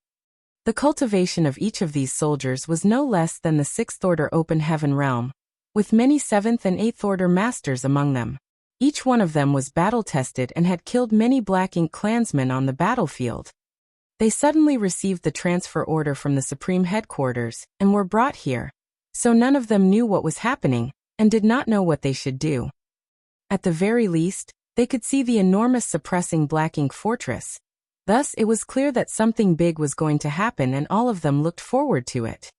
The cultivation of each of these soldiers was no less than the 6th Order Open Heaven realm, with many 7th and 8th Order masters among them. Each one of them was battle-tested and had killed many Black Ink clansmen on the battlefield. They suddenly received the transfer order from the Supreme Headquarters, and were brought here, so none of them knew what was happening, and did not know what they should do. At the very least, they could see the enormous suppressing Black Ink fortress. Thus it was clear that something big was going to happen, and all of them looked forward to it.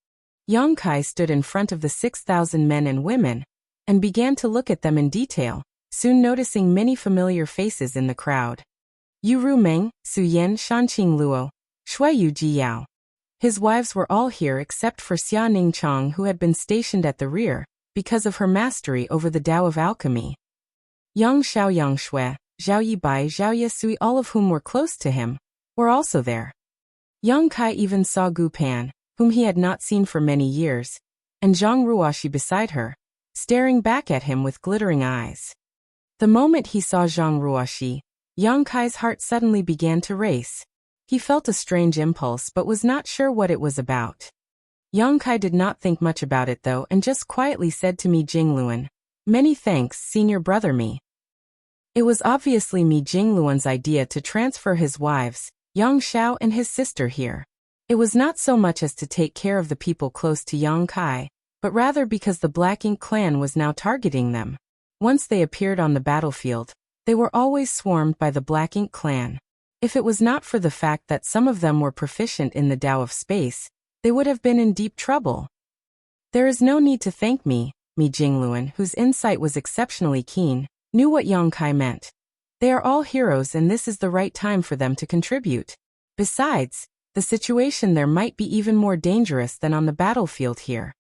Yang Kai stood in front of the 6,000 men and women, and began to look at them in detail, soon noticing many familiar faces in the crowd. Yu Rumeng, Su Yan, Shanqing Luo, Shuiyu Jiyao. His wives were all here except for Xia Ningchang, who had been stationed at the rear, because of her mastery over the Tao of alchemy. Yang Xiao, Yang Shui, Zhao Yibai, Zhao Yesui, all of whom were close to him, were also there. Yang Kai even saw Gu Pan, whom he had not seen for many years, and Zhang Ruoxi beside her, staring back at him with glittering eyes. The moment he saw Zhang Ruoxi, Yang Kai's heart suddenly began to race. He felt a strange impulse but was not sure what it was about. Yang Kai did not think much about it though, and just quietly said to Mi Jingluan, "Many thanks, senior brother Mi." It was obviously Mi Jingluan's idea to transfer his wives, Yang Xiao and his sister here. It was not so much as to take care of the people close to Yang Kai, but rather because the Black Ink clan was now targeting them. Once they appeared on the battlefield, they were always swarmed by the Black Ink clan. If it was not for the fact that some of them were proficient in the Tao of space, they would have been in deep trouble. There is no need to thank me, Mi Jingluan, whose insight was exceptionally keen, knew what Yang Kai meant. They are all heroes, and this is the right time for them to contribute. Besides, the situation there might be even more dangerous than on the battlefield here.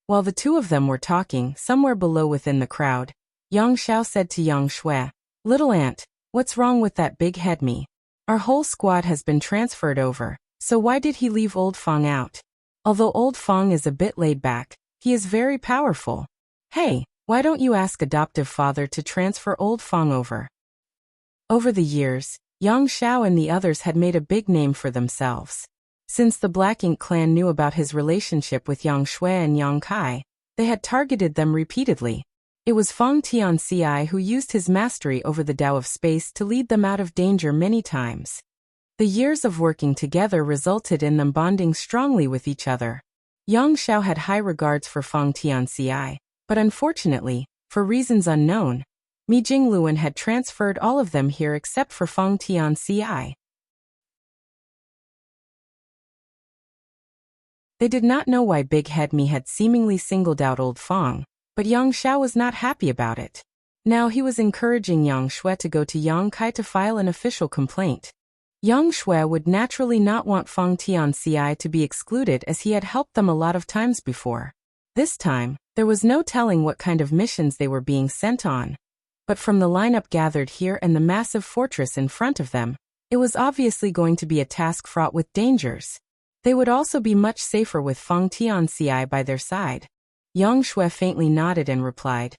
While the two of them were talking, somewhere below within the crowd, Yang Xiao said to Yang Shui, "Little aunt, what's wrong with that big head Mi? Our whole squad has been transferred over, so why did he leave Old Fong out? Although Old Fong is a bit laid back, he is very powerful. Hey, why don't you ask adoptive father to transfer Old Fong over?" Over the years, Yang Xiao and the others had made a big name for themselves. Since the Black Ink clan knew about his relationship with Yang Shui and Yang Kai, they had targeted them repeatedly. It was Fong Tianci who used his mastery over the Tao of space to lead them out of danger many times. The years of working together resulted in them bonding strongly with each other. Yang Xiao had high regards for Fong Tianci, but unfortunately, for reasons unknown, Mi Jingluan had transferred all of them here except for Fong Tianci. They did not know why Big Head Me had seemingly singled out Old Fong, but Yang Xiao was not happy about it. Now he was encouraging Yang Shui to go to Yang Kai to file an official complaint. Yang Shui would naturally not want Feng Tianci to be excluded as he had helped them a lot of times before. This time, there was no telling what kind of missions they were being sent on. But from the lineup gathered here and the massive fortress in front of them, it was obviously going to be a task fraught with dangers. They would also be much safer with Feng Tianci by their side. Yang Shui faintly nodded and replied,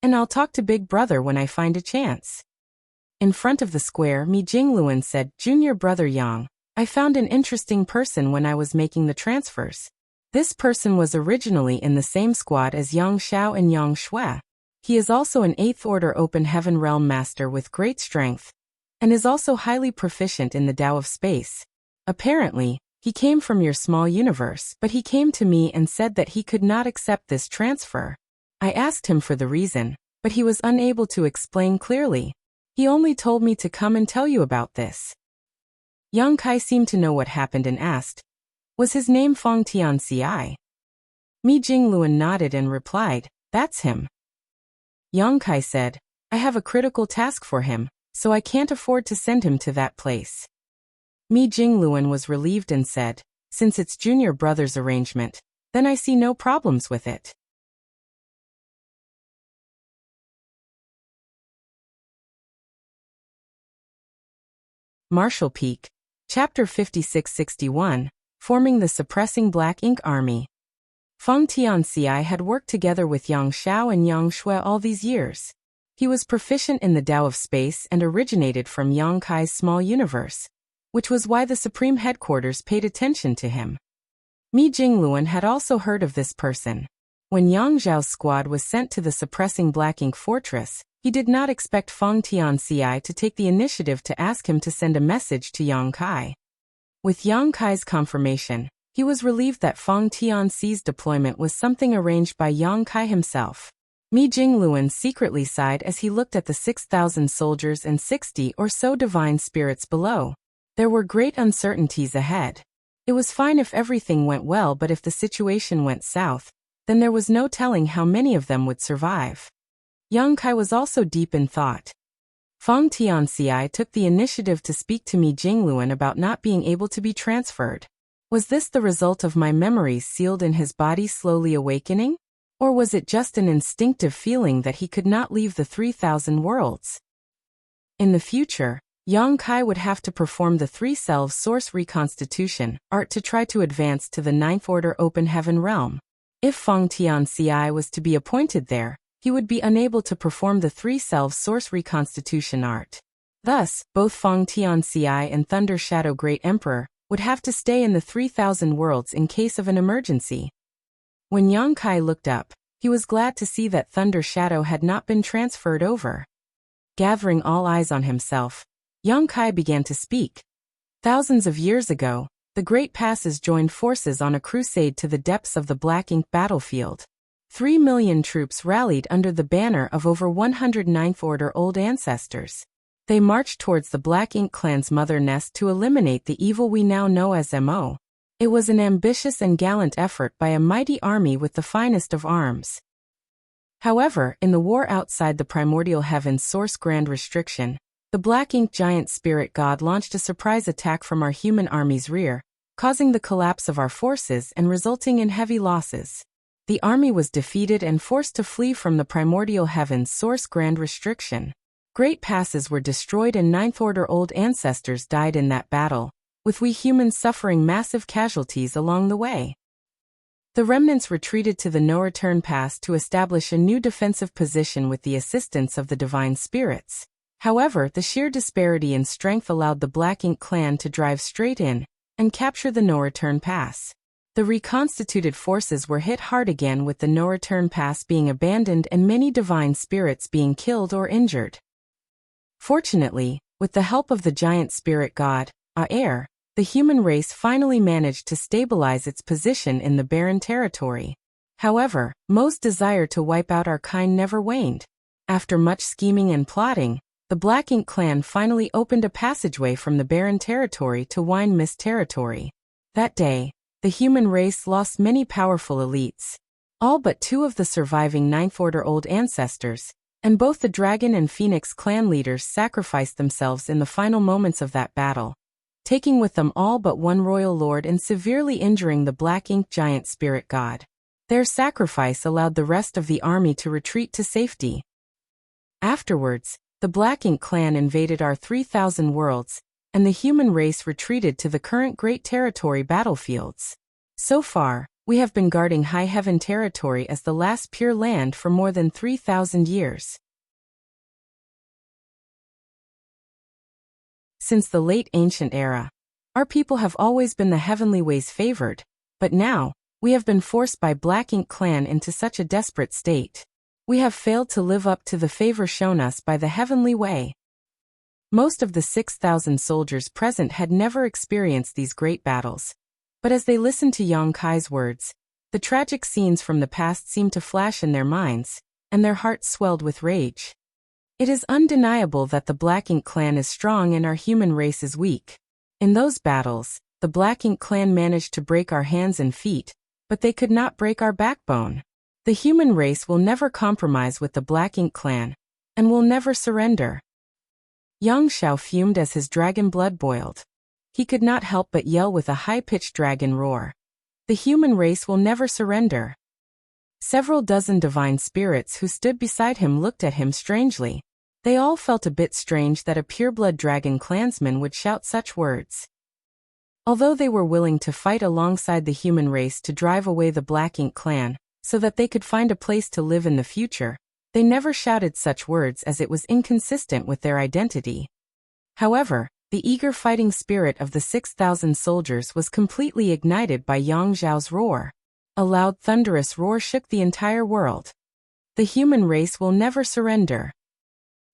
"And I'll talk to Big Brother when I find a chance." In front of the square, Mi Jingluan said, "Junior Brother Yang, I found an interesting person when I was making the transfers. This person was originally in the same squad as Yang Xiao and Yang Shui. He is also an 8th Order Open Heaven Realm Master with great strength, and is also highly proficient in the Tao of Space. Apparently, he came from your small universe, but he came to me and said that he could not accept this transfer. I asked him for the reason, but he was unable to explain clearly. He only told me to come and tell you about this." Yang Kai seemed to know what happened and asked, "Was his name Feng Tianci?" Mi Jingluan nodded and replied, "That's him." Yang Kai said, "I have a critical task for him, so I can't afford to send him to that place." Mi Jingluan was relieved and said, "Since it's Junior Brother's arrangement, then I see no problems with it." Marshall Peak. Chapter 5661, Forming the Suppressing Black Ink Army. Feng Tianci had worked together with Yang Xiao and Yang Shui all these years. He was proficient in the Tao of Space and originated from Yang Kai's small universe, which was why the Supreme Headquarters paid attention to him. Mi Jingluan had also heard of this person. When Yang Zhao's squad was sent to the suppressing Black Ink Fortress, he did not expect Feng Tianci to take the initiative to ask him to send a message to Yang Kai. With Yang Kai's confirmation, he was relieved that Feng Tianci's deployment was something arranged by Yang Kai himself. Mi Jingluan secretly sighed as he looked at the 6,000 soldiers and 60 or so divine spirits below. There were great uncertainties ahead. It was fine if everything went well, but if the situation went south, then there was no telling how many of them would survive. Yang Kai was also deep in thought. Feng Tianci took the initiative to speak to Mi Jingluan about not being able to be transferred. Was this the result of my memories sealed in his body slowly awakening? Or was it just an instinctive feeling that he could not leave the 3,000 worlds? In the future, Yang Kai would have to perform the 3 selves source reconstitution art to try to advance to the 9th Order Open Heaven Realm. If Feng Tianci was to be appointed there, he would be unable to perform the 3 selves source reconstitution art. Thus, both Feng Tianci and Thunder Shadow Great Emperor would have to stay in the 3,000 worlds in case of an emergency. When Yang Kai looked up, he was glad to see that Thunder Shadow had not been transferred over. Gathering all eyes on himself, Yang Kai began to speak. Thousands of years ago, the Great Passes joined forces on a crusade to the depths of the Black Ink battlefield. 3 million troops rallied under the banner of over 109th Order Old Ancestors. They marched towards the Black Ink clan's mother nest to eliminate the evil we now know as MO. It was an ambitious and gallant effort by a mighty army with the finest of arms. However, in the war outside the primordial heaven's source grand restriction, the Black Ink giant spirit god launched a surprise attack from our human army's rear, causing the collapse of our forces and resulting in heavy losses. The army was defeated and forced to flee from the primordial heaven's source grand restriction. Great passes were destroyed and 9th Order Old Ancestors died in that battle, with we humans suffering massive casualties along the way. The remnants retreated to the no-return pass to establish a new defensive position with the assistance of the divine spirits. However, the sheer disparity in strength allowed the Black Ink clan to drive straight in and capture the no-return pass. The reconstituted forces were hit hard again, with the no-return pass being abandoned and many divine spirits being killed or injured. Fortunately, with the help of the giant spirit god, Aer, the human race finally managed to stabilize its position in the barren territory. However, Mo's desire to wipe out our kind never waned. After much scheming and plotting, the Black Ink clan finally opened a passageway from the barren territory to Wine Mist territory. That day, the the human race lost many powerful elites. All but 2 of the surviving Ninth Order old ancestors, and both the Dragon and Phoenix clan leaders sacrificed themselves in the final moments of that battle, taking with them all but 1 royal lord and severely injuring the Black Ink giant spirit god. Their sacrifice allowed the rest of the army to retreat to safety. Afterwards, the Black Ink clan invaded our 3,000 worlds, and the human race retreated to the current Great Territory battlefields. So far, we have been guarding High Heaven territory as the last pure land for more than 3,000 years. Since the late ancient era, our people have always been the heavenly ways favored, but now, we have been forced by Black Ink clan into such a desperate state. We have failed to live up to the favor shown us by the heavenly way. Most of the 6,000 soldiers present had never experienced these great battles. But as they listened to Yang Kai's words, the tragic scenes from the past seemed to flash in their minds, and their hearts swelled with rage. It is undeniable that the Black Ink clan is strong and our human race is weak. In those battles, the Black Ink clan managed to break our hands and feet, but they could not break our backbone. The human race will never compromise with the Black Ink clan, and will never surrender. Yang Xiao fumed as his dragon blood boiled. He could not help but yell with a high-pitched dragon roar. The human race will never surrender. Several dozen divine spirits who stood beside him looked at him strangely. They all felt a bit strange that a pureblood dragon clansman would shout such words. Although they were willing to fight alongside the human race to drive away the Black Ink clan, so that they could find a place to live in the future, they never shouted such words as it was inconsistent with their identity. However, the eager fighting spirit of the 6,000 soldiers was completely ignited by Yang Zhao's roar. A loud thunderous roar shook the entire world. The human race will never surrender.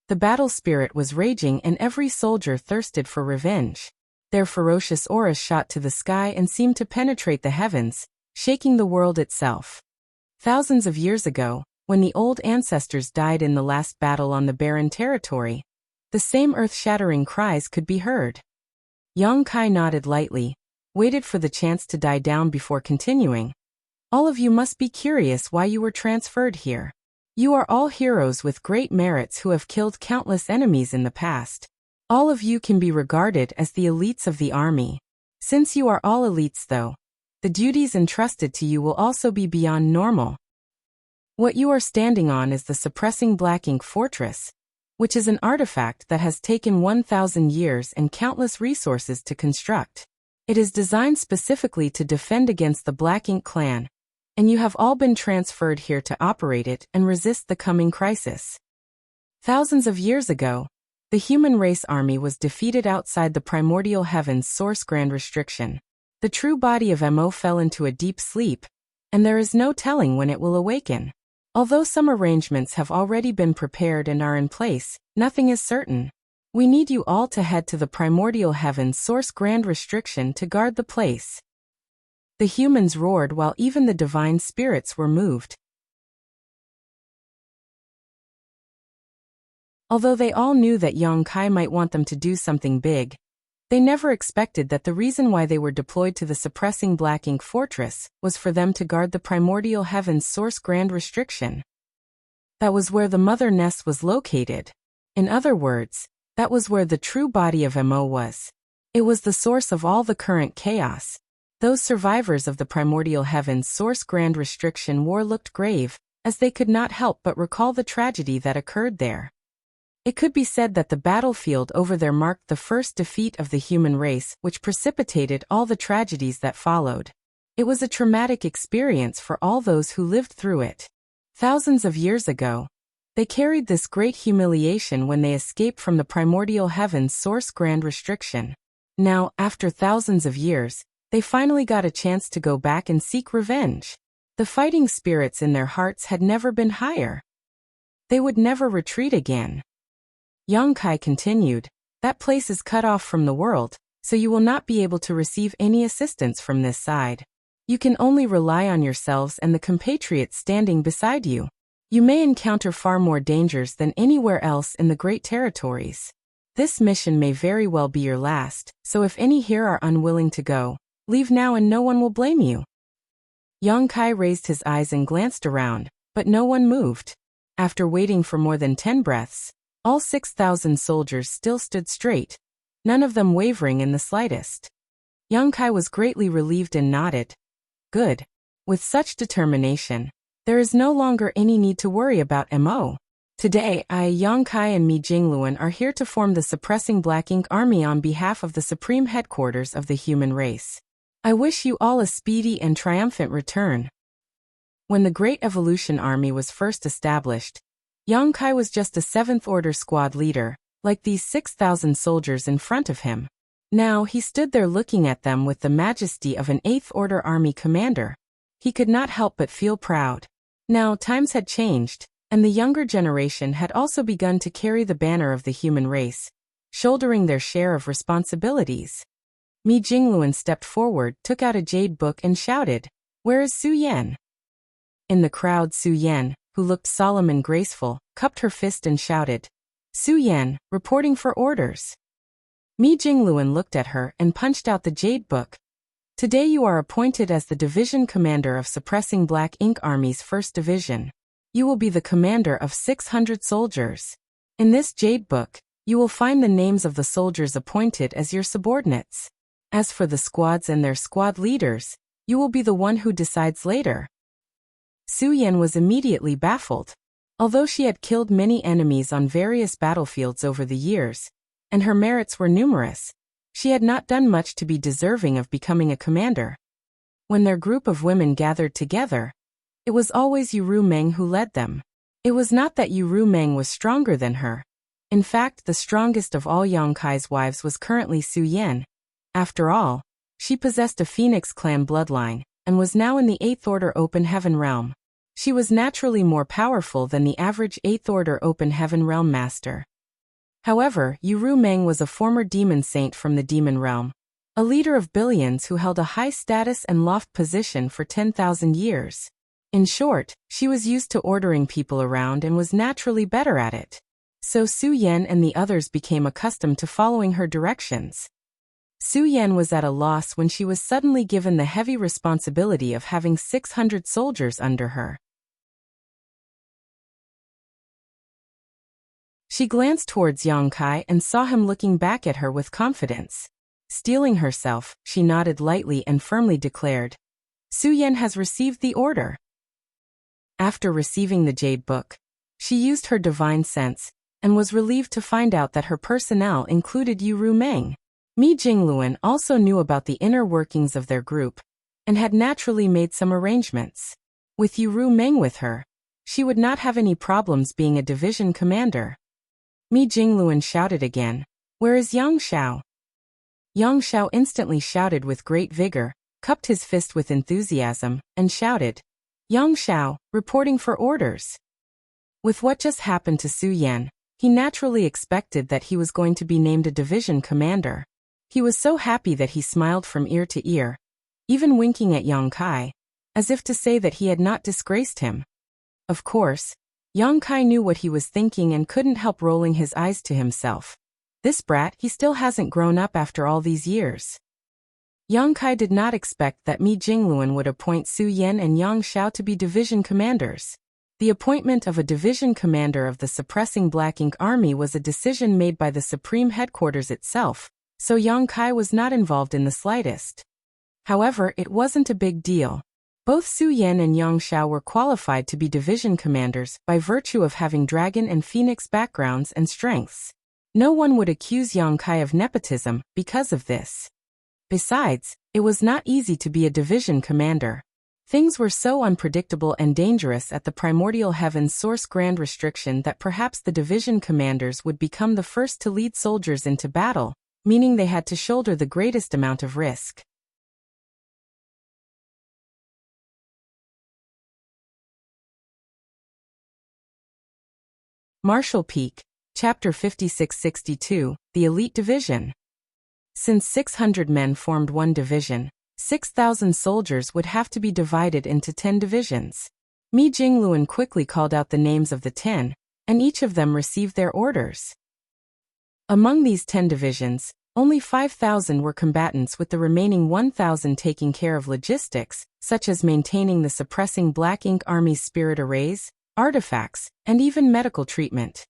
The battle spirit was raging and every soldier thirsted for revenge. Their ferocious auras shot to the sky and seemed to penetrate the heavens, shaking the world itself. Thousands of years ago, when the old ancestors died in the last battle on the barren territory, the same earth-shattering cries could be heard. Yang Kai nodded lightly, waited for the chance to die down before continuing. All of you must be curious why you were transferred here. You are all heroes with great merits who have killed countless enemies in the past. All of you can be regarded as the elites of the army. Since you are all elites though, the duties entrusted to you will also be beyond normal. What you are standing on is the suppressing Black Ink Fortress, which is an artifact that has taken 1,000 years and countless resources to construct. It is designed specifically to defend against the Black Ink clan, and you have all been transferred here to operate it and resist the coming crisis. Thousands of years ago, the human race army was defeated outside the primordial heaven's source grand restriction. The true body of Mo fell into a deep sleep, and there is no telling when it will awaken. Although some arrangements have already been prepared and are in place, nothing is certain. We need you all to head to the primordial heaven's source grand restriction to guard the place. The humans roared while even the divine spirits were moved. Although they all knew that Yang Kai might want them to do something big, they never expected that the reason why they were deployed to the suppressing Black Ink Fortress was for them to guard the primordial heaven's source grand restriction. That was where the mother nest was located. In other words, that was where the true body of Mo was. It was the source of all the current chaos. Those survivors of the primordial heaven's source grand restriction war looked grave, as they could not help but recall the tragedy that occurred there. It could be said that the battlefield over there marked the first defeat of the human race, which precipitated all the tragedies that followed. It was a traumatic experience for all those who lived through it. Thousands of years ago, they carried this great humiliation when they escaped from the primordial heaven's source grand restriction. Now, after thousands of years, they finally got a chance to go back and seek revenge. The fighting spirits in their hearts had never been higher. They would never retreat again. Yang Kai continued, that place is cut off from the world, so you will not be able to receive any assistance from this side. You can only rely on yourselves and the compatriots standing beside you. You may encounter far more dangers than anywhere else in the Great Territories. This mission may very well be your last, so if any here are unwilling to go, Leave now and no one will blame you. Yang Kai raised his eyes and glanced around, but no one moved. After waiting for more than 10 breaths, all 6,000 soldiers still stood straight, none of them wavering in the slightest. Yang Kai was greatly relieved and nodded. Good. With such determination, there is no longer any need to worry about MO. Today, I, Yang Kai and Mi Jingluan are here to form the Suppressing Black Ink Army on behalf of the Supreme Headquarters of the human race. I wish you all a speedy and triumphant return. When the Great Evolution Army was first established, Yang Kai was just a 7th Order squad leader, like these 6,000 soldiers in front of him. Now he stood there looking at them with the majesty of an 8th Order Army commander. He could not help but feel proud. Now times had changed, and the younger generation had also begun to carry the banner of the human race, shouldering their share of responsibilities. Mi Jingluan stepped forward, took out a jade book and shouted, "Where is Su Yan?" In the crowd, Su Yan, who looked solemn and graceful, cupped her fist and shouted, "Su Yan, reporting for orders." Mi Jingluan looked at her and punched out the jade book. "Today you are appointed as the division commander of Suppressing Black Ink Army's 1st Division. You will be the commander of 600 soldiers. In this jade book, you will find the names of the soldiers appointed as your subordinates. As for the squads and their squad leaders, you will be the one who decides later." Su Yan was immediately baffled. Although she had killed many enemies on various battlefields over the years, and her merits were numerous, she had not done much to be deserving of becoming a commander. When their group of women gathered together, it was always Yuru Meng who led them. It was not that Yuru Meng was stronger than her. In fact, the strongest of all Yang Kai's wives was currently Su Yan. After all, she possessed a Phoenix clan bloodline, and was now in the 8th Order Open Heaven Realm. She was naturally more powerful than the average 8th Order Open Heaven Realm master. However, Yuru Meng was a former demon saint from the demon realm, a leader of billions who held a high status and loft position for 10,000 years. In short, she was used to ordering people around and was naturally better at it. So Su Yan and the others became accustomed to following her directions. Su Yan was at a loss when she was suddenly given the heavy responsibility of having 600 soldiers under her. She glanced towards Yang Kai and saw him looking back at her with confidence. Steeling herself, she nodded lightly and firmly declared, "Su Yan has received the order." After receiving the jade book, she used her divine sense, and was relieved to find out that her personnel included Yuru Meng. Mi Jingluan also knew about the inner workings of their group, and had naturally made some arrangements. With Yuru Meng with her, she would not have any problems being a division commander. Mi Jingluan shouted again, "Where is Yang Xiao?" Yang Xiao instantly shouted with great vigor, cupped his fist with enthusiasm, and shouted, "Yang Xiao, reporting for orders." With what just happened to Su Yan, he naturally expected that he was going to be named a division commander. He was so happy that he smiled from ear to ear, even winking at Yang Kai, as if to say that he had not disgraced him. Of course, Yang Kai knew what he was thinking and couldn't help rolling his eyes to himself. This brat, he still hasn't grown up after all these years. Yang Kai did not expect that Mi Jingluan would appoint Su Yan and Yang Xiao to be division commanders. The appointment of a division commander of the Suppressing Black Ink Army was a decision made by the Supreme Headquarters itself, so Yang Kai was not involved in the slightest. However, it wasn't a big deal. Both Su Yan and Yang Xiao were qualified to be division commanders by virtue of having dragon and phoenix backgrounds and strengths. No one would accuse Yang Kai of nepotism because of this. Besides, it was not easy to be a division commander. Things were so unpredictable and dangerous at the primordial heaven's source grand restriction that perhaps the division commanders would become the first to lead soldiers into battle, meaning they had to shoulder the greatest amount of risk. Marshall Peak, Chapter 5662, The Elite Division. Since 600 men formed one division, 6,000 soldiers would have to be divided into 10 divisions. Mi Jingluan quickly called out the names of the 10, and each of them received their orders. Among these 10 divisions, Only 5,000 were combatants, with the remaining 1,000 taking care of logistics, such as maintaining the suppressing Black Ink Army's spirit arrays, artifacts, and even medical treatment.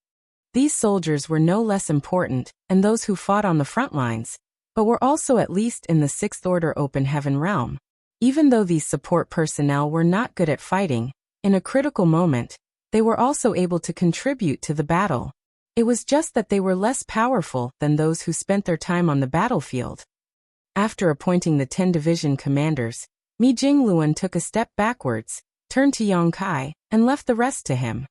These soldiers were no less important, and those who fought on the front lines, but were also at least in the Sixth Order Open Heaven realm. Even though these support personnel were not good at fighting, in a critical moment, they were also able to contribute to the battle. It was just that they were less powerful than those who spent their time on the battlefield. After appointing the 10 division commanders, Mi Jingluan took a step backwards, turned to Yang Kai, and left the rest to him.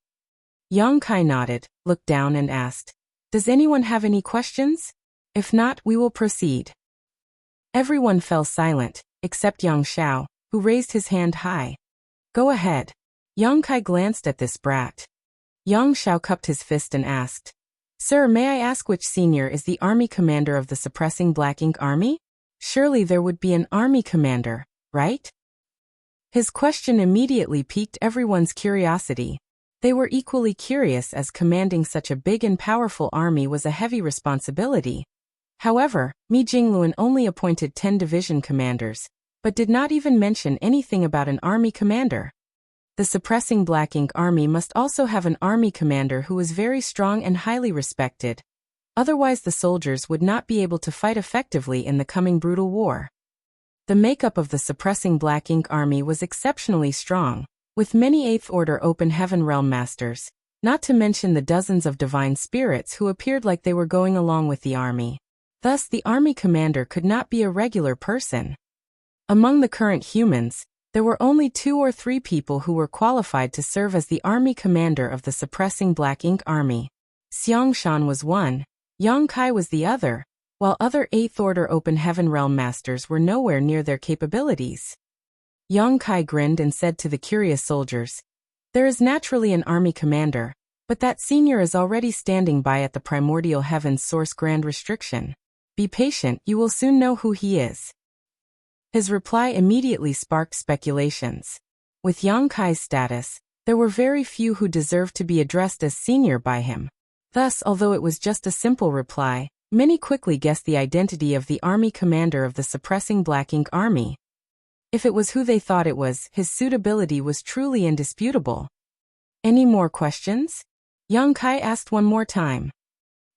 Yang Kai nodded, looked down and asked, "Does anyone have any questions? If not, we will proceed." Everyone fell silent, except Yang Xiao, who raised his hand high. "Go ahead." Yang Kai glanced at this brat. Yang Xiao cupped his fist and asked, "Sir, may I ask which senior is the army commander of the suppressing Black Ink Army? Surely there would be an army commander, right?" His question immediately piqued everyone's curiosity. They were equally curious, as commanding such a big and powerful army was a heavy responsibility. However, Mi Jingluan only appointed 10 division commanders, but did not even mention anything about an army commander. The suppressing Black Ink Army must also have an army commander who was very strong and highly respected. Otherwise the soldiers would not be able to fight effectively in the coming brutal war. The makeup of the suppressing Black Ink Army was exceptionally strong, with many Eighth Order Open Heaven Realm Masters, not to mention the dozens of divine spirits who appeared like they were going along with the army. Thus the army commander could not be a regular person. Among the current humans, there were only 2 or 3 people who were qualified to serve as the army commander of the suppressing Black Ink Army. Xiang Shan was one, Yang Kai was the other, while other Eighth Order Open Heaven Realm Masters were nowhere near their capabilities. Yang Kai grinned and said to the curious soldiers, "There is naturally an army commander, but that senior is already standing by at the primordial heaven's source grand restriction. Be patient, you will soon know who he is." His reply immediately sparked speculations. With Yang Kai's status, there were very few who deserved to be addressed as senior by him. Thus, although it was just a simple reply, many quickly guessed the identity of the army commander of the suppressing Black Ink Army. If it was who they thought it was, his suitability was truly indisputable. "Any more questions?" Yang Kai asked one more time.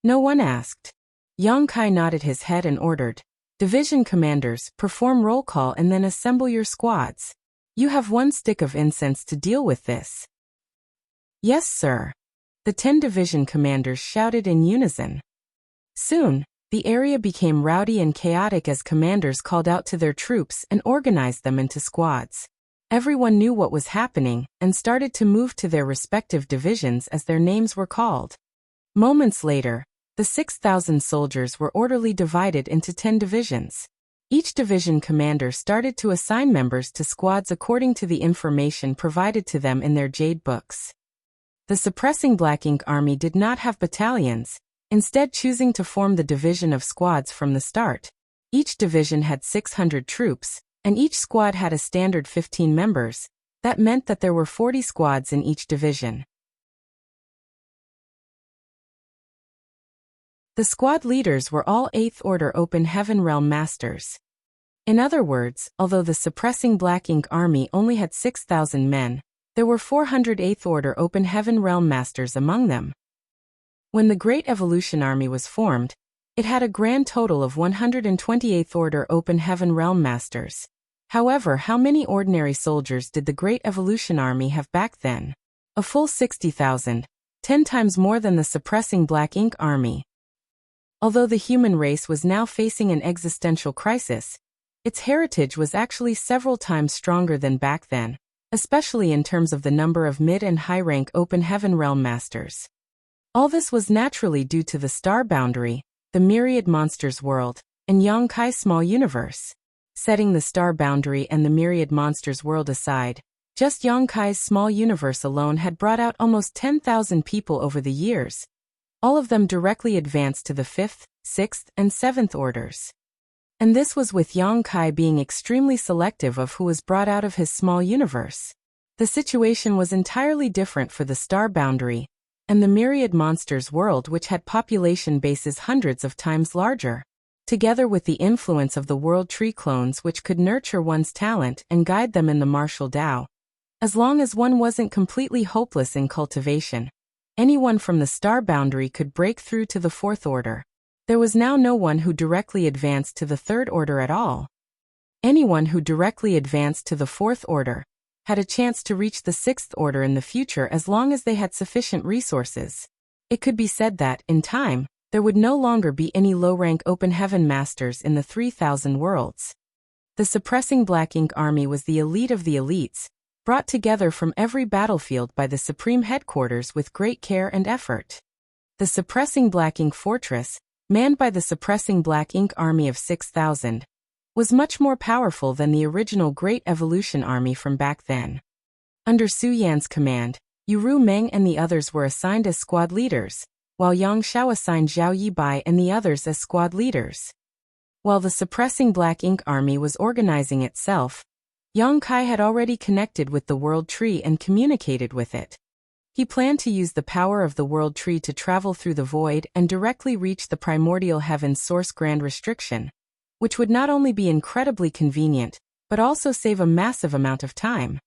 No one asked. Yang Kai nodded his head and ordered, "Division commanders, perform roll call and then assemble your squads. You have 1 stick of incense to deal with this." "Yes, sir." The 10 division commanders shouted in unison. Soon, the area became rowdy and chaotic as commanders called out to their troops and organized them into squads. Everyone knew what was happening and started to move to their respective divisions as their names were called. Moments later, the 6,000 soldiers were orderly divided into 10 divisions. Each division commander started to assign members to squads according to the information provided to them in their jade books. The suppressing Black Ink Army did not have battalions, instead choosing to form the division of squads from the start. Each division had 600 troops, and each squad had a standard 15 members. That meant that there were 40 squads in each division. The squad leaders were all Eighth Order Open Heaven Realm Masters. In other words, although the suppressing Black Ink Army only had 6,000 men, there were 400 Eighth Order Open Heaven Realm Masters among them. When the Great Evolution Army was formed, it had a grand total of 128th Order Open Heaven Realm Masters. However, how many ordinary soldiers did the Great Evolution Army have back then? A full 60,000, 10 times more than the suppressing Black Ink Army. Although the human race was now facing an existential crisis, its heritage was actually several times stronger than back then, especially in terms of the number of mid- and high-rank Open Heaven Realm Masters. All this was naturally due to the Star Boundary, the Myriad Monsters world, and Yang Kai's small universe. Setting the Star Boundary and the Myriad Monsters world aside, just Yang Kai's small universe alone had brought out almost 10,000 people over the years. All of them directly advanced to the 5th, 6th, and 7th orders. And this was with Yang Kai being extremely selective of who was brought out of his small universe. The situation was entirely different for the Star Boundary and the Myriad Monsters world, which had population bases hundreds of times larger. together with the influence of the World Tree clones which could nurture one's talent and guide them in the martial Tao. As long as one wasn't completely hopeless in cultivation, anyone from the star boundary could break through to the fourth order. There was now no one who directly advanced to the third order at all. Anyone who directly advanced to the fourth order had a chance to reach the sixth order in the future as long as they had sufficient resources. It could be said that, in time, there would no longer be any low-rank open heaven masters in the 3,000 worlds. The suppressing Black Ink Army was the elite of the elites, brought together from every battlefield by the Supreme Headquarters with great care and effort. The suppressing Black Ink Fortress, manned by the suppressing Black Ink Army of 6,000, was much more powerful than the original Great Evolution Army from back then. Under Su Yan's command, Yuru Meng and the others were assigned as squad leaders, while Yang Xiao assigned Zhao Yibai and the others as squad leaders. While the suppressing Black Ink Army was organizing itself, Yang Kai had already connected with the World Tree and communicated with it. He planned to use the power of the World Tree to travel through the void and directly reach the primordial heaven's source grand restriction, which would not only be incredibly convenient, but also save a massive amount of time.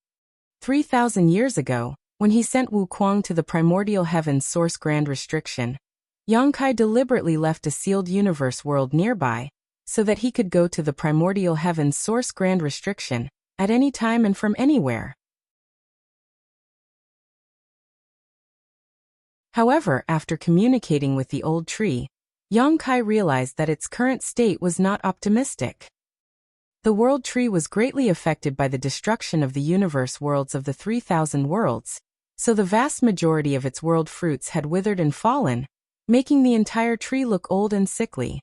3,000 years ago, when he sent Wu Kuang to the primordial heaven's source grand restriction, Yang Kai deliberately left a sealed universe world nearby, so that he could go to the primordial heaven's source grand restriction, at any time and from anywhere. However, after communicating with the old tree, Yang Kai realized that its current state was not optimistic. The World Tree was greatly affected by the destruction of the universe worlds of the 3,000 worlds, so the vast majority of its world fruits had withered and fallen, making the entire tree look old and sickly.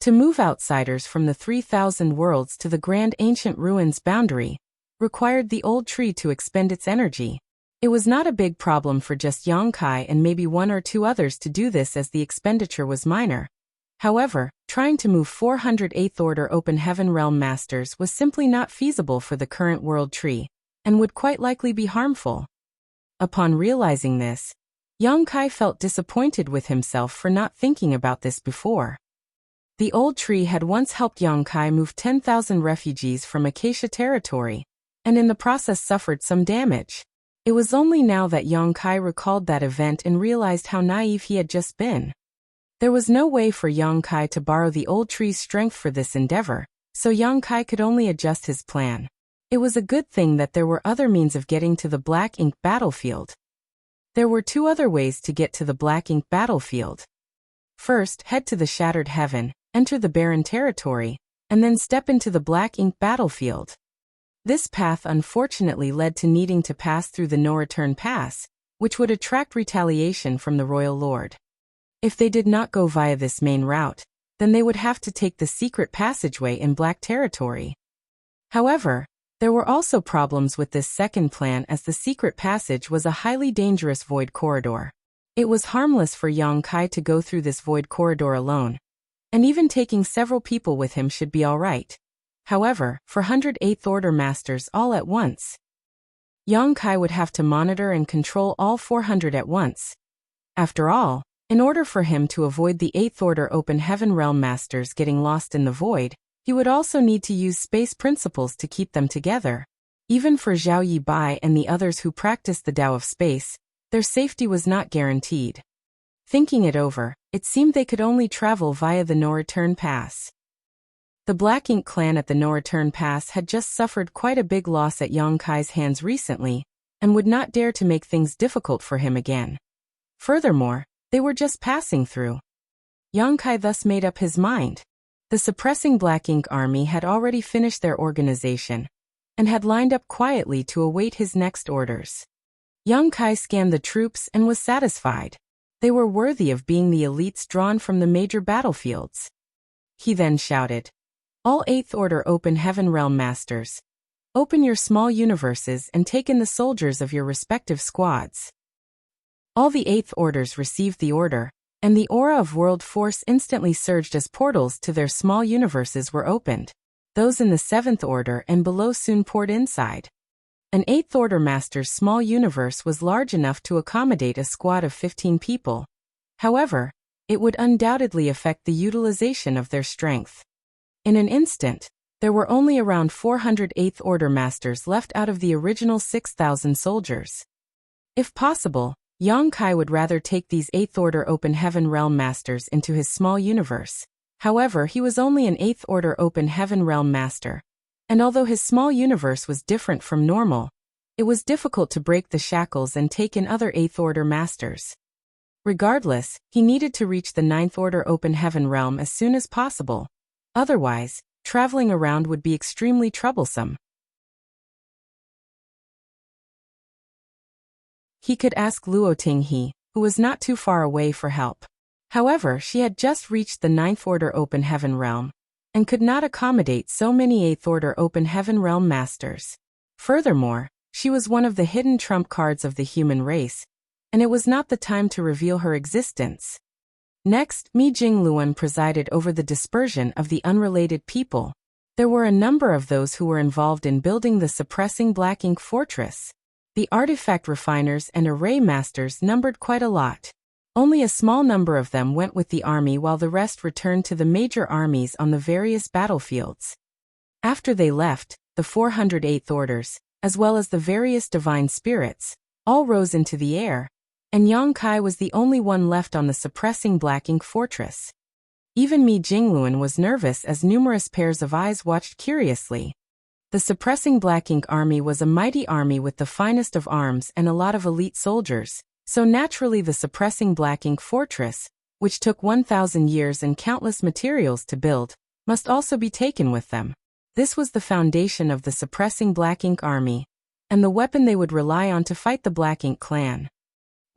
To move outsiders from the 3,000 worlds to the grand ancient ruins boundary required the old tree to expend its energy. It was not a big problem for just Yang Kai and maybe one or two others to do this as the expenditure was minor. However, trying to move 400 8th Order Open Heaven Realm Masters was simply not feasible for the current World Tree, and would quite likely be harmful. Upon realizing this, Yang Kai felt disappointed with himself for not thinking about this before. The old tree had once helped Yang Kai move 10,000 refugees from Acacia territory, and in the process suffered some damage. It was only now that Yang Kai recalled that event and realized how naive he had just been. There was no way for Yang Kai to borrow the old tree's strength for this endeavor, so Yang Kai could only adjust his plan. It was a good thing that there were other means of getting to the Black Ink battlefield. There were two other ways to get to the Black Ink battlefield. First, head to the Shattered Heaven, enter the Barren Territory, and then step into the Black Ink battlefield. This path unfortunately led to needing to pass through the No-Return Pass, which would attract retaliation from the Royal Lord. If they did not go via this main route, then they would have to take the secret passageway in Black Territory. However, there were also problems with this second plan as the secret passage was a highly dangerous void corridor. It was harmless for Yang Kai to go through this void corridor alone, and even taking several people with him should be alright. However, for 108th Order Masters all at once, Yang Kai would have to monitor and control all 400 at once. After all, in order for him to avoid the 8th Order Open Heaven Realm Masters getting lost in the void, he would also need to use space principles to keep them together. Even for Zhao Yibai and the others who practiced the Tao of Space, their safety was not guaranteed. Thinking it over, it seemed they could only travel via the No-Return Pass. The Black Ink clan at the No-Return Pass had just suffered quite a big loss at Yang Kai's hands recently, and would not dare to make things difficult for him again. Furthermore, they were just passing through. Yang Kai thus made up his mind. The suppressing Black Ink Army had already finished their organization, and had lined up quietly to await his next orders. Yang Kai scanned the troops and was satisfied. They were worthy of being the elites drawn from the major battlefields. He then shouted, "All 8th Order Open Heaven Realm Masters, open your small universes and take in the soldiers of your respective squads." All the 8th Orders received the order, and the aura of world force instantly surged as portals to their small universes were opened. Those in the 7th Order and below soon poured inside. An 8th Order Master's small universe was large enough to accommodate a squad of 15 people. However, it would undoubtedly affect the utilization of their strength. In an instant, there were only around 400 Eighth Order Masters left out of the original 6,000 soldiers. If possible, Yang Kai would rather take these Eighth Order Open Heaven Realm Masters into his small universe. However, he was only an Eighth Order Open Heaven Realm Master, and although his small universe was different from normal, it was difficult to break the shackles and take in other Eighth Order Masters. Regardless, he needed to reach the Ninth Order Open Heaven Realm as soon as possible. Otherwise, traveling around would be extremely troublesome. He could ask Luo Tinghe, who was not too far away, for help. However, she had just reached the Ninth Order Open Heaven Realm, and could not accommodate so many Eighth Order Open Heaven Realm Masters. Furthermore, she was one of the hidden trump cards of the human race, and it was not the time to reveal her existence. Next, Mi Jingluan presided over the dispersion of the unrelated people. There were a number of those who were involved in building the suppressing Black Ink Fortress. The artifact refiners and array masters numbered quite a lot. Only a small number of them went with the army while the rest returned to the major armies on the various battlefields. After they left, the 408th Orders, as well as the various divine spirits, all rose into the air, and Yang Kai was the only one left on the suppressing Black Ink Fortress. Even Mi Jingluan was nervous as numerous pairs of eyes watched curiously. The suppressing Black Ink army was a mighty army with the finest of arms and a lot of elite soldiers, so naturally the suppressing Black Ink Fortress, which took 1,000 years and countless materials to build, must also be taken with them. This was the foundation of the suppressing Black Ink army, and the weapon they would rely on to fight the Black Ink clan.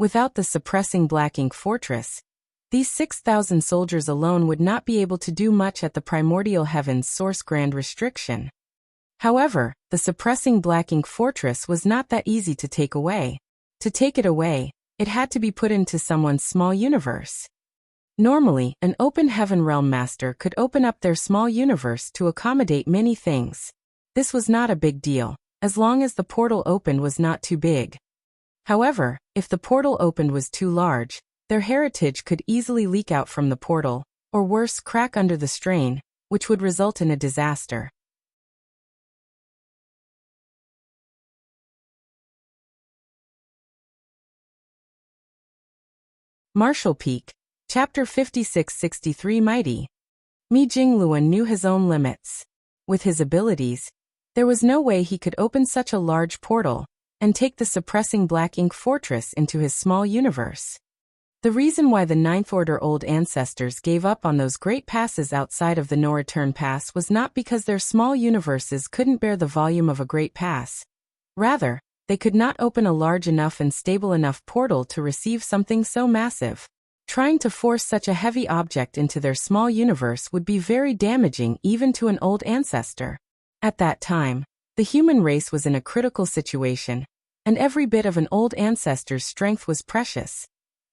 Without the suppressing Black Ink Fortress, these 6,000 soldiers alone would not be able to do much at the primordial heaven's source grand restriction. However, the suppressing Black Ink Fortress was not that easy to take away. To take it away, it had to be put into someone's small universe. Normally, an open heaven realm master could open up their small universe to accommodate many things. This was not a big deal, as long as the portal opened was not too big. However, if the portal opened was too large, their heritage could easily leak out from the portal, or worse, crack under the strain, which would result in a disaster. Martial Peak, Chapter 5663 Mighty. Mi Jingluan knew his own limits. With his abilities, there was no way he could open such a large portal and take the suppressing Black Ink Fortress into his small universe. The reason why the Ninth Order old ancestors gave up on those great passes outside of the no-return pass was not because their small universes couldn't bear the volume of a great pass. Rather, they could not open a large enough and stable enough portal to receive something so massive. Trying to force such a heavy object into their small universe would be very damaging even to an old ancestor. At that time, the human race was in a critical situation, and every bit of an old ancestor's strength was precious.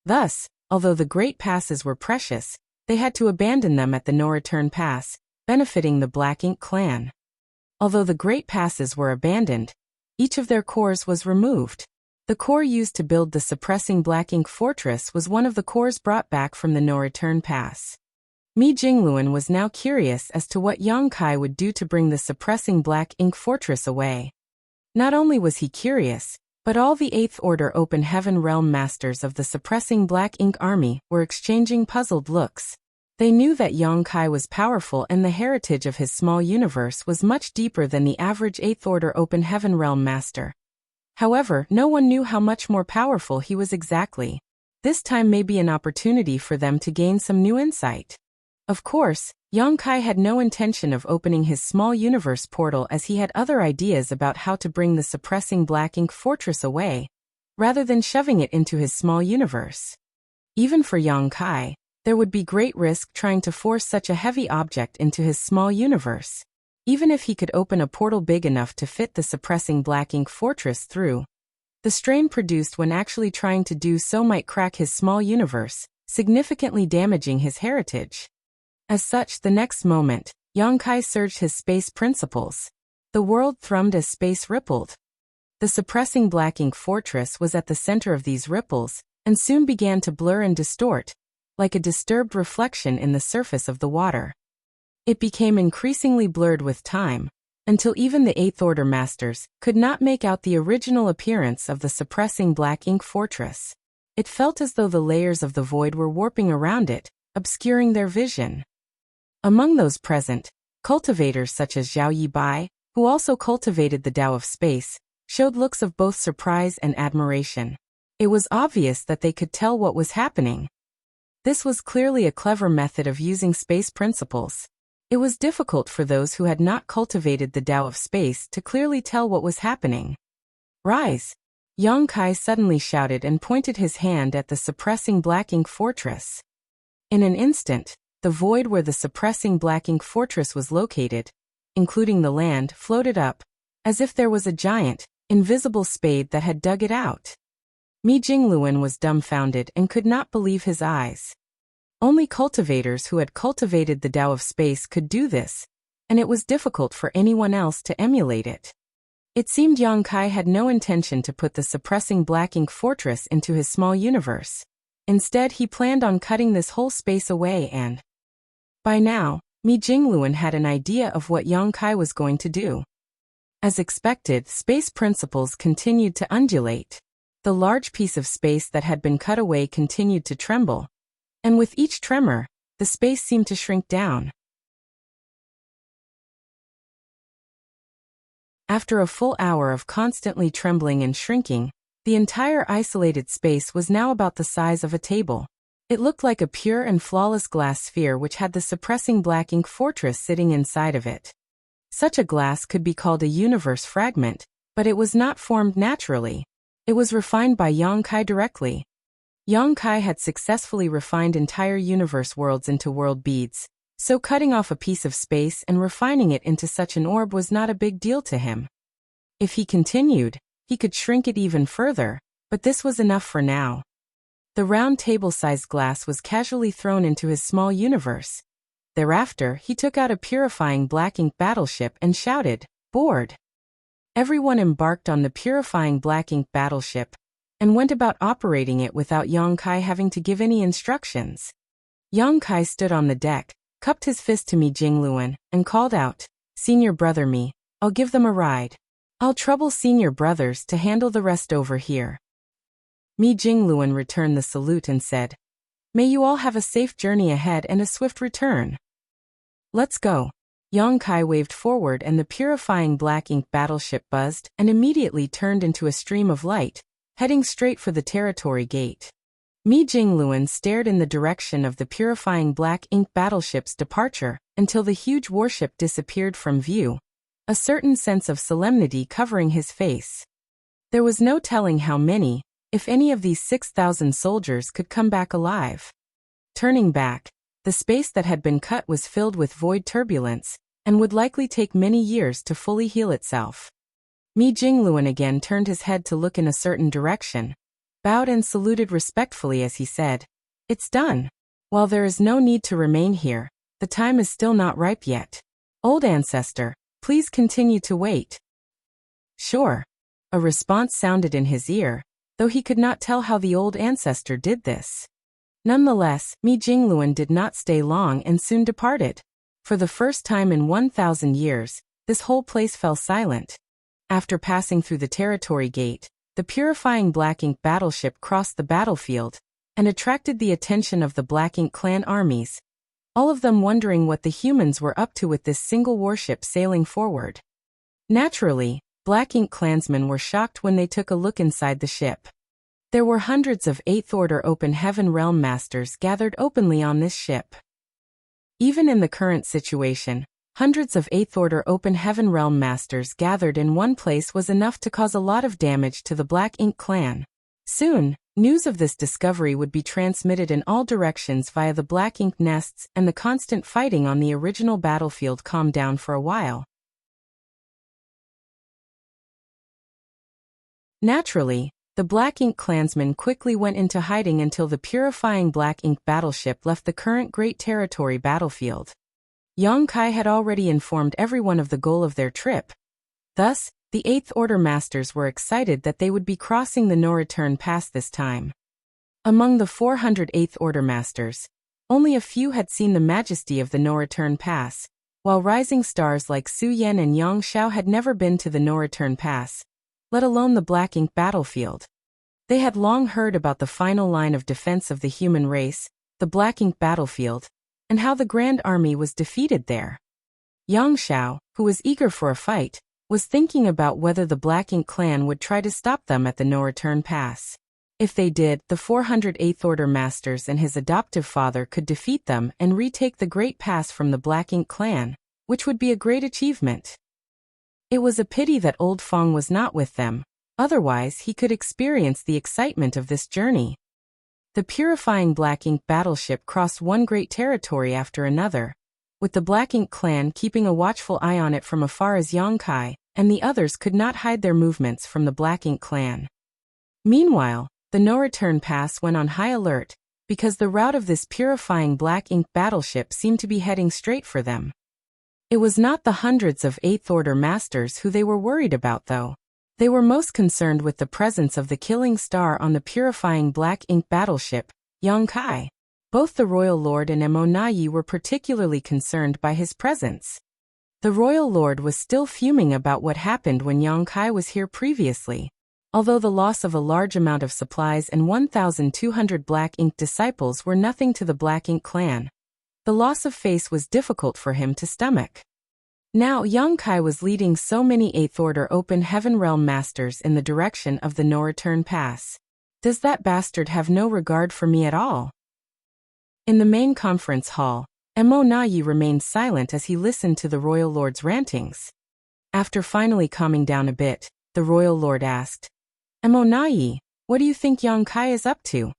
Thus, although the great passes were precious, they had to abandon them at the no-return pass, benefiting the Black Ink clan. Although the great passes were abandoned, each of their cores was removed. The core used to build the suppressing Black Ink Fortress was one of the cores brought back from the no-return pass. Mi Jingluan was now curious as to what Yang Kai would do to bring the suppressing Black Ink Fortress away. Not only was he curious, but all the Eighth Order Open Heaven Realm Masters of the suppressing Black Ink army were exchanging puzzled looks. They knew that Yang Kai was powerful and the heritage of his small universe was much deeper than the average Eighth Order Open Heaven Realm Master. However, no one knew how much more powerful he was exactly. This time may be an opportunity for them to gain some new insight. Of course, Yang Kai had no intention of opening his small universe portal as he had other ideas about how to bring the suppressing Black Ink Fortress away, rather than shoving it into his small universe. Even for Yang Kai, there would be great risk trying to force such a heavy object into his small universe. Even if he could open a portal big enough to fit the suppressing Black Ink Fortress through, the strain produced when actually trying to do so might crack his small universe, significantly damaging his heritage. As such, the next moment, Yang Kai surged his space principles. The world thrummed as space rippled. The suppressing Black Ink Fortress was at the center of these ripples, and soon began to blur and distort, like a disturbed reflection in the surface of the water. It became increasingly blurred with time, until even the Eighth Order Masters could not make out the original appearance of the suppressing black ink fortress. It felt as though the layers of the void were warping around it, obscuring their vision. Among those present, cultivators such as Zhao Yibai, who also cultivated the Tao of Space, showed looks of both surprise and admiration. It was obvious that they could tell what was happening. This was clearly a clever method of using space principles. It was difficult for those who had not cultivated the Tao of Space to clearly tell what was happening. "Rise!" Yang Kai suddenly shouted and pointed his hand at the suppressing black ink fortress. In an instant, the void where the suppressing black ink fortress was located, including the land, floated up, as if there was a giant, invisible spade that had dug it out. Mi Jingluan was dumbfounded and could not believe his eyes. Only cultivators who had cultivated the Tao of Space could do this, and it was difficult for anyone else to emulate it. It seemed Yang Kai had no intention to put the suppressing black ink fortress into his small universe. Instead, he planned on cutting this whole space away and... By now, Mi Jingluan had an idea of what Yang Kai was going to do. As expected, space principles continued to undulate. The large piece of space that had been cut away continued to tremble, and with each tremor, the space seemed to shrink down. After a full hour of constantly trembling and shrinking, the entire isolated space was now about the size of a table. It looked like a pure and flawless glass sphere which had the suppressing black ink fortress sitting inside of it. Such a glass could be called a universe fragment, but it was not formed naturally. It was refined by Yang Kai directly. Yang Kai had successfully refined entire universe worlds into world beads, so cutting off a piece of space and refining it into such an orb was not a big deal to him. If he continued, he could shrink it even further, but this was enough for now. The round table-sized glass was casually thrown into his small universe. Thereafter, he took out a purifying black ink battleship and shouted, "Board!" Everyone embarked on the purifying black ink battleship and went about operating it without Yang Kai having to give any instructions. Yang Kai stood on the deck, cupped his fist to Mi Jingluan, and called out, "Senior brother Mi, I'll give them a ride. I'll trouble senior brothers to handle the rest over here." Mi Jingluan returned the salute and said, "May you all have a safe journey ahead and a swift return." "Let's go." Yang Kai waved forward and the purifying black ink battleship buzzed and immediately turned into a stream of light, heading straight for the territory gate. Mi Jingluan stared in the direction of the purifying black ink battleship's departure until the huge warship disappeared from view, a certain sense of solemnity covering his face. There was no telling how many, if any of these 6,000 soldiers could come back alive. Turning back, the space that had been cut was filled with void turbulence, and would likely take many years to fully heal itself. Mi Jingluan again turned his head to look in a certain direction, bowed and saluted respectfully as he said, "It's done. While there is no need to remain here, the time is still not ripe yet. Old ancestor, please continue to wait." "Sure." A response sounded in his ear, though he could not tell how the old ancestor did this. Nonetheless, Mi Jingluan did not stay long and soon departed. For the first time in 1,000 years, this whole place fell silent. After passing through the territory gate, the purifying black ink battleship crossed the battlefield and attracted the attention of the Black Ink clan armies, all of them wondering what the humans were up to with this single warship sailing forward. Naturally, Black Ink clansmen were shocked when they took a look inside the ship. There were hundreds of Eighth Order Open Heaven Realm Masters gathered openly on this ship. Even in the current situation, hundreds of Eighth Order Open Heaven Realm Masters gathered in one place was enough to cause a lot of damage to the Black Ink clan. Soon, news of this discovery would be transmitted in all directions via the Black Ink nests, and the constant fighting on the original battlefield calmed down for a while. Naturally, the Black Ink clansmen quickly went into hiding until the purifying Black Ink battleship left the current Great Territory battlefield. Yang Kai had already informed everyone of the goal of their trip. Thus, the Eighth Order Masters were excited that they would be crossing the no-return pass this time. Among the 408th Order Masters, only a few had seen the majesty of the No-Return Pass, while rising stars like Su Yan and Yang Xiao had never been to the No-Return Pass, let alone the Black Ink battlefield. They had long heard about the final line of defense of the human race, the Black Ink battlefield, and how the Grand Army was defeated there. Yang Xiao, who was eager for a fight, was thinking about whether the Black Ink clan would try to stop them at the No-Return Pass. If they did, the 408th Order Masters and his adoptive father could defeat them and retake the Great Pass from the Black Ink clan, which would be a great achievement. It was a pity that Old Fong was not with them, otherwise he could experience the excitement of this journey. The purifying Black Ink battleship crossed one great territory after another, with the Black Ink clan keeping a watchful eye on it from afar as Yang Kai and the others could not hide their movements from the Black Ink clan. Meanwhile, the No-Return Pass went on high alert, because the route of this purifying Black Ink battleship seemed to be heading straight for them. It was not the hundreds of 8th Order Masters who they were worried about though. They were most concerned with the presence of the killing star on the purifying Black Ink battleship, Yang Kai. Both the Royal Lord and Mo Nai were particularly concerned by his presence. The Royal Lord was still fuming about what happened when Yang Kai was here previously. Although the loss of a large amount of supplies and 1,200 Black Ink disciples were nothing to the Black Ink clan, the loss of face was difficult for him to stomach. Now Yang Kai was leading so many 8th Order Open Heaven Realm Masters in the direction of the No-Return Pass. Does that bastard have no regard for me at all? In the main conference hall, Mo Nai remained silent as he listened to the Royal Lord's rantings. After finally calming down a bit, the Royal Lord asked, Mo Nai, what do you think Yang Kai is up to?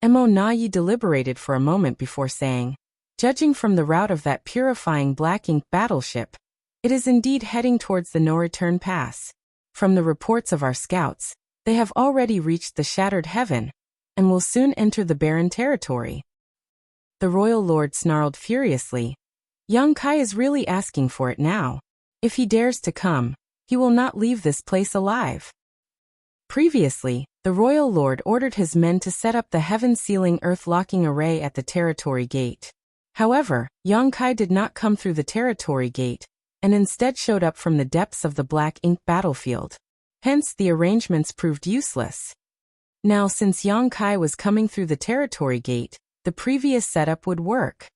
Mo Nai deliberated for a moment before saying, judging from the route of that purifying Black Ink battleship, it is indeed heading towards the No-Return Pass. From the reports of our scouts, they have already reached the Shattered Heaven, and will soon enter the Barren Territory. The Royal Lord snarled furiously. Yang Kai is really asking for it now. If he dares to come, he will not leave this place alive. Previously, the Royal Lord ordered his men to set up the heaven-sealing earth-locking array at the Territory Gate. However, Yang Kai did not come through the Territory Gate, and instead showed up from the depths of the Black Ink battlefield. Hence the arrangements proved useless. Now since Yang Kai was coming through the Territory Gate, the previous setup would work.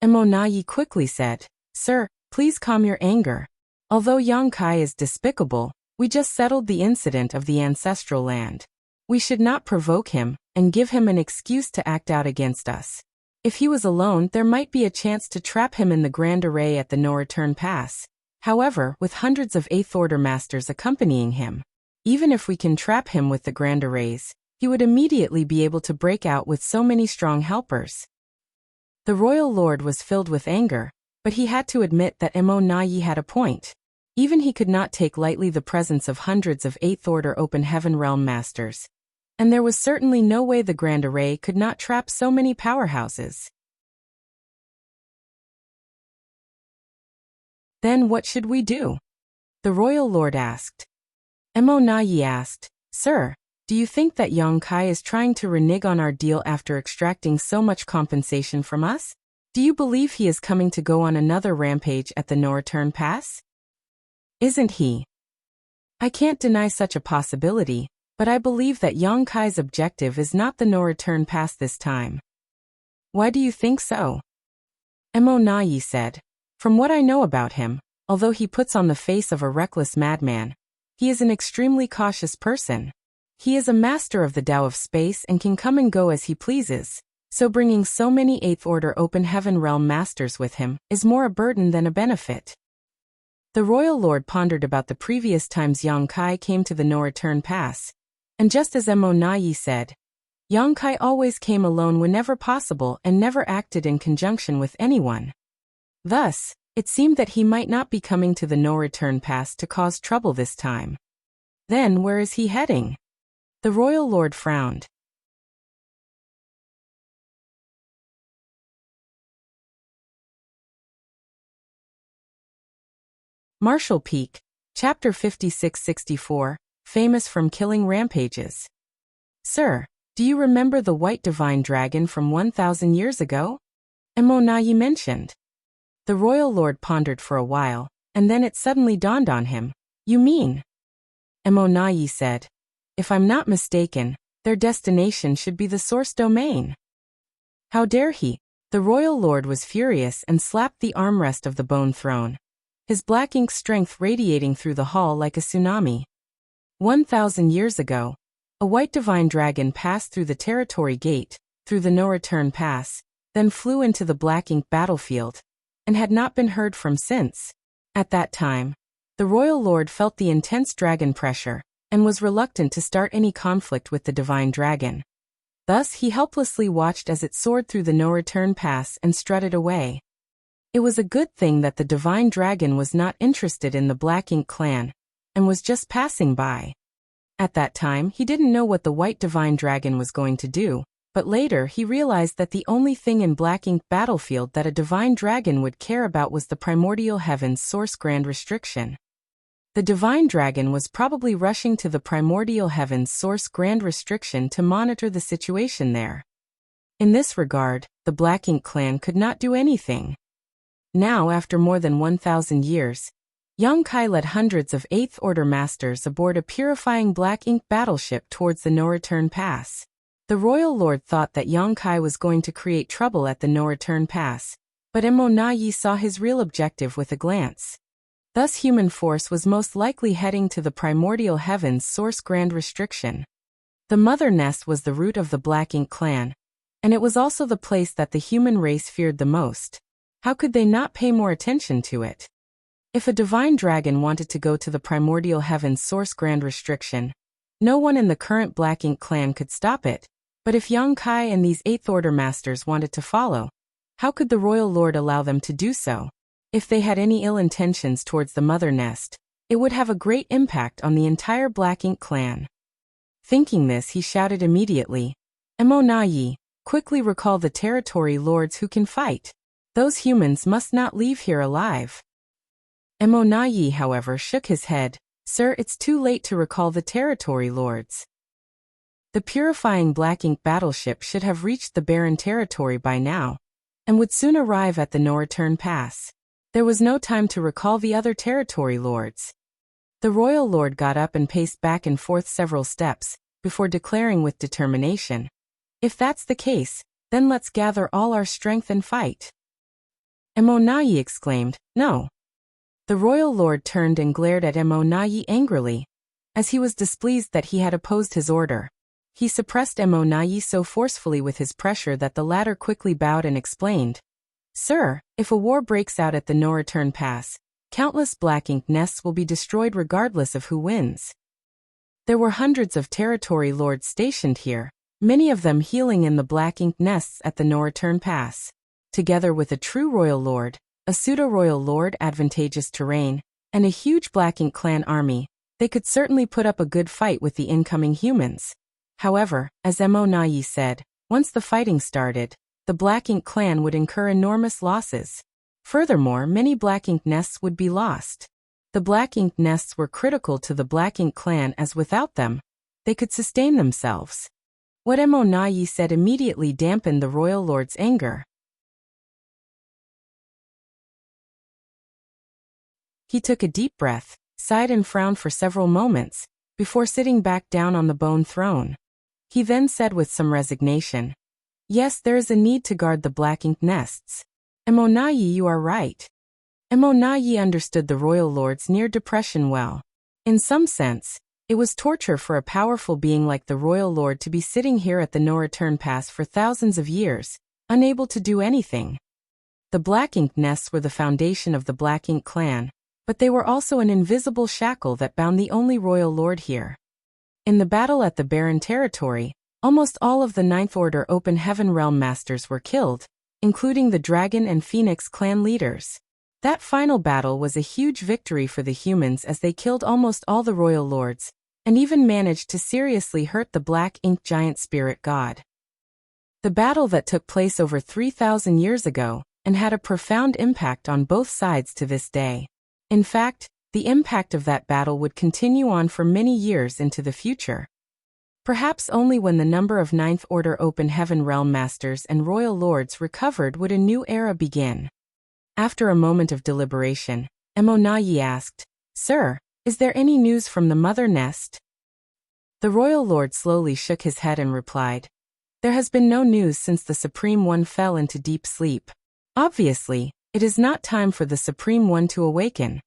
Mo Nai quickly said, Sir, please calm your anger. Although Yang Kai is despicable, we just settled the incident of the ancestral land. We should not provoke him, and give him an excuse to act out against us. If he was alone, there might be a chance to trap him in the Grand Array at the No-Return Pass. However, with hundreds of 8th Order Masters accompanying him, even if we can trap him with the Grand Arrays, he would immediately be able to break out with so many strong helpers. The Royal Lord was filled with anger, but he had to admit that Mo Nai had a point. Even he could not take lightly the presence of hundreds of 8th Order Open Heaven Realm Masters. And there was certainly no way the Grand Array could not trap so many powerhouses. Then what should we do? The Royal Lord asked. Mo Nai asked, Sir, do you think that Yang Kai is trying to renege on our deal after extracting so much compensation from us? Do you believe he is coming to go on another rampage at the No-Return Pass? Isn't he? I can't deny such a possibility, but I believe that Yang Kai's objective is not the No-Return Pass this time. Why do you think so? Mo Nai said, From what I know about him, although he puts on the face of a reckless madman, he is an extremely cautious person. He is a master of the Tao of space and can come and go as he pleases, so bringing so many 8th Order Open Heaven Realm Masters with him is more a burden than a benefit. The Royal Lord pondered about the previous times Yang Kai came to the No-Return Pass, and just as Mo Nai said, Yang Kai always came alone whenever possible and never acted in conjunction with anyone. Thus, it seemed that he might not be coming to the No-Return Pass to cause trouble this time. Then where is he heading? The Royal Lord frowned. Marshall Peak, Chapter 5664, famous from killing rampages. Sir, Do you remember the white divine dragon from 1,000 years ago? Emonayi mentioned. The royal lord pondered for a while, and then it suddenly dawned on him. You mean? Emonayi said. If I'm not mistaken, their destination should be the source domain. How dare he? The royal lord was furious and slapped the armrest of the bone throne, his black ink strength radiating through the hall like a tsunami. 1,000 years ago, a white divine dragon passed through the territory gate, through the no-return pass, then flew into the black ink battlefield, and had not been heard from since. At that time, the royal lord felt the intense dragon pressure, and was reluctant to start any conflict with the divine dragon. Thus he helplessly watched as it soared through the no-return pass and strutted away. It was a good thing that the divine dragon was not interested in the Black Ink clan, and was just passing by. At that time he didn't know what the white divine dragon was going to do, but later he realized that the only thing in Black Ink battlefield that a divine dragon would care about was the primordial heaven's source grand restriction. The divine dragon was probably rushing to the primordial heaven's source grand restriction to monitor the situation there. In this regard, the Black Ink clan could not do anything. Now, after more than 1,000 years, Yang Kai led hundreds of 8th Order masters aboard a purifying Black Ink battleship towards the no-return pass. The royal lord thought that Yang Kai was going to create trouble at the no-return pass, but Emonayi saw his real objective with a glance. Thus human force was most likely heading to the primordial heaven's source grand restriction. The mother nest was the root of the Black Ink clan, and it was also the place that the human race feared the most. How could they not pay more attention to it? If a divine dragon wanted to go to the primordial heaven's source grand restriction, no one in the current Black Ink clan could stop it, but if Yang Kai and these 8th Order masters wanted to follow, how could the royal lord allow them to do so? If they had any ill intentions towards the mother nest, it would have a great impact on the entire Black Ink clan. Thinking this, he shouted immediately, Emonayi, quickly recall the territory lords who can fight. Those humans must not leave here alive. Emonayi, however, shook his head. Sir, it's too late to recall the territory lords. The purifying Black Ink battleship should have reached the barren territory by now, and would soon arrive at the no-return pass. There was no time to recall the other territory lords. The royal lord got up and paced back and forth several steps, before declaring with determination, if that's the case, then let's gather all our strength and fight. Emonayi exclaimed, no. The royal lord turned and glared at Emonayi angrily, as he was displeased that he had opposed his order. He suppressed Emonayi so forcefully with his pressure that the latter quickly bowed and explained, Sir, if a war breaks out at the no-return pass, countless Black Ink nests will be destroyed regardless of who wins. There were hundreds of territory lords stationed here, many of them healing in the Black Ink nests at the no-return pass. Together with a true royal lord, a pseudo-royal lord, advantageous terrain, and a huge Black Ink clan army, they could certainly put up a good fight with the incoming humans. However, as Emonayi said, once the fighting started, the Black Ink clan would incur enormous losses. Furthermore, many Black Ink nests would be lost. The Black Ink nests were critical to the Black Ink clan, as without them, they could sustain themselves. What Emonayi said immediately dampened the royal lord's anger. He took a deep breath, sighed and frowned for several moments, before sitting back down on the bone throne. He then said with some resignation, Yes, there is a need to guard the Black Ink nests. Emonayi, you are right. Emonayi understood the royal lord's near depression well. In some sense, it was torture for a powerful being like the royal lord to be sitting here at the no-return pass for thousands of years, unable to do anything. The Black Ink nests were the foundation of the Black Ink clan, but they were also an invisible shackle that bound the only royal lord here. In the battle at the barren territory, almost all of the 9th Order Open Heaven Realm Masters were killed, including the Dragon and Phoenix clan leaders. That final battle was a huge victory for the humans as they killed almost all the royal lords, and even managed to seriously hurt the Black Ink giant spirit god. The battle that took place over 3,000 years ago, and had a profound impact on both sides to this day. In fact, the impact of that battle would continue on for many years into the future. Perhaps only when the number of Ninth Order Open Heaven Realm Masters and Royal Lords recovered would a new era begin. After a moment of deliberation, Emonayi asked, "Sir, is there any news from the Mother Nest?" The Royal Lord slowly shook his head and replied, "There has been no news since the Supreme One fell into deep sleep. Obviously, it is not time for the Supreme One to awaken."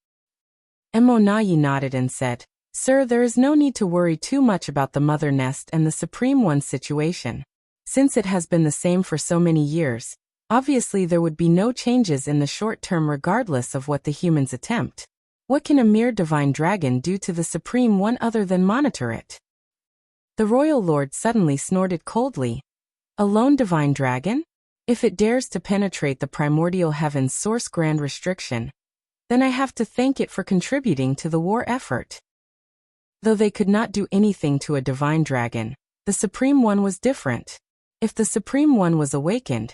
Emonayi nodded and said, "Sir, there is no need to worry too much about the Mother Nest and the Supreme One's situation. Since it has been the same for so many years, obviously there would be no changes in the short term regardless of what the humans attempt. What can a mere divine dragon do to the Supreme One other than monitor it?" The Royal Lord suddenly snorted coldly. "A lone divine dragon? If it dares to penetrate the primordial heaven's source grand restriction, then I have to thank it for contributing to the war effort." Though they could not do anything to a divine dragon, the Supreme One was different. If the Supreme One was awakened,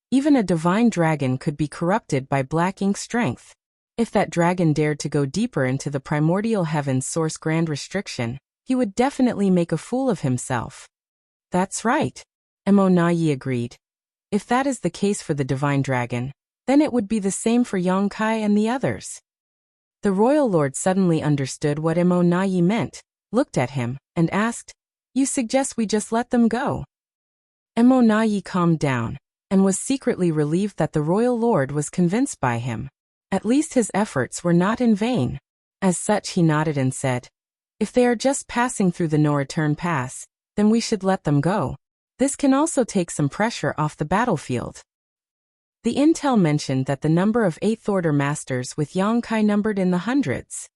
even a divine dragon could be corrupted by black ink strength. If that dragon dared to go deeper into the primordial heaven's source grand restriction, he would definitely make a fool of himself. "That's right," Emonayi agreed. "If that is the case for the divine dragon, then it would be the same for Yongkai and the others." The Royal Lord suddenly understood what Emonayi meant, looked at him, and asked, "You suggest we just let them go?" Emonayi calmed down, and was secretly relieved that the Royal Lord was convinced by him. At least his efforts were not in vain. As such he nodded and said, "If they are just passing through the no-return pass, then we should let them go. This can also take some pressure off the battlefield." The intel mentioned that the number of Eighth Order Masters with Yongkai numbered in the hundreds.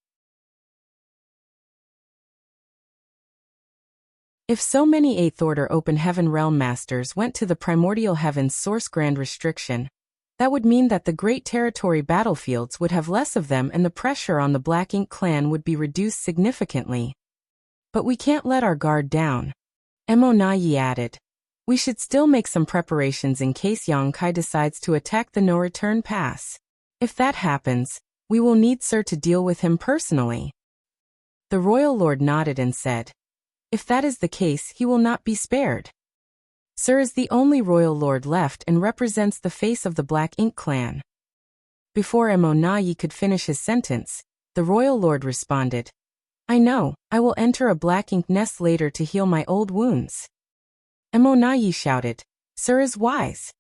If so many Eighth Order Open Heaven Realm Masters went to the Primordial Heaven's Source Grand Restriction, that would mean that the Great Territory battlefields would have less of them and the pressure on the Black Ink clan would be reduced significantly. "But we can't let our guard down," Emonayi added. "We should still make some preparations in case Yongkai decides to attack the no-return pass. If that happens, we will need Sir to deal with him personally." The Royal Lord nodded and said, "If that is the case, he will not be spared. Sir is the only Royal Lord left and represents the face of the Black Ink clan." Before Emonayi could finish his sentence, the Royal Lord responded, "I know, I will enter a Black Ink nest later to heal my old wounds." Emonayi shouted, "Sir is wise."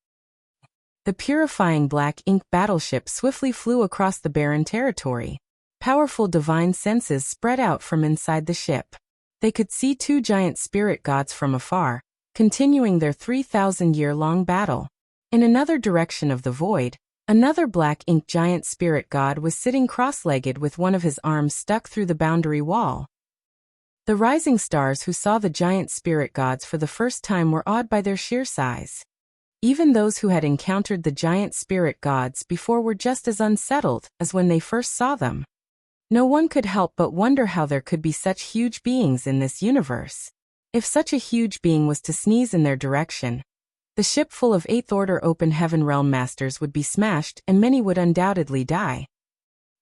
The purifying Black Ink battleship swiftly flew across the barren territory. Powerful divine senses spread out from inside the ship. They could see two giant spirit gods from afar, continuing their 3,000-year-long battle. In another direction of the void, another Black Ink giant spirit god was sitting cross-legged with one of his arms stuck through the boundary wall. The rising stars who saw the giant spirit gods for the first time were awed by their sheer size. Even those who had encountered the giant spirit gods before were just as unsettled as when they first saw them. No one could help but wonder how there could be such huge beings in this universe. If such a huge being was to sneeze in their direction, the ship full of Eighth Order Open Heaven Realm Masters would be smashed and many would undoubtedly die.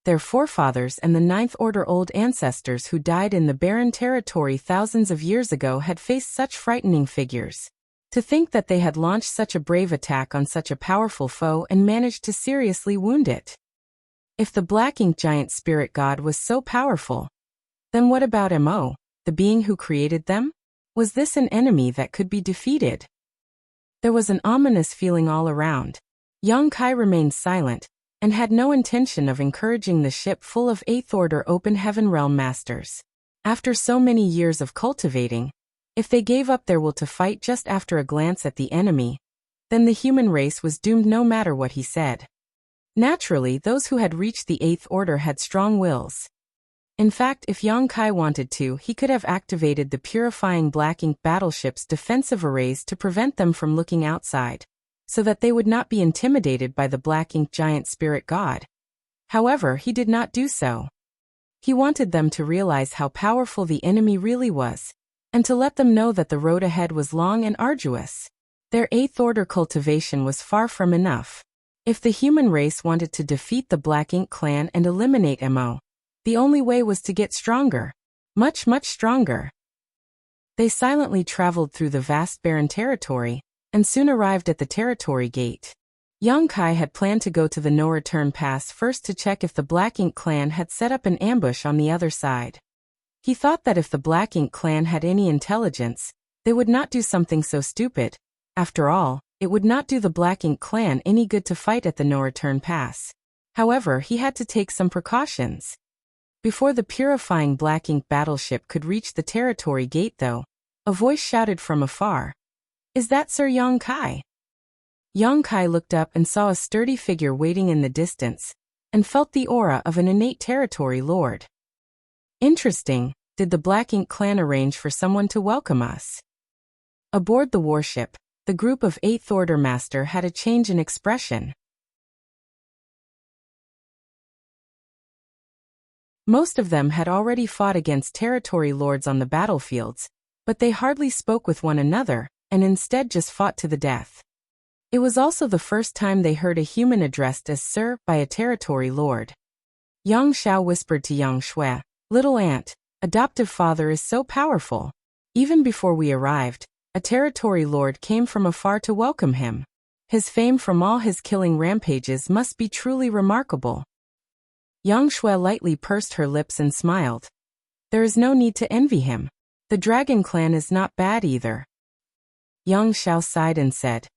Their forefathers and the Ninth Order old ancestors who died in the barren territory thousands of years ago had faced such frightening figures. To think that they had launched such a brave attack on such a powerful foe and managed to seriously wound it. If the Black Ink giant spirit god was so powerful, then what about Mo, the being who created them? Was this an enemy that could be defeated? There was an ominous feeling all around. Yongkai remained silent, and had no intention of encouraging the ship full of Eighth Order Open Heaven Realm Masters. After so many years of cultivating, if they gave up their will to fight just after a glance at the enemy, then the human race was doomed no matter what he said. Naturally, those who had reached the Eighth Order had strong wills. In fact, if Yongkai wanted to, he could have activated the purifying Black Ink battleship's defensive arrays to prevent them from looking outside, so that they would not be intimidated by the Black Ink giant spirit god. However, he did not do so. He wanted them to realize how powerful the enemy really was, and to let them know that the road ahead was long and arduous. Their Eighth Order cultivation was far from enough. If the human race wanted to defeat the Black Ink clan and eliminate Mo, the only way was to get stronger. Much, much stronger. They silently traveled through the vast barren territory, and soon arrived at the territory gate. Yang Kai had planned to go to the no-return pass first to check if the Black Ink clan had set up an ambush on the other side. He thought that if the Black Ink clan had any intelligence, they would not do something so stupid. After all, it would not do the Black Ink clan any good to fight at the no-return pass. However, he had to take some precautions. Before the purifying Black Ink battleship could reach the territory gate though, a voice shouted from afar, "Is that Sir Yang Kai?" Yang Kai looked up and saw a sturdy figure waiting in the distance, and felt the aura of an innate territory lord. Interesting, did the Black Ink clan arrange for someone to welcome us? Aboard the warship, the group of 8th Order Master had a change in expression. Most of them had already fought against territory lords on the battlefields, but they hardly spoke with one another, and instead just fought to the death. It was also the first time they heard a human addressed as Sir by a territory lord. Yang Xiao whispered to Yang Shui, "Little aunt, adoptive father is so powerful. Even before we arrived, a territory lord came from afar to welcome him. His fame from all his killing rampages must be truly remarkable." Yang Shui lightly pursed her lips and smiled. "There is no need to envy him. The Dragon Clan is not bad either." Yang Xiao sighed and said,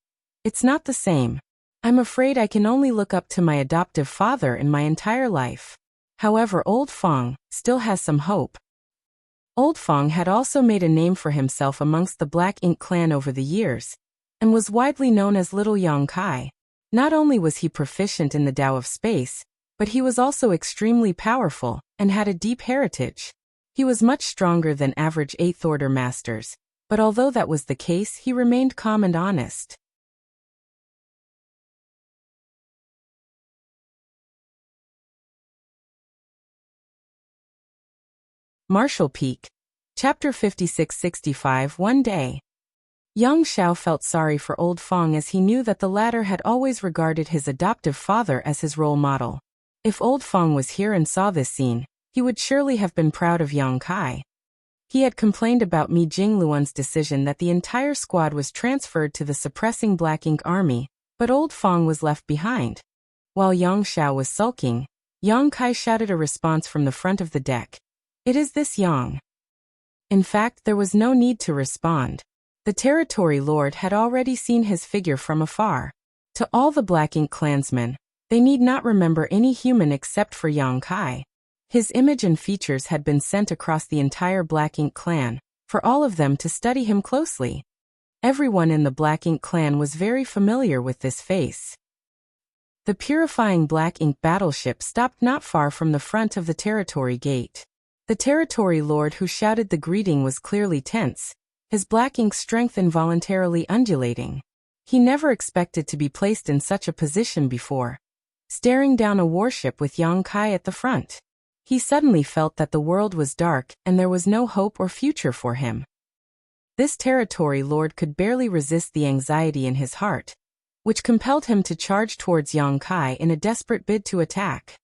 "It's not the same. I'm afraid I can only look up to my adoptive father in my entire life. However, Old Fong still has some hope." Old Fong had also made a name for himself amongst the Black Ink clan over the years, and was widely known as Little Yang Kai. Not only was he proficient in the Tao of Space, but he was also extremely powerful, and had a deep heritage. He was much stronger than average 8th Order Masters, but although that was the case, he remained calm and honest. Marshall Peak. Chapter 5665. One day. Yang Xiao felt sorry for Old Fong as he knew that the latter had always regarded his adoptive father as his role model. If Old Fong was here and saw this scene, he would surely have been proud of Yang Kai. He had complained about Mi Jingluan's decision that the entire squad was transferred to the suppressing Black Ink army, but Old Fong was left behind. While Yang Xiao was sulking, Yang Kai shouted a response from the front of the deck. "It is this Yang." In fact, there was no need to respond. The territory lord had already seen his figure from afar. To all the Black Ink clansmen, they need not remember any human except for Yang Kai. His image and features had been sent across the entire Black Ink clan, for all of them to study him closely. Everyone in the Black Ink clan was very familiar with this face. The purifying Black Ink battleship stopped not far from the front of the territory gate. The territory lord who shouted the greeting was clearly tense, his Black Ink strength involuntarily undulating. He never expected to be placed in such a position before. Staring down a warship with Yang Kai at the front, he suddenly felt that the world was dark and there was no hope or future for him. This territory lord could barely resist the anxiety in his heart, which compelled him to charge towards Yang Kai in a desperate bid to attack.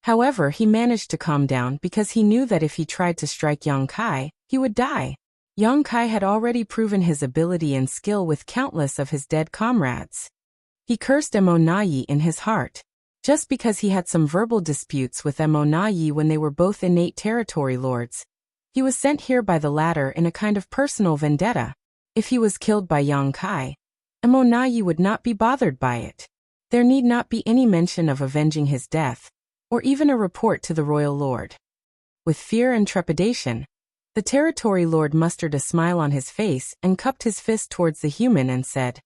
However, he managed to calm down because he knew that if he tried to strike Yang Kai, he would die. Yang Kai had already proven his ability and skill with countless of his dead comrades. He cursed Mo Na Yi in his heart. Just because he had some verbal disputes with Mo Na Yi when they were both innate territory lords, he was sent here by the latter in a kind of personal vendetta. If he was killed by Yang Kai, Mo Na Yi would not be bothered by it. There need not be any mention of avenging his death, or even a report to the royal lord. With fear and trepidation, the territory lord mustered a smile on his face and cupped his fist towards the human and said,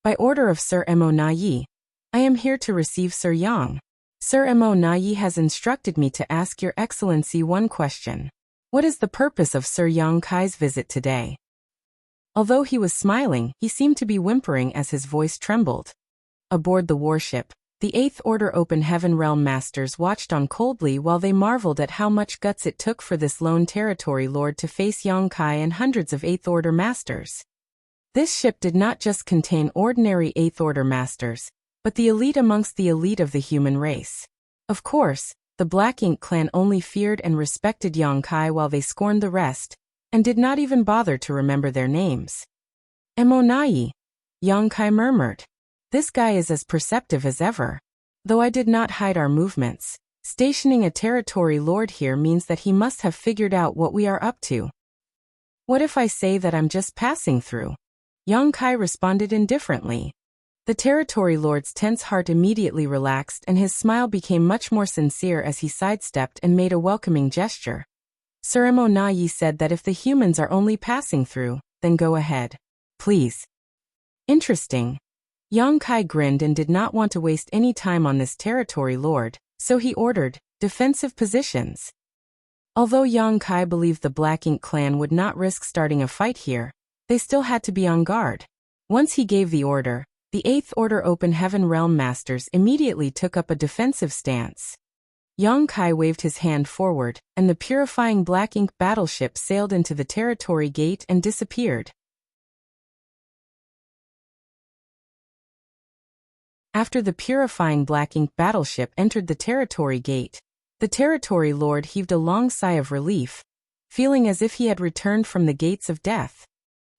"By order of Sir Mo Na Yi, I am here to receive Sir Yang. Sir Mo Na Yi has instructed me to ask your excellency one question. What is the purpose of Sir Yang Kai's visit today?" Although he was smiling, he seemed to be whimpering as his voice trembled. Aboard the warship, the 8th Order Open Heaven Realm Masters watched on coldly while they marveled at how much guts it took for this lone territory lord to face Yang Kai and hundreds of 8th Order Masters. This ship did not just contain ordinary 8th Order Masters, but the elite amongst the elite of the human race. Of course, the Black Ink clan only feared and respected Yang Kai while they scorned the rest, and did not even bother to remember their names. "Emonai," Yang Kai murmured. "This guy is as perceptive as ever. Though I did not hide our movements, stationing a territory lord here means that he must have figured out what we are up to." "What if I say that I'm just passing through?" Yang Kai responded indifferently. The territory lord's tense heart immediately relaxed and his smile became much more sincere as he sidestepped and made a welcoming gesture. Sir Emonai said that if the humans are only passing through, then go ahead. Please. Interesting. Yang Kai grinned and did not want to waste any time on this territory lord, so he ordered defensive positions. Although Yang Kai believed the Black Ink clan would not risk starting a fight here, they still had to be on guard. Once he gave the order, the Eighth Order Open Heaven Realm Masters immediately took up a defensive stance. Yang Kai waved his hand forward, and the purifying Black Ink battleship sailed into the territory gate and disappeared. After the purifying Black Ink battleship entered the territory gate, the territory lord heaved a long sigh of relief, feeling as if he had returned from the gates of death.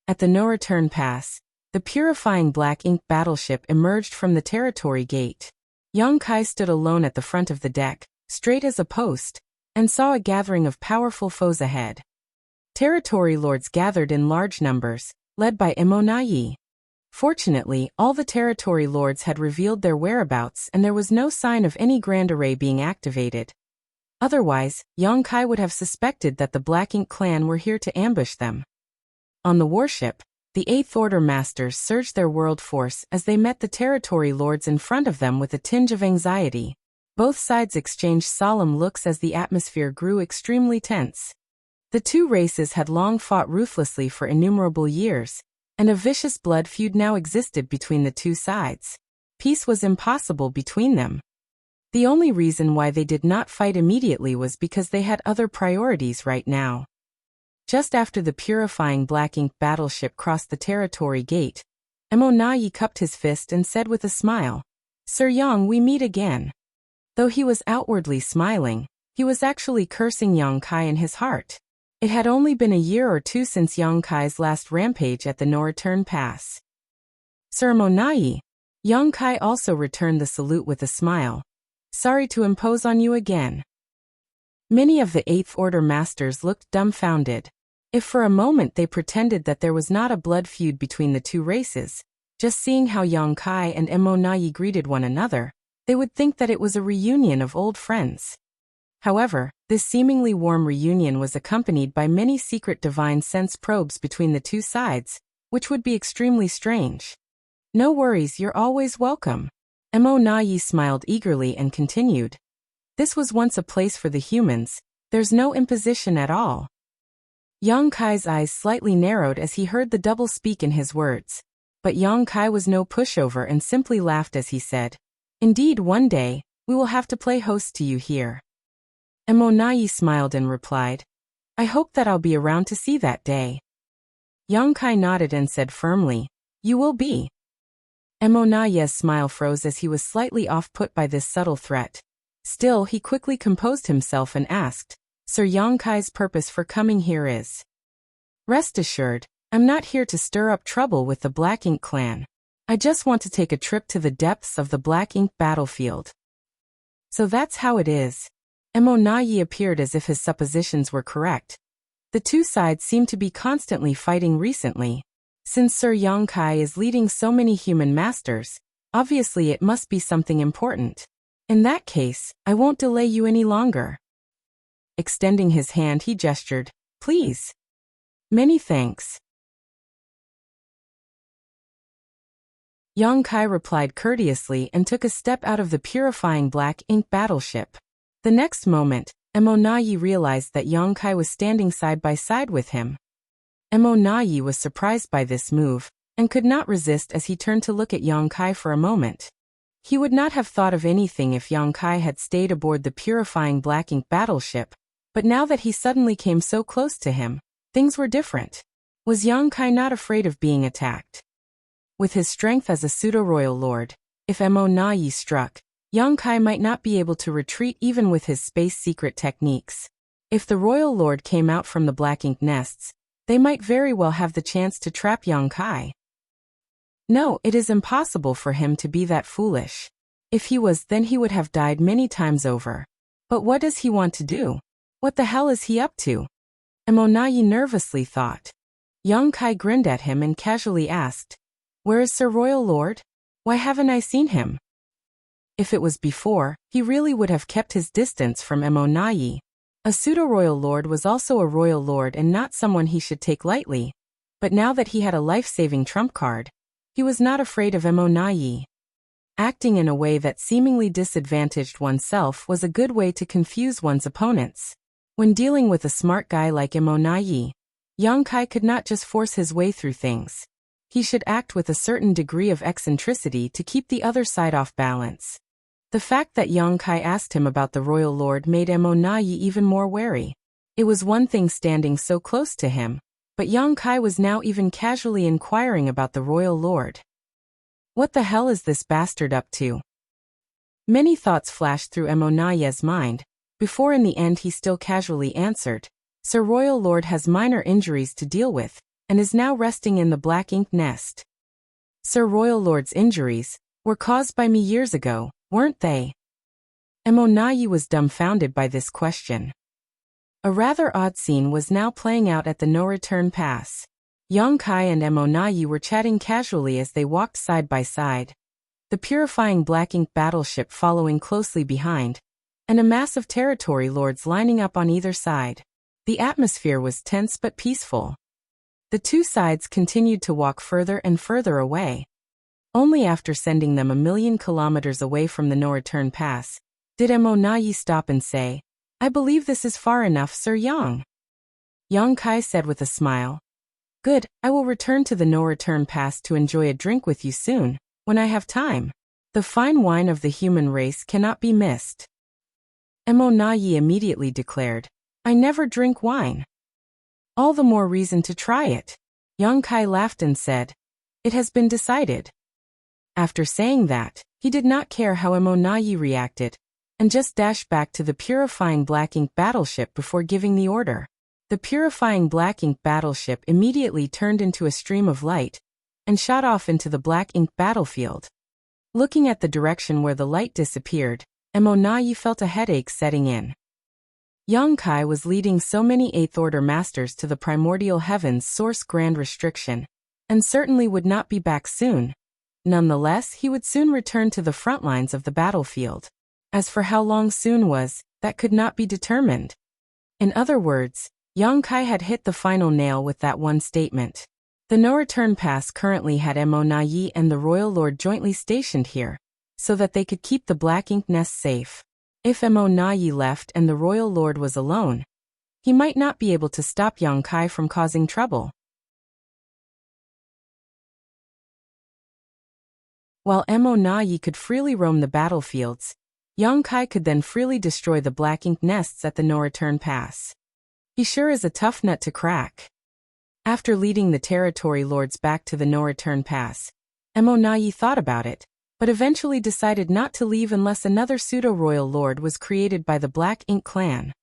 At the no-return pass, the purifying Black Ink battleship emerged from the territory gate. Yang Kai stood alone at the front of the deck, straight as a post, and saw a gathering of powerful foes ahead. Territory lords gathered in large numbers, led by Emonai. Fortunately, all the territory lords had revealed their whereabouts and there was no sign of any grand array being activated. Otherwise, Yang Kai would have suspected that the Black Ink clan were here to ambush them. On the warship, the Eighth Order Masters surged their world force as they met the territory lords in front of them with a tinge of anxiety. Both sides exchanged solemn looks as the atmosphere grew extremely tense. The two races had long fought ruthlessly for innumerable years, and a vicious blood feud now existed between the two sides. Peace was impossible between them. The only reason why they did not fight immediately was because they had other priorities right now. Just after the purifying Black Ink battleship crossed the territory gate, Emonai cupped his fist and said with a smile, "Sir Yang, we meet again." Though he was outwardly smiling, he was actually cursing Yang Kai in his heart. It had only been a year or two since Yang Kai's last rampage at the no-return pass. "Sir Emonai," Yang Kai also returned the salute with a smile. "Sorry to impose on you again." Many of the Eighth Order Masters looked dumbfounded. If for a moment they pretended that there was not a blood feud between the two races, just seeing how Yang Kai and Emonai greeted one another, they would think that it was a reunion of old friends. However, this seemingly warm reunion was accompanied by many secret divine sense probes between the two sides, which would be extremely strange. "No worries, you're always welcome." Emonai smiled eagerly and continued. "This was once a place for the humans, there's no imposition at all." Yang Kai's eyes slightly narrowed as he heard the double speak in his words. But Yang Kai was no pushover and simply laughed as he said, "Indeed, one day, we will have to play host to you here." Emonai smiled and replied, "I hope that I'll be around to see that day." Yang Kai nodded and said firmly, "You will be." Emonai's smile froze as he was slightly off-put by this subtle threat. Still, he quickly composed himself and asked, "Sir Yang Kai's purpose for coming here is?" "Rest assured, I'm not here to stir up trouble with the Black Ink clan. I just want to take a trip to the depths of the Black Ink battlefield." "So that's how it is." Emonai appeared as if his suppositions were correct. The two sides seemed to be constantly fighting recently. Since Sir Yang Kai is leading so many human masters, obviously it must be something important. In that case, I won't delay you any longer. Extending his hand, he gestured, "Please." "Many thanks." Yang Kai replied courteously and took a step out of the purifying Black Ink battleship. The next moment, Emonai realized that Yang Kai was standing side by side with him. Emonai was surprised by this move, and could not resist as he turned to look at Yang Kai for a moment. He would not have thought of anything if Yang Kai had stayed aboard the purifying Black Ink battleship, but now that he suddenly came so close to him, things were different. Was Yang Kai not afraid of being attacked? With his strength as a pseudo-royal lord, if Emonai struck, Yang Kai might not be able to retreat even with his space secret techniques. If the royal lord came out from the Black Ink nests, They might very well have the chance to trap young Kai. No, it is impossible for him to be that foolish. If he was, then he would have died many times over. But what does he want to do? What the hell is he up to? Emonayi nervously thought. Young Kai grinned at him and casually asked, "Where is Sir Royal Lord? Why haven't I seen him?" If it was before, he really would have kept his distance from Emonayi. A pseudo-royal lord was also a royal lord and not someone he should take lightly. But now that he had a life-saving trump card, he was not afraid of Emonayi. Acting in a way that seemingly disadvantaged oneself was a good way to confuse one's opponents. When dealing with a smart guy like Emonayi, young Kai could not just force his way through things. He should act with a certain degree of eccentricity to keep the other side off balance. The fact that young Kai asked him about the royal lord made Emonayi even more wary. It was one thing standing so close to him, but young Kai was now even casually inquiring about the royal lord. What the hell is this bastard up to? Many thoughts flashed through Emonayi's mind, before in the end he still casually answered, "Sir Royal Lord has minor injuries to deal with, and is now resting in the black ink nest." Sir Royal Lord's injuries were caused by me years ago, weren't they? Emonayi was dumbfounded by this question. A rather odd scene was now playing out at the no-return pass. Young Kai and Emonayi were chatting casually as they walked side by side, the purifying black ink battleship following closely behind, and a mass of territory lords lining up on either side. The atmosphere was tense but peaceful. The two sides continued to walk further and further away. Only after sending them 1,000,000 kilometers away from the no-return pass, did Emonayi stop and say, "I believe this is far enough, Sir Yang." Young Kai said with a smile, "Good, I will return to the no-return pass to enjoy a drink with you soon, when I have time. The fine wine of the human race cannot be missed." Emonayi immediately declared, "I never drink wine." "All the more reason to try it." Young Kai laughed and said, "It has been decided." After saying that, he did not care how Emonayi reacted, and just dashed back to the purifying black ink battleship before giving the order. The purifying black ink battleship immediately turned into a stream of light, and shot off into the black ink battlefield. Looking at the direction where the light disappeared, Emonayi felt a headache setting in. Young Kai was leading so many 8th Order Masters to the primordial heavens source grand restriction, and certainly would not be back soon. Nonetheless, he would soon return to the front lines of the battlefield. As for how long soon was, that could not be determined. In other words, young Kai had hit the final nail with that one statement. The no-return pass currently had Emonayi and the Royal Lord jointly stationed here, so that they could keep the black ink nest safe. If Emonayi left and the Royal Lord was alone, he might not be able to stop young Kai from causing trouble. While Emonayi could freely roam the battlefields, young Kai could then freely destroy the black ink nests at the no-return pass. He sure is a tough nut to crack. After leading the territory lords back to the no-return pass, Emonayi thought about it, but eventually decided not to leave unless another pseudo-royal lord was created by the Black Ink clan.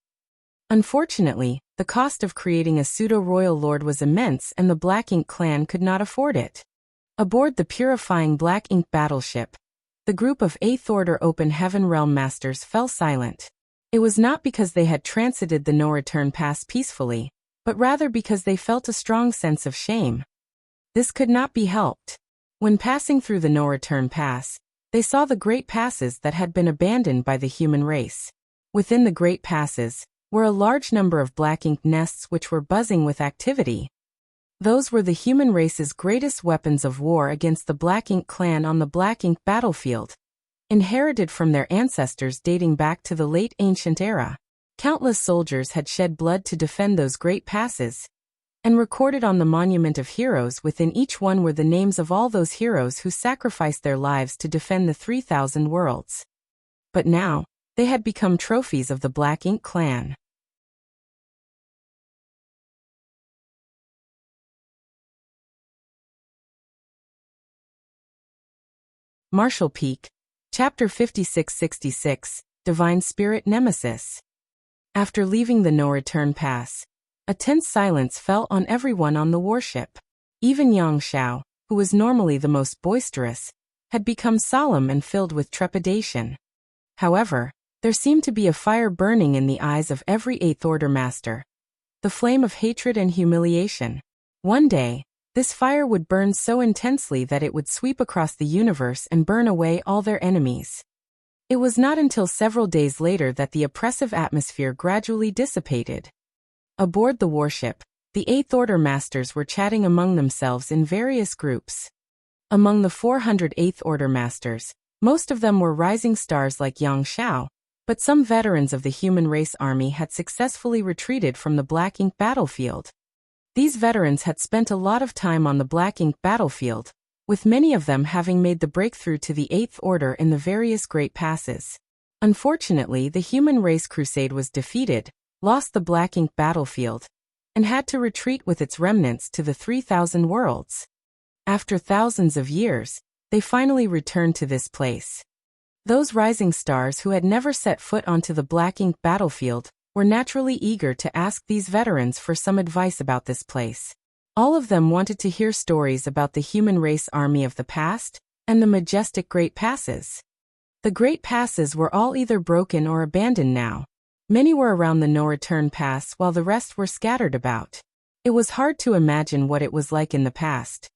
Unfortunately, the cost of creating a pseudo-royal lord was immense and the Black Ink clan could not afford it. Aboard the purifying Black Ink battleship, the group of 8th Order Open Heaven Realm Masters fell silent. It was not because they had transited the no-return pass peacefully, but rather because they felt a strong sense of shame. This could not be helped. When passing through the no-return pass, they saw the great passes that had been abandoned by the human race. Within the great passes were a large number of black ink nests which were buzzing with activity. Those were the human race's greatest weapons of war against the Black Ink clan on the Black Ink battlefield. Inherited from their ancestors dating back to the late ancient era, countless soldiers had shed blood to defend those great passes, and recorded on the monument of heroes within each one were the names of all those heroes who sacrificed their lives to defend the 3,000 worlds. But now, they had become trophies of the Black Ink clan. Martial Peak, Chapter 5666, Divine Spirit Nemesis. After leaving the no-return pass, A tense silence fell on everyone on the warship. Even Yang Xiao, who was normally the most boisterous, had become solemn and filled with trepidation. However, there seemed to be a fire burning in the eyes of every Eighth Order master. The flame of hatred and humiliation. One day, this fire would burn so intensely that it would sweep across the universe and burn away all their enemies. It was not until several days later that the oppressive atmosphere gradually dissipated. Aboard the warship, the Eighth Order masters were chatting among themselves in various groups. Among the 400 Eighth Order masters, most of them were rising stars like Yang Xiao, but some veterans of the human race army had successfully retreated from the Black Ink battlefield. These veterans had spent a lot of time on the Black Ink battlefield, with many of them having made the breakthrough to the Eighth Order in the various Great Passes. Unfortunately, the human race crusade was defeated, lost the Black Ink battlefield, and had to retreat with its remnants to the 3,000 worlds. After thousands of years, they finally returned to this place. Those rising stars who had never set foot onto the Black Ink battlefield were naturally eager to ask these veterans for some advice about this place. All of them wanted to hear stories about the human race army of the past and the majestic Great Passes. The Great Passes were all either broken or abandoned now. Many were around the no-return pass while the rest were scattered about. It was hard to imagine what it was like in the past.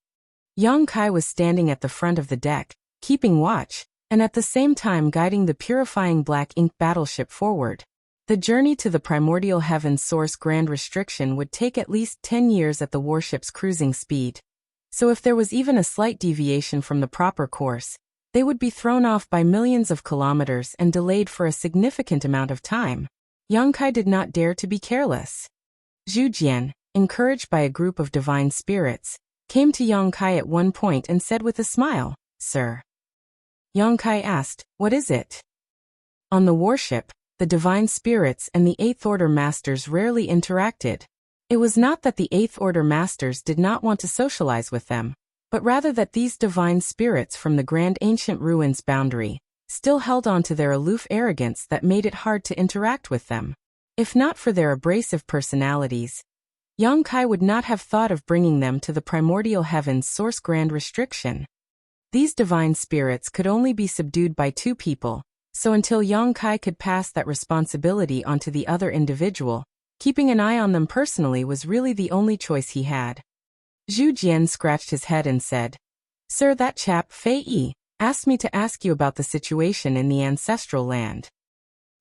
Yang Kai was standing at the front of the deck, keeping watch, and at the same time guiding the purifying Black Ink battleship forward. The journey to the primordial heaven's source grand restriction would take at least 10 years at the warship's cruising speed. So if there was even a slight deviation from the proper course, they would be thrown off by millions of kilometers and delayed for a significant amount of time. Yang Kai did not dare to be careless. Zhu Jian, encouraged by a group of divine spirits, came to Yang Kai at one point and said with a smile, "Sir." Yang Kai asked, "What is it?" On the warship, the divine spirits and the Eighth Order masters rarely interacted. It was not that the Eighth Order masters did not want to socialize with them, but rather that these divine spirits from the grand ancient ruins boundary still held on to their aloof arrogance that made it hard to interact with them. If not for their abrasive personalities, Yang Kai would not have thought of bringing them to the primordial heaven's source grand restriction. These divine spirits could only be subdued by two people, so until Yang Kai could pass that responsibility onto the other individual, keeping an eye on them personally was really the only choice he had. Zhu Jian scratched his head and said, "Sir, that chap, Fei Yi, asked me to ask you about the situation in the ancestral land."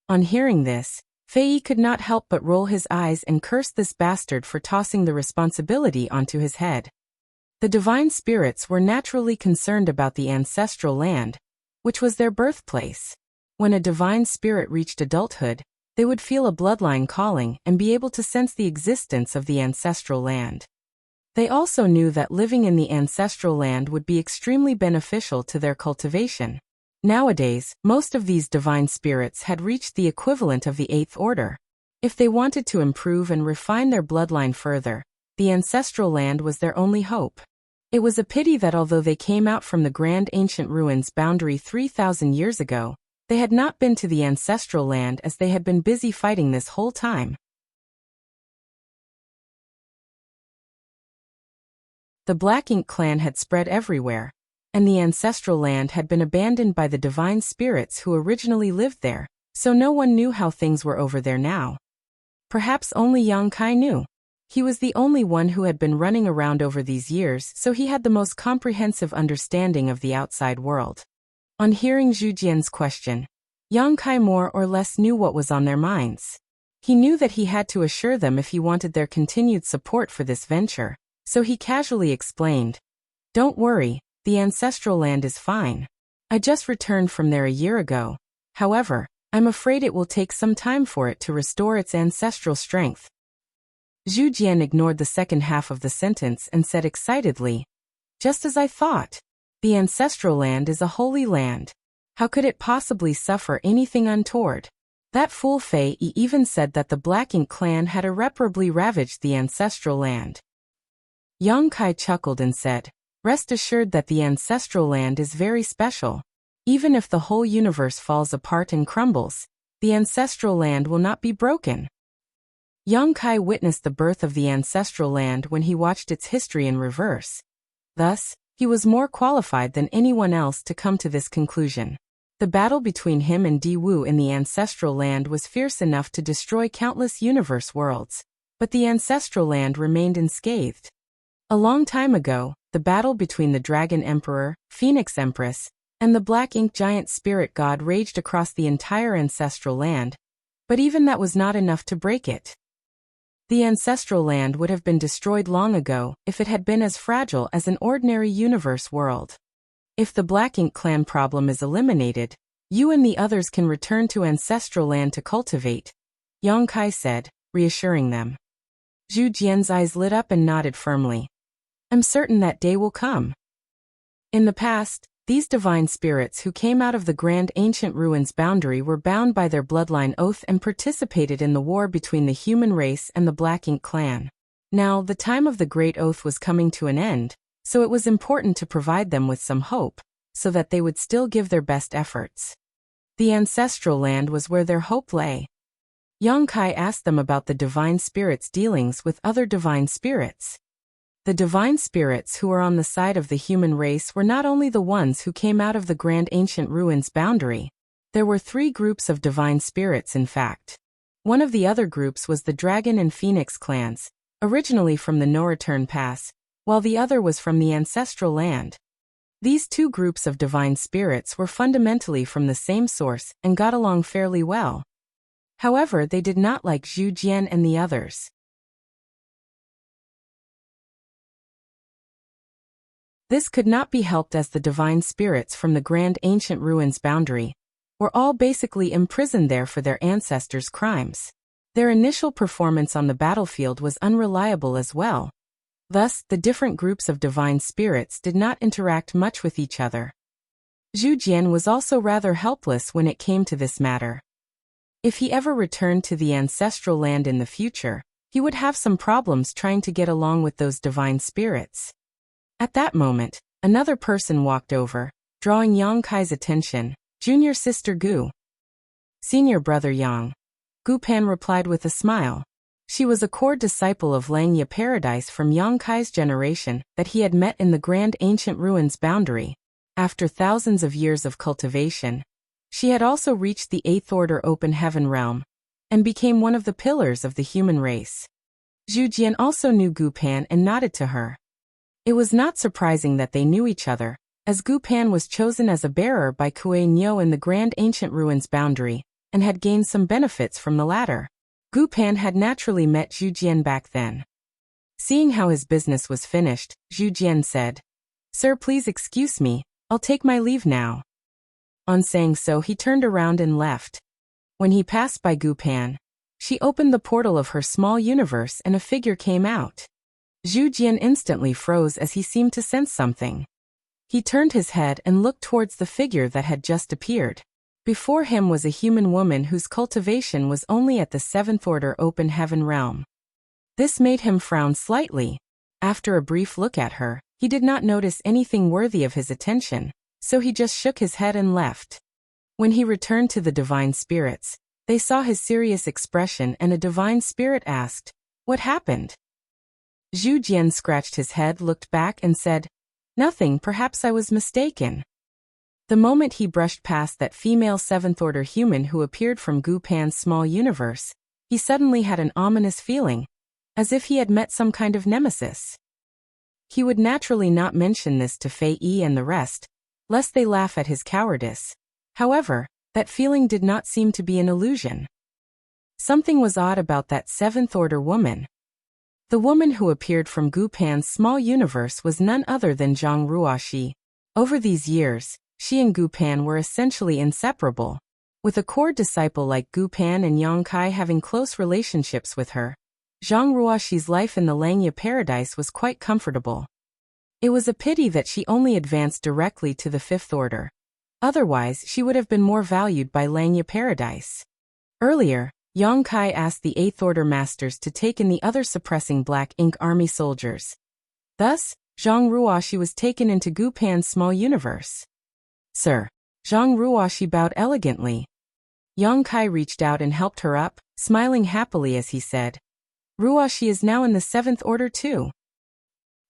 On hearing this, Fei Yi could not help but roll his eyes and curse this bastard for tossing the responsibility onto his head. The divine spirits were naturally concerned about the ancestral land, which was their birthplace. When a divine spirit reached adulthood, they would feel a bloodline calling and be able to sense the existence of the ancestral land. They also knew that living in the ancestral land would be extremely beneficial to their cultivation. Nowadays, most of these divine spirits had reached the equivalent of the Eighth Order. If they wanted to improve and refine their bloodline further, the ancestral land was their only hope. It was a pity that although they came out from the grand ancient ruins boundary 3,000 years ago, they had not been to the ancestral land as they had been busy fighting this whole time. The Black Ink clan had spread everywhere, and the ancestral land had been abandoned by the divine spirits who originally lived there, so no one knew how things were over there now. Perhaps only Yang Kai knew. He was the only one who had been running around over these years, so he had the most comprehensive understanding of the outside world. On hearing Zhu Jian's question, Yang Kai more or less knew what was on their minds. He knew that he had to assure them if he wanted their continued support for this venture, so he casually explained, "Don't worry, the ancestral land is fine. I just returned from there a year ago. However, I'm afraid it will take some time for it to restore its ancestral strength." Zhu Jian ignored the second half of the sentence and said excitedly, "Just as I thought. The ancestral land is a holy land. How could it possibly suffer anything untoward? That fool Fei Yi even said that the Black Ink clan had irreparably ravaged the ancestral land." Yang Kai chuckled and said, "Rest assured that the ancestral land is very special. Even if the whole universe falls apart and crumbles, the ancestral land will not be broken." Yang Kai witnessed the birth of the ancestral land when he watched its history in reverse. Thus, he was more qualified than anyone else to come to this conclusion. The battle between him and Di Wu in the ancestral land was fierce enough to destroy countless universe worlds, but the ancestral land remained unscathed. A long time ago, the battle between the Dragon Emperor, Phoenix Empress, and the Black Ink Giant Spirit God raged across the entire ancestral land, but even that was not enough to break it. The ancestral land would have been destroyed long ago if it had been as fragile as an ordinary universe world. If the Black Ink clan problem is eliminated, you and the others can return to ancestral land to cultivate, Yang Kai said, reassuring them. Zhu Jian's eyes lit up and nodded firmly. I'm certain that day will come. In the past, these divine spirits who came out of the Grand Ancient Ruins boundary were bound by their bloodline oath and participated in the war between the human race and the Black Ink clan. Now, the time of the Great Oath was coming to an end, so it was important to provide them with some hope, so that they would still give their best efforts. The ancestral land was where their hope lay. Yang Kai asked them about the divine spirits' dealings with other divine spirits. The divine spirits who were on the side of the human race were not only the ones who came out of the Grand Ancient Ruins boundary. There were 3 groups of divine spirits in fact. One of the other groups was the Dragon and Phoenix clans, originally from the No Return Pass, while the other was from the ancestral land. These 2 groups of divine spirits were fundamentally from the same source and got along fairly well. However, they did not like Zhu Jian and the others. This could not be helped as the divine spirits from the Grand Ancient Ruins boundary were all basically imprisoned there for their ancestors' crimes. Their initial performance on the battlefield was unreliable as well. Thus, the different groups of divine spirits did not interact much with each other. Zhu Jian was also rather helpless when it came to this matter. If he ever returned to the ancestral land in the future, he would have some problems trying to get along with those divine spirits. At that moment, another person walked over, drawing Yang Kai's attention, junior sister Gu. Senior brother Yang. Gu Pan replied with a smile. She was a core disciple of Langya Paradise from Yang Kai's generation that he had met in the Grand Ancient Ruins boundary. After thousands of years of cultivation, she had also reached the 8th Order Open Heaven realm, and became one of the pillars of the human race. Zhu Jian also knew Gu Pan and nodded to her. It was not surprising that they knew each other, as Gu Pan was chosen as a bearer by Kuei Nyo in the Grand Ancient Ruins boundary, and had gained some benefits from the latter. Gu Pan had naturally met Zhu Jian back then. Seeing how his business was finished, Zhu Jian said, "Sir, please excuse me, I'll take my leave now." On saying so, he turned around and left. When he passed by Gu Pan, she opened the portal of her small universe and a figure came out. Zhu Jian instantly froze as he seemed to sense something. He turned his head and looked towards the figure that had just appeared. Before him was a human woman whose cultivation was only at the 7th Order Open Heaven realm. This made him frown slightly. After a brief look at her, he did not notice anything worthy of his attention, so he just shook his head and left. When he returned to the divine spirits, they saw his serious expression and a divine spirit asked, "What happened?" Zhu Jian scratched his head, looked back and said, "Nothing, perhaps I was mistaken." The moment he brushed past that female 7th Order human who appeared from Gu Pan's small universe, he suddenly had an ominous feeling, as if he had met some kind of nemesis. He would naturally not mention this to Fei Yi and the rest, lest they laugh at his cowardice. However, that feeling did not seem to be an illusion. Something was odd about that 7th Order woman. The woman who appeared from Gu Pan's small universe was none other than Zhang Ruoxi. Over these years, she and Gu Pan were essentially inseparable. With a core disciple like Gu Pan and Yang Kai having close relationships with her, Zhang Ruoxi's life in the Langya Paradise was quite comfortable. It was a pity that she only advanced directly to the 5th Order. Otherwise, she would have been more valued by Langya Paradise. Earlier, Yang Kai asked the 8th Order Masters to take in the other suppressing Black Ink army soldiers. Thus, Zhang Ruoxi was taken into Gu Pan's small universe. "Sir." Zhang Ruoxi bowed elegantly. Yang Kai reached out and helped her up, smiling happily as he said, Wuxia is now in the 7th order too.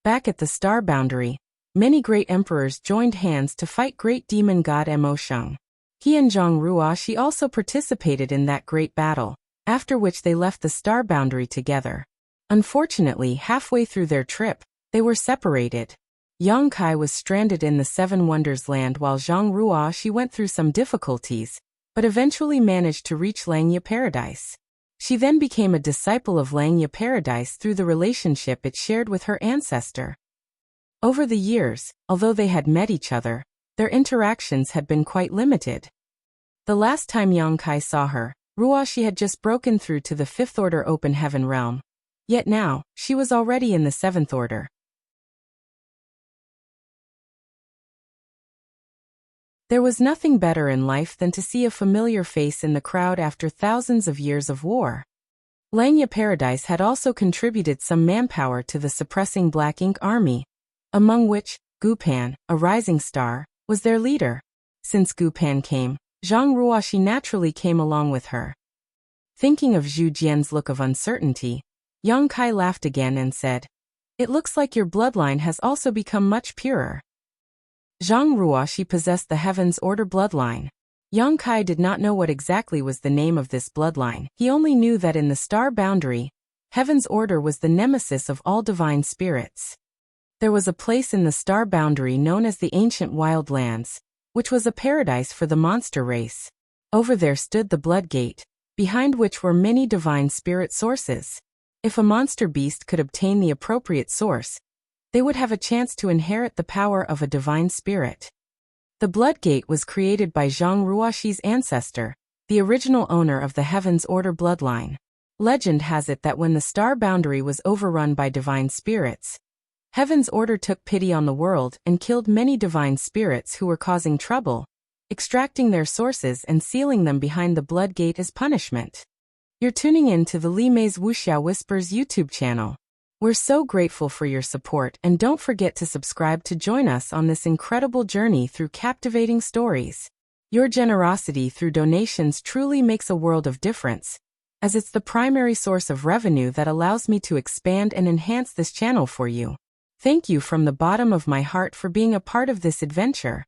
Back at the star boundary, many great emperors joined hands to fight great demon god Emosheng. He and Zhang Ruoxi also participated in that great battle, after which they left the star boundary together. Unfortunately, halfway through their trip, they were separated. Yang Kai was stranded in the Seven Wonders land while Zhang Ruoxi went through some difficulties, but eventually managed to reach Langya Paradise. She then became a disciple of Langya Paradise through the relationship it shared with her ancestor. Over the years, although they had met each other, their interactions had been quite limited. The last time Yang Kai saw her, Ruoxi had just broken through to the 5th order open heaven realm. Yet now, she was already in the 7th order. There was nothing better in life than to see a familiar face in the crowd after thousands of years of war. Langya Paradise had also contributed some manpower to the suppressing Black Ink army, among which, Gupan, a rising star, was their leader. Since Gupan came, Zhang Ruoxi naturally came along with her. Thinking of Zhu Jian's look of uncertainty, Yang Kai laughed again and said, "It looks like your bloodline has also become much purer." Zhang Ruoxi possessed the Heaven's Order bloodline. Yang Kai did not know what exactly was the name of this bloodline. He only knew that in the star boundary, Heaven's Order was the nemesis of all divine spirits. There was a place in the star boundary known as the Ancient Wildlands, which was a paradise for the monster race. Over there stood the Blood Gate, behind which were many divine spirit sources. If a monster beast could obtain the appropriate source, they would have a chance to inherit the power of a divine spirit. The Blood Gate was created by Zhang Ruoxi's ancestor, the original owner of the Heaven's Order bloodline. Legend has it that when the star boundary was overrun by divine spirits, Heaven's Order took pity on the world and killed many divine spirits who were causing trouble, extracting their sources and sealing them behind the Blood Gate as punishment. You're tuning in to the Li Mei's Wuxia Whispers YouTube channel. We're so grateful for your support, and don't forget to subscribe to join us on this incredible journey through captivating stories. Your generosity through donations truly makes a world of difference, as it's the primary source of revenue that allows me to expand and enhance this channel for you. Thank you from the bottom of my heart for being a part of this adventure.